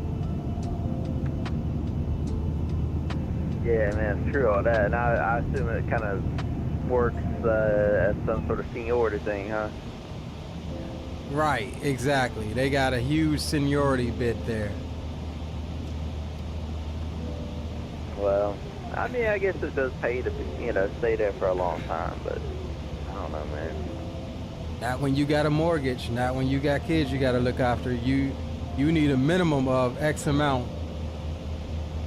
Yeah, man, it's true, all that. And I assume it kind of works as some sort of seniority thing, huh? Right, exactly. They got a huge seniority bid there. Well, I mean, I guess it does pay to, you know, stay there for a long time, but I don't know, man. Not when you got a mortgage, not when you got kids you got to look after. You need a minimum of X amount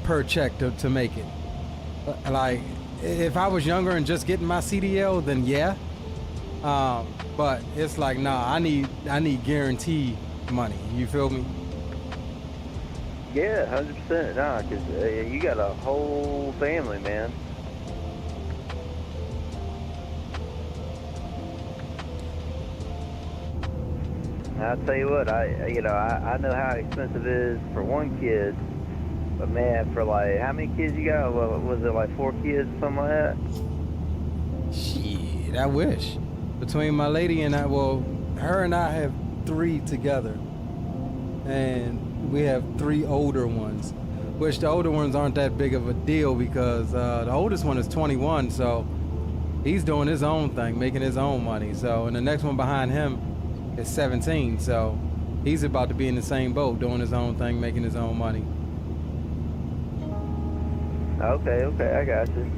per check to make it. Like, if I was younger and just getting my CDL, then yeah. But it's like, nah, I need guaranteed money. You feel me? Yeah, 100%. Nah, because you got a whole family, man. I'll tell you what, I know how expensive it is for one kid, but man, for like, how many kids you got? Was it like 4 kids, something like that? Shit, I wish. Between my lady and I, well, her and I have 3 together, and we have 3 older ones, which the older ones aren't that big of a deal because the oldest one is 21, so he's doing his own thing, making his own money. So, and the next one behind him is 17, so he's about to be in the same boat, doing his own thing, making his own money. Okay, I got you.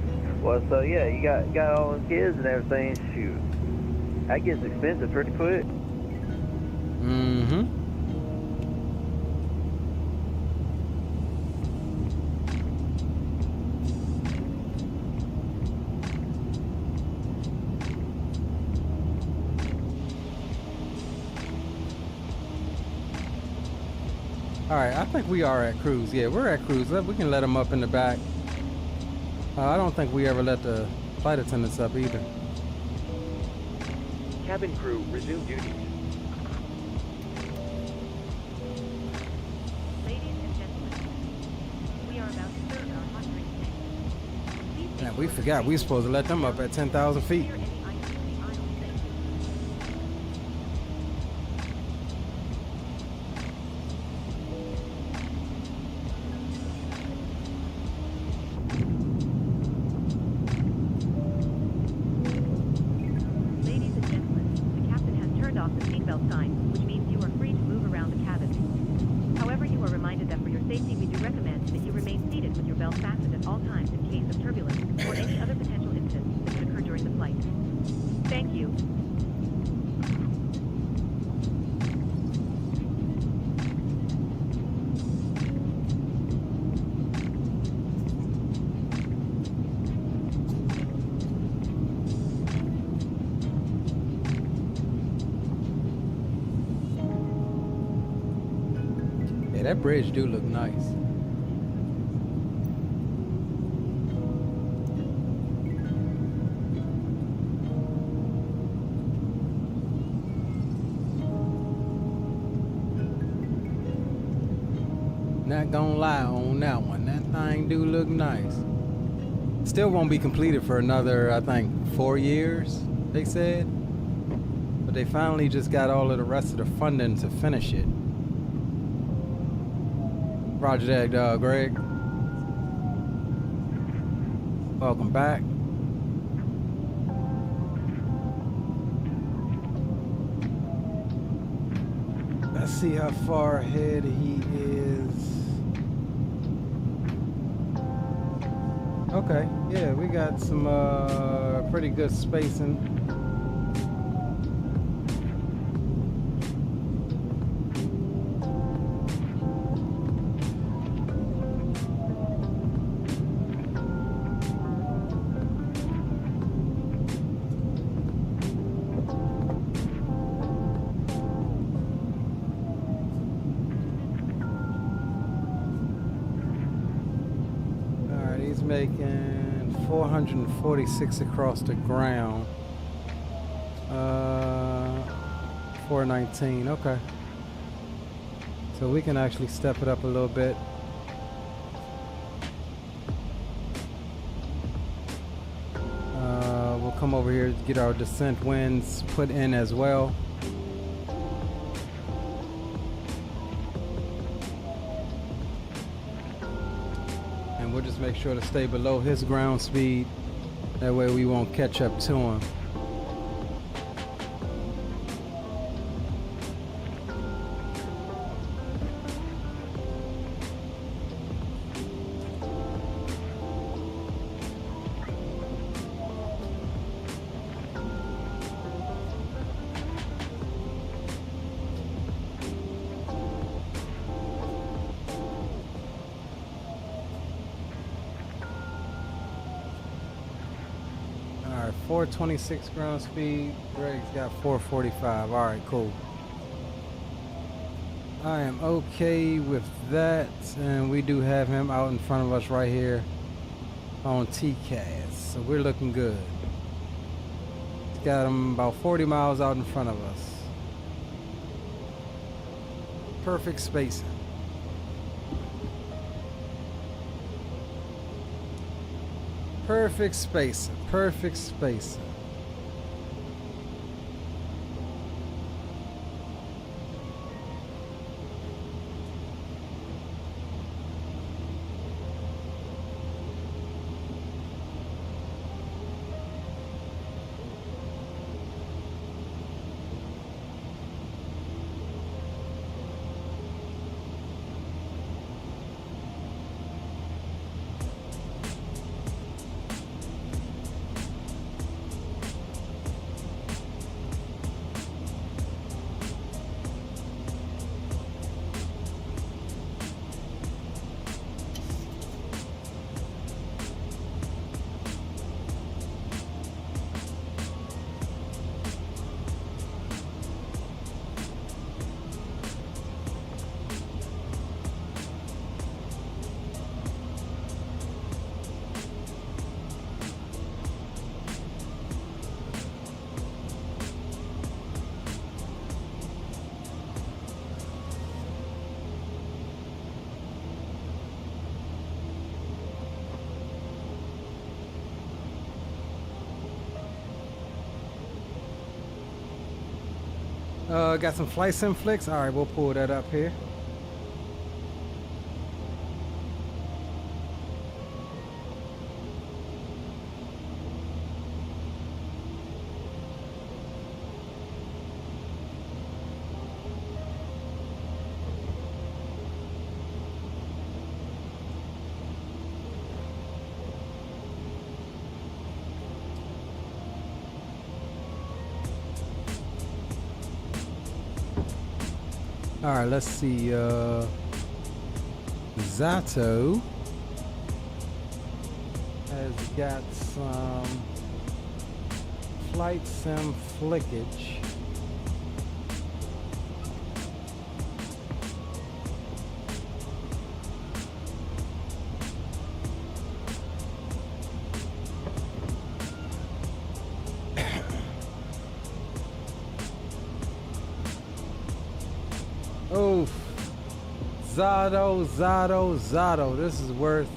Well, so yeah, you got all the kids and everything. Shoot, that gets expensive pretty quick. Mm-hmm. All right, I think we are at cruise. Yeah, we're at cruise. We can let them up in the back. I don't think we ever let the flight attendants up either. Cabin crew, resume duties. Ladies and gentlemen, we are about to start our hot drink tank. Man, we forgot we supposed to let them up at 10,000 feet. Clear any items in the aisle, thank you. Ladies and gentlemen, the captain has turned off the seatbelt sign, which means you are free to move around the cabin. However, you are reminded that for your safety, we do recommend that you remain seated with your belt fastened at all times in case of turbulence or any other potential incidents that could occur during the flight. Thank you. Yeah, that bridge do look nice. Not gonna lie on that one. That thing do look nice. Still won't be completed for another, I think, 4 years, they said. But they finally just got all of the rest of the funding to finish it. Roger that, Greg. Welcome back. Let's see how far ahead he is. Okay, yeah, we got some pretty good spacing. Making 446 across the ground. 419. Okay. So we can actually step it up a little bit. We'll come over here to get our descent winds put in as well. We'll just make sure to stay below his ground speed. That way we won't catch up to him. All right, 426 ground speed. Greg's got 445. All right, cool. I am okay with that, and we do have him out in front of us right here on TCAS, so we're looking good. He's got him about 40 miles out in front of us. Perfect spacing. Perfect spacing. Perfect spacing. Got some flight sim flicks. All right, we'll pull that up here. All right, let's see. Zato has got some flight sim flickage. Oh, Zato. This is worth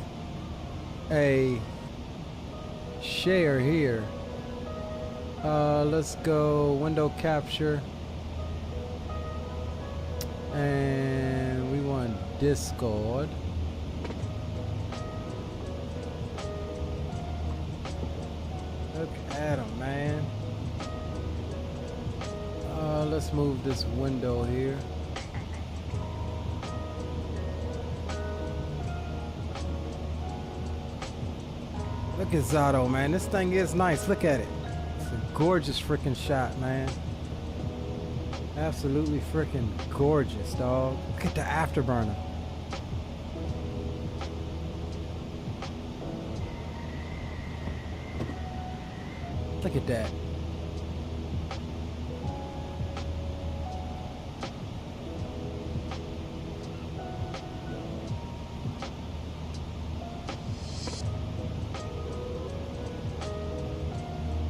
a share here. Let's go window capture. And we want Discord. Look at him, man. Let's move this window here. Look at Zato, man. This thing is nice. Look at it. It's a gorgeous freaking shot, man. Absolutely freaking gorgeous, dog. Look at the afterburner. Look at that.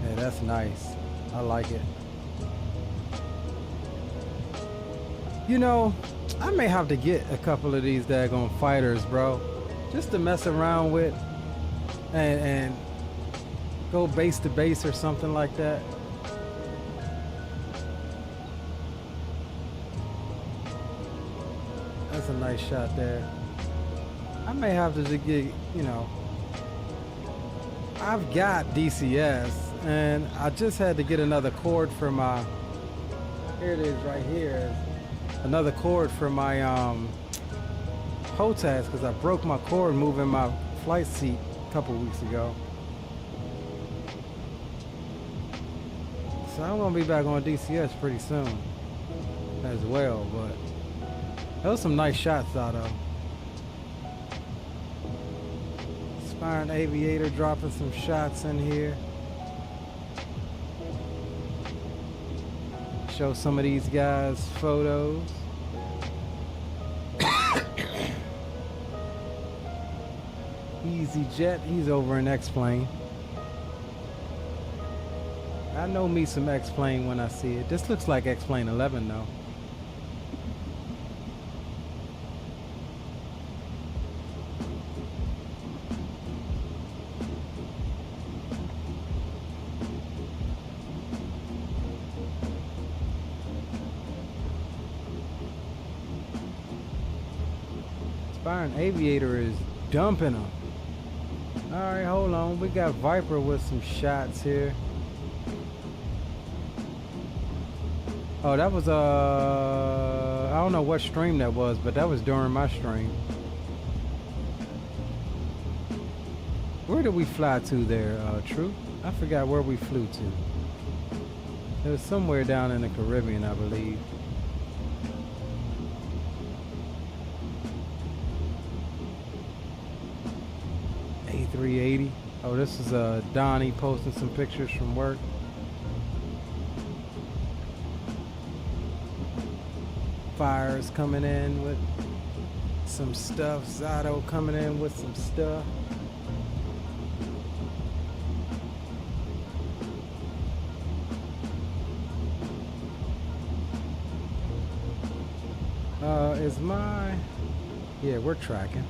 Yeah, that's nice. I like it. You know, I may have to get a couple of these daggone fighters, bro, just to mess around with and go base to base or something like that. That's a nice shot there. I may have to just get, you know, I've got DCS and I just had to get another cord for my, here it is right here. Another cord for my HOTAS because I broke my cord moving my flight seat a couple weeks ago. So I'm gonna be back on DCS pretty soon as well, but those some nice shots out of. Aspiring Aviator dropping some shots in here. Show some of these guys photos. Easy Jet, he's over in X-Plane. I know me some X-Plane when I see it. This looks like X-Plane 11 though. Aspiring Aviator is dumping them. Alright, hold on. We got Viper with some shots here. Oh, that was I don't know what stream that was, but that was during my stream. Where did we fly to there, True? I forgot where we flew to. It was somewhere down in the Caribbean, I believe. A380. Oh, this is Donnie posting some pictures from work. Fire's coming in with some stuff. Zato coming in with some stuff. Is my... Yeah, we're tracking.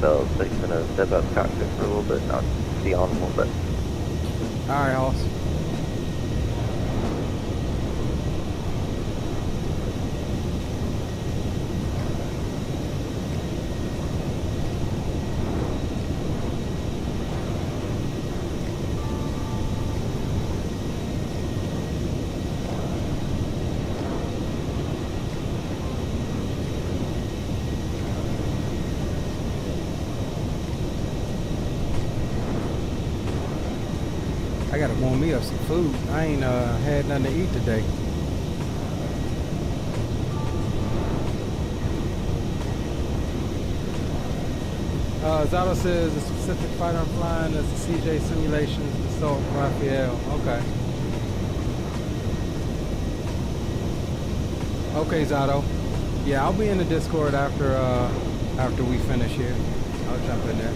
So it's like gonna step up cockpit for a little bit, not see on a little bit. Alright, Hoss. I gotta warm me up some food. I ain't had nothing to eat today. Zato says the specific fighter I'm flying is the CJ Simulations Assault Raphael. Okay. Okay, Zato. Yeah, I'll be in the Discord after we finish here. I'll jump in there.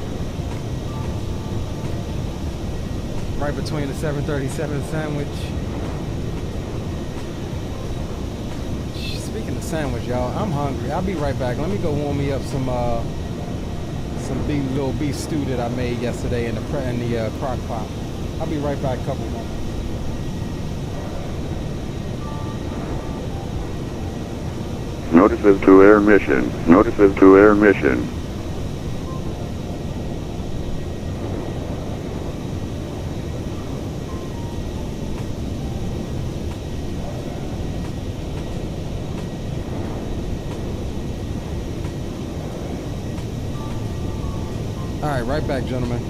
Right between the 737 sandwich sandwich, y'all. I'm hungry. I'll be right back. Let me go warm me up some little beef stew that I made yesterday in the crock pot. I'll be right back. Couple more. Notices to air mission. Notices to air mission. All right, right back, gentlemen.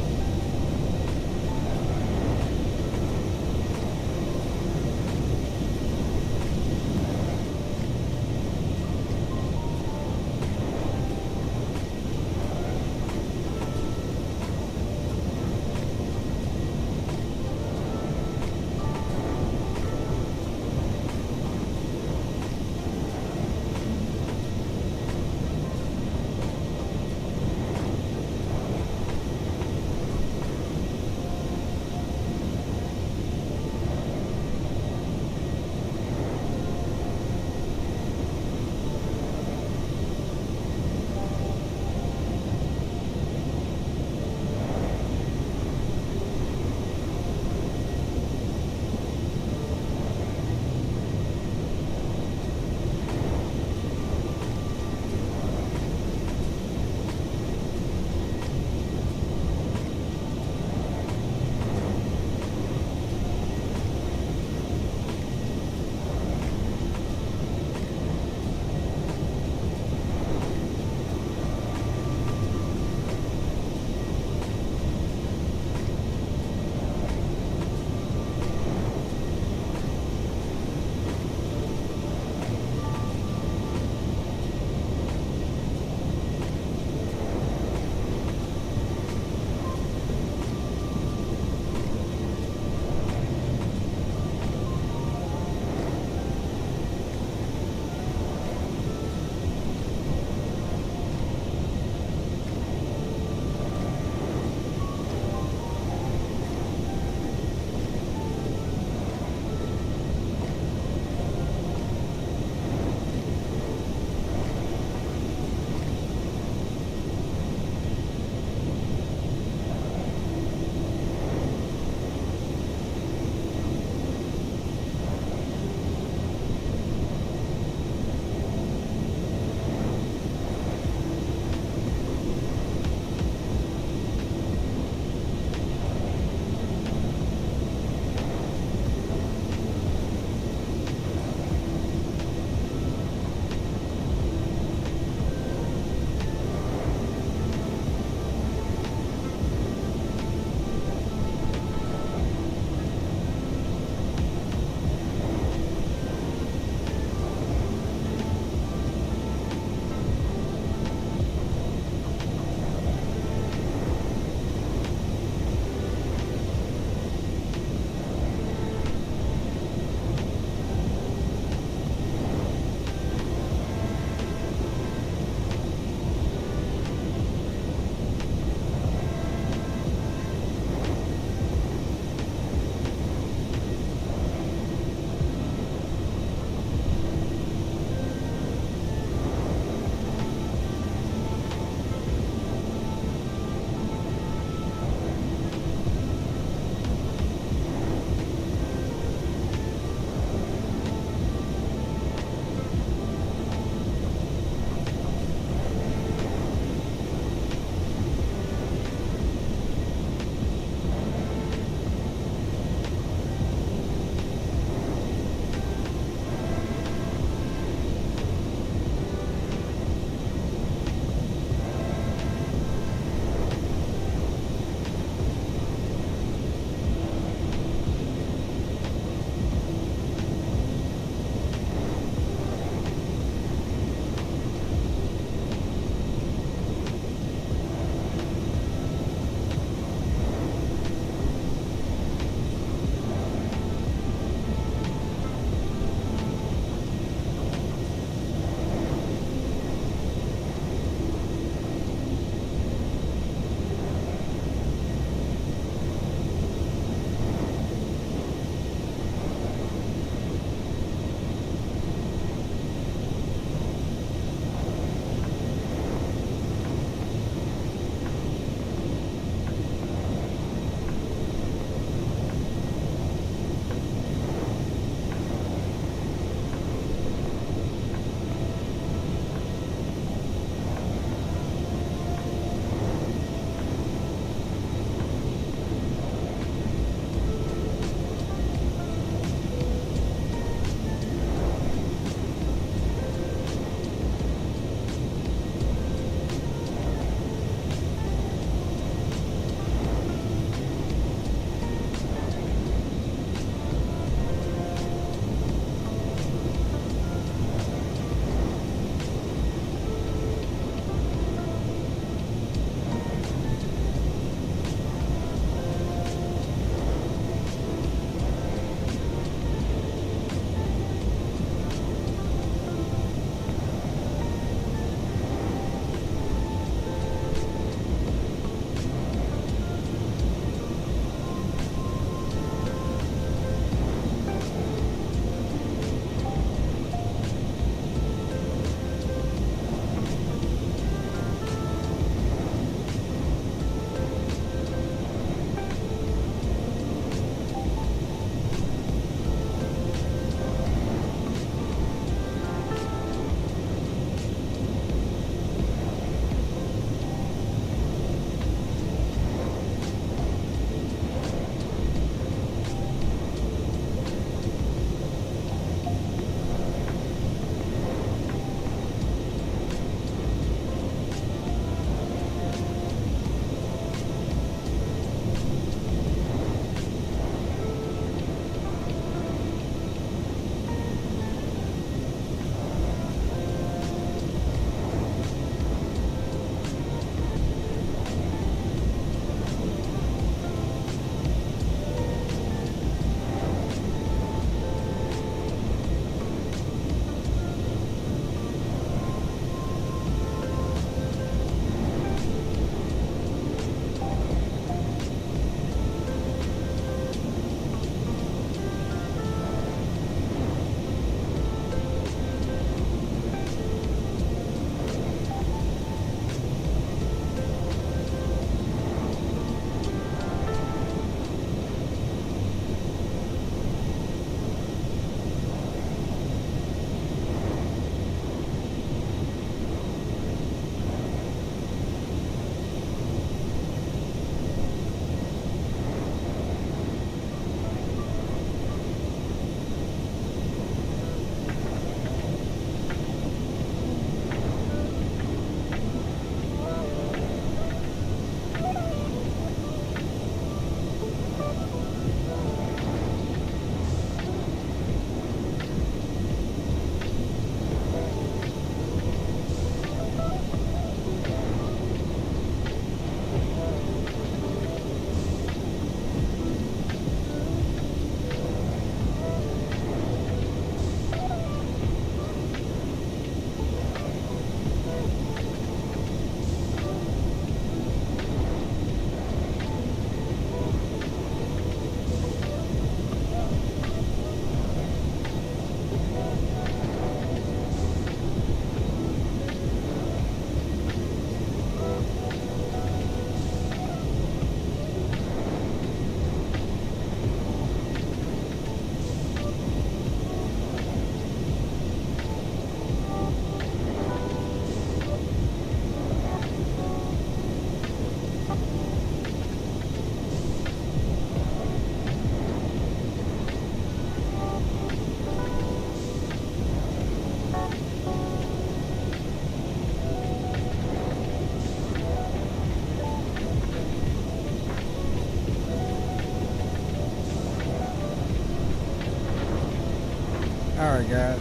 All right, guys.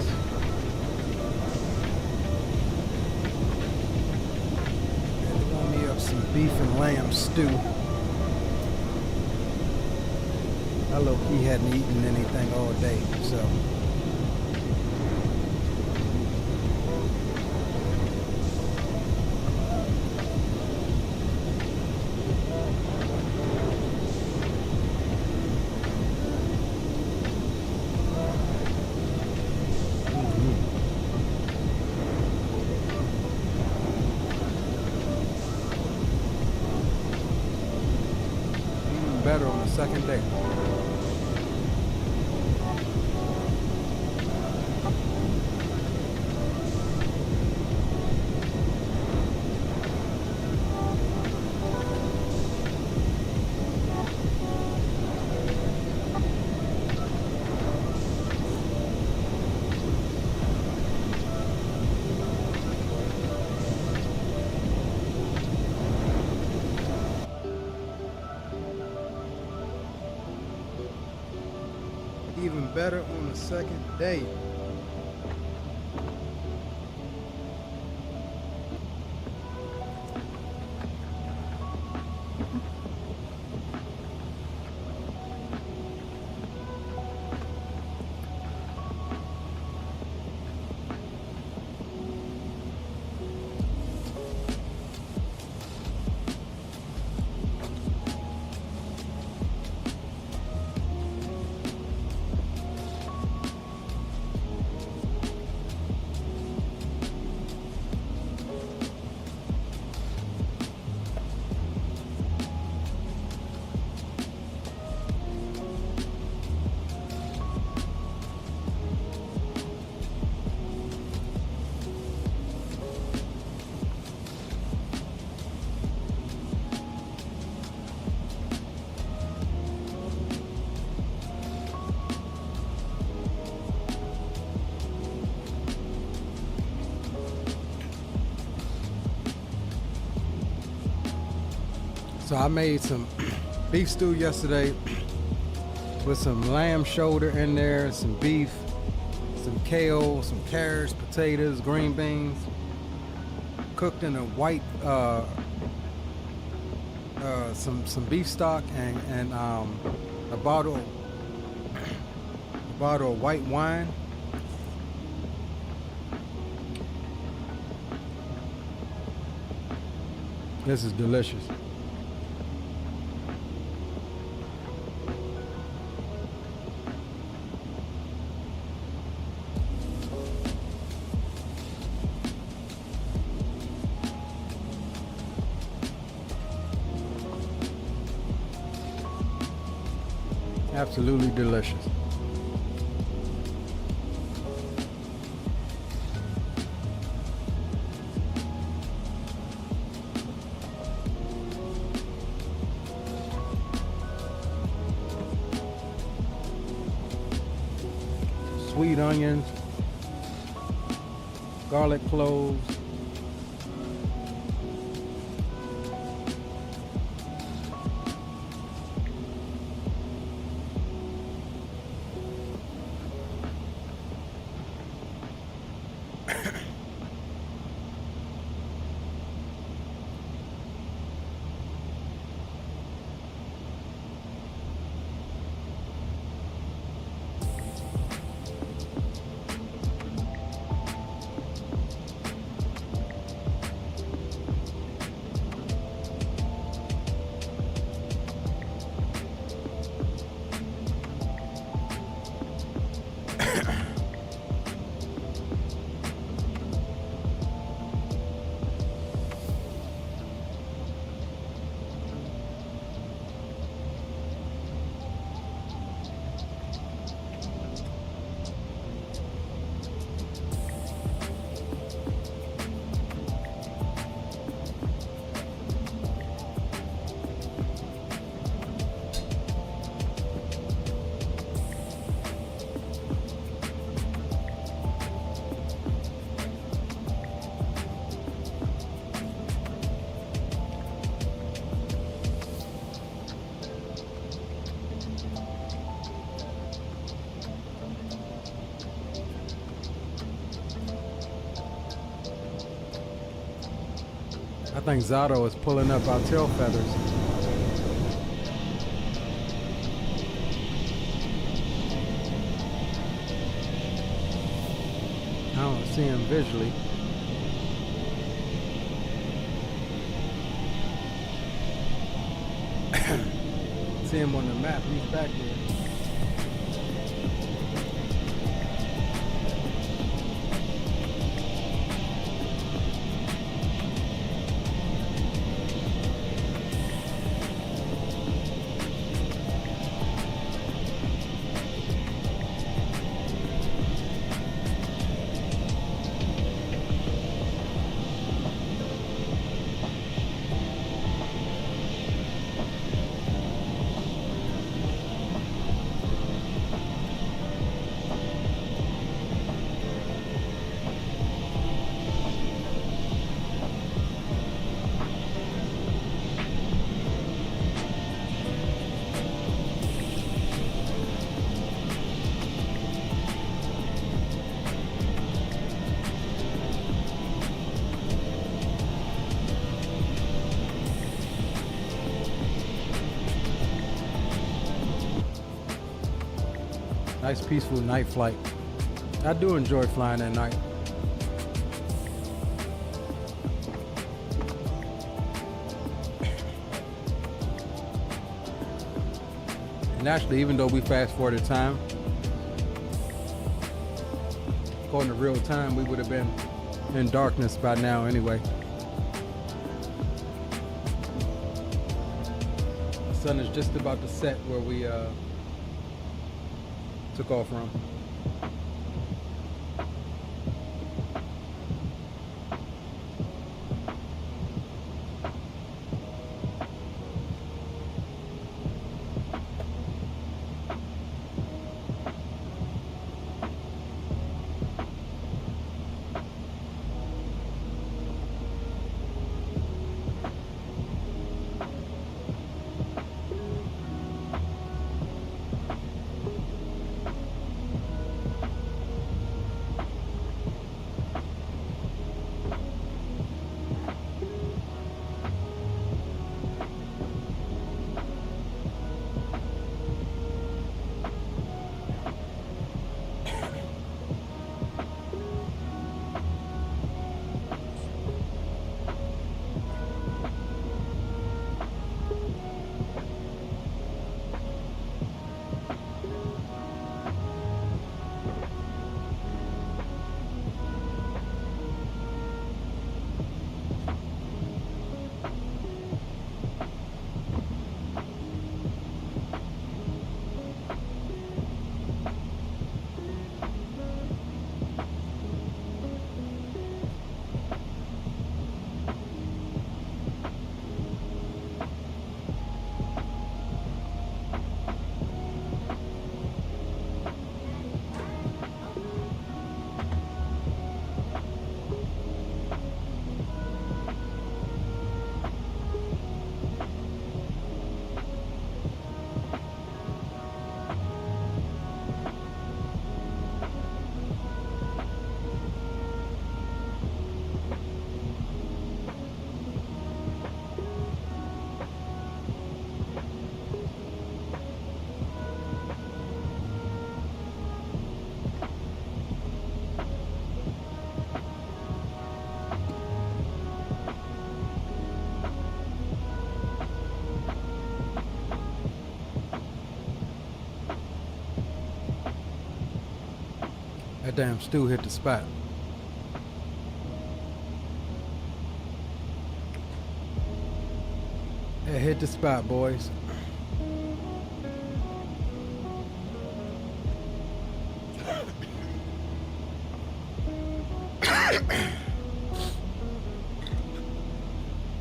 Warm me up some beef and lamb stew. I low-key hadn't eaten anything all day, so. Better on the second day. Even better on the second day. So I made some beef stew yesterday with some lamb shoulder in there, some beef, some kale, some carrots, potatoes, green beans, cooked in a white, some beef stock and a bottle of white wine. This is delicious. Absolutely delicious. Sweet onions, garlic cloves, I think Zato is pulling up our tail feathers. I don't see him visually. See him on the map, he's back there. Nice peaceful night flight. I do enjoy flying at night. And actually, even though we fast forwarded time, according to real time, we would have been in darkness by now anyway. The sun is just about to set where we took off from. That damn stew hit the spot. It hit the spot, boys.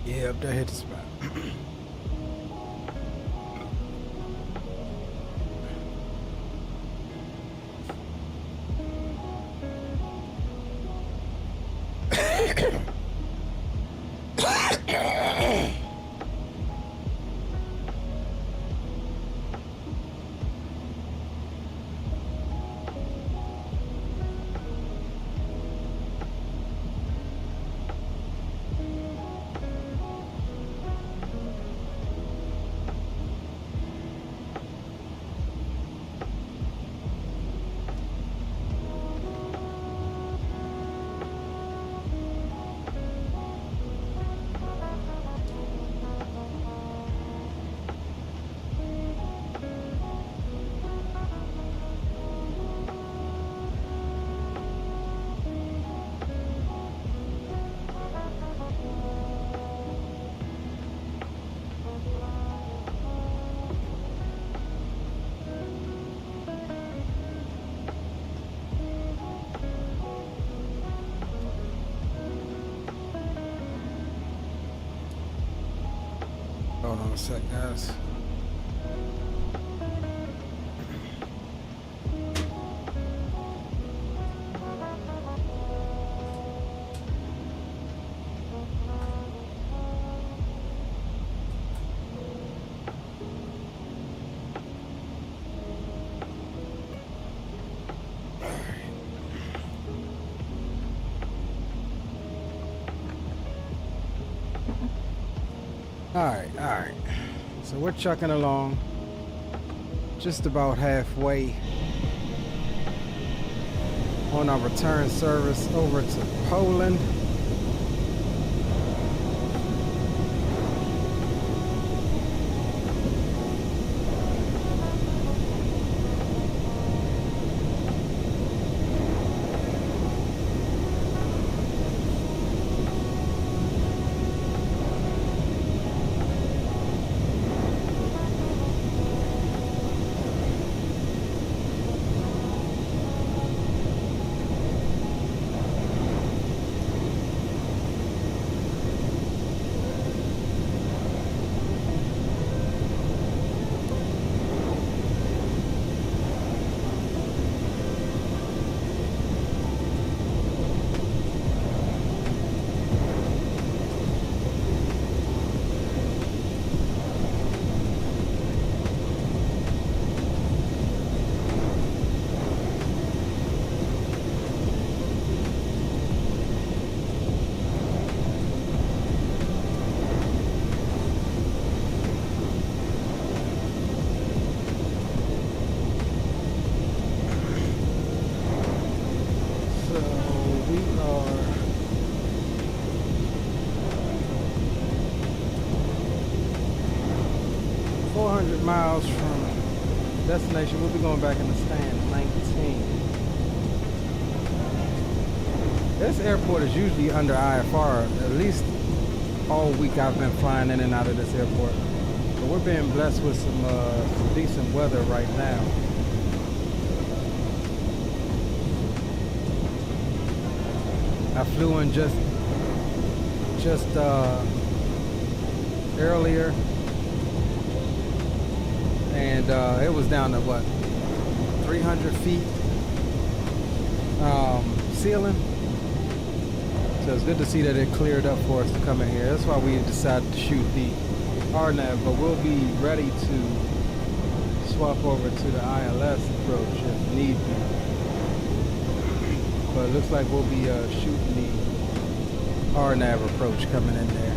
Yep, that hit the spot. on a sec, guys. Alright. So we're chucking along. Just about halfway on our return service over to Poland. Miles from destination. We'll be going back in the stand 19. This airport is usually under IFR. At least all week I've been flying in and out of this airport. But we're being blessed with some decent weather right now. I flew in just earlier. And it was down to what, 300 feet ceiling. So it's good to see that it cleared up for us to come in here. That's why we decided to shoot the RNAV, but we'll be ready to swap over to the ILS approach if need be. But it looks like we'll be shooting the RNAV approach coming in there.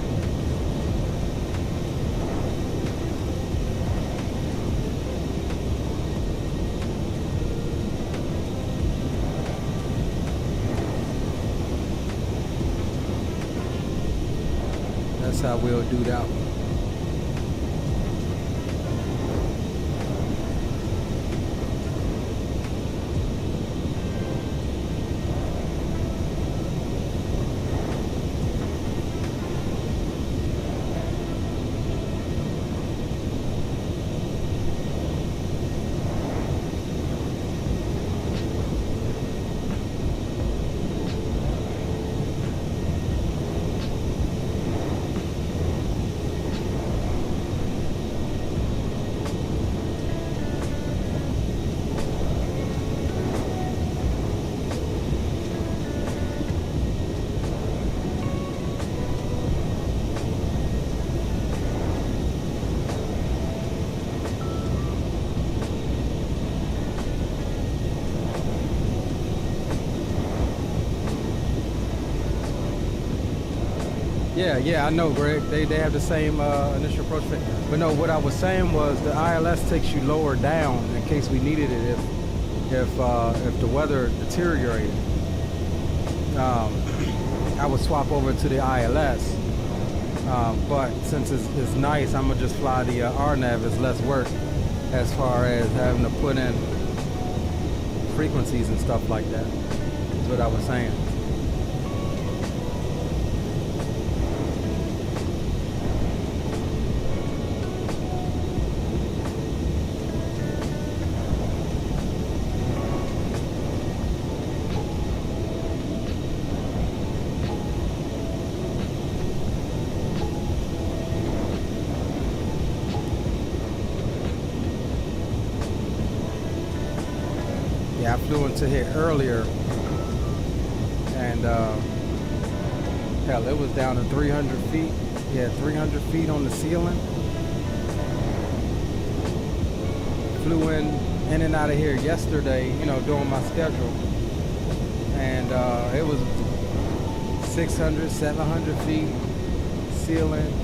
That's how we'll do that one. Yeah, I know, Greg. They have the same initial approach. But no, what I was saying was the ILS takes you lower down in case we needed it if the weather deteriorated. I would swap over to the ILS. But since it's nice, I'm gonna just fly the RNAV. It's less work as far as having to put in frequencies and stuff like that. That's what I was saying. Yeah, I flew into here earlier, and hell, it was down to 300 feet. Yeah, 300 feet on the ceiling. Flew in and out of here yesterday, you know, doing my schedule, and it was 600, 700 feet ceiling.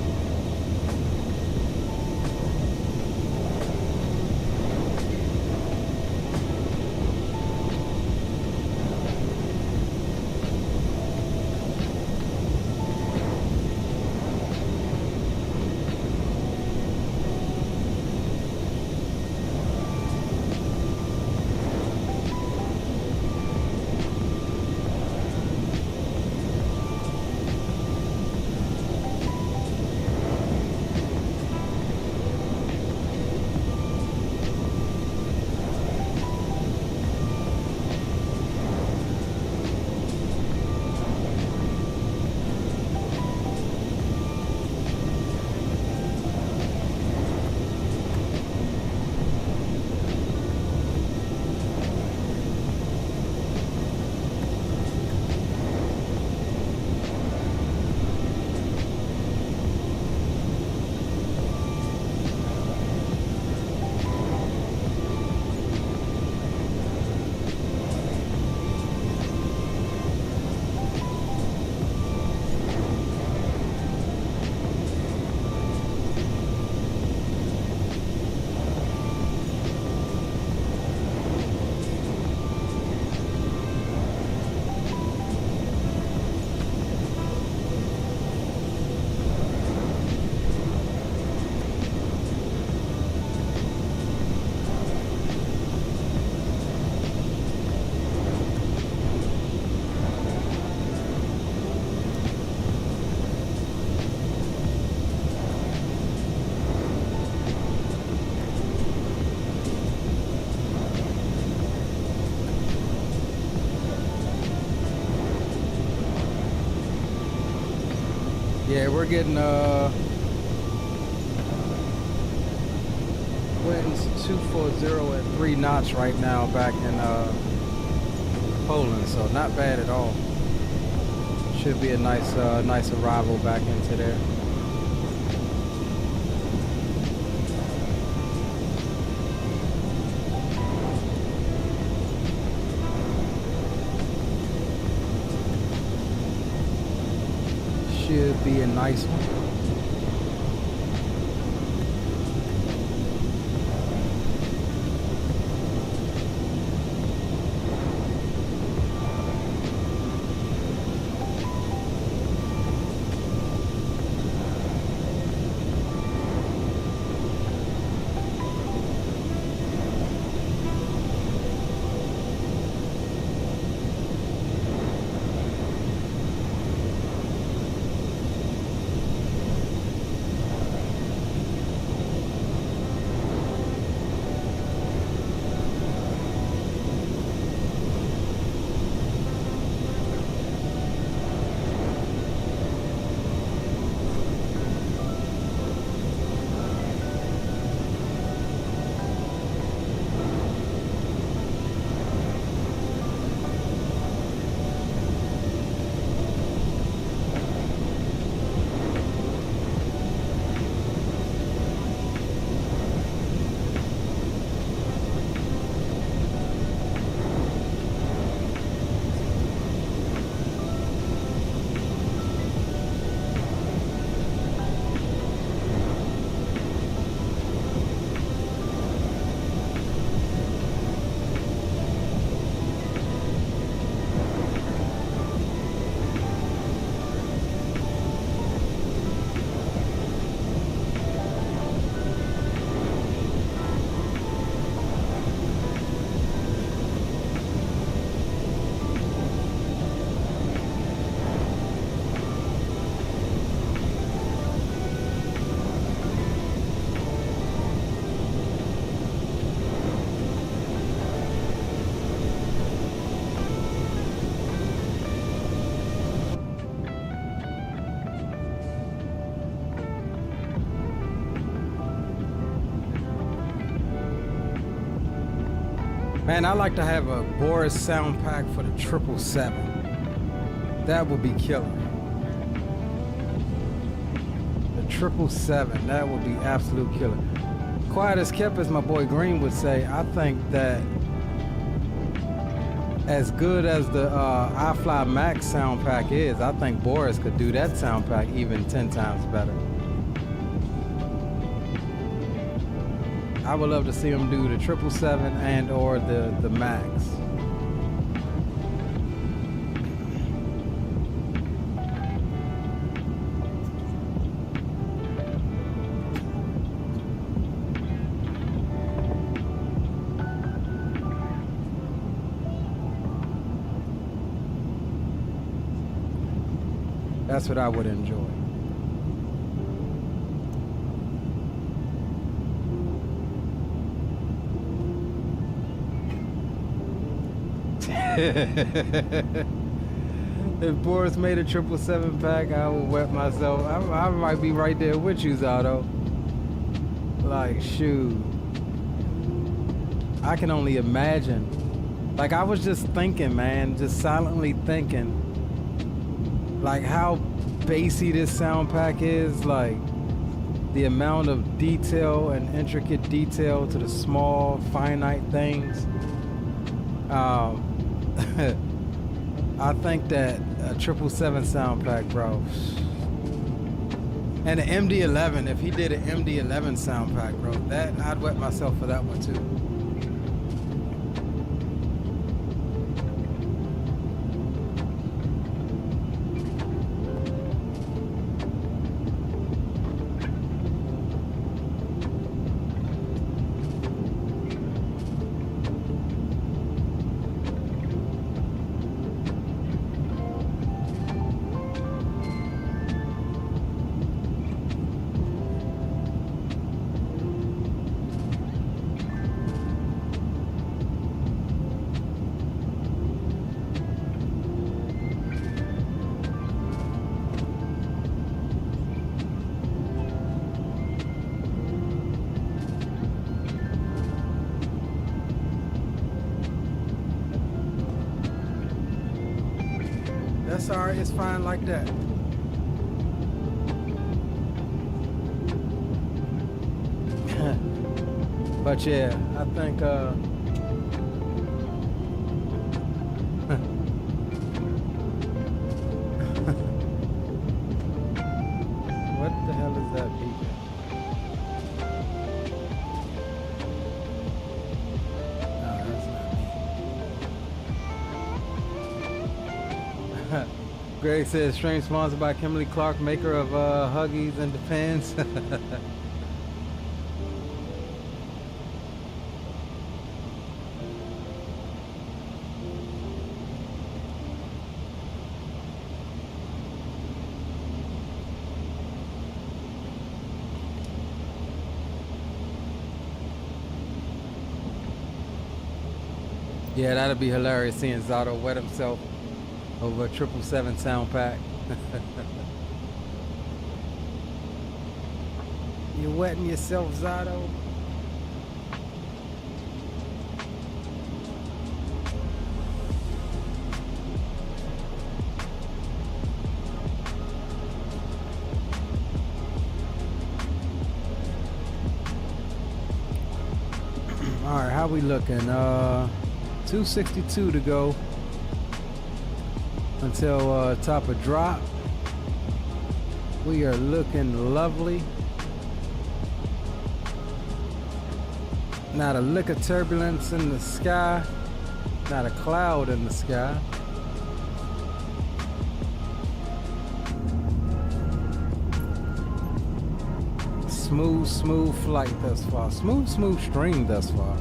Yeah, we're getting winds 240 at 3 knots right now back in Poland, so not bad at all. Should be a nice arrival back into there. Should be a nice one. Man, I like to have a Boris Soundpack for the 777. That would be killer. The 777, that would be absolute killer. Quiet as kept, as my boy Green would say, I think that as good as the iFly Max Soundpack is, I think Boris could do that Soundpack even 10 times better. I would love to see him do the 777 and or the Max. That's what I would enjoy. If Boris made a 777 pack, I would wet myself. I might be right there with you, Zato. Like, shoot. I can only imagine. Like, I was just thinking, man, just silently thinking, like, how bassy this sound pack is, like, the amount of detail and intricate detail to the small, finite things. I think that a 777 sound pack, bro. And an MD11, if he did an MD11 sound pack, bro, that I'd wet myself for that one too. That's alright, it's fine like that. But yeah, I think what the hell is that beeping? Greg says, stream sponsored by Kimberly Clark, maker of Huggies and Depends. Yeah, that'd be hilarious seeing Zato wet himself over a 777 sound pack. You're wetting yourself, Zato? All right, how we looking? 262 to go until top of drop. We are looking lovely. Not a lick of turbulence in the sky, not a cloud in the sky. Smooth flight thus far. Smooth stream thus far.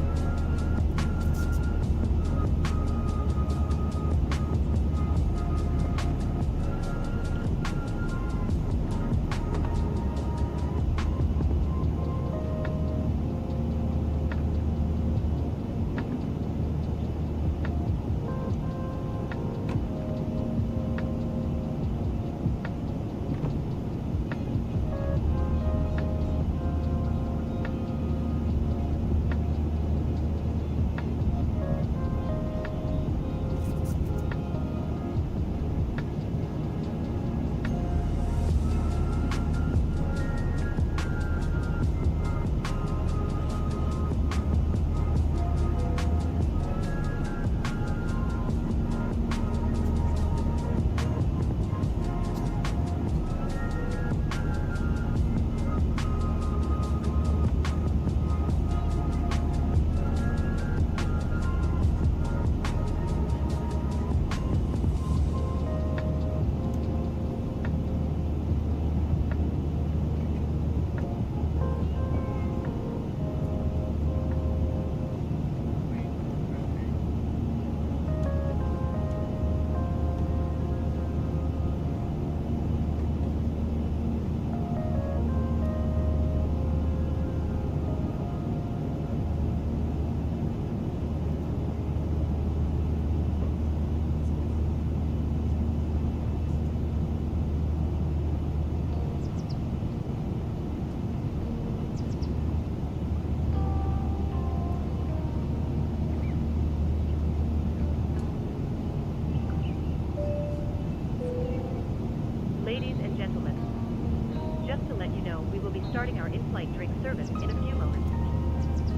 in-flight drink service in a few moments.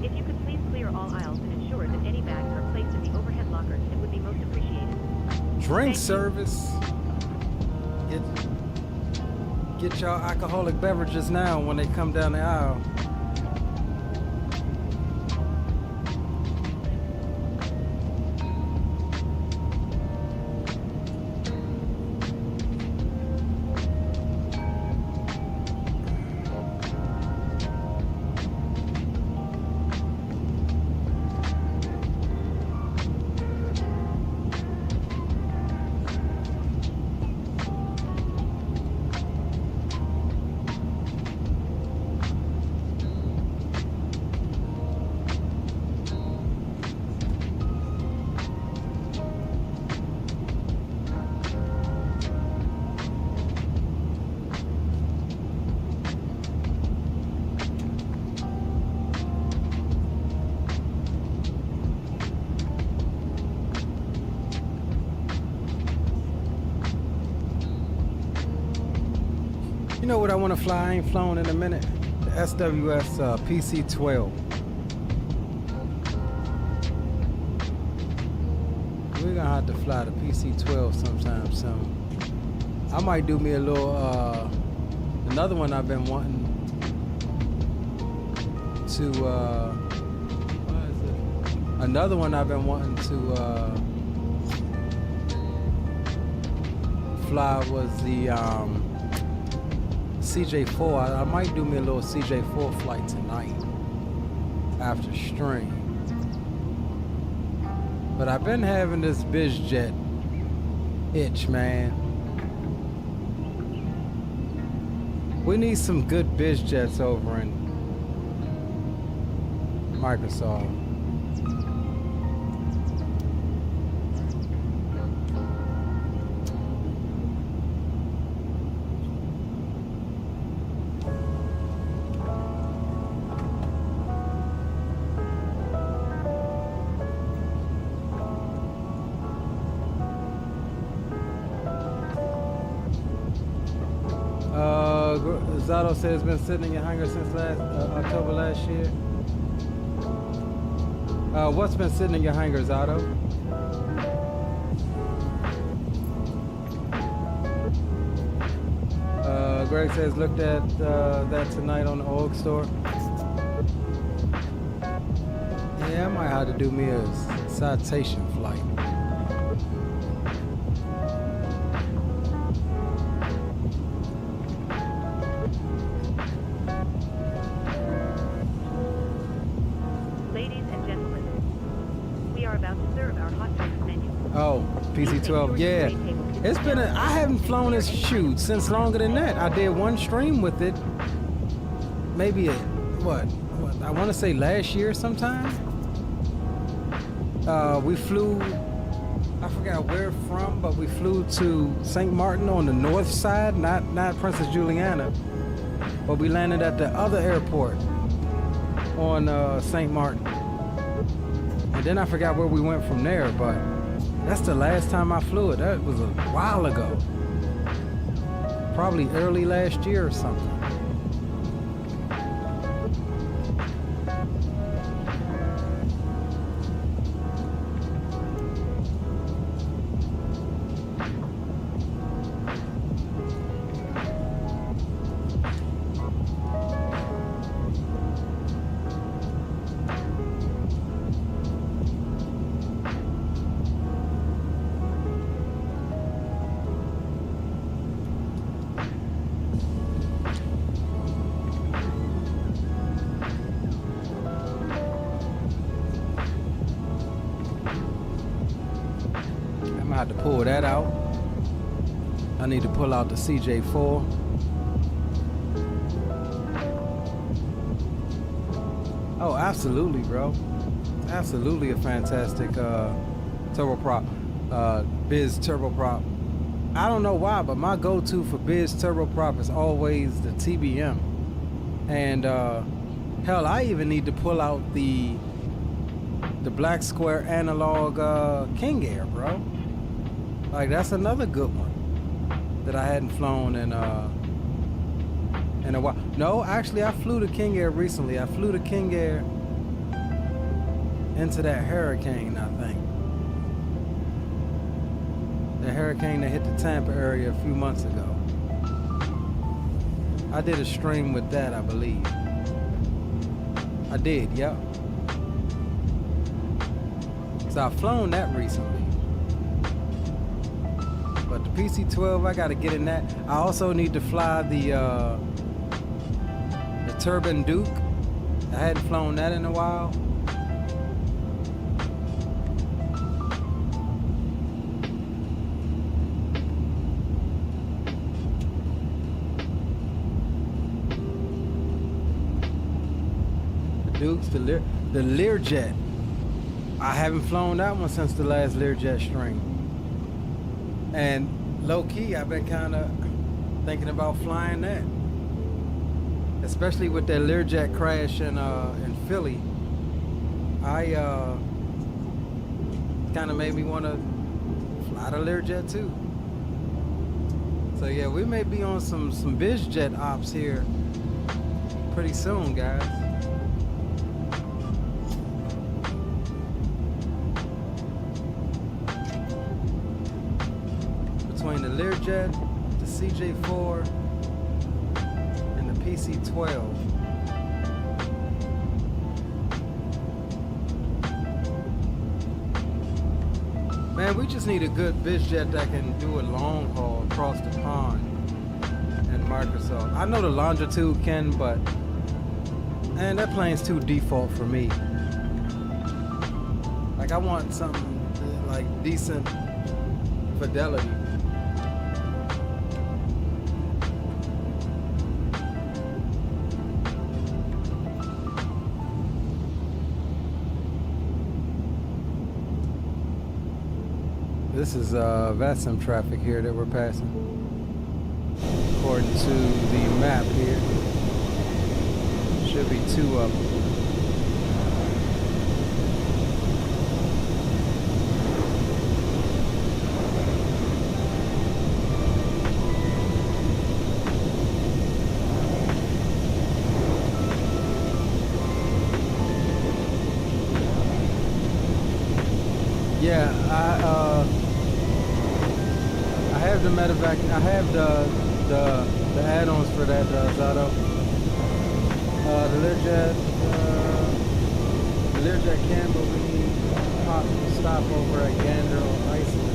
If you could please clear all aisles and ensure that any bags are placed in the overhead lockers, it would be most appreciated. Drink service. Get y'all alcoholic beverages now when they come down the aisle. You know what I want to fly? I ain't flown in a minute. The SWS PC-12. We're gonna have to fly the PC-12 sometime soon. I might do me a little, another one I've been wanting to, what is it? Another one I've been wanting to fly was the, CJ4. I might do me a little CJ4 flight tonight after stream. But I've been having this BizJet itch, man. We need some good BizJets over in Microsoft. Zato says it's been sitting in your hangar since October last year. What's been sitting in your hangar, Zato? Greg says looked at that tonight on the org store. Yeah, I might have to do me a citation flight. PC-12, yeah. It's been I haven't flown this shoot since longer than that. I did one stream with it. Maybe what I want to say last year sometime. We flew, I forgot where from, but we flew to St. Martin on the north side, not Princess Juliana, but we landed at the other airport on St. Martin. And then I forgot where we went from there, but that's the last time I flew it. That was a while ago. Probably early last year or something. To pull that out. I need to pull out the CJ4. Oh, absolutely, bro. Absolutely a fantastic turboprop, Biz turboprop. I don't know why, but my go-to for Biz turboprop is always the TBM. And hell, I even need to pull out the Black Square analog King Air, bro. Like, that's another good one that I hadn't flown in a while. No, actually, I flew to King Air recently. I flew to King Air into that hurricane, I think. The hurricane that hit the Tampa area a few months ago. I did a stream with that, I believe. I did, yep. So I've flown that recently. But the PC-12, I gotta get in that. I also need to fly the Turbine Duke. I hadn't flown that in a while. The Dukes, the Learjet. I haven't flown that one since the last Learjet stream. And low-key, I've been kind of thinking about flying that. Especially with that Learjet crash in Philly. I kind of made me want to fly the Learjet too. So yeah, we may be on some BizJet ops here pretty soon, guys. Between the Learjet, the CJ4, and the PC-12. Man, we just need a good BizJet that can do a long haul across the pond and Microsoft. I know the Longitude can, but man, that plane's too default for me. Like, I want something like decent fidelity. This is Vatsum traffic here that we're passing. According to the map here, should be 2 of them. Yeah, I have the medevac. I have the add-ons for that, Zato. The Learjet can, but we need a possible stopover at Gander or Iceland.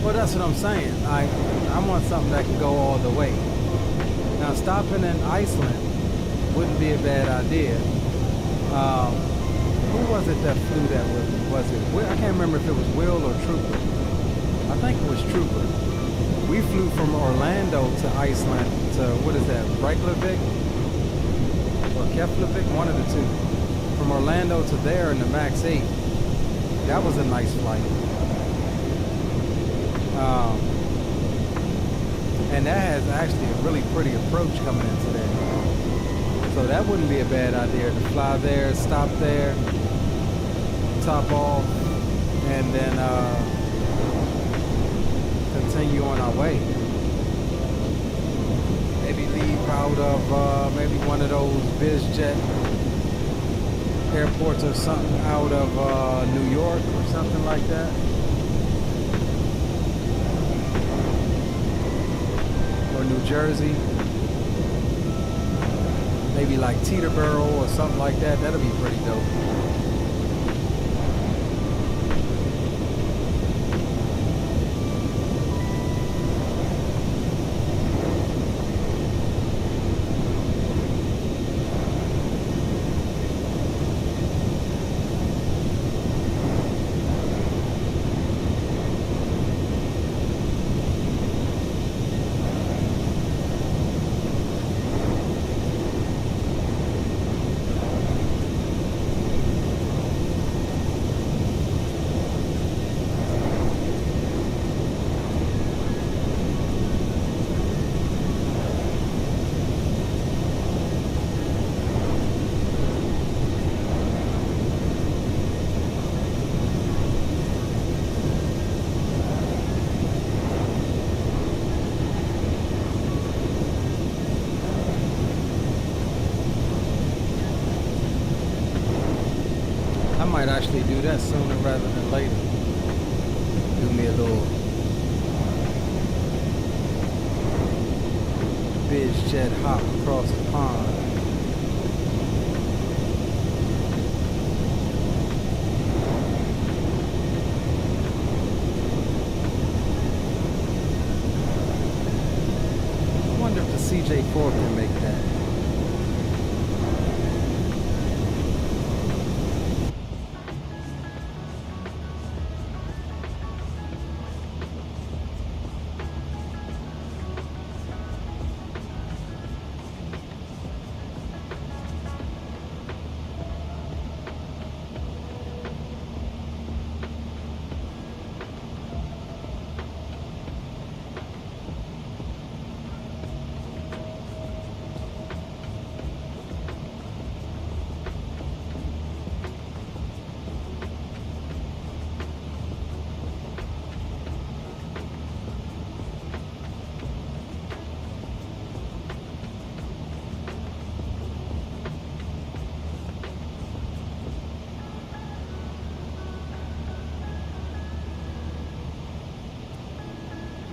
Well, that's what I'm saying. I want something that can go all the way. Now, stopping in Iceland wouldn't be a bad idea. Who was it that flew that with? Was it Will? I can't remember if it was Will or Trooper. I think it was Trooper. We flew from Orlando to Iceland to, what is that, Reykjavik? Or Keflavik? One of the two. From Orlando to there in the MAX 8. That was a nice flight. And that has actually a really pretty approach coming into there. So that wouldn't be a bad idea to fly there, stop there, top off, and then continue on our way. Maybe leave out of maybe one of those BizJet airports or something out of New York or something like that. Or New Jersey. Maybe like Teterboro or something like that. That'll be pretty dope. I might actually do that sooner rather than later. Do me a little biz jet hop across the pond. I wonder if the CJ4 can make that.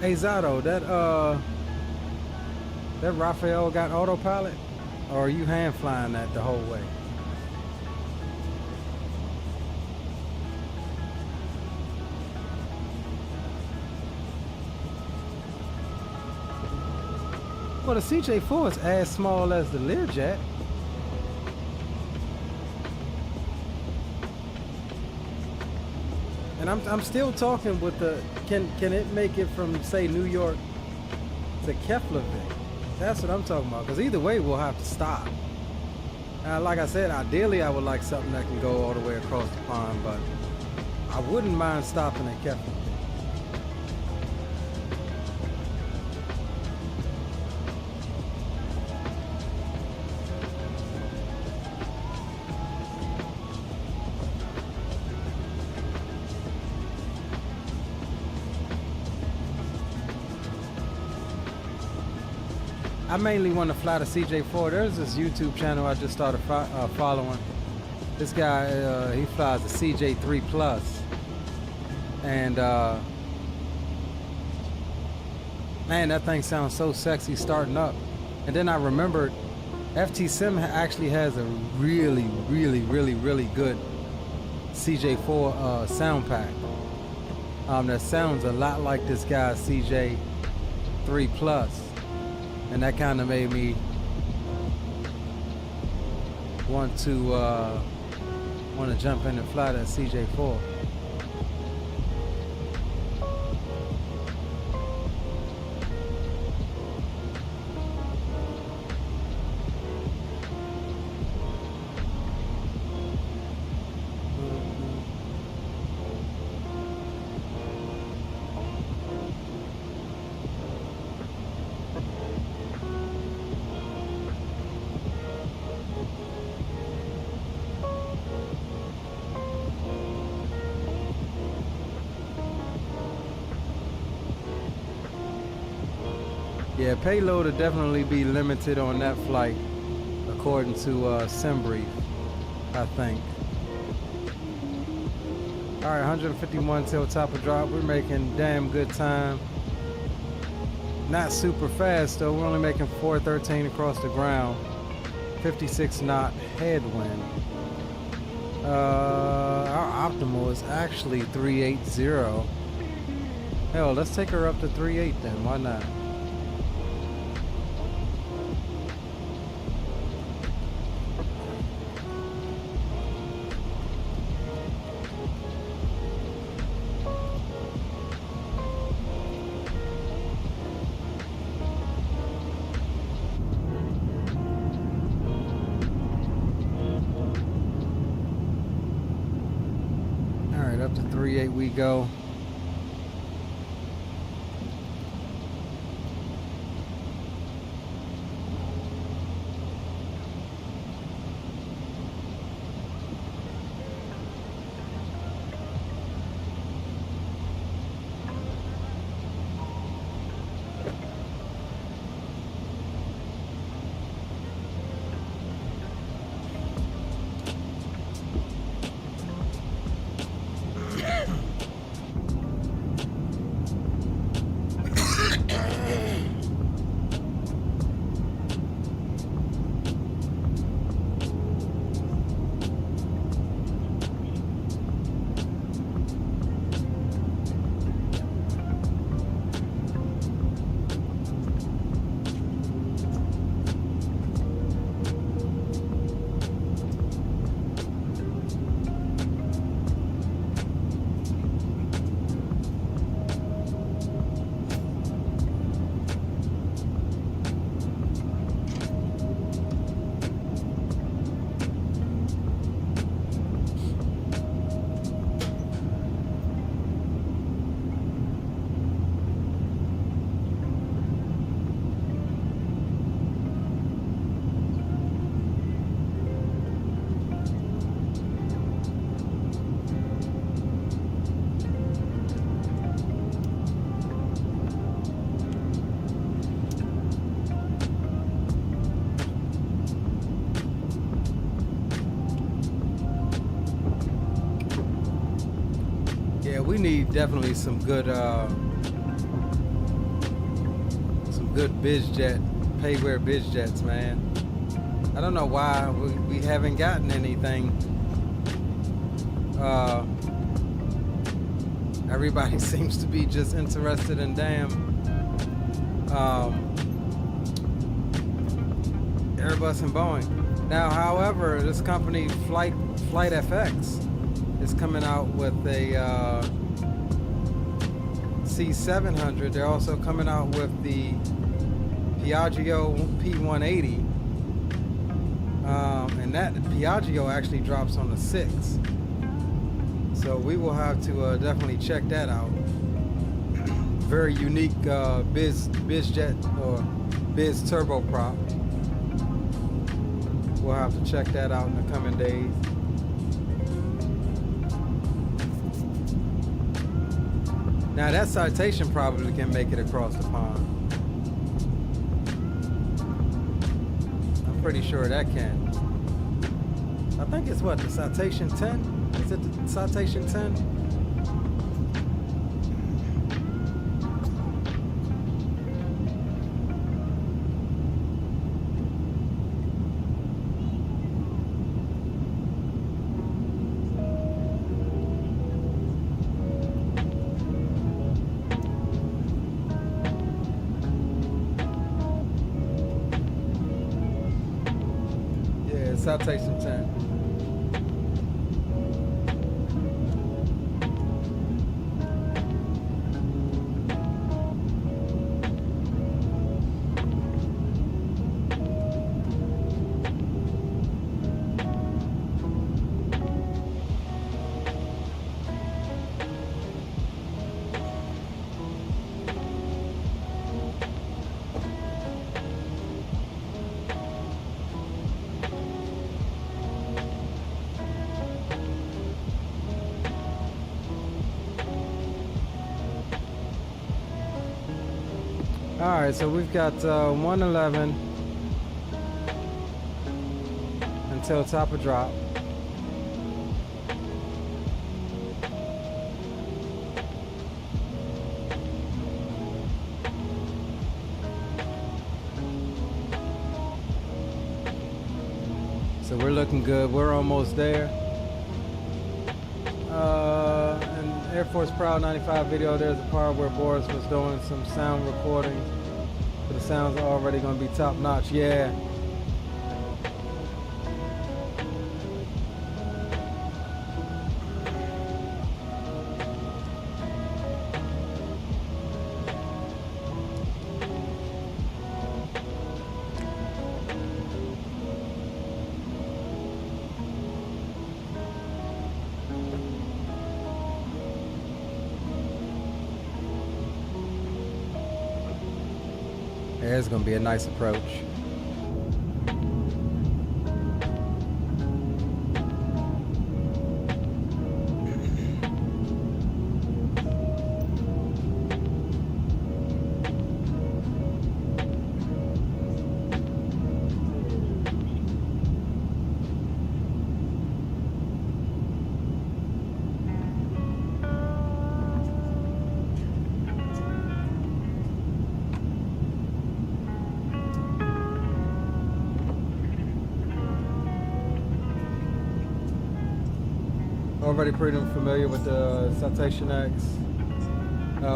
Hey Zato, that Raphael got autopilot, or are you hand flying that the whole way? Well, the CJ4 is as small as the Learjet. And I'm still talking with the, can it make it from, say, New York to Keflavik? That's what I'm talking about, because either way we'll have to stop. Like I said, ideally I would like something that can go all the way across the pond, but I wouldn't mind stopping at Keflavik. I mainly want to fly the CJ4. There's this YouTube channel I just started following. This guy, he flies the CJ3 Plus. And man, that thing sounds so sexy starting up. And then I remembered FT Sim actually has a really good CJ4 sound pack that sounds a lot like this guy's CJ3 Plus. And that kind of made me want to jump in and fly that CJ4. Yeah, payload will definitely be limited on that flight, according to SimBrief, I think. All right, 151 till top of drop. We're making damn good time. Not super fast though. We're only making 413 across the ground. 56 knot headwind. Our optimal is actually 380. Hell, let's take her up to 38 then. Why not? Up to 38 we go. we need definitely some good bizjet, payware bizjets, man. I don't know why we haven't gotten anything. Everybody seems to be just interested in damn Airbus and Boeing. Now, however, this company Flight FX is coming out with a C700. They're also coming out with the Piaggio P180, and that Piaggio actually drops on the 6th. So we will have to definitely check that out. Very unique bizjet or biz turboprop. We'll have to check that out in the coming days. Now that Citation probably can make it across the pond. I'm pretty sure that can. I think it's what, the Citation 10? Is it the Citation 10? Yeah, Citation 10. Alright, so we've got 111 until top of drop. So we're looking good. We're almost there. And Air Force Proud 95 video, there's a part where Boris was doing some sound recordings. So the sounds are already going to be top notch. Yeah. It's going to be a nice approach. Already pretty familiar with the Citation X,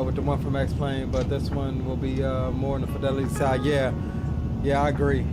with the one from X-Plane, but this one will be more on the fidelity side. Yeah, I agree.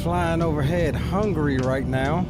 flying overhead Hungary right now.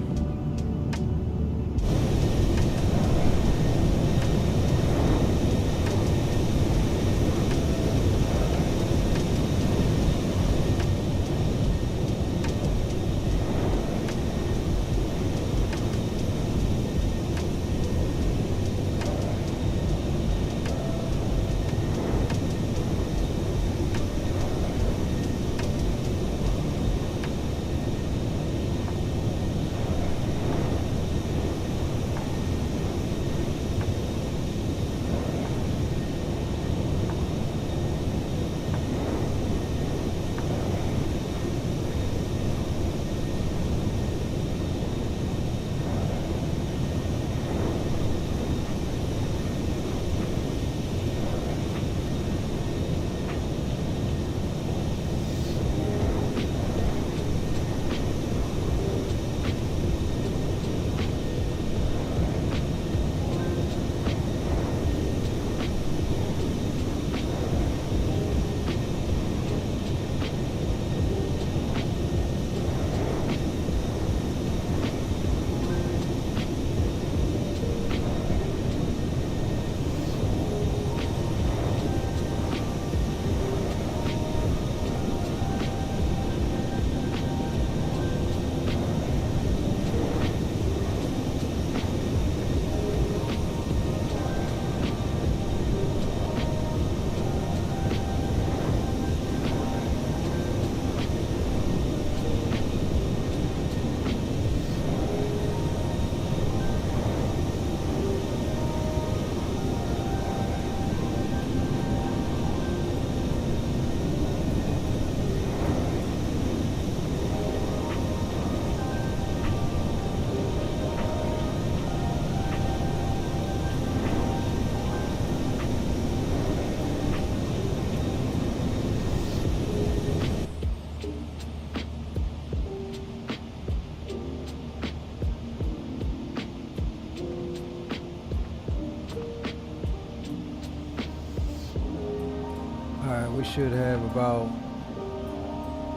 We should have about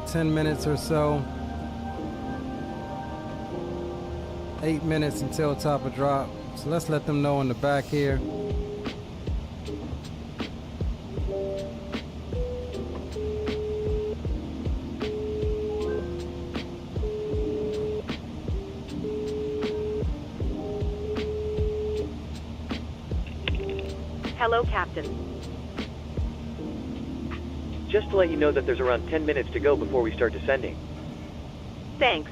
10 minutes or so. 8 minutes until top of drop. So let's let them know in the back here. Hello, Captain. Just to let you know that there's around 10 minutes to go before we start descending. Thanks.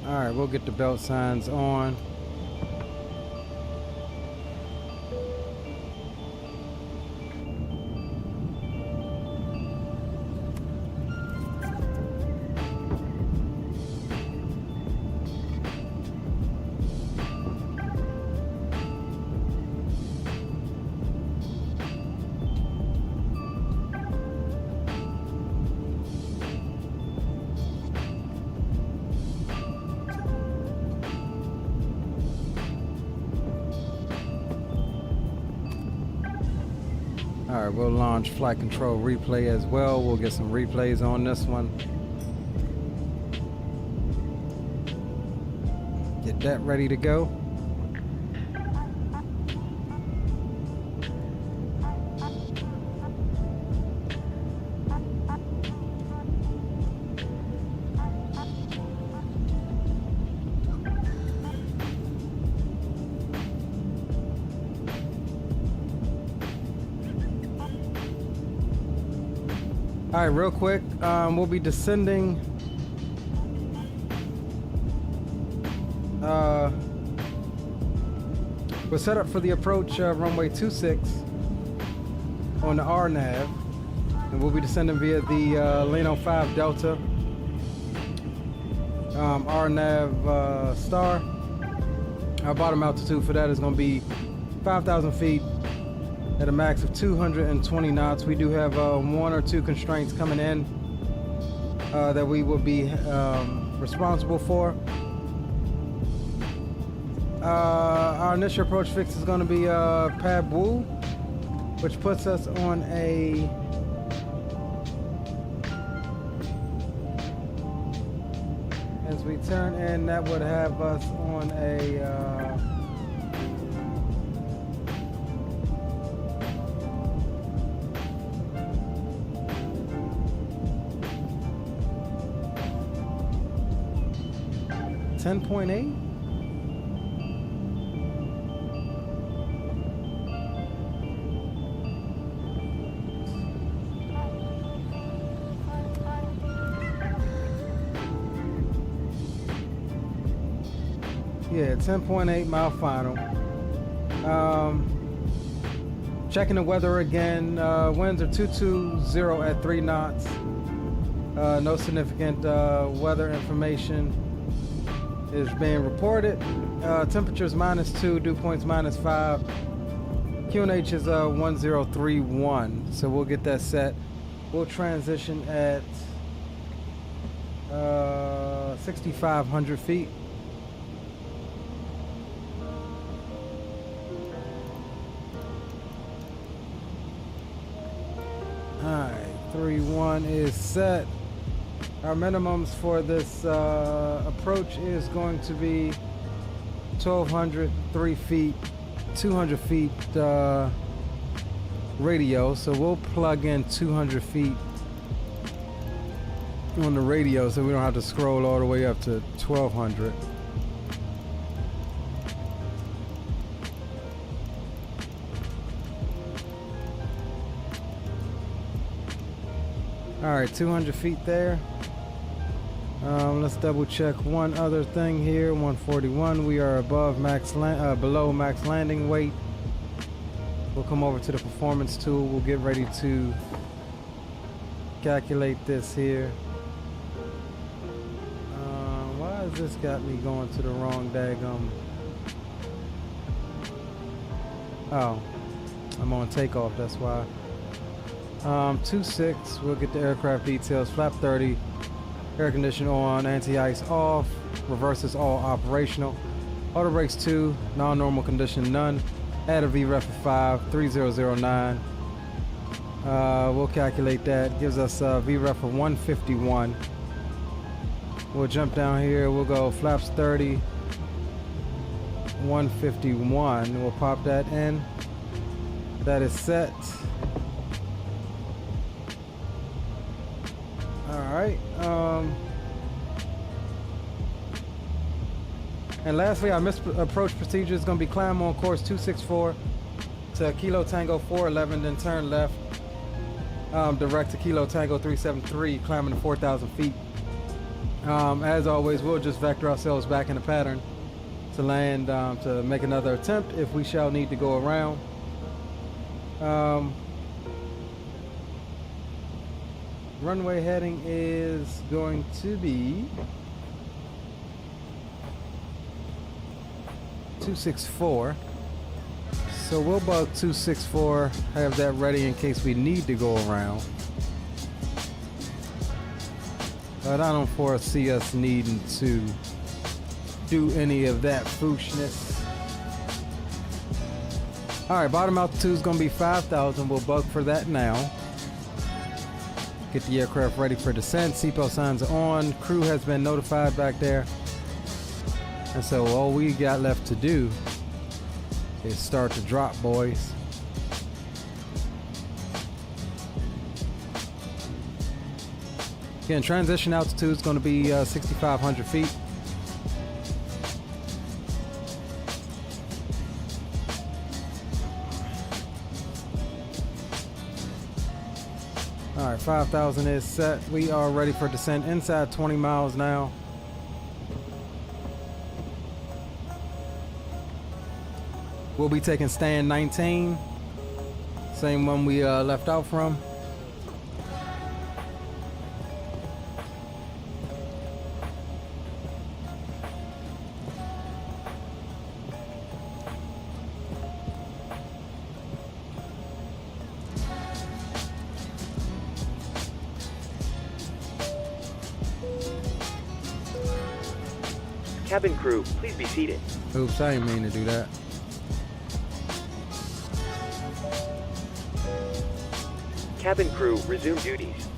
All right, we'll get the belt signs on. All right, we'll launch flight control replay as well. We'll get some replays on this one. Get that ready to go. All right, real quick, we'll be descending. We're set up for the approach runway 26 on the RNAV, and we'll be descending via the Lian 05 Delta RNAV star. Our bottom altitude for that is going to be 5,000 feet at a max of 220 knots. We do have one or two constraints coming in that we will be responsible for. Our initial approach fix is going to be Pad Wu, which puts us on a as we turn in, that would have us on a 10.8. Yeah, 10.8 mile final. Checking the weather again. Winds are 220 at 3 knots. No significant weather information is being reported. Temperatures -2, dew points -5. QNH is 1031. So we'll get that set. We'll transition at 6,500 feet. Alright, 3-1 is set. Our minimums for this approach is going to be 1,200, 3 feet, 200 feet radio. So we'll plug in 200 feet on the radio so we don't have to scroll all the way up to 1,200. All right, 200 feet there. Let's double check one other thing here. 141. We are above below max landing weight. We'll come over to the performance tool. We'll get ready to calculate this here. Why has this got me going to the wrong daggum? Oh, I'm on takeoff. That's why. 26, we'll get the aircraft details. Flap 30, air conditioner on, anti-ice off, reverses all operational. Auto brakes 2, non-normal condition none. Add a VREF of 5, 3009. We'll calculate that. Gives us a VREF of 151. We'll jump down here. We'll go flaps 30, 151. We'll pop that in. That is set. Alright, and lastly, our approach procedure is going to be climb on course 264 to Kilo Tango 411, then turn left direct to Kilo Tango 373, climbing to 4,000 feet. As always, we'll just vector ourselves back in the pattern to land, to make another attempt if we shall need to go around. Runway heading is going to be 264. So we'll bug 264, have that ready in case we need to go around. But I don't foresee us needing to do any of that foolishness. Alright, bottom altitude is going to be 5,000. We'll bug for that now. Get the aircraft ready for descent. Seatbelt signs are on. Crew has been notified back there. And so all we got left to do is start to drop, boys. Again, transition altitude is going to be 6,500 feet. All right, 5,000 is set. We are ready for descent inside 20 miles now. We'll be taking stand 19, same one we left out from. Cabin crew, please be seated. Oops, I didn't mean to do that. Cabin crew, resume duties.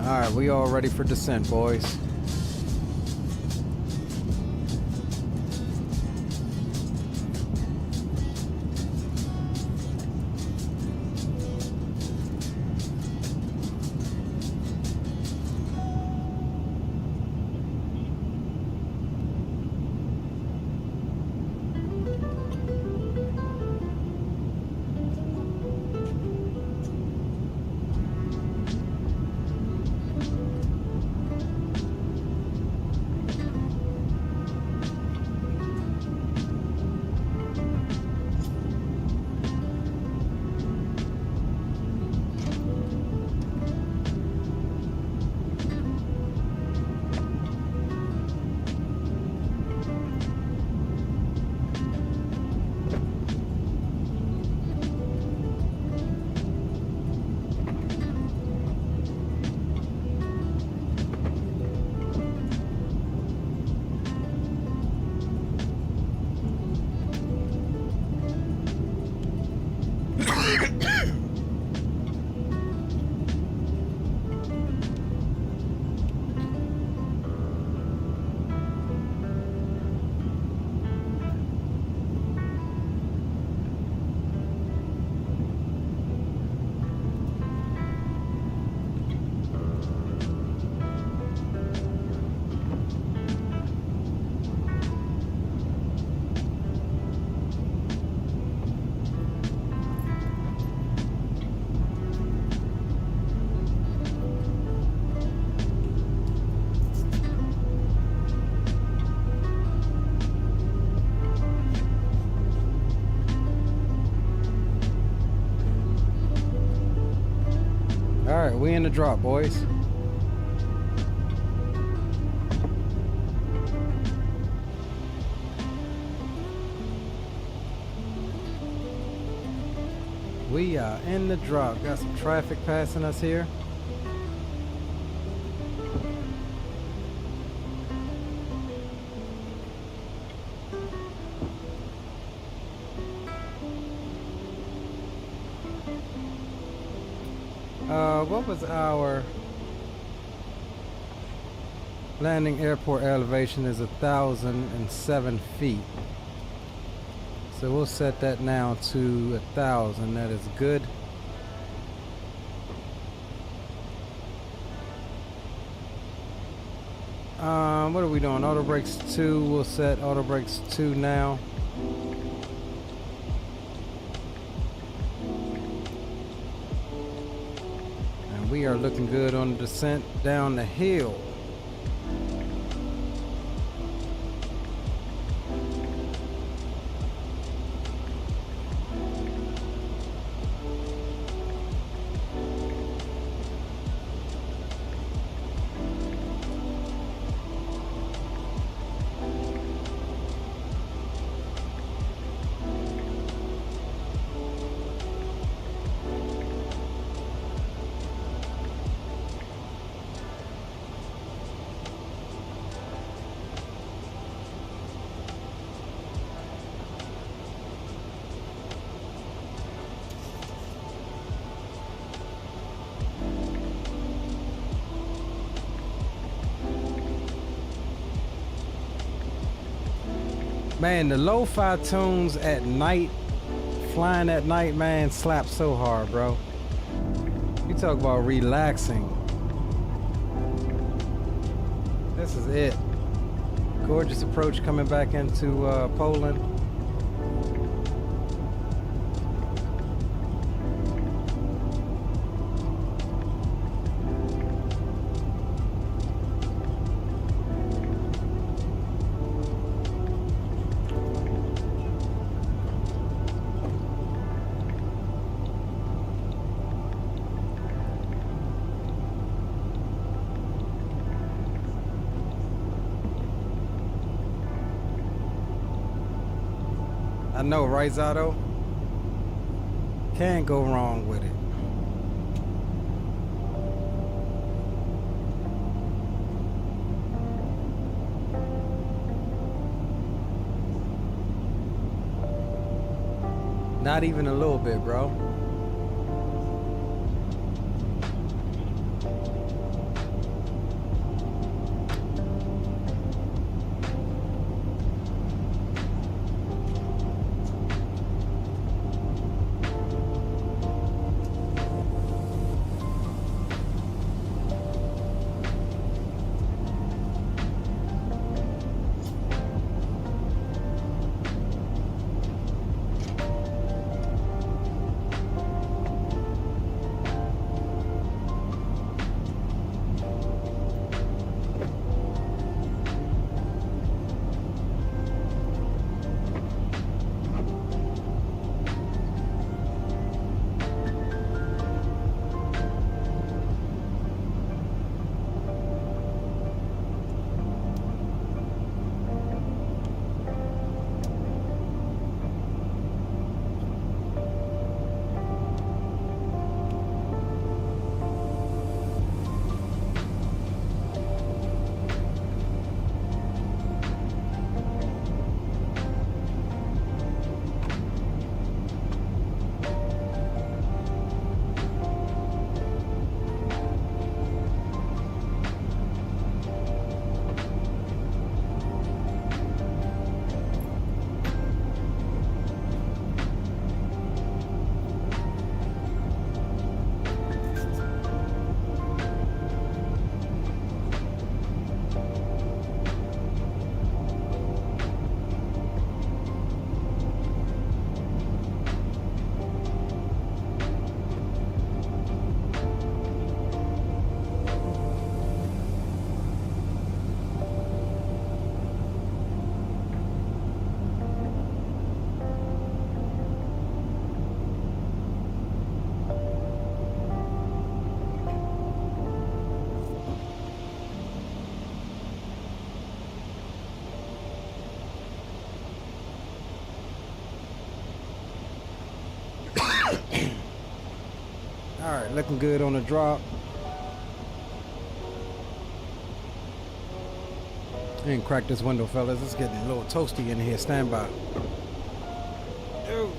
Alright, we all ready for descent, boys. Alright, we in the drop, boys. We are in the drop. Got some traffic passing us here. What was our landing airport elevation? Is 1,007 feet. So we'll set that now to 1,000. That is good. What are we doing? Auto brakes 2. We'll set auto brakes 2 now. And we are looking good on the descent down the hill. Man, the lo-fi tunes at night, flying at night, man, slap so hard, bro. You talk about relaxing. This is it. Gorgeous approach coming back into Poland. I know, right, Zato? Can't go wrong with it. Not even a little bit, bro. Alright, looking good on the drop. And crack this window, fellas. It's getting a little toasty in here. Stand by. Ew.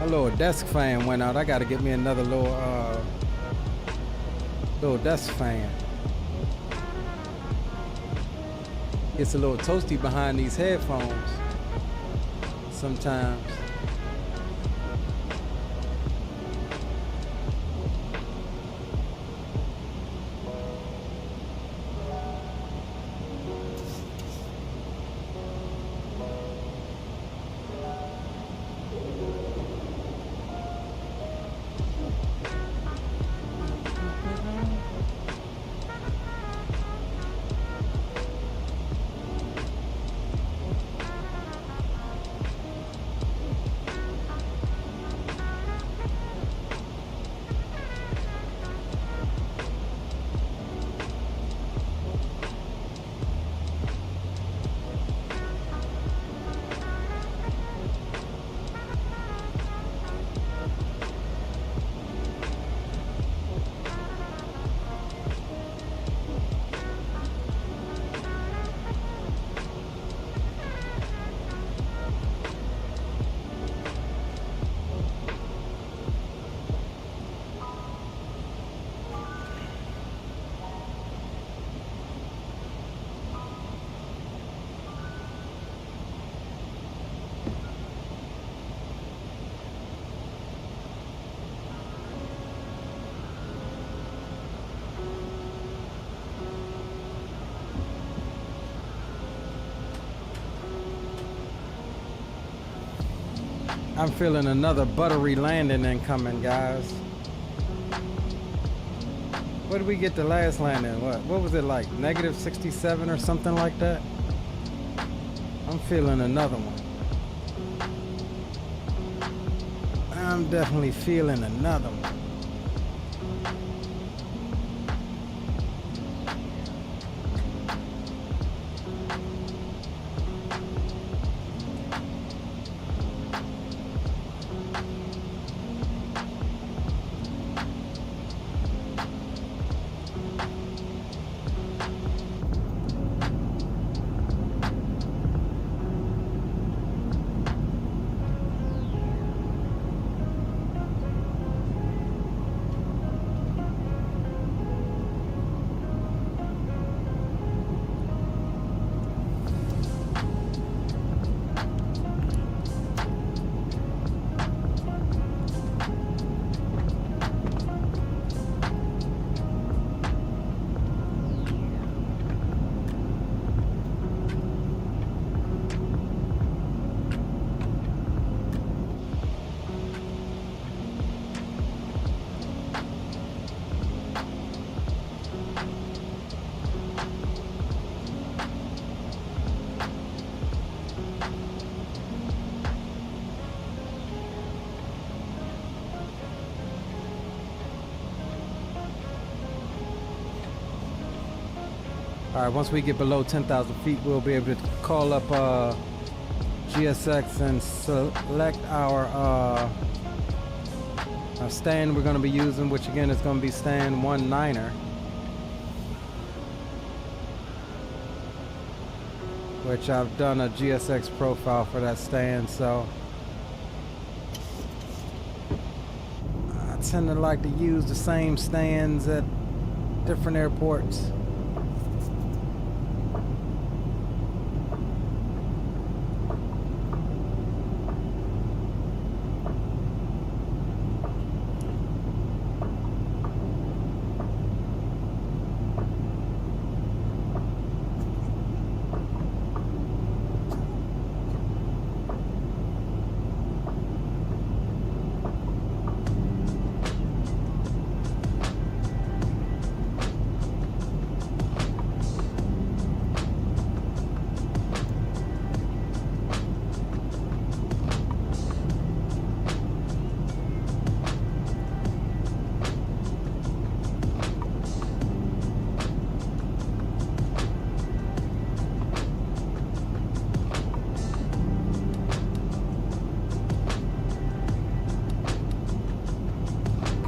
Little desk fan went out. I gotta get me another little desk fan. It's a little toasty behind these headphones sometimes. I'm feeling another buttery landing incoming, guys. What did we get the last landing? What was it like? -67 or something like that? I'm feeling another one. I'm definitely feeling another one. All right, once we get below 10,000 feet, we'll be able to call up GSX and select our stand we're going to be using, which again is going to be stand 19er, which I've done a GSX profile for that stand, so I tend to like to use the same stands at different airports.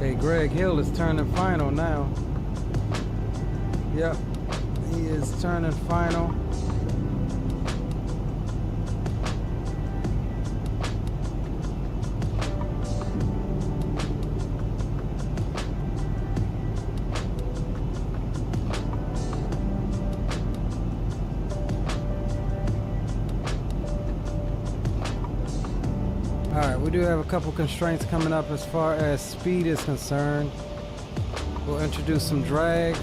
Okay, Greg Hill is turning final now. Yep, he is turning final. We do have a couple constraints coming up as far as speed is concerned. We'll introduce some drag.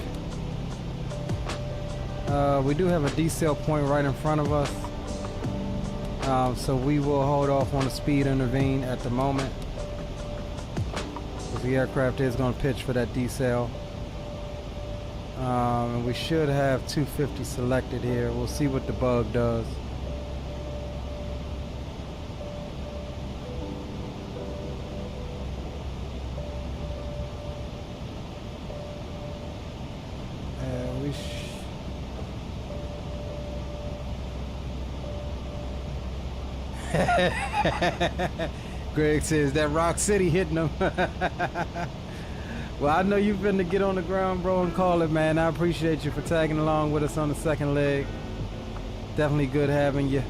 We do have a decel point right in front of us, so we will hold off on the speed intervene at the moment, because the aircraft is going to pitch for that decel. And we should have 250 selected here. We'll see what the bug does. Greg says that Rock City hitting them. Well, I know you've been to get on the ground, bro, and call it, man. I appreciate you for tagging along with us on the second leg. Definitely good having you.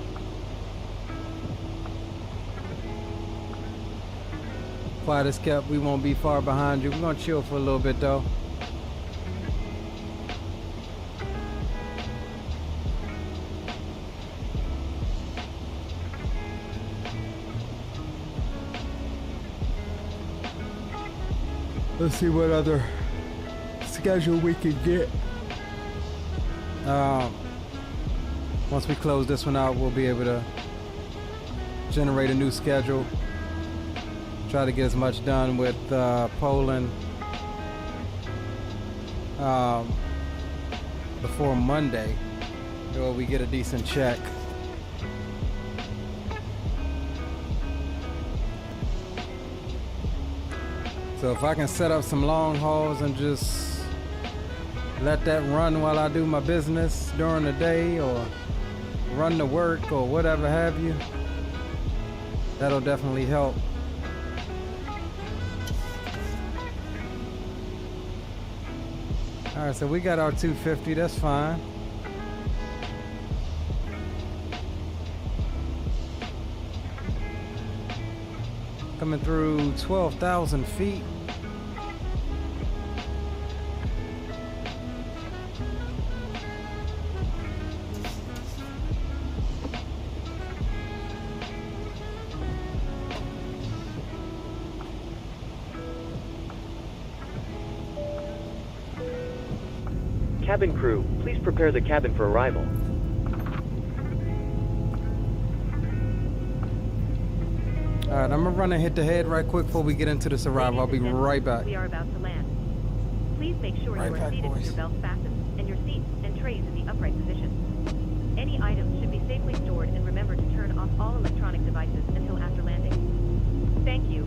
Quiet as kept, we won't be far behind you. We're gonna chill for a little bit though. Let's see what other schedule we can get. Once we close this one out, we'll be able to generate a new schedule. Try to get as much done with Poland before Monday, or we get a decent check. So if I can set up some long hauls and just let that run while I do my business during the day, or run to work or whatever have you, that'll definitely help. All right, so we got our 250, that's fine. Coming through 12,000 feet. Cabin crew, please prepare the cabin for arrival. Alright, I'm gonna run and hit the head right quick before we get into this arrival. I'll be right back. We are about to land. Please make sure you are seated with your belts fastened and your seats and trays in the upright position. Any items should be safely stored, and remember to turn off all electronic devices until after landing. Thank you.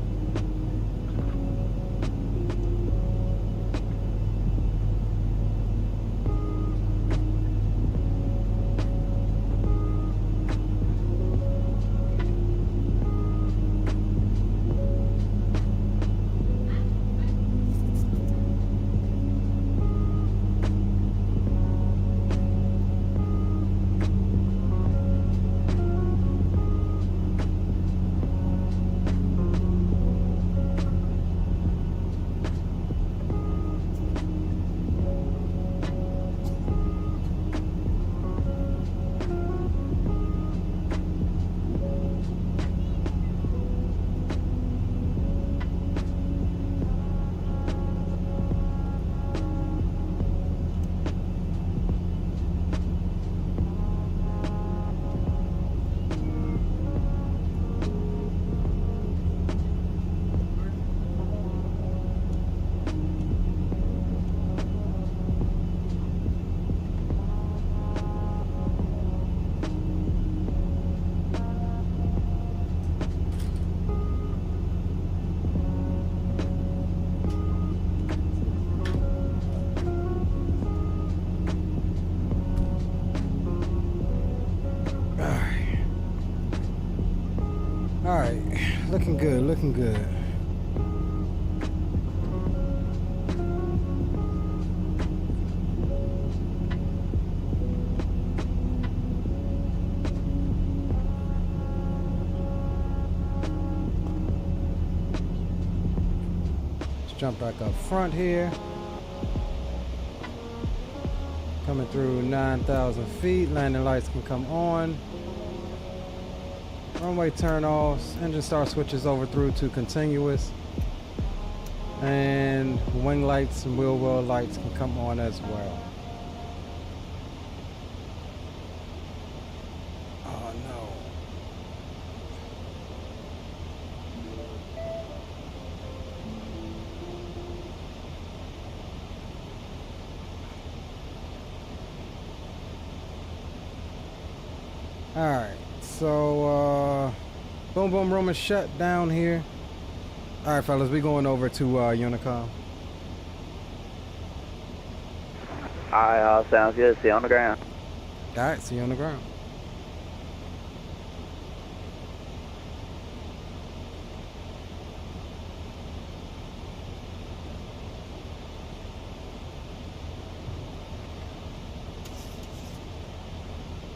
Alright, looking good, looking good. Let's jump back up front here. Coming through 9,000 feet, landing lights can come on. Runway turn-offs, engine start switches over through to continuous, and wing lights and wheel well lights can come on as well. Oh no. All right. So, boom boom room is shut down here. All right, fellas, we going over to Unicom. Alright, sounds good. See you on the ground. All right, see you on the ground.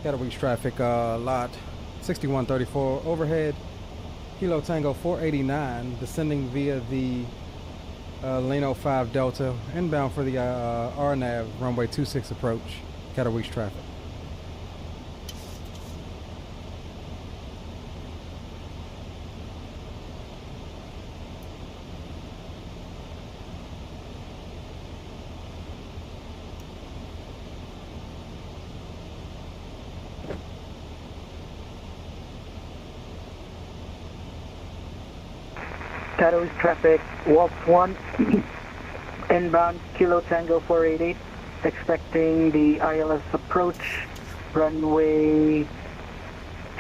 Katowice traffic, lot 6134 overhead, Kilo Tango 489, descending via the Lane 05 Delta, inbound for the RNAV runway 26 approach, Katowice traffic. Katowice traffic, Walk 1, Inbound Kilo Tango 488, expecting the ILS approach, runway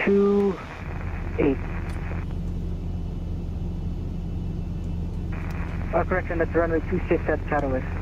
28. Correction, that's runway 26 at Katowice.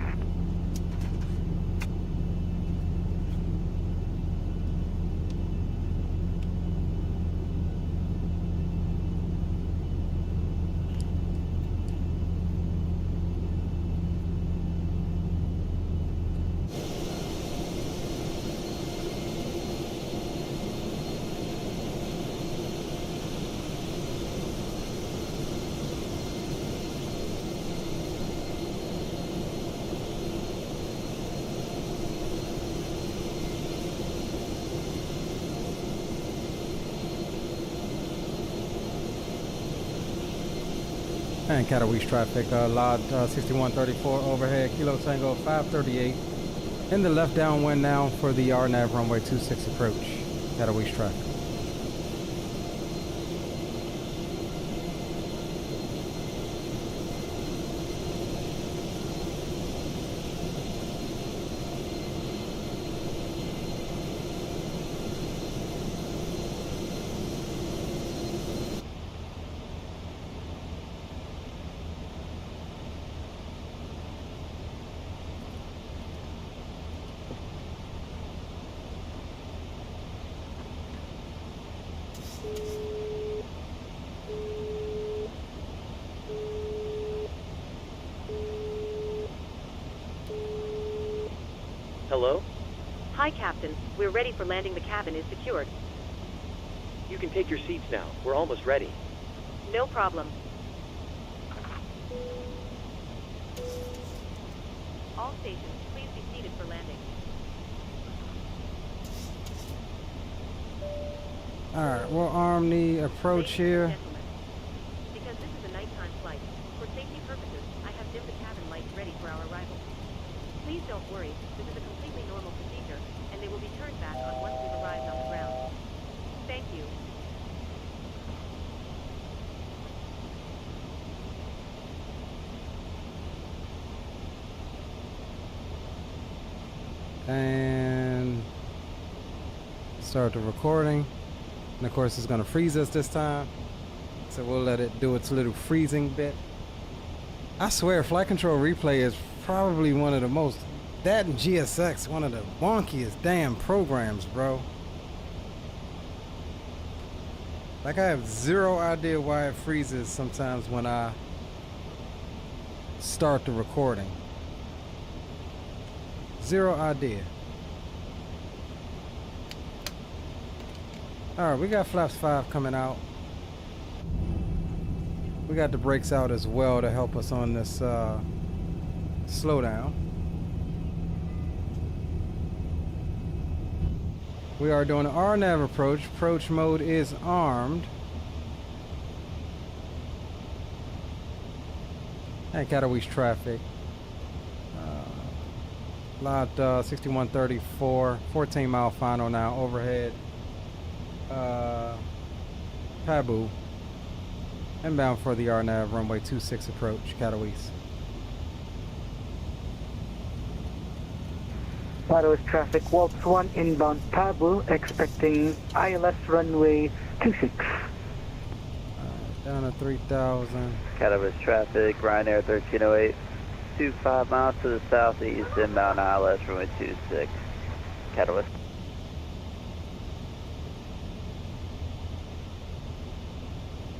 And Katowice traffic, LOT 6134 overhead, Kilo Tango 538. In the left downwind now for the RNAV runway 26 approach, Katowice traffic. Hello? Hi, Captain. We're ready for landing. The cabin is secured. You can take your seats now. We're almost ready. No problem. All stations, please be seated for landing. Alright, we'll arm the approach here. Because this is a nighttime flight, for safety purposes, I have dimmed the cabin lights ready for our arrival. Please don't worry, this is a completely normal procedure, and they will be turned back on once we've arrived on the ground. Thank you. And start the recording. And of course it's gonna freeze us this time, so we'll let it do its little freezing bit. I swear flight control replay is probably one of the most, that and GSX, one of the wonkiest damn programs, bro. Like, I have zero idea why it freezes sometimes when I start the recording. Zero idea. Alright, we got flaps 5 coming out. We got the brakes out as well to help us on this slowdown. We are doing an RNAV approach. Approach mode is armed. And Katowice traffic. LOT 6134, 14 mile final now, overhead. Pabu. Inbound for the RNAV runway 26 approach, Katowice. Katowice traffic, Waltz 1 inbound Pabu, expecting ILS runway 26. Down to 3,000. Katowice traffic, Ryanair 1308, 25 miles to the southeast, inbound ILS runway 26. Katowice.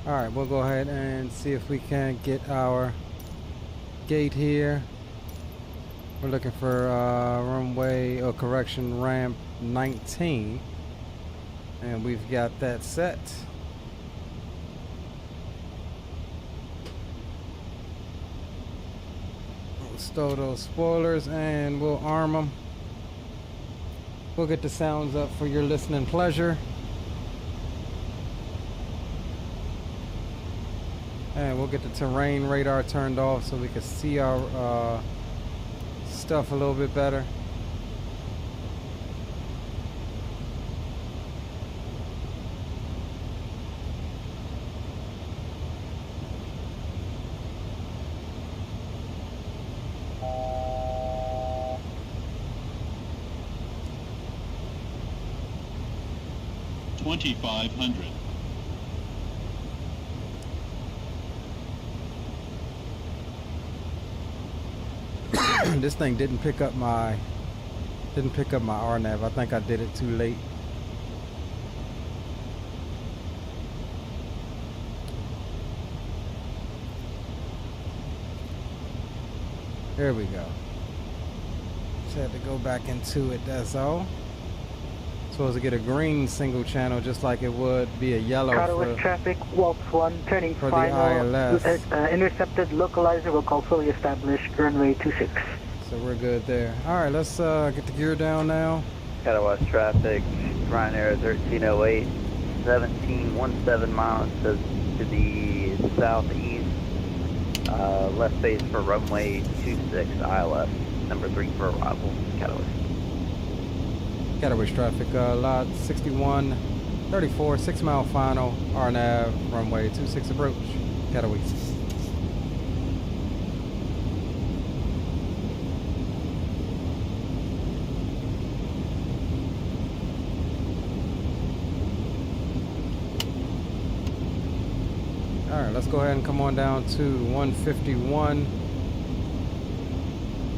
Alright, we'll go ahead and see if we can get our gate here. We're looking for runway, or correction, ramp 19. And we've got that set. We'll stow those spoilers and we'll arm them. We'll get the sounds up for your listening pleasure. And we'll get the terrain radar turned off so we can see our stuff a little bit better. 2500. This thing didn't pick up my RNAV. I think I did it too late. There we go. Just had to go back into it, that's all. Supposed to get a green single channel just like it would be a yellow Katowice traffic, Waltz 1, turning for final. the ILS. Intercepted localizer will call fully established, runway 26. So we're good there. Alright, let's get the gear down now. Katowice traffic, Ryanair 1308, 1717 miles to the southeast, left base for runway 26 ILS, number 3 for arrival, Katowice. Katowice traffic, lot 6134, 6 mile final, RNAV, runway 26 approach, Katowice. Alright, let's go ahead and come on down to 151.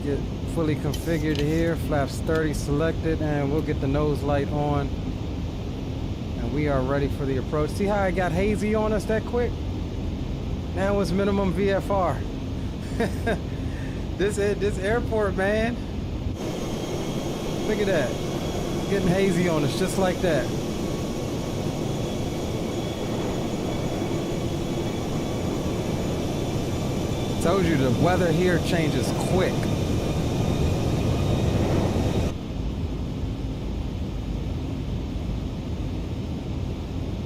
Get fully configured here, flaps 30 selected, and we'll get the nose light on. And we are ready for the approach. See how it got hazy on us that quick? Now it's minimum VFR. This airport, man. Look at that. Getting hazy on us just like that. Told you the weather here changes quick.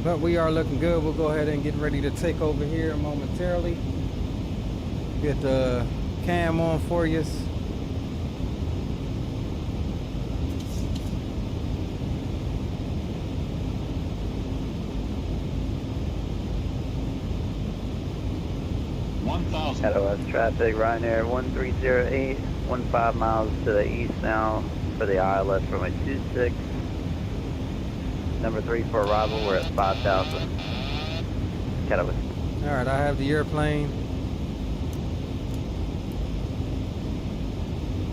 But we are looking good. We'll go ahead and get ready to take over here momentarily. Get the cam on for you. Katowice traffic, Ryanair 1308, 15 miles to the east now for the ILS runway 26. Number 3 for arrival, we're at 5,000. Katowice. Alright, I have the airplane.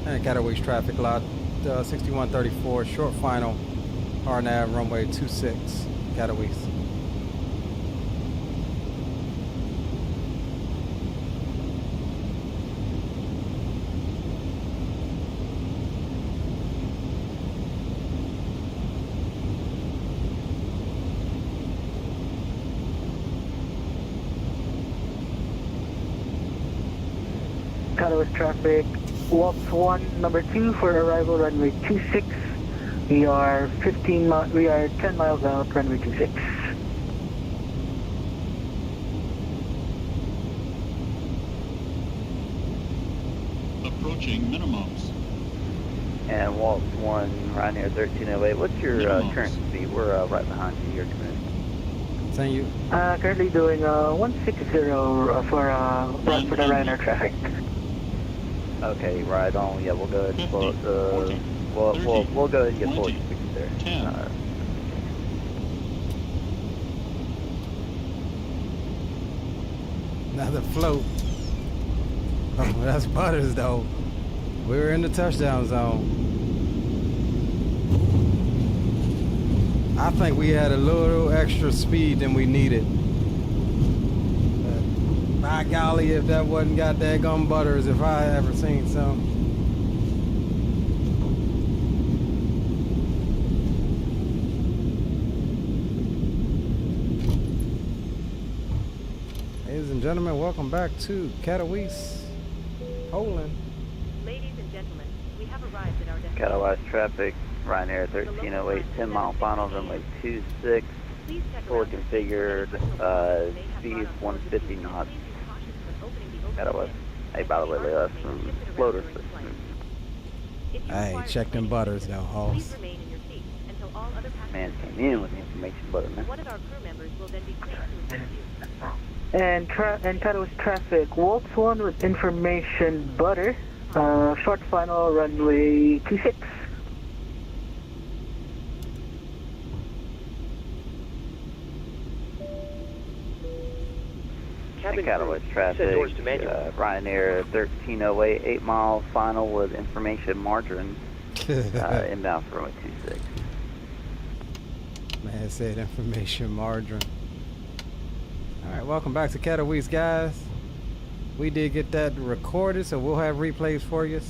And Katowice traffic, lot 6134, short final, RNAV runway 26, Katowice. Katowice traffic, Waltz 1, number 2 for arrival, runway 26. We are 10 miles out, runway 26. Approaching minimums. And Waltz 1, Ryanair 1308, what's your current speed? We're right behind you, your command. Thank you. Currently doing 160 for the Ryanair traffic. Okay, right on. Yeah, we'll go ahead and pull it. We'll go ahead and get 40 there. 10. Another float. Oh, that's Butters though. We were in the touchdown zone. I think we had a little extra speed than we needed. By golly, if that wasn't got daggone Butters, if I ever seen some. Ladies and gentlemen, welcome back to Katowice, Poland. Ladies and gentlemen, we have arrived at our destination. Katowice traffic, Ryanair 1308, 10 mile final, runway 26. Fully configured, speed 150 knots. Katowice. Hey, by the way, they left some floaters. Hey, check them Butters though, hoss. Man came in with the information butter, man. One of our crew members will then be placed to assist you. And Katowice traffic, Waltz 1 with information butter, short final, runway 26. Cabin Katowice crew, traffic, set doors to manual. Ryanair 1308, 8 mile final with information margarine, inbound for runway 26. Man said information margarine. Alright, welcome back to Katowice, guys. We did get that recorded, so we'll have replays for you.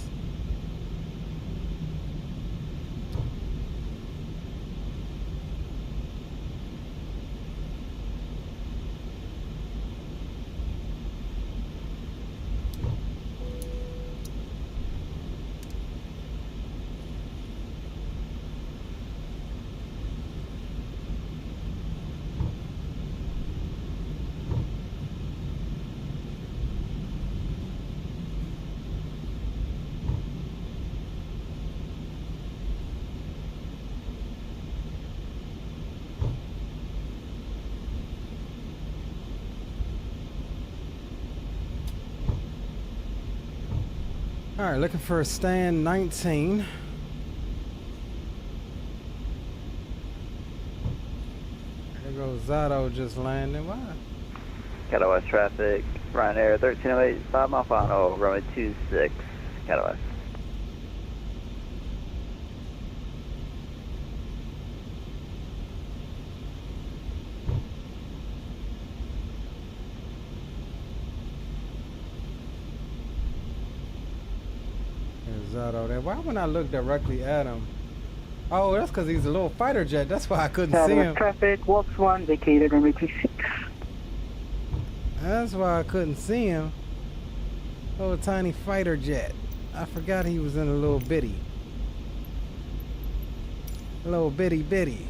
Alright, looking for a stand 19. There goes Zato just landing. Why? Katowice traffic, Ryanair 1308, 5 mile final, runway 26, Katowice. Zato there. Why when I look directly at him? Oh, that's because he's a little fighter jet. That's why I couldn't see him. Traffic, Walks 1, vacated runway 26. That's why I couldn't see him. Little tiny fighter jet. I forgot he was in a little bitty. Little bitty bitty.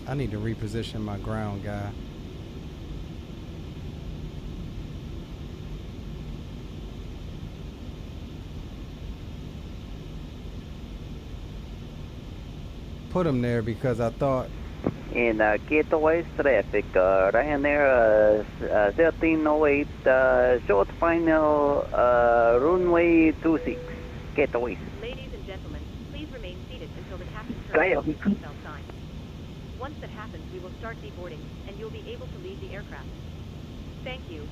I need to reposition my ground guy. Put him there because I thought. In Katowice traffic, Ryanair 1308, short final, runway 26, Katowice. Ladies and gentlemen, please remain seated until the captain turns the seatbelt sign. Once that happens, we will start deboarding, and you'll be able to leave the aircraft. Thank you.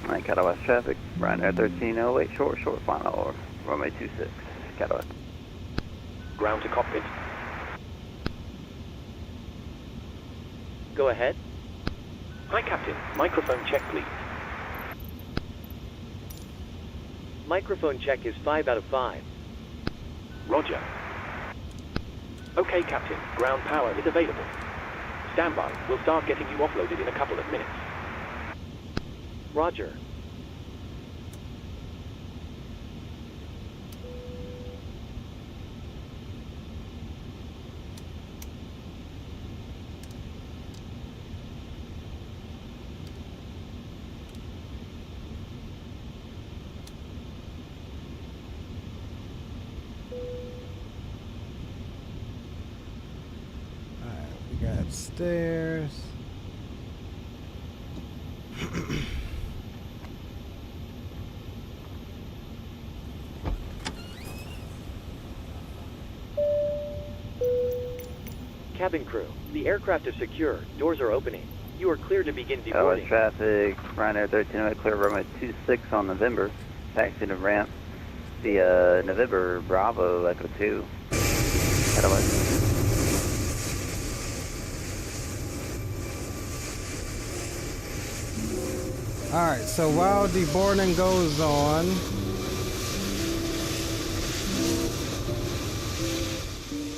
Alright, Katowice traffic, Ryanair 1308, short final, runway 26, Katowice. Ground to cockpit. Go ahead. Hi, Captain. Microphone check, please. Microphone check is 5 out of 5. Roger. Okay, Captain. Ground power is available. Stand by. We'll start getting you offloaded in a couple of minutes. Roger. Stairs. Cabin crew, the aircraft is secure. Doors are opening. You are clear to begin deboarding. Traffic, Ryanair 1308, clear runway 26 on November. Taxi to ramp via November Bravo Echo 2. Katowice. Alright, so while deboarding goes on,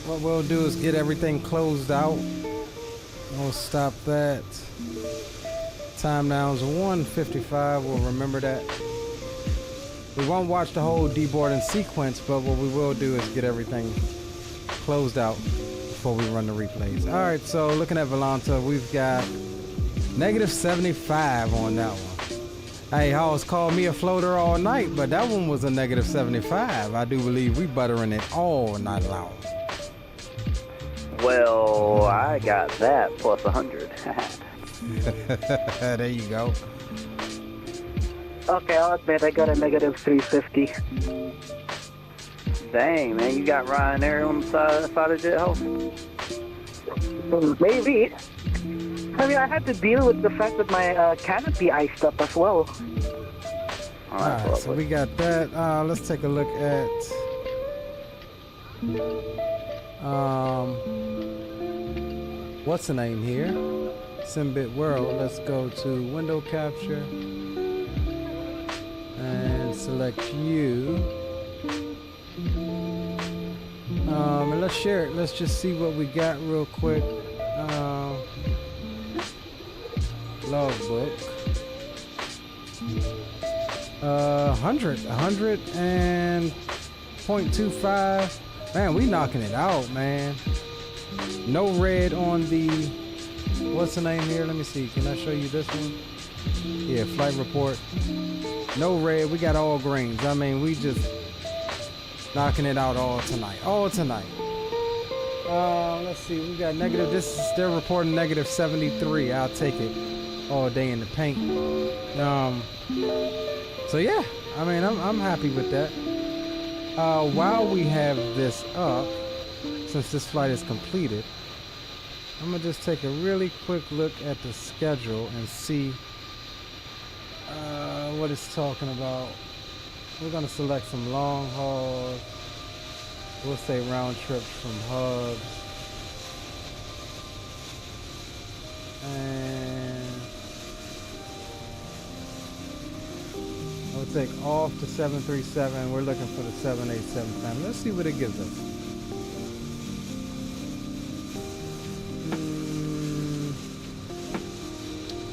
what we'll do is get everything closed out. We'll stop that. Time now is 1:55. We'll remember that. We won't watch the whole deboarding sequence, but what we will do is get everything closed out before we run the replays. All right, so looking at Volanta, we've got negative 75 on that one. Hey, Hall's called me a floater all night, but that one was a negative 75. I do believe we buttering it all night long. Well, I got that plus 100. There you go. Okay, I'll admit I got a negative 350. Dang, man, you got Ryanair on the side of Jet House? Maybe. I mean, I had to deal with the fact that my canopy iced up as well. Alright, so we got that. Let's take a look at what's the name here? SimBitWdorld. Let's go to window capture and select you. And let's share it. Let's just see what we got real quick. Logbook. 100 and 0.25. Man, we knocking it out, man. No red on the, what's the name here? Let me see. Can I show you this one? Yeah, flight report. No red. We got all greens. I mean, we just knocking it out all tonight. All tonight. Let's see. We got negative. They're reporting negative 73. I'll take it all day in the paint. So yeah, I mean, I'm happy with that. While we have this up, since this flight is completed, I'm gonna just take a really quick look at the schedule and see what it's talking about. We're gonna select some long hauls. We'll say round trips from hubs. And we'll take off the 737. We're looking for the 787 family. Let's see what it gives us.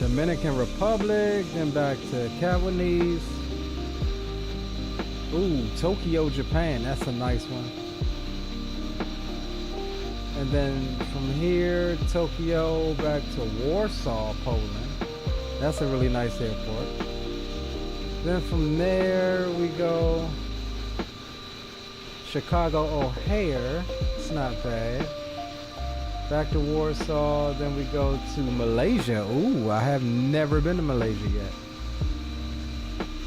Dominican Republic, then back to Katowice. Ooh, Tokyo, Japan. That's a nice one. And then from here, Tokyo back to Warsaw, Poland. That's a really nice airport. Then from there we go Chicago O'Hare. It's not bad. Back to Warsaw. Then we go to Malaysia. Ooh, I have never been to Malaysia yet.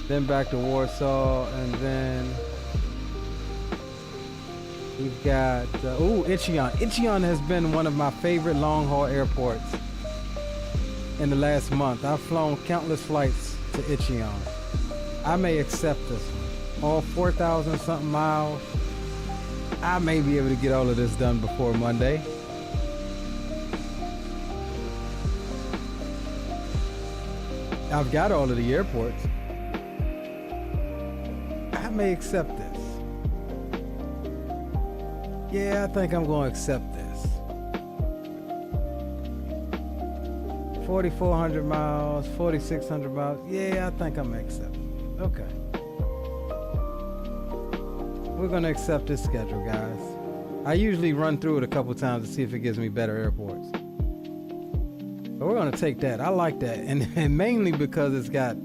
Then back to Warsaw, and then we've got Incheon. Incheon has been one of my favorite long-haul airports in the last month. I've flown countless flights to Incheon. I may accept this one. All 4,000 something miles. I may be able to get all of this done before Monday. I've got all of the airports. I may accept this. Yeah, I think I'm going to accept this. 4,400 miles, 4,600 miles. Yeah, I think I'm going to accept it. Okay. We're going to accept this schedule, guys. I usually run through it a couple times to see if it gives me better airports. But we're going to take that. I like that. And mainly because it's got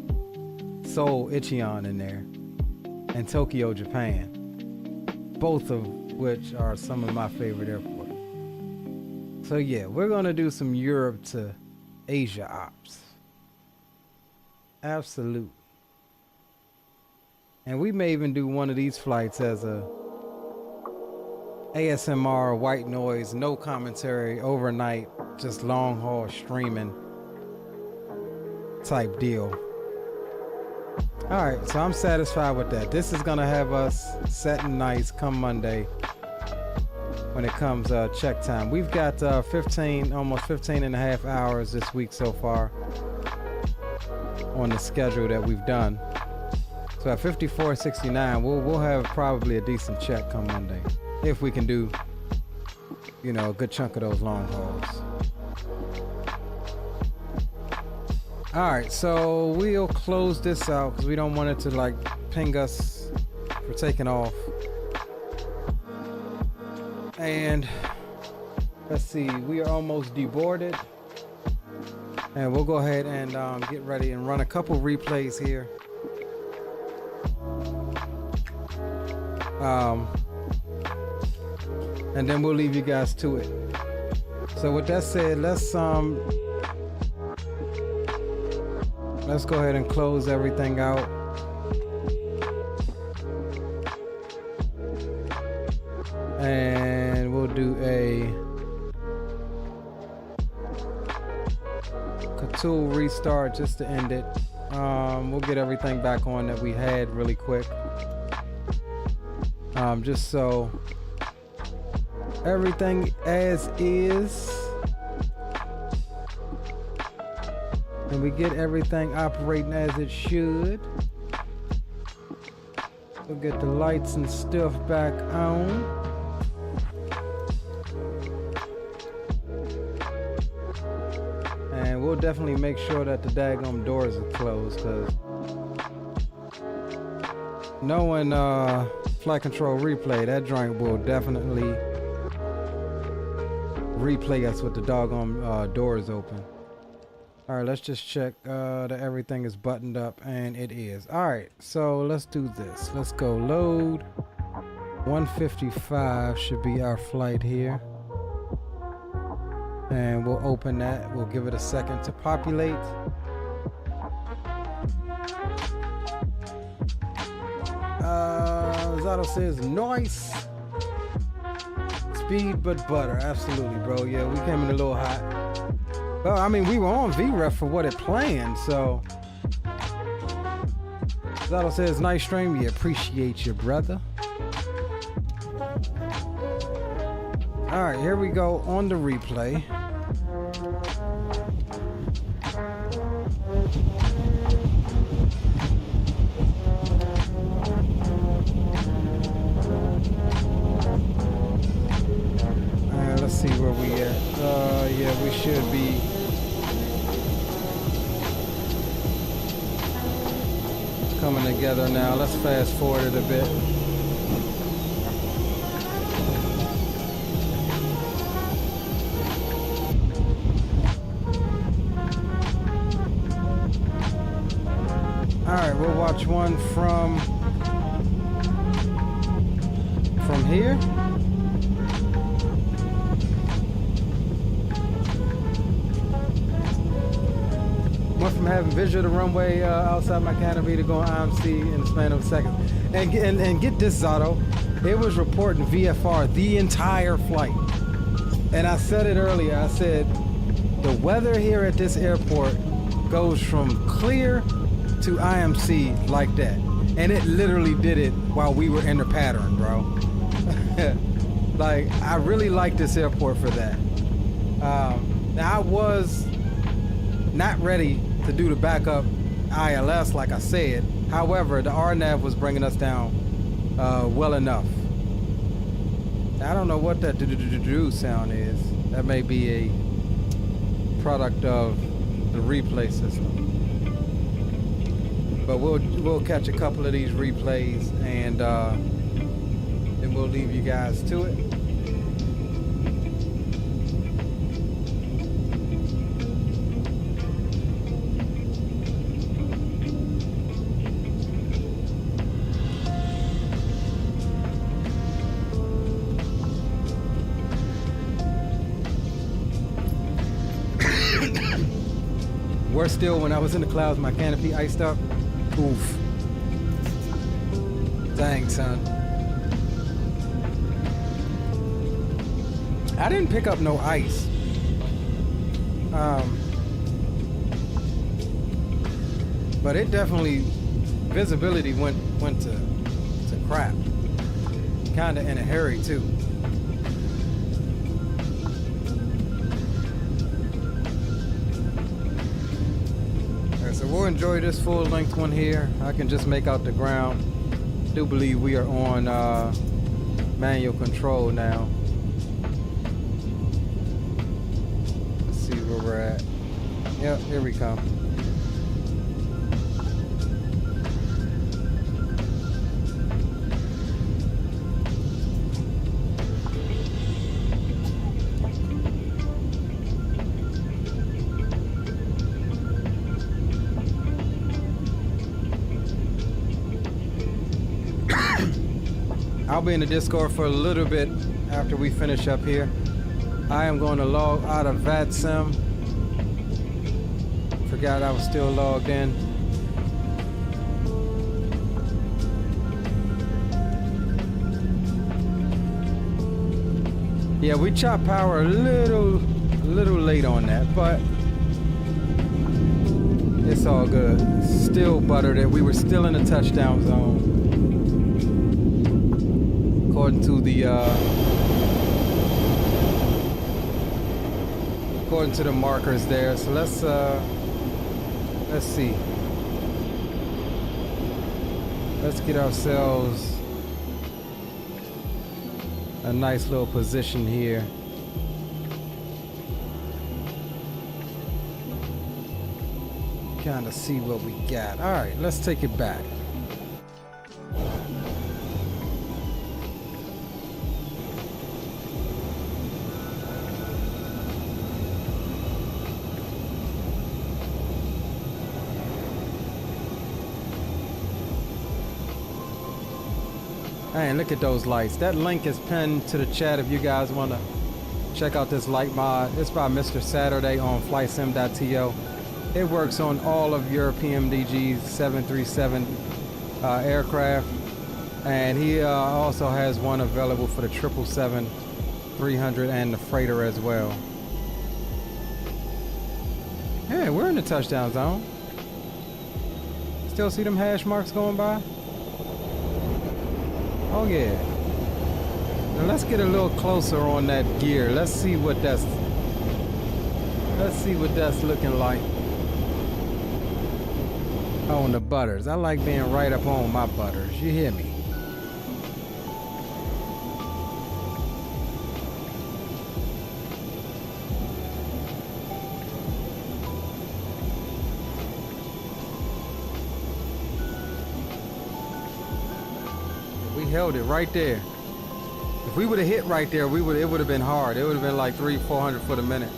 Seoul, Incheon in there. And Tokyo, Japan. Both of which are some of my favorite airports. So yeah, we're going to do some Europe to Asia ops. Absolutely. And we may even do one of these flights as a ASMR, white noise, no commentary, overnight, just long haul streaming type deal. All right, so I'm satisfied with that. This is gonna have us set and nice come Monday when it comes check time. We've got almost 15 and a half hours this week so far on the schedule that we've done. So at 54.69, we'll have probably a decent check come Monday if we can do, you know, a good chunk of those long hauls. All right, so we'll close this out because we don't want it to like ping us for taking off. And Let's see, we are almost deboarded. And we'll go ahead and get ready and run a couple replays here. And then we'll leave you guys to it. So with that said, let's go ahead and close everything out. And we'll do a tool restart just to end it. We'll get everything back on that we had really quick. Just so everything as is. And we get everything operating as it should. We'll get the lights and stuff back on. And we'll definitely make sure that the daggum doors are closed, because knowing flight control replay, that joint will definitely replay us with the doggone doors open. All right, let's just check that everything is buttoned up, and it is. All right, so let's do this. Let's go load. 155 should be our flight here. And we'll open that. We'll give it a second to populate. Zato says nice. Speed but butter. Absolutely, bro. Yeah, we came in a little hot. Well, I mean, we were on VREF for what it planned, so. Zato says nice stream. We appreciate you, brother. All right, here we go on the replay. Let's see where we at. Yeah, we should be. Coming together now. Let's fast forward it a bit. Alright, we'll watch one from here. Went from having visual of the runway outside my canopy to going IMC in the span of a second. And get this, Zato, it was reporting VFR the entire flight. And I said it earlier, I said the weather here at this airport goes from clear to IMC like that, and it literally did it while we were in the pattern, bro. Like, I really like this airport for that. Now, I was not ready to do the backup ILS like I said. However, the RNAV was bringing us down well enough. I don't know what that do sound is. That may be a product of the replay system. But we'll catch a couple of these replays, and then we'll leave you guys to it. Worse still, when I was in the clouds, my canopy iced up. Oof. Dang, son. I didn't pick up no ice. But it definitely, visibility went to crap. Kinda in a hurry too. So we'll enjoy this full length one here. I can just make out the ground. I do believe we are on manual control now. Let's see where we're at. Yep, here we come. I'll be in the Discord for a little bit after we finish up here. I am going to log out of VATSIM. Forgot I was still logged in. Yeah, we chopped power a little late on that, but it's all good. Still buttered it. We were still in the touchdown zone. According to the markers there. So let's see. Let's get ourselves a nice little position here. Kind of see what we got. All right, let's take it back. Man, look at those lights. That link is pinned to the chat if you guys want to check out this light mod. It's by Mr. Saturday on flightsim.to. It works on all of your PMDG 737 aircraft, and he also has one available for the 777-300 and the freighter as well. Hey, we're in the touchdown zone. Still see them hash marks going by? Oh yeah. Now let's get a little closer on that gear. Let's see what that's looking like. On the butters. I like being right up on my butters. You hear me? We held it right there. If we would have hit right there, it would have been hard. It would have been like 300-400 foot a minute,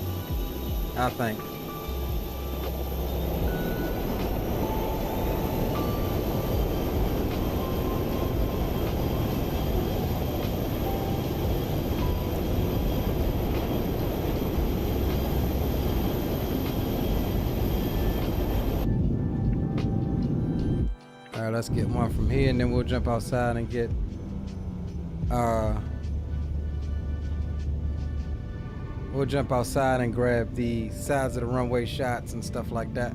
I think. All right, let's get one from here, and then we'll jump outside and get we'll jump outside and grab the sides of the runway shots and stuff like that.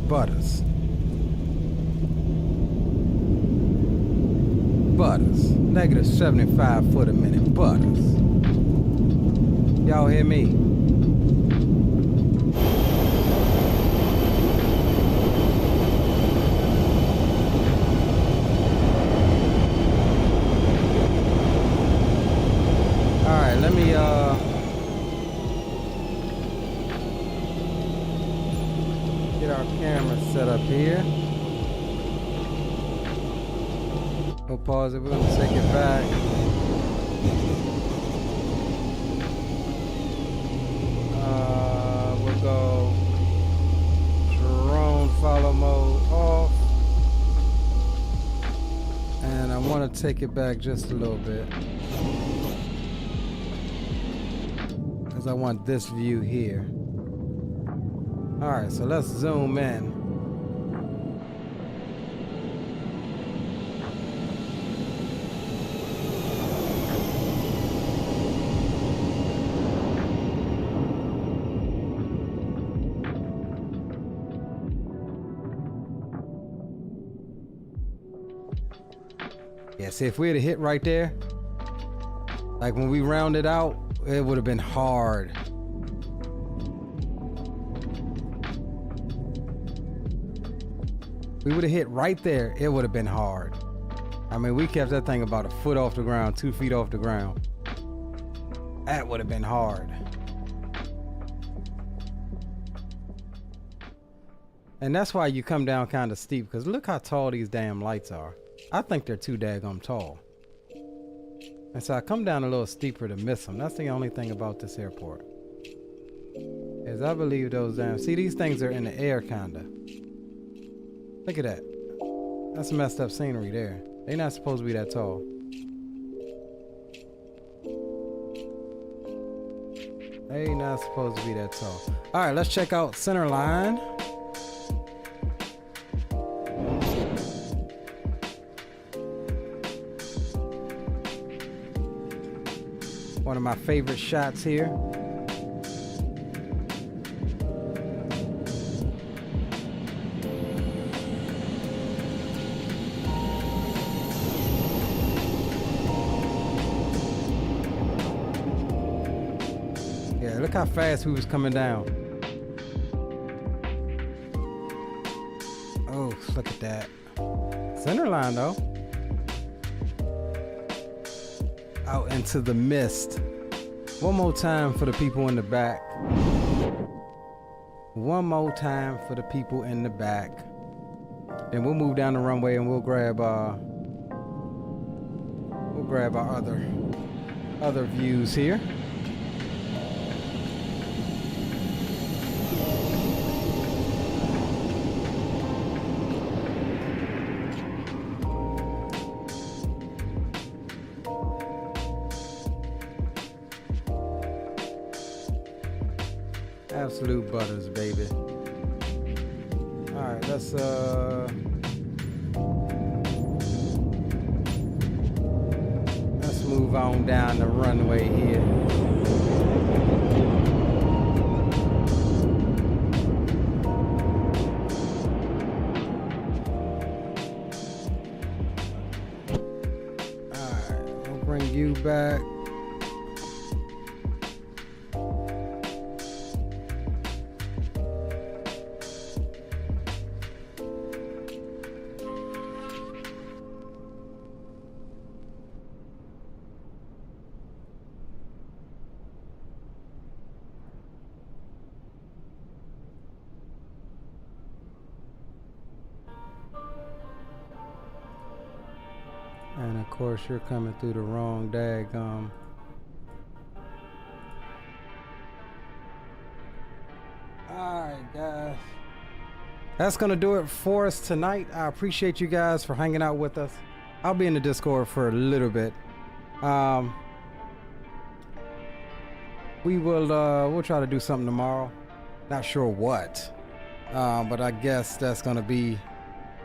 Butters. Negative 75 foot a minute. Butters. Y'all hear me? Alright, let me get our camera set up here. We'll pause it, we're gonna take it back. We'll go drone follow mode off. And I wanna take it back just a little bit, because I want this view here. All right, so let's zoom in. Yeah, see, if we had hit right there, like when we rounded out, it would have been hard. We would have hit right there, it would have been hard. I mean, we kept that thing about a foot off the ground, 2 feet off the ground. That would have been hard. And that's why you come down kind of steep, because look how tall these damn lights are. I think they're too daggum tall. And so I come down a little steeper to miss them. That's the only thing about this airport. Is I believe those damn... See, these things are in the air, kinda. Look at that. That's messed up scenery there. They're not supposed to be that tall. They not supposed to be that tall. All right, let's check out center line. One of my favorite shots here. Yeah, look how fast we was coming down. Oh, look at that. Center line though. Out into the mist. One more time for the people in the back. One more time for the people in the back. Then we'll move down the runway and we'll grab our other views here. Absolute butters, baby. All right, let's move on down the runway here. All right, we'll bring you back. And of course you're coming through the wrong daggum. Alright guys. That's gonna do it for us tonight. I appreciate you guys for hanging out with us. I'll be in the Discord for a little bit. We'll try to do something tomorrow. Not sure what. But I guess that's gonna be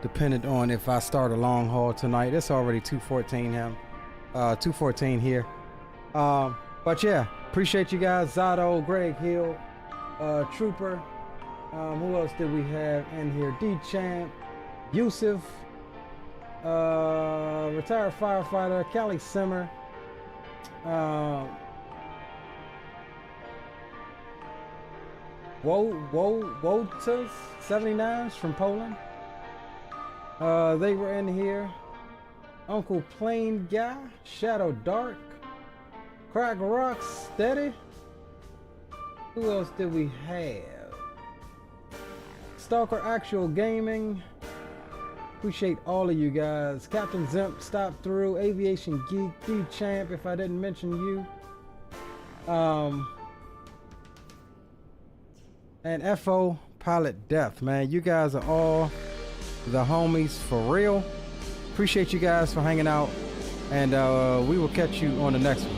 dependent on if I start a long haul tonight. It's already 2:14 here. But yeah, appreciate you guys. Zato, Greg Hill, Trooper. Who else did we have in here? D-Champ, Yusuf, retired firefighter, Callie Simmer, Wotas 79s from Poland. They were in here. Uncle Plain Guy, Shadow Dark, Crack Rock Steady. Who else did we have? Stalker Actual Gaming. Appreciate all of you guys. Captain Zimp, Stop Through, Aviation Geek, D-Champ, if I didn't mention you. And FO Pilot Death, man. You guys are all the homies for real. Appreciate you guys for hanging out, and we will catch you on the next one.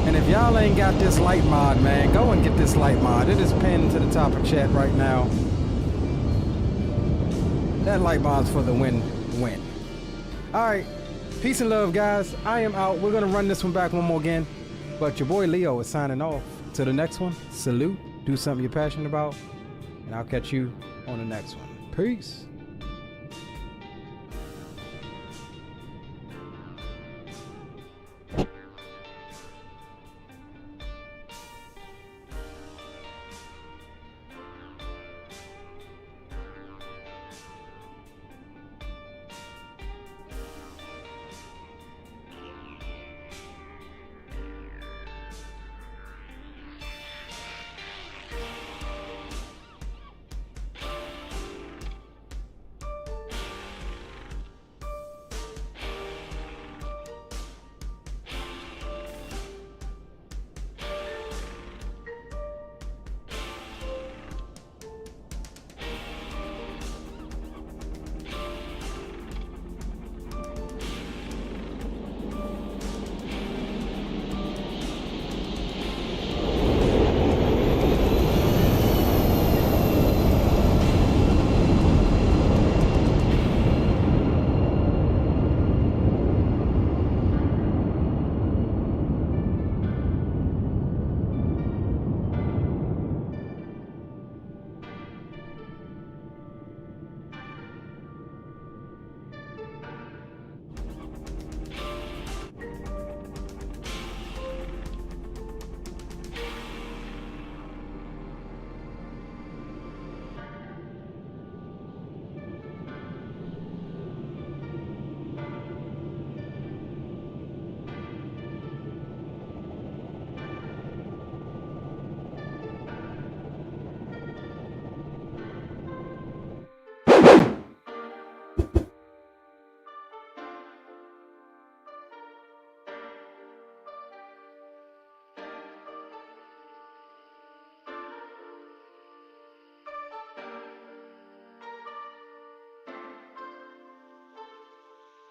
And if y'all ain't got this light mod, man, go and get this light mod. It is pinned to the top of chat right now. That light mod's for the win-win. All right, peace and love, guys. I am out. We're gonna run this one back one more again. But your boy Leo is signing off. Till the next one, salute, do something you're passionate about, and I'll catch you on the next one. Peace.